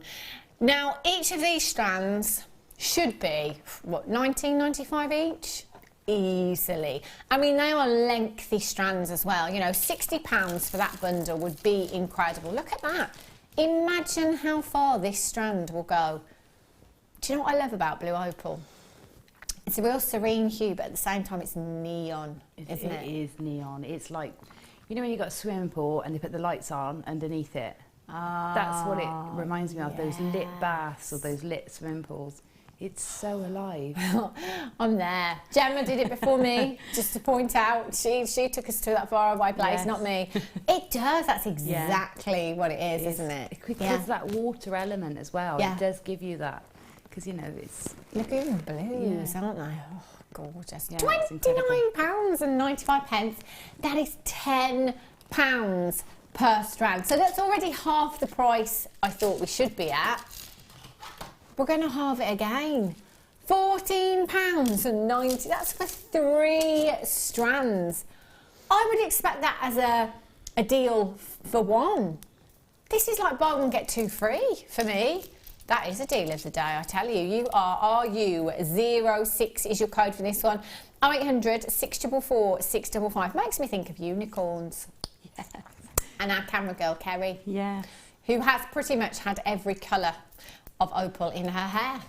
Now, each of these strands should be, what, £19.95 each? Easily. I mean, they are lengthy strands as well. You know, £60 for that bundle would be incredible. Look at that. Imagine how far this strand will go. Do you know what I love about blue opal? It's a real serene hue, but at the same time it's neon, isn't it? It is neon. It's like, you know when you've got a swimming pool and they put the lights on underneath it? That's what it reminds me of, those lit baths or those lit swimming pools. It's so alive. I'm there. Gemma did it before me, just to point out. She took us to that faraway place, not me. It does. That's exactly what it is, isn't it? Because that water element as well, it does give you that. Because, you know, it's... Look at the blues, aren't they? Oh, gorgeous. Yeah, £29.95. That is £10 per strand. So that's already half the price I thought we should be at. We're going to halve it again. £14.90. That's for 3 strands. I would expect that as a deal for one. This is like buy one get 2 free for me. That is a deal of the day, I tell you. You are RU06 is your code for this one. 0800 644 655. Makes me think of unicorns. Yes. And our camera girl, Kerry. Yeah. Who has pretty much had every colour of opal in her hair.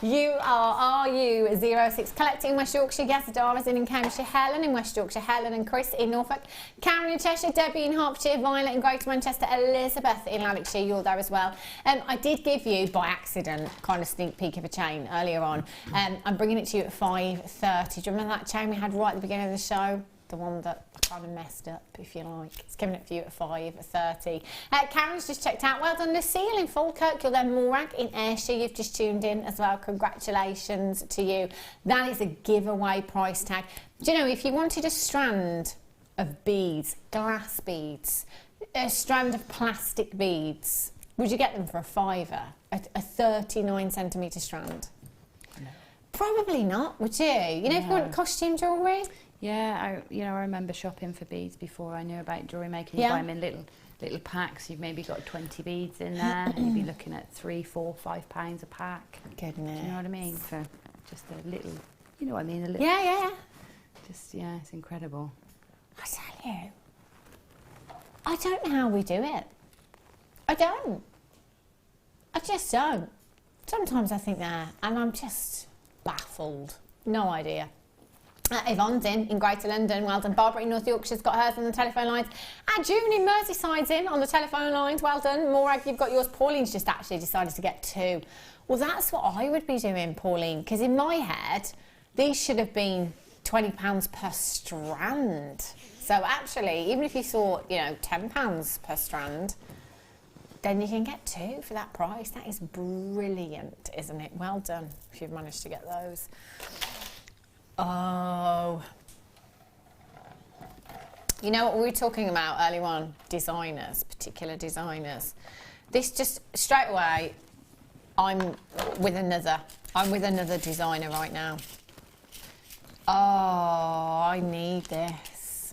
You are RU06 collecting West Yorkshire, Gazzadara's in Cambridgeshire, Helen in West Yorkshire, Helen and Chris in Norfolk, Karen in Cheshire, Debbie in Hertfordshire, Violet in Greater Manchester, Elizabeth in Lanarkshire, you're there as well. I did give you, by accident, kind of sneak peek of a chain earlier on. I'm bringing it to you at 5:30. Do you remember that chain we had right at the beginning of the show? The one that I kind of messed up, if you like. It's coming up for you at 5:30. Karen's just checked out. Well done, Lucille in Falkirk. You're there, Morag in Ayrshire. You've just tuned in as well. Congratulations to you. That is a giveaway price tag. Do you know, if you wanted a strand of beads, glass beads, a strand of plastic beads, would you get them for a £5? A 39 centimetre strand? No. Probably not, would you? You know, if you want costume jewellery? Yeah, I remember shopping for beads before I knew about jewellery making. You buy them in little packs. You've maybe got 20 beads in there, and you'd be looking at £3, £4, £5 a pack. Goodness. Do you know what I mean? For just a little, you know what I mean? A little. Yeah. Just it's incredible. I tell you, I don't know how we do it. I don't. I just don't. Sometimes I think that, and I'm just baffled. No idea. Yvonne's in Greater London. Well done. Barbara in North Yorkshire's got hers on the telephone lines. And June in Merseyside's in on the telephone lines. Well done. Morag, you've got yours. Pauline's just actually decided to get 2. Well, that's what I would be doing, Pauline, because in my head, these should have been £20 per strand. So actually, even if you thought, £10 per strand, then you can get 2 for that price. That is brilliant, isn't it? Well done if you've managed to get those. Oh, you know what we were talking about earlier on? Designers, particular designers. This just straight away, I'm with another designer right now. Oh, I need this.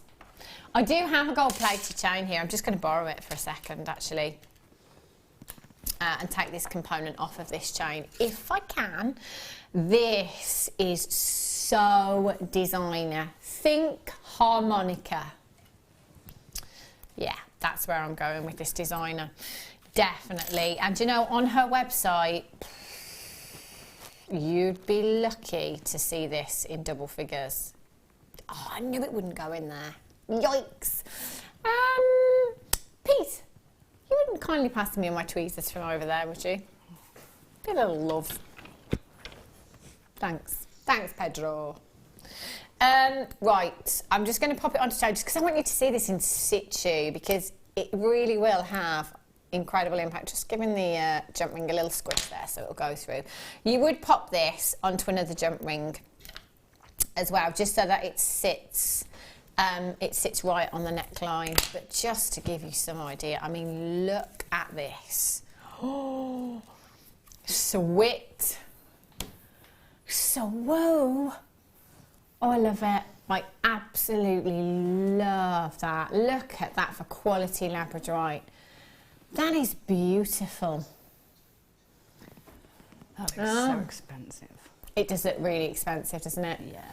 I do have a gold-plated chain here. I'm just going to borrow it for a second, actually, and take this component off of this chain if I can. This is so designer. Think harmonica. Yeah, that's where I'm going with this designer. Definitely. And on her website, you'd be lucky to see this in double figures. Oh, I knew it wouldn't go in there. Yikes. Pete, you wouldn't kindly pass me on my tweezers from over there, would you? Be a little love. Thanks, Pedro. Right, I'm just going to pop it onto show just because I want you to see this in situ because it really will have incredible impact. Just giving the jump ring a little squish there so it'll go through. You would pop this onto another jump ring as well, just so that it sits right on the neckline. But just to give you some idea, I mean, look at this. Oh, sweet. So, whoa. Oh, I love it. I absolutely love that. Look at that for quality labradorite. That is beautiful. That looks so expensive. It does look really expensive, doesn't it? Yeah.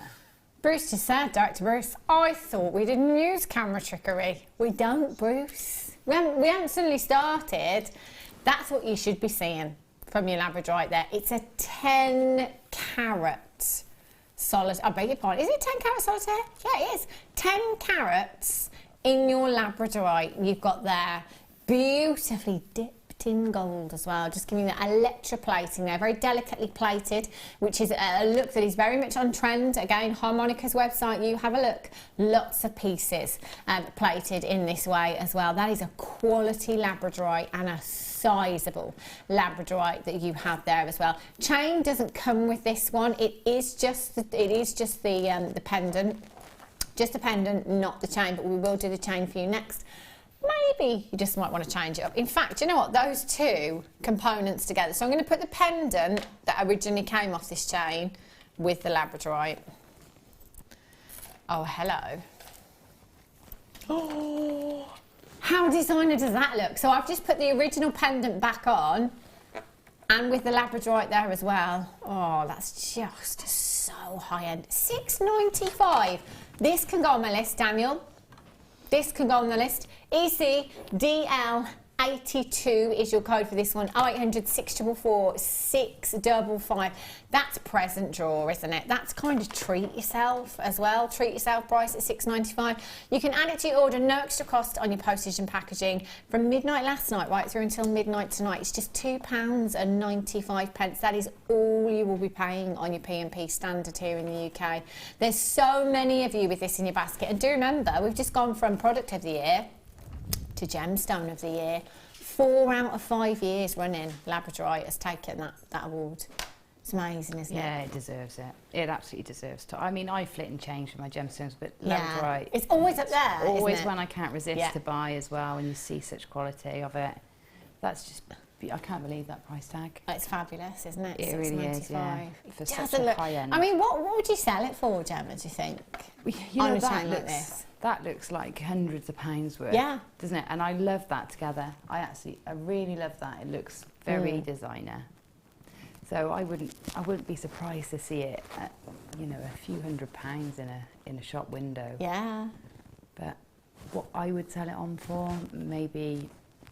Bruce just said, Director Bruce, I thought we didn't use camera trickery. We don't, Bruce. We haven't suddenly started. That's what you should be seeing from your labradorite there. It's a 10 carat solid. I beg your pardon. Is it 10 carat solitaire? Yeah, it is. 10 carats in your labradorite you've got there. beautifully dipped in gold as well, just giving that electroplating there, very delicately plated, which is a look that is very much on trend. Again, Harmonica's website, you have a look, lots of pieces plated in this way as well. That is a quality labradorite and a sizable labradorite that you have there as well. Chain doesn't come with this one. It is just the pendant, just the pendant, not the chain, but we will do the chain for you next. Maybe you just might want to change it up. In fact, you know what? Those two components together. So I'm going to put the pendant that originally came off this chain with the labradorite. Oh, hello. Oh, how designer does that look? So I've just put the original pendant back on and with the labradorite there as well. Oh, that's just so high-end. $6.95. This can go on my list, Daniel. This can go on the list. ECDL82 is your code for this one. 0800 644 655. That's present draw, isn't it? That's kind of treat yourself as well. Treat yourself price at $6.95. You can add it to your order, no extra cost on your postage and packaging. From midnight last night right through until midnight tonight, it's just £2.95. That is all you will be paying on your P&P standard here in the UK. There's so many of you with this in your basket. And do remember, we've just gone from product of the year to gemstone of the year. 4 out of 5 years running, labradorite has taken that award. It's amazing, isn't it? Yeah, it deserves it. It absolutely deserves to. I mean, I flit and change with my gemstones, but labradorite, it's always up there. Always isn't it? one I can't resist to buy as well. When you see such quality of it, that's just. I can't believe that price tag. It's fabulous, isn't it? It really is, yeah. For such a high end. I mean, what would you sell it for, Gemma, do you think? You know, that looks like hundreds of pounds worth, doesn't it? And I love that together. I really love that. It looks very designer. So I wouldn't be surprised to see it at, you know, a few £100s in a shop window. Yeah. But what I would sell it on for, maybe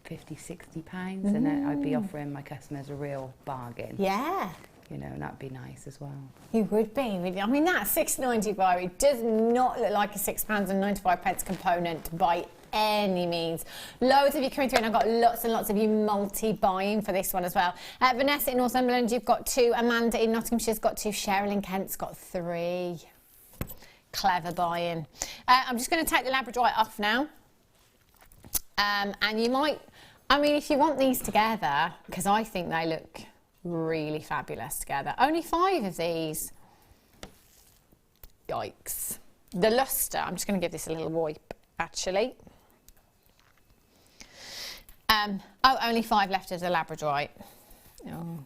£50-60, and then I'd be offering my customers a real bargain. Yeah. You know, and that'd be nice as well. You would be. I mean, that $6.95, it does not look like a £6.95 component by any means. Loads of you coming through, and I've got lots and lots of you multi-buying for this one as well. Vanessa in Northumberland, you've got 2. Amanda in Nottinghamshire's got 2. Cheryl in Kent's got 3. Clever buying. I'm just going to take the labradorite off now. And you might, I mean, if you want these together, because I think they look really fabulous together. Only 5 of these. Yikes. The luster, I'm just going to give this a little wipe, actually. Only 5 left of the labradorite. Oh.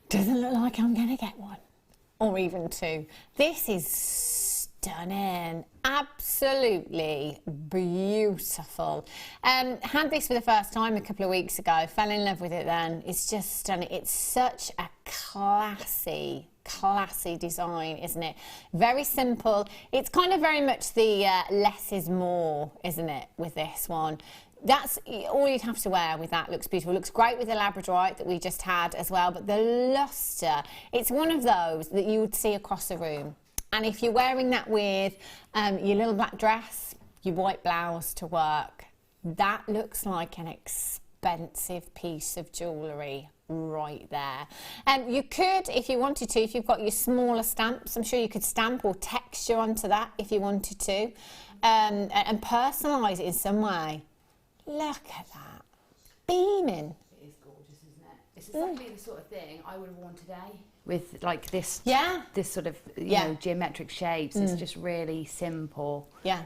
Doesn't look like I'm going to get one. Or even 2. This is stunning. Absolutely beautiful. Had this for the first time a couple of weeks ago. Fell in love with it then. It's just stunning. It's such a classy design, isn't it? Very simple. It's kind of very much the less is more, isn't it, with this one. That's all you'd have to wear with that. Looks beautiful. Looks great with the labradorite that we just had as well. But the luster, it's one of those that you would see across the room. And if you're wearing that with your little black dress, your white blouse to work, that looks like an expensive piece of jewellery right there. You could, if you wanted to, if you've got your smaller stamps, I'm sure you could stamp or texture onto that if you wanted to, and personalise it in some way. Look at that. Beaming. It is gorgeous, isn't it? It's exactly the sort of thing I would have worn today. With like this, this sort of you know, geometric shapes. It's just really simple. Yeah.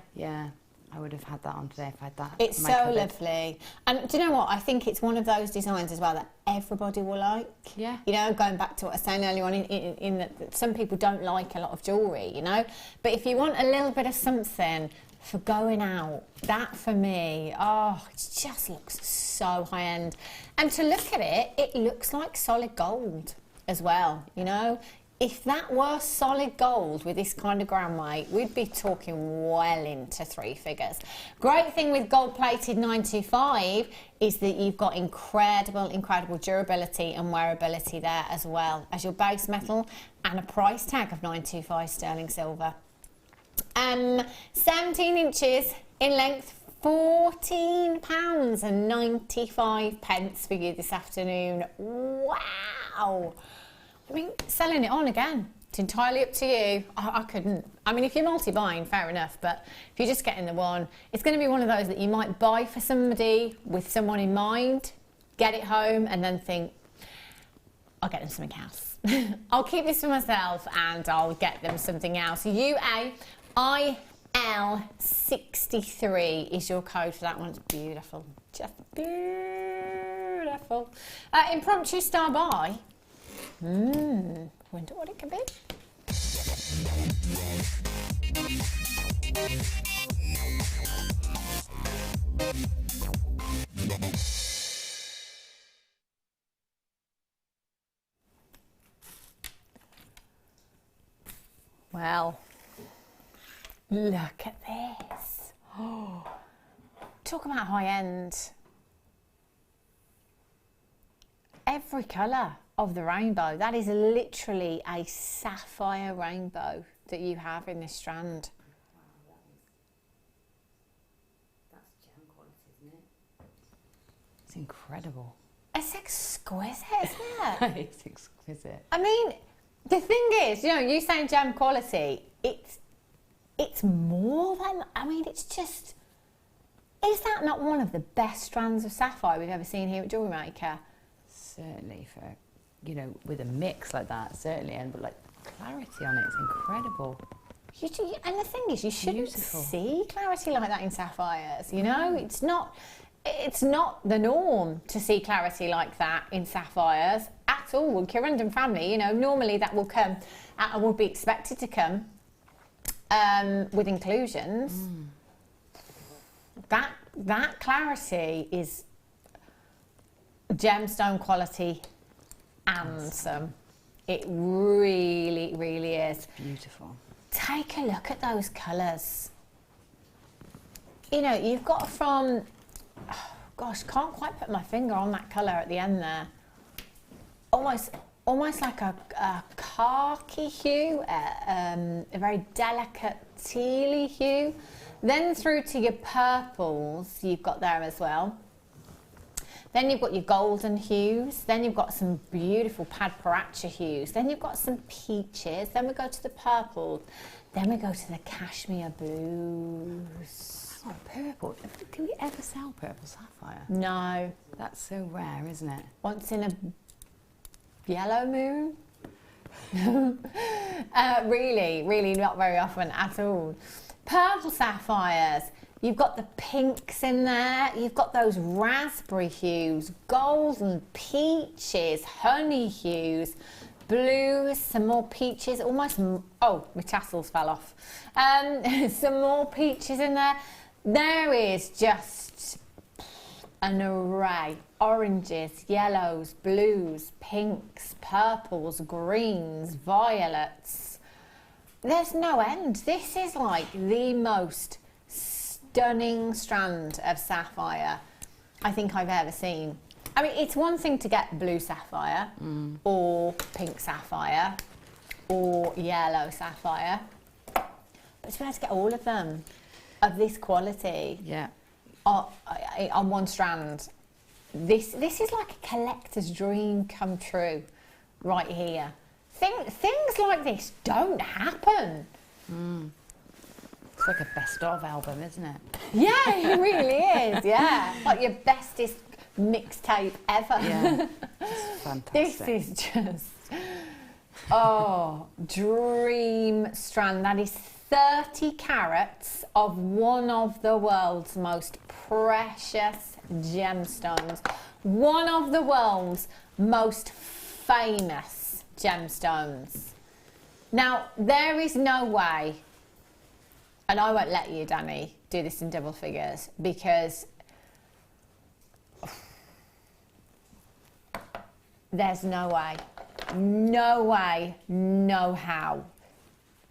I would have had that on today if I had that. It's so lovely. And do you know what? I think it's one of those designs as well that everybody will like. Yeah. You know, going back to what I was saying earlier on, in that some people don't like a lot of jewellery, you know. But if you want a little bit of something for going out, that for me, oh, it just looks so high end. And to look at it, it looks like solid gold as well, you know. If that were solid gold with this kind of gram weight, we'd be talking well into 3 figures. Great thing with gold-plated 925 is that you've got incredible durability and wearability there as well as your base metal, and a price tag of 925 sterling silver. 17 inches in length, £14.95 for you this afternoon. Wow! I mean, selling it on again. It's entirely up to you. I couldn't. I mean, if you're multi-buying, fair enough, but if you're just getting the one, it's going to be one of those that you might buy for somebody with someone in mind, get it home, and then think, I'll get them something else. I'll keep this for myself and I'll get them something else. UAIL63 is your code for that one. It's beautiful. Just beautiful. Impromptu star buy. Wonder what it could be. Well, look at this. Oh, talk about high end. Every colour of the rainbow. That is literally a sapphire rainbow that you have in this strand. That's gem quality, isn't it? It's incredible. It's exquisite, isn't it? It's exquisite. I mean, the thing is, you know, you saying gem quality, it's more than, I mean, it's just, is that not one of the best strands of sapphire we've ever seen here at Jewellery Maker? Certainly for, you know, with a mix like that, certainly, and but like clarity on it, it's incredible. And the thing is, you shouldn't Beautiful. see clarity like that in sapphires, you know? It's not the norm to see clarity like that in sapphires at all. Corundum family, you know, normally that will come, will be expected to come with inclusions. That clarity is gemstone quality and some. It really, really is. Beautiful. Take a look at those colours. You know, you've got from, oh gosh, can't quite put my finger on that colour at the end there. Almost like a khaki hue, a very delicate tealy hue. Then through to your purples you've got there as well. Then you've got your golden hues, then you've got some beautiful Padparacha hues, then you've got some peaches, then we go to the purple, then we go to the cashmere blues. Oh, purple. Do we ever sell purple sapphire? No. That's so rare, isn't it? Once in a yellow moon? Really, really not very often at all. Purple sapphires. You've got the pinks in there, you've got those raspberry hues, golden peaches, honey hues, blues, some more peaches, almost, oh, my tassels fell off. Some more peaches in there. There is just an array, oranges, yellows, blues, pinks, purples, greens, violets. There's no end. This is like the most stunning strand of sapphire I think I've ever seen. I mean, it's one thing to get blue sapphire or pink sapphire or yellow sapphire, but to be able to get all of them of this quality on one strand, this is like a collector's dream come true right here. Things like this don't happen. It's like a best of album, isn't it? Yeah, it really is, yeah. Like your bestest mixtape ever. Yeah, it's fantastic. This is just, oh, dream strand. That is 30 carats of one of the world's most precious gemstones. One of the world's most famous gemstones. Now, there is no way, and I won't let you, Danny, do this in double figures, because there's no way, no how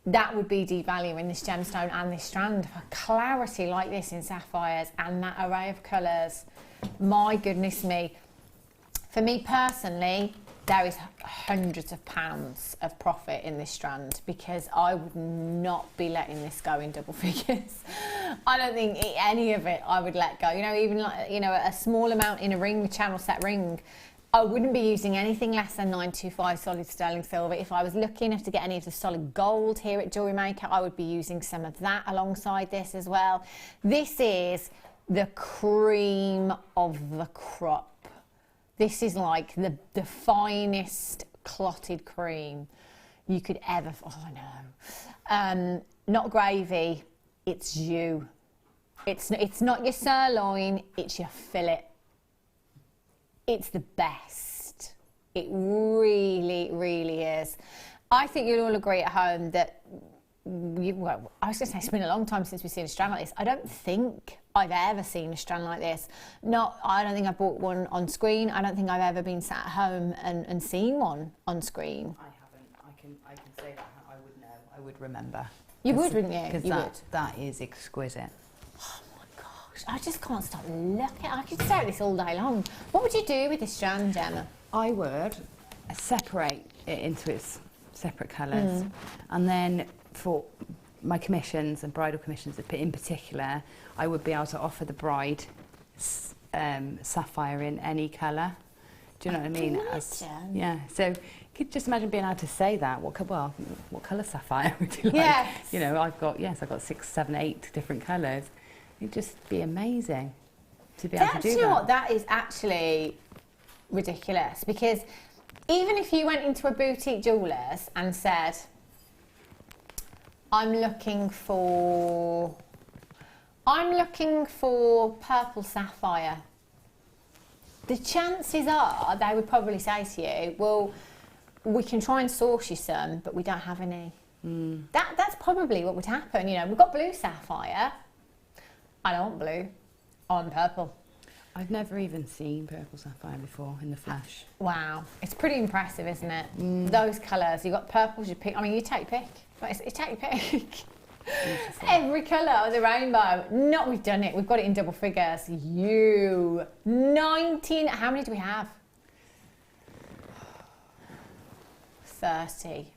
that would be devaluing this gemstone and this strand. For clarity like this in sapphires and that array of colours, my goodness me. For me personally, there is hundreds of pounds of profit in this strand, because I would not be letting this go in double figures. I don't think any of it I would let go. You know, even like, you know, a small amount in a ring, channel set ring, I wouldn't be using anything less than 925 solid sterling silver. If I was lucky enough to get any of the solid gold here at Jewellery Maker, I would be using some of that alongside this as well. This is the cream of the crop. This is like the finest clotted cream you could ever, oh no. Not gravy, it's you. It's not your sirloin, it's your fillet. It's the best. It really, really is. I think you'll all agree at home that, well, I was going to say it's been a long time since we've seen a strand like this. I don't think I've ever seen a strand like this. I don't think I've bought one on screen. I don't think I've ever been sat at home and seen one on screen. I haven't. I can say that. I would know. I would remember. You would, wouldn't you? Because that is exquisite. Oh my gosh, I just can't stop looking. I could stare at this all day long. What would you do with this strand, Gemma? I would separate it into its separate colours, and then for my commissions and bridal commissions in particular, I would be able to offer the bride sapphire in any colour. Do you know what I mean? Yeah. So you could just imagine being able to say that. What colour sapphire would you like? Yes. You know, I've got 6, 7, 8 different colours. It'd just be amazing to be able to do that. You know what? That is actually ridiculous, because even if you went into a boutique jeweller's and said, I'm looking for purple sapphire, the chances are they would probably say to you, well, we can try and source you some, but we don't have any. That's probably what would happen. You know, we've got blue sapphire. I don't want blue. I want purple. I've never even seen purple sapphire before in the flesh. Wow, it's pretty impressive, isn't it? Those colours, you've got purples, you pick. I mean, you take your pick. You take your pick. Every colour of the rainbow. We've done it. We've got it in double figures. 19. How many do we have? 30.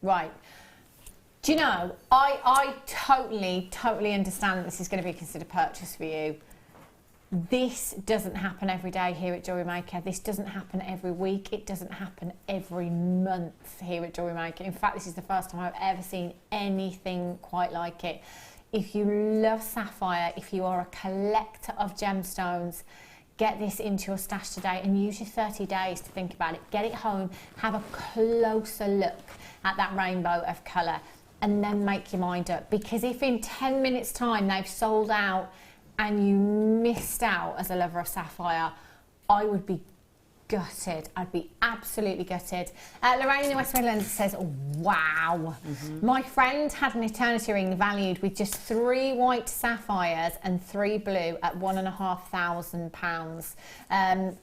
Right. Do you know, I totally understand that this is going to be a considered purchase for you. This doesn't happen every day here at Jewellery Maker. This doesn't happen every week. It doesn't happen every month here at Jewellery Maker. In fact, this is the first time I've ever seen anything quite like it. If you love sapphire, if you are a collector of gemstones, get this into your stash today and use your 30 days to think about it. Get it home, have a closer look at that rainbow of colour, and then make your mind up. Because if in 10 minutes time they've sold out and you missed out as a lover of sapphire, I would be gutted. I'd be absolutely gutted. Lorraine in the West Midlands says, wow. My friend had an eternity ring valued with just 3 white sapphires and 3 blue at £1,500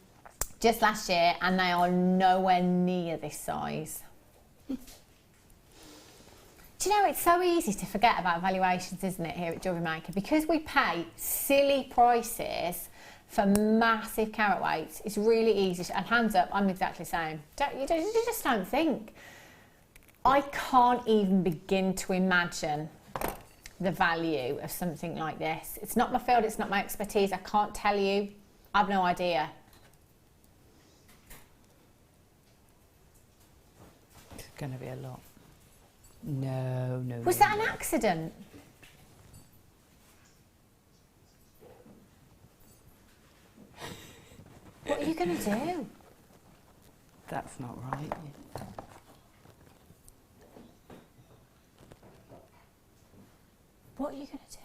just last year, and they are nowhere near this size. Do you know, it's so easy to forget about valuations, isn't it, here at Jewellery Maker? Because we pay silly prices for massive carat weights, it's really easy to, and hands up, I'm exactly the same. You just don't think. I can't even begin to imagine the value of something like this. It's not my field, it's not my expertise, I can't tell you, I have no idea. It's going to be a lot. No. Was that an accident? What are you going to do? That's not right. What are you going to do?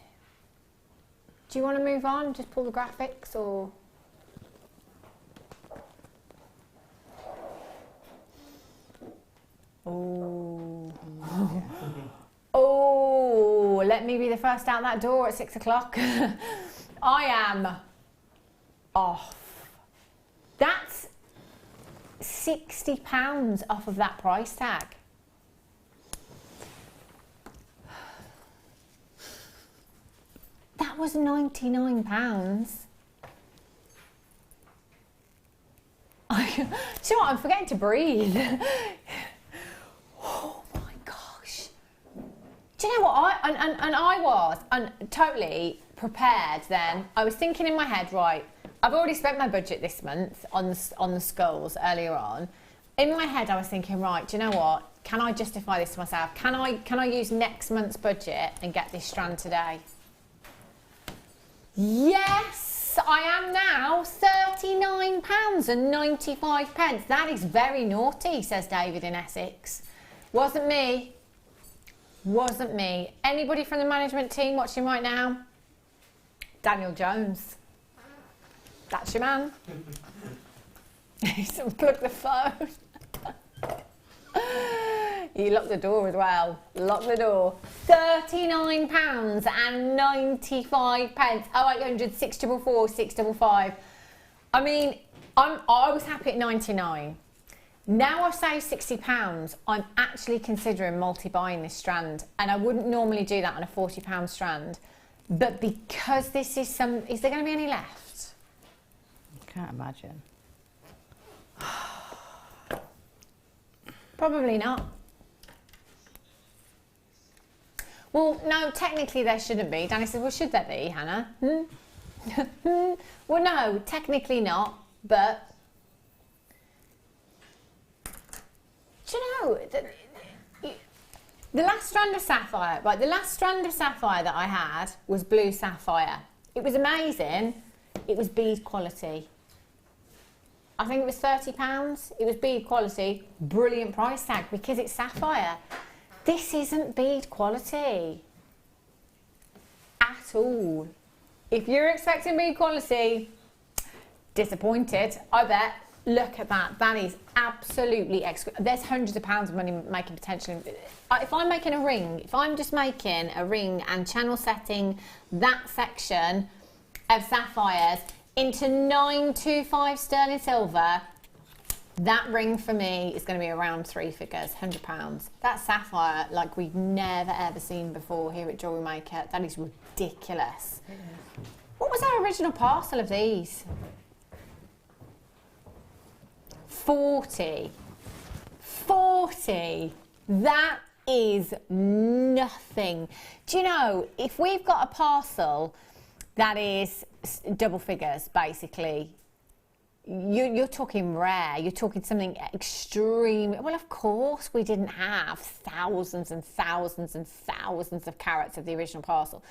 Do you want to move on? Just pull the graphics, or...? Oh. Oh, let me be the first out that door at 6 o'clock. I am off. That's £60 off of that price tag. That was £99. I Do you know what? I'm forgetting to breathe. Oh my gosh. Do you know what? I was totally prepared then. I was thinking in my head, right, I've already spent my budget this month on the skulls earlier on. In my head, I was thinking, right, do you know what? Can I justify this to myself? Can I use next month's budget and get this strand today? Yes, I am now. £39.95. That is very naughty, says David in Essex. Wasn't me. Wasn't me. Anybody from the management team watching right now? Daniel Jones. That's your man. He's unplugged the phone. You lock the door as well. Lock the door. £39.95. 0800 644 655. I mean, I was happy at 99. Now I've saved £60. I'm actually considering multi-buying this strand, and I wouldn't normally do that on a £40 strand. But because this is is there going to be any left? I can't imagine. Probably not. Well, no, technically there shouldn't be. Danny says, well, should there be, Hannah? Well, no, technically not, but do you know, the last strand of sapphire, right, the last strand of sapphire that I had was blue sapphire. It was amazing. It was bead quality. I think it was £30. It was bead quality. Brilliant price tag because it's sapphire. This isn't bead quality at all. If you're expecting bead quality, disappointed, I bet. Look at that. That is absolutely exquisite. There's hundreds of pounds of money making potential. If I'm making a ring, if I'm just making a ring and channel setting that section of sapphires into 925 sterling silver, that ring for me is going to be around three figures, £100. That's sapphire like we've never ever seen before here at Jewellery Maker. That is ridiculous. What was our original parcel of these? 40. 40. That is nothing. Do you know, if we've got a parcel that is double figures, basically, you're talking rare, you're talking something extreme. Well, of course, we didn't have thousands and thousands and thousands of carats of the original parcel.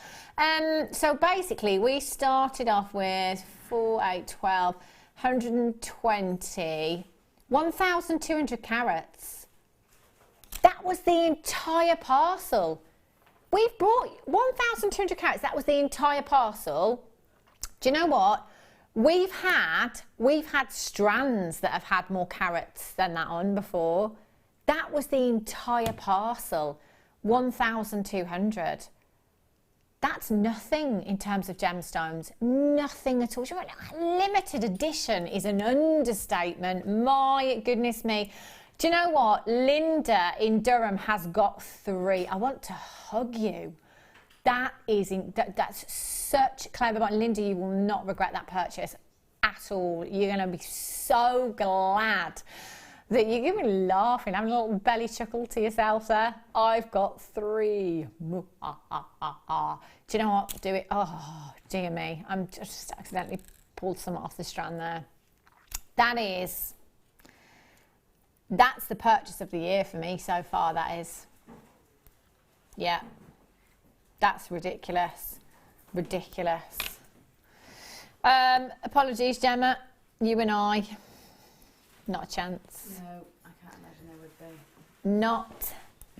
So basically, we started off with 4, 8, 12, 120, 1,200 carats. That was the entire parcel. We've brought 1,200 carats. That was the entire parcel. Do you know what? We've had strands that have had more carats than that on before. That was the entire parcel, 1,200. That's nothing in terms of gemstones, nothing at all. Limited edition is an understatement. My goodness me. Do you know what? Linda in Durham has got 3. I want to hug you. That's such clever. Linda, you will not regret that purchase at all. You're going to be so glad that you're going to be laughing, having a little belly chuckle to yourself there. I've got 3. Do you know what? Do it. Oh, dear me. I'm just accidentally pulled some off the strand there. That's the purchase of the year for me so far, that is. Yeah. That's ridiculous. Ridiculous. Apologies, Gemma. You and I, not a chance. No, I can't imagine there would be. Not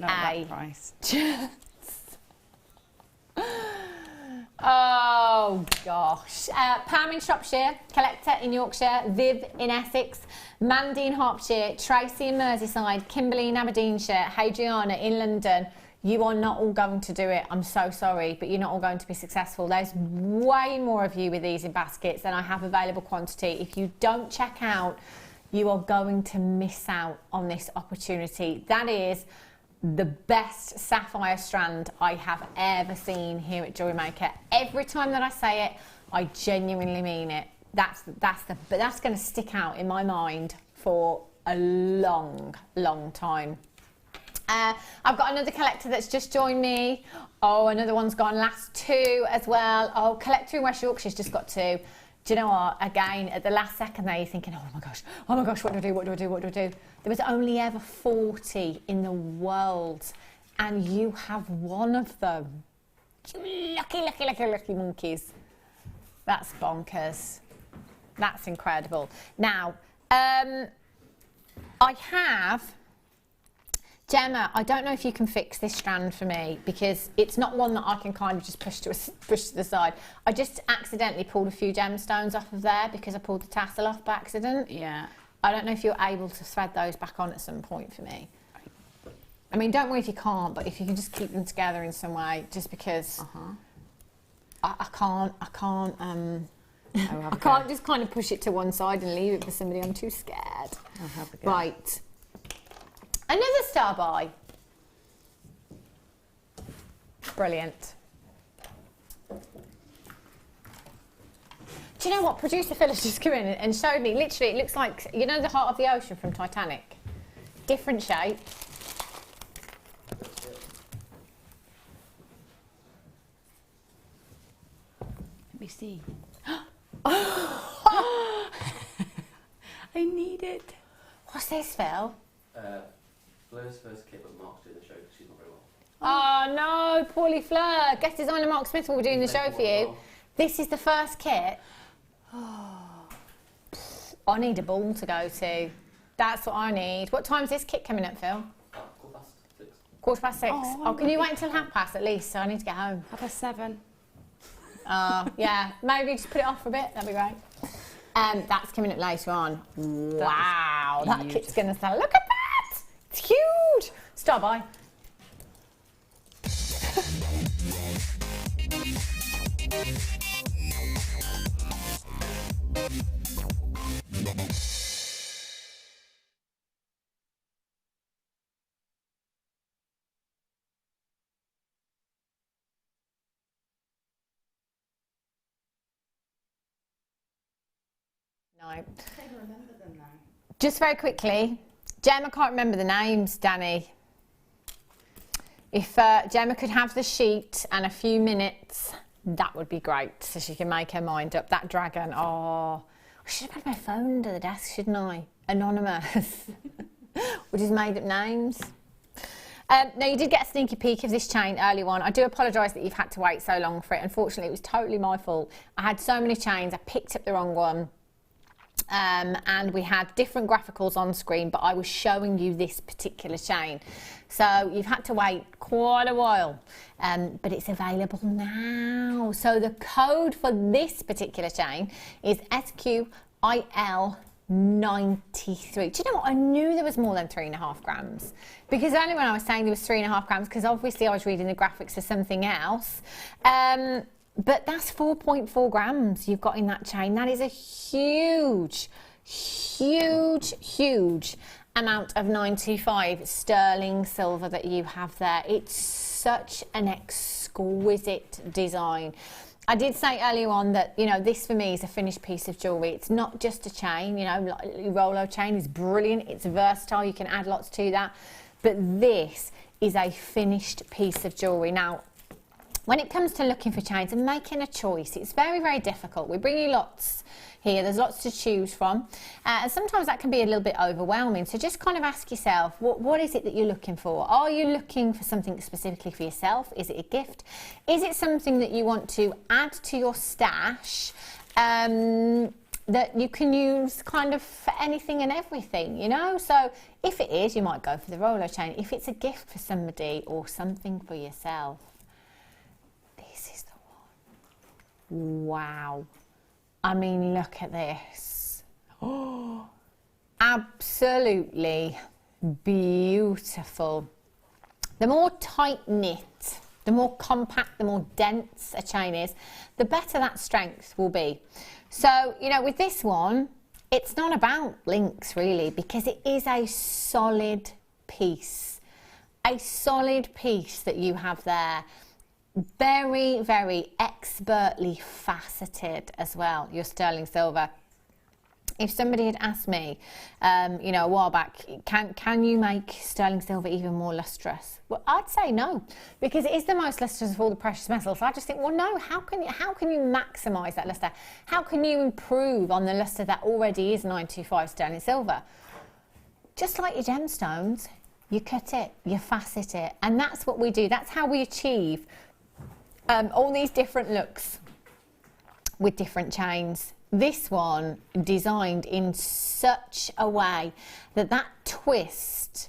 at that price. Chance. Oh, gosh. Pam in Shropshire, Collector in Yorkshire, Viv in Essex, Mandy in Hertfordshire, Tracy in Merseyside, Kimberly in Aberdeenshire, Hadriana in London. You are not all going to do it. I'm so sorry, but you're not all going to be successful. There's way more of you with these in baskets than I have available quantity. If you don't check out, you are going to miss out on this opportunity. That is the best sapphire strand I have ever seen here at Jewellery Maker. Every time that I say it, I genuinely mean it. That's going to stick out in my mind for a long, long time. I've got another collector that's just joined me. Oh, another one's gone last 2 as well. Oh, collector in West Yorkshire's just got 2. Do you know what? Again, at the last second there, you're thinking, oh my gosh, what do I do, what do I do, what do I do? There was only ever 40 in the world, and you have one of them. You lucky, lucky, lucky, lucky monkeys. That's bonkers. That's incredible. Now, I have... Gemma, I don't know if you can fix this strand for me, because it's not one that I can kind of just push to the side. I just accidentally pulled a few gemstones off of there because I pulled the tassel off by accident. Yeah. I don't know if you're able to thread those back on at some point for me. I mean, don't worry if you can't, but if you can just keep them together in some way, just because I can't just kind of push it to one side and leave it for somebody. I'm too scared. I'll have a go. Right. Another star buy. Brilliant. Do you know what? Producer Phil has just come in and showed me, literally, it looks like, you know, the heart of the ocean from Titanic? Different shape. Let me see. I need it. What's this, Phil? Fleur's first kit, but Mark's doing the show because she's not very well. Oh no, poorly Fleur. Guest designer Mark Smith will be doing the show for you. This is the first kit. Oh, I need a ball to go to. That's what I need. What time's this kit coming up, Phil? 6:15. 6:15. Oh, can you wait until 6:30 past at least? So I need to get home. 7:30. Yeah, maybe just put it off for a bit. That'd be great. That's coming up later on. Wow, that kit's going to sell. Look at that. It's huge. Stop by. No. I can't remember them now. Just very quickly, Gemma can't remember the names, Danny. If Gemma could have the sheet and a few minutes, that would be great, so she can make her mind up. That dragon, oh, I should have had my phone under the desk, shouldn't I? Anonymous. With his made up names. Now, you did get a sneaky peek of this chain early on. I do apologise that you've had to wait so long for it. Unfortunately, it was totally my fault. I had so many chains, I picked up the wrong one. And we had different graphicals on screen, but I was showing you this particular chain. So you've had to wait quite a while, but it's available now. So the code for this particular chain is SQIL93. Do you know what? I knew there was more than 3.5 grams, because only when I was saying there was 3.5 grams, because obviously I was reading the graphics for something else. But that's 4.4 grams you've got in that chain. That is a huge, huge, huge amount of 925 sterling silver that you have there. It's such an exquisite design. I did say earlier on that, you know, this for me is a finished piece of jewellery. It's not just a chain, you know, like Rolo chain is brilliant. It's versatile. You can add lots to that. But this is a finished piece of jewellery. Now, when it comes to looking for chains and making a choice, it's very, very difficult. We bring you lots here. There's lots to choose from. And sometimes that can be a little bit overwhelming. So just kind of ask yourself, what is it that you're looking for? Are you looking for something specifically for yourself? Is it a gift? Is it something that you want to add to your stash that you can use kind of for anything and everything, you know? So if it is, you might go for the Rolo chain. If it's a gift for somebody or something for yourself, wow. I mean, look at this. Oh, absolutely beautiful. The more tight-knit, the more compact, the more dense a chain is, the better that strength will be. So, you know, with this one, it's not about links really, because it is a solid piece. A solid piece that you have there. Very, very expertly faceted as well, your sterling silver. if somebody had asked me, you know, a while back, can you make sterling silver even more lustrous? Well, I'd say no, because it is the most lustrous of all the precious metals. I just think, well, no. How can you maximise that luster? How can you improve on the luster that already is 925 sterling silver? Just like your gemstones, you cut it, you facet it, and that's what we do. That's how we achieve all these different looks with different chains. This one designed in such a way that that twist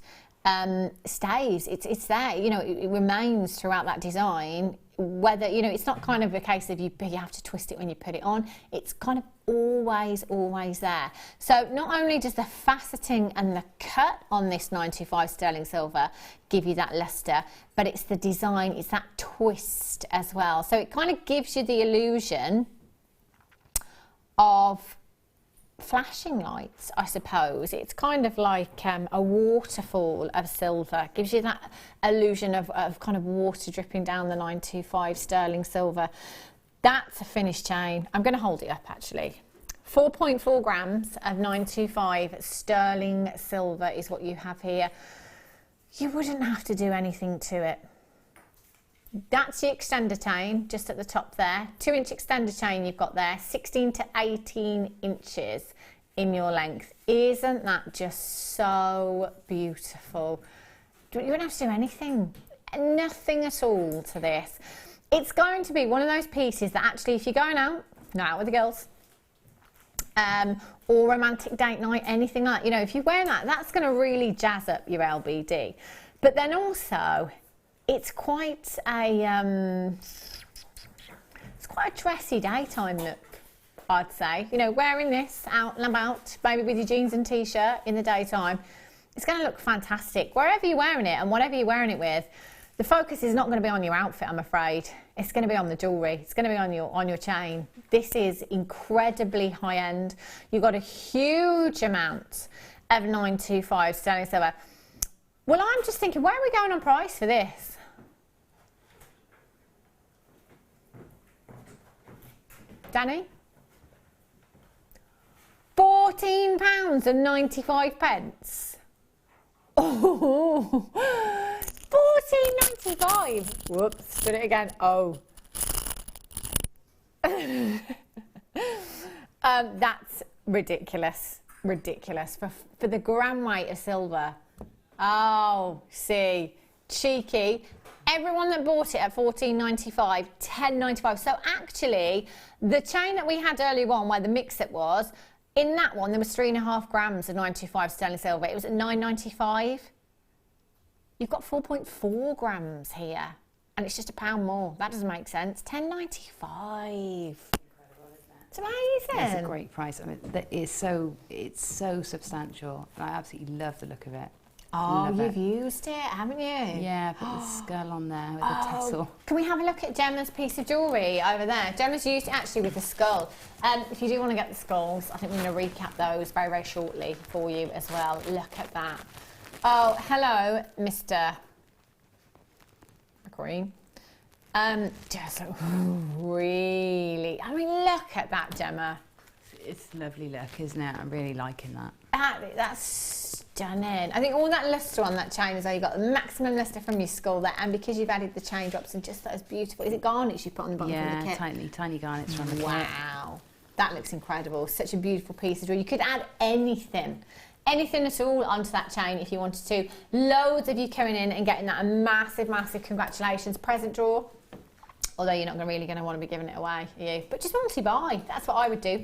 stays. It's there. You know, it remains throughout that design. Whether, you know, it's not kind of a case of you have to twist it when you put it on. It's kind of always there. So not only does the faceting and the cut on this 925 sterling silver give you that luster, but it's the design, it's that twist as well. So it kind of gives you the illusion of flashing lights, I suppose. It's kind of like a waterfall of silver. Gives you that illusion of kind of water dripping down the 925 sterling silver. That's a finished chain. I'm going to hold it up actually. 4.4 grams of 925 sterling silver is what you have here. You wouldn't have to do anything to it. That's the extender chain just at the top there. 2-inch extender chain you've got there, 16 to 18 inches in your length. Isn't that just so beautiful? You wouldn't have to do anything, nothing at all to this. It's going to be one of those pieces that actually, if you're going out with the girls, or romantic date night, anything like that, you know, if you're wearing that, that's going to really jazz up your LBD. But then also, it's quite a dressy daytime look, I'd say. You know, wearing this out and about, maybe with your jeans and t-shirt in the daytime, it's going to look fantastic. Wherever you're wearing it and whatever you're wearing it with, the focus is not going to be on your outfit, I'm afraid. It's going to be on the jewellery. It's going to be on your chain. This is incredibly high end. You've got a huge amount of 925 sterling silver. Well, I'm just thinking, where are we going on price for this? Danny? £14.95. Oh, £14.95. Whoops, did it again. Oh. That's ridiculous. Ridiculous. For the gram weight of silver. Oh, see. Cheeky. Everyone that bought it at $14.95, $10.95. So actually, the chain that we had earlier on where the mix-up was, in that one, there was 3.5 grams of 925 sterling silver. It was at $9.95. You've got 4.4 grams here, and it's just £1 more. That doesn't make sense. $10.95. It's amazing. It's a great price. I mean, it's so substantial. I absolutely love the look of it. Oh, you've used it, haven't you? Yeah, put the skull on there with the tassel. Can we have a look at Gemma's piece of jewellery over there? Gemma's used it actually with the skull. If you do want to get the skulls, I think we're going to recap those very, very shortly for you as well. Look at that. Oh, hello, Mr. McQueen. Just really, I mean, look at that, Gemma. It's a lovely look, isn't it? I'm really liking that. That's stunning. I think all that lustre on that chain is how you got the maximum lustre from your skull there, and because you've added the chain drops and just that is beautiful. Is it garnets you put on the bottom of the kit? Yeah, tiny garnets from the kit. Wow, that looks incredible. Such a beautiful piece as well. You could add anything at all onto that chain if you wanted to. Loads of you coming in and getting that. A massive, massive congratulations. Present draw. Although you're not really going to want to be giving it away, are you? But just multi-buy. That's what I would do.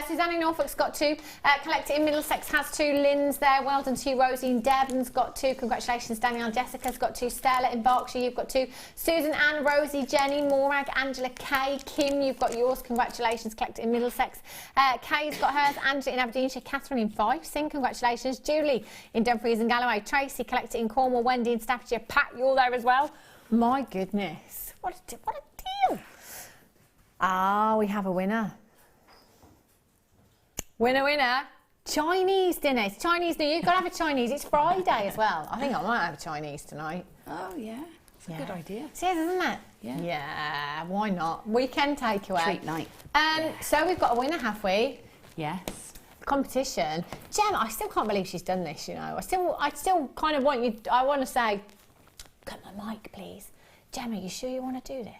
Suzanne in Norfolk's got 2. Collect It in Middlesex has 2. Lynn's there. Well done to you. Rosie in Devon's got 2. Congratulations, Danielle. Jessica's got 2. Stella in Berkshire, you've got 2. Susan, Anne, Rosie, Jenny, Morag, Angela, Kay, Kim, you've got yours. Congratulations. Collect It in Middlesex. Kay's got hers. Angela in Aberdeenshire. Catherine in Fifesing. Congratulations. Julie in Dumfries and Galloway. Tracy, Collect It in Cornwall. Wendy in Staffordshire. Pat, you're there as well. My goodness. What a deal. Ah, we have a winner. Winner. Chinese dinner. It's Chinese New Year. You've got to have a Chinese. It's Friday as well. I think I might have a Chinese tonight. Oh, yeah. It's a good idea. It is, isn't it? Yeah. Yeah, why not? Weekend takeaway. Treat night. So we've got a winner, have we? Yes. competition. Gemma, I still can't believe she's done this, you know. I still kind of want you, I want to say, cut my mic, please. Gemma, you sure you want to do this?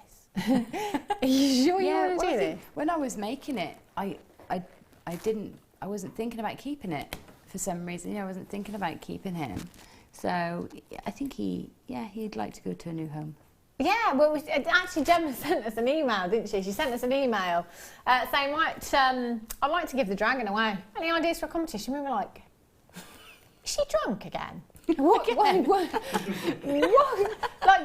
Are you sure you want to do this? When I was making it, I wasn't thinking about keeping it for some reason. You know, I wasn't thinking about keeping him. So I think he'd like to go to a new home. Yeah, well, actually, Gemma sent us an email, didn't she? She sent us an email saying, I'd like to give the dragon away. Any ideas for a competition? We were like, is she drunk again? What? Like,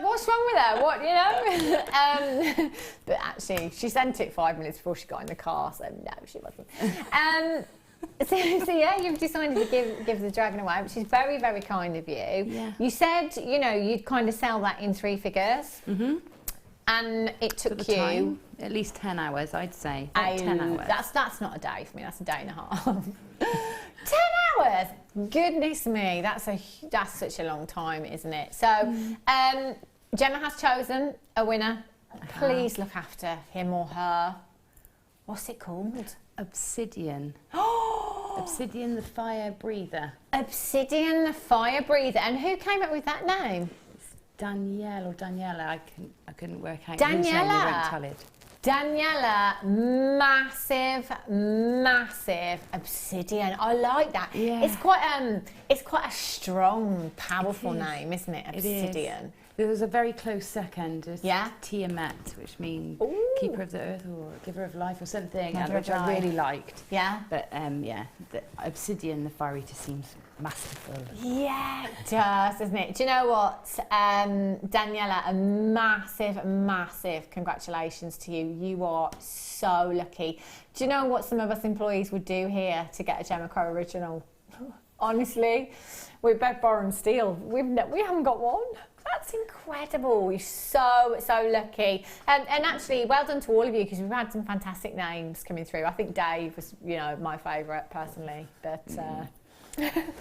what's wrong with her? What, you know? But actually, she sent it 5 minutes before she got in the car, so no, she wasn't. So yeah, you've decided to give the dragon away, which is very, very kind of you. Yeah. You said, you know, you'd kind of sell that in 3 figures. Mm-hmm. And it took you... time, at least 10 hours, I'd say. 10 hours. That's not a day for me, that's a day and a half. 10 hours? Goodness me, that's such a long time, isn't it? So, Gemma has chosen a winner. Please look after him or her. What's it called? Obsidian. Obsidian the fire breather. Obsidian the fire breather. And who came up with that name? It's Danielle or Daniela. I couldn't work out. Daniela. Daniela, massive obsidian. I like that. Yeah. It's quite a strong, powerful name, isn't it? Obsidian. It is. There was a very close second. It's Yeah. Tiamat, which means keeper of the earth or giver of life or something, which I really liked. Yeah. But the obsidian, the fire eater, seems masterful. Yeah, it does, doesn't it? Do you know what, Daniela? A massive congratulations to you. You are so lucky. Do you know what some of us employees would do here to get a Gemma Crow original? Honestly, we beg, borrow and steal. We haven't got one. That's incredible. You're so lucky. And actually, well done to all of you, because we've had some fantastic names coming through. I think Dave was, you know, my favourite personally. But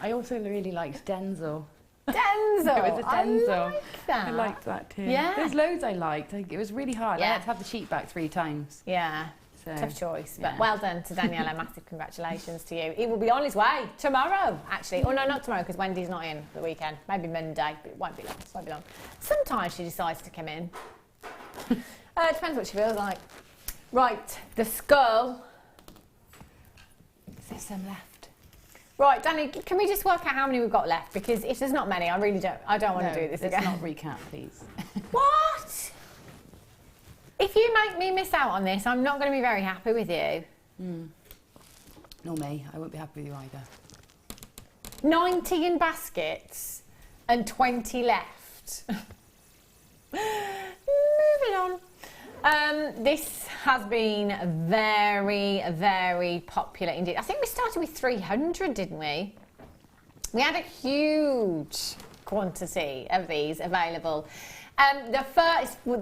I also really liked Denzel. Denzel. It was a Denzel. I like that. I liked that too. Yeah. There's loads I liked. It was really hard. Yeah. I had to have the sheet back 3 times. Yeah. So, Tough choice, yeah. but well done to Daniela. Massive congratulations to you. He will be on his way tomorrow, actually. Oh no, not tomorrow, because Wendy's not in for the weekend. Maybe Monday, but it won't be long. Sometimes she decides to come in. It depends what she feels like. Right, the skull. There's some left. Right, Danny, can we just work out how many we've got left? Because if there's not many, I don't want to do this again. Let's not recount, please. What? If you make me miss out on this, I'm not going to be very happy with you. Nor me. I won't be happy with you either. 90 in baskets and 20 left. Moving on. This has been very, very popular indeed. I think we started with 300, didn't we? We had a huge quantity of these available. The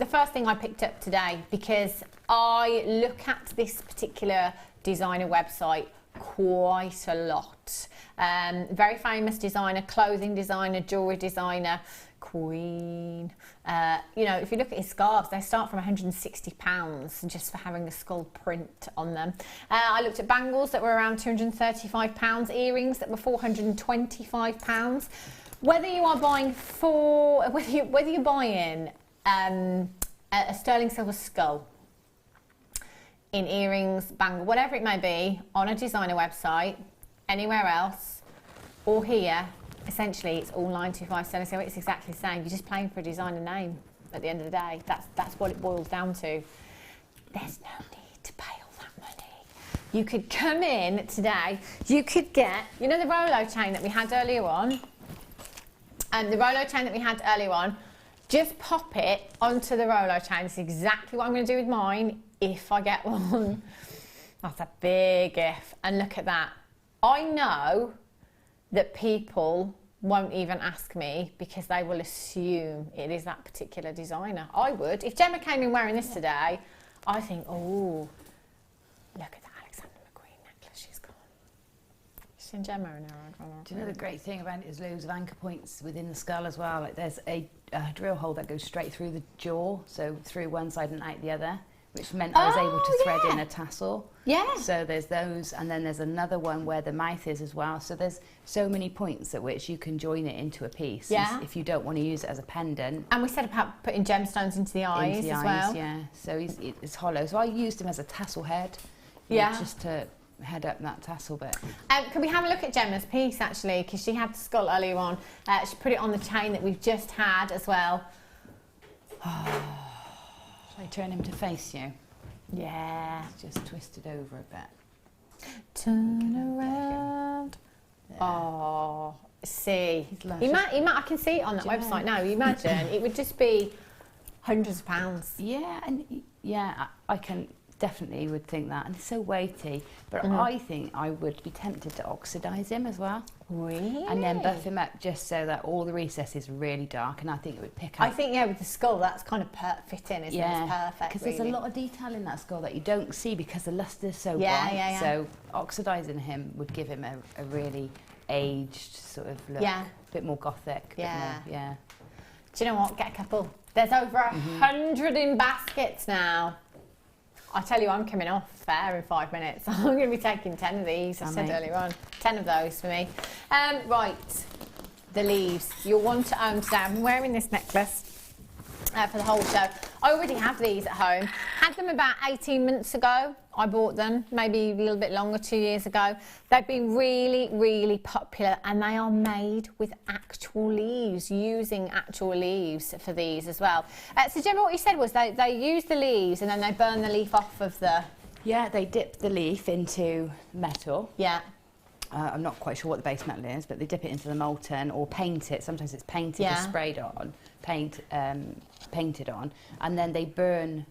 first thing I picked up today, because I look at this particular designer website quite a lot. Very famous designer, clothing designer, jewellery designer, queen. You know, if you look at his scarves, they start from £160 just for having a skull print on them. I looked at bangles that were around £235, earrings that were £425. Whether you are buying whether you're buying a sterling silver skull in earrings, bangle, whatever it may be, on a designer website, anywhere else, or here, essentially it's all 925 sterling silver. It's exactly the same. You're just playing for a designer name at the end of the day. That's what it boils down to. There's no need to pay all that money. You could come in today, you could get, you know, the Rolo chain that we had earlier on. And the Rolo chain that we had earlier on, just pop it onto the Rolo chain. This is exactly what I'm going to do with mine if I get one. That's a big if. And look at that. I know that people won't even ask me because they will assume it is that particular designer. I would. If Gemma came in wearing this today, I think, oh, look at that Alexander McQueen necklace she's got. Seen Gemma in her. Do you know the great thing about it is loads of anchor points within the skull as well? Like there's a drill hole that goes straight through the jaw, so through one side and out the other, which meant I was able to thread in a tassel. Yeah. So there's those, and then there's another one where the mouth is as well. So there's so many points at which you can join it into a piece. Yeah. If you don't want to use it as a pendant. And we said about putting gemstones into the eyes as well. Yeah. So it's hollow. So I used him as a tassel head. Just to head up that tassel bit. Can we have a look at Gemma's piece actually? Because she had the skull earlier on. She put it on the chain that we've just had as well. Shall I turn him to face you? Yeah. Just twist it over a bit. Turn around. Oh, see. I can see it on that website now. You imagine it would just be hundreds of pounds. Yeah, and I can definitely would think that, and it's so weighty. But I think I would be tempted to oxidise him as well. Really? And then buff him up just so that all the recess is really dark, and I think it would pick up. I think with the skull that's kind of fit in, isn't it? It's perfect. Because there's a lot of detail in that skull that you don't see because the lustre is so bright. Yeah. So oxidising him would give him a really aged sort of look. Yeah. A bit more gothic. Yeah. Yeah. Do you know what? Get a couple. There's over 100 in baskets now. I tell you, I'm coming off there in 5 minutes. I'm going to be taking 10 of these. I said earlier on, 10 of those for me. Right, the leaves. You'll want to own today. I'm wearing this necklace for the whole show. I already have these at home. Had them about 18 months ago. I bought them, maybe a little bit longer, 2 years ago. They've been really, really popular, and they are made with actual leaves, using actual leaves for these as well. So Gemma, what you said was they use the leaves and then they burn the leaf off of the... Yeah, they dip the leaf into metal. Yeah. I'm not quite sure what the base metal is, but they dip it into the molten or paint it. Sometimes it's painted or sprayed on, painted on, and then they burn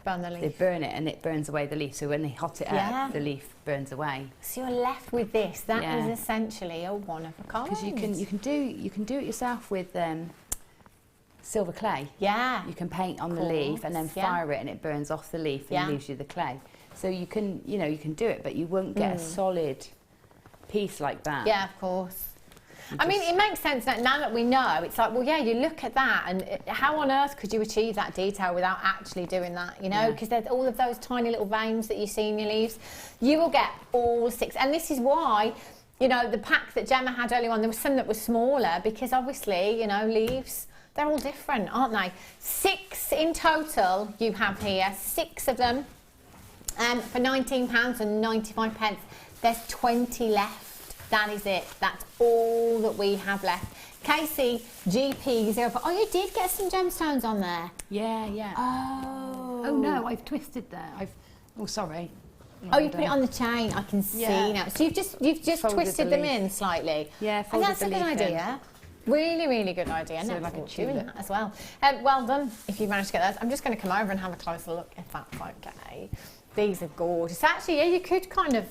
the leaf. They burn it and it burns away the leaf. So when they hot it up, the leaf burns away. So you're left with this. That is essentially a one of a kind. Because you can do it yourself with silver clay. Yeah. You can paint on the leaf and then fire it, and it burns off the leaf and leaves you the clay. So you can do it, but you won't get a solid piece like that. Yeah, of course. I mean, it makes sense that now that we know, it's like, well, yeah, you look at that, and how on earth could you achieve that detail without actually doing that, you know? Because there's all of those tiny little veins that you see in your leaves. You will get all 6. And this is why, you know, the pack that Gemma had earlier on, there was some that were smaller, because obviously, you know, leaves, they're all different, aren't they? 6 in total you have here, 6 of them, for £19.95. There's 20 left. That is it. That's all that we have left. Casey, GP 0. Oh, you did get some gemstones on there. Yeah. Oh no, I've twisted there. Oh, sorry. Oh, you put it on the chain. I can see now. So you've just twisted them in slightly. Yeah, and that's a good idea. Really, really good idea. So Never like a thought doing tulip that as well. Well done if you managed to get those. I'm just going to come over and have a closer look if that's okay. These are gorgeous. Actually, yeah, you could kind of.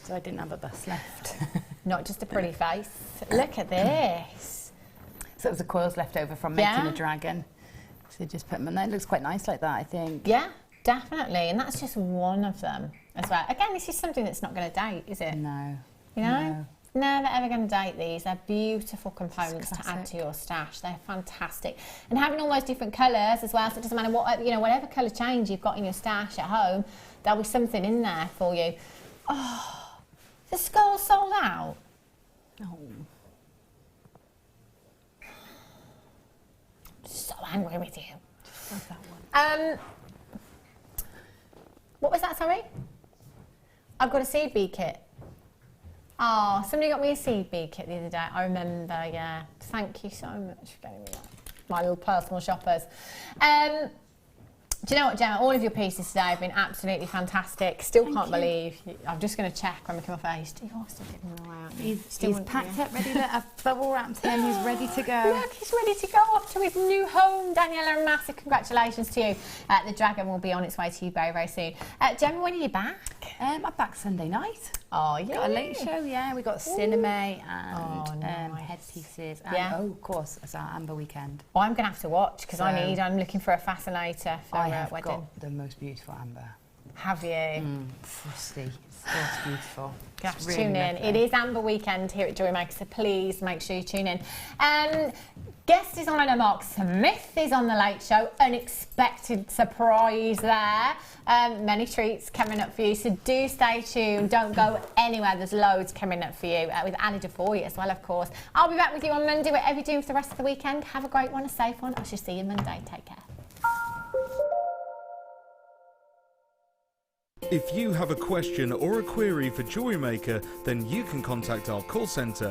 So I didn't have a bust left. Not just a pretty face. Look at this. So it was the coils left over from making a dragon. So just put them in there. It looks quite nice like that, I think. Yeah, definitely. And that's just one of them as well. Again, this is something that's not going to date, is it? No. You know? No. Never ever going to date these. They're beautiful components to add to your stash. They're fantastic. And having all those different colours as well, so it doesn't matter what, you know, whatever colour change you've got in your stash at home, there'll be something in there for you. Oh. The skull's sold out. Oh. So angry with you. What was that, sorry? I've got a seed bead kit. Oh, somebody got me a seed bead kit the other day. I remember, yeah. Thank you so much for getting me that. My little personal shoppers. Do you know what, Gemma? All of your pieces today have been absolutely fantastic. Still can't believe. I'm just going to check when we come off air. Steve, you're still giving them away, aren't you? He's packed up, ready to. I've bubble wrapped him. He's ready to go. Look, he's ready to go off to his new home. Daniela, a massive congratulations to you. The dragon will be on its way to you very, very soon. Gemma, when are you back? I'm back Sunday night. Oh, yeah. Got a late show, yeah. We got cinema and headpieces. And, of course, it's our Amber weekend. Oh, I'm going to have to watch because I'm looking for a fascinator for I have wedding. Got the most beautiful amber. Have you? Frosty. It's beautiful. You have to tune in. It is Amber weekend here at Jewellery Maker, so please make sure you tune in. Guest designer Mark Smith is on the Late Show. Unexpected surprise there. Many treats coming up for you, so do stay tuned. Don't go anywhere. There's loads coming up for you with Annie DeFoy as well, of course. I'll be back with you on Monday. Whatever you're doing for the rest of the weekend, have a great one, a safe one. I shall see you Monday. Take care. If you have a question or a query for Jewellery Maker, then you can contact our call centre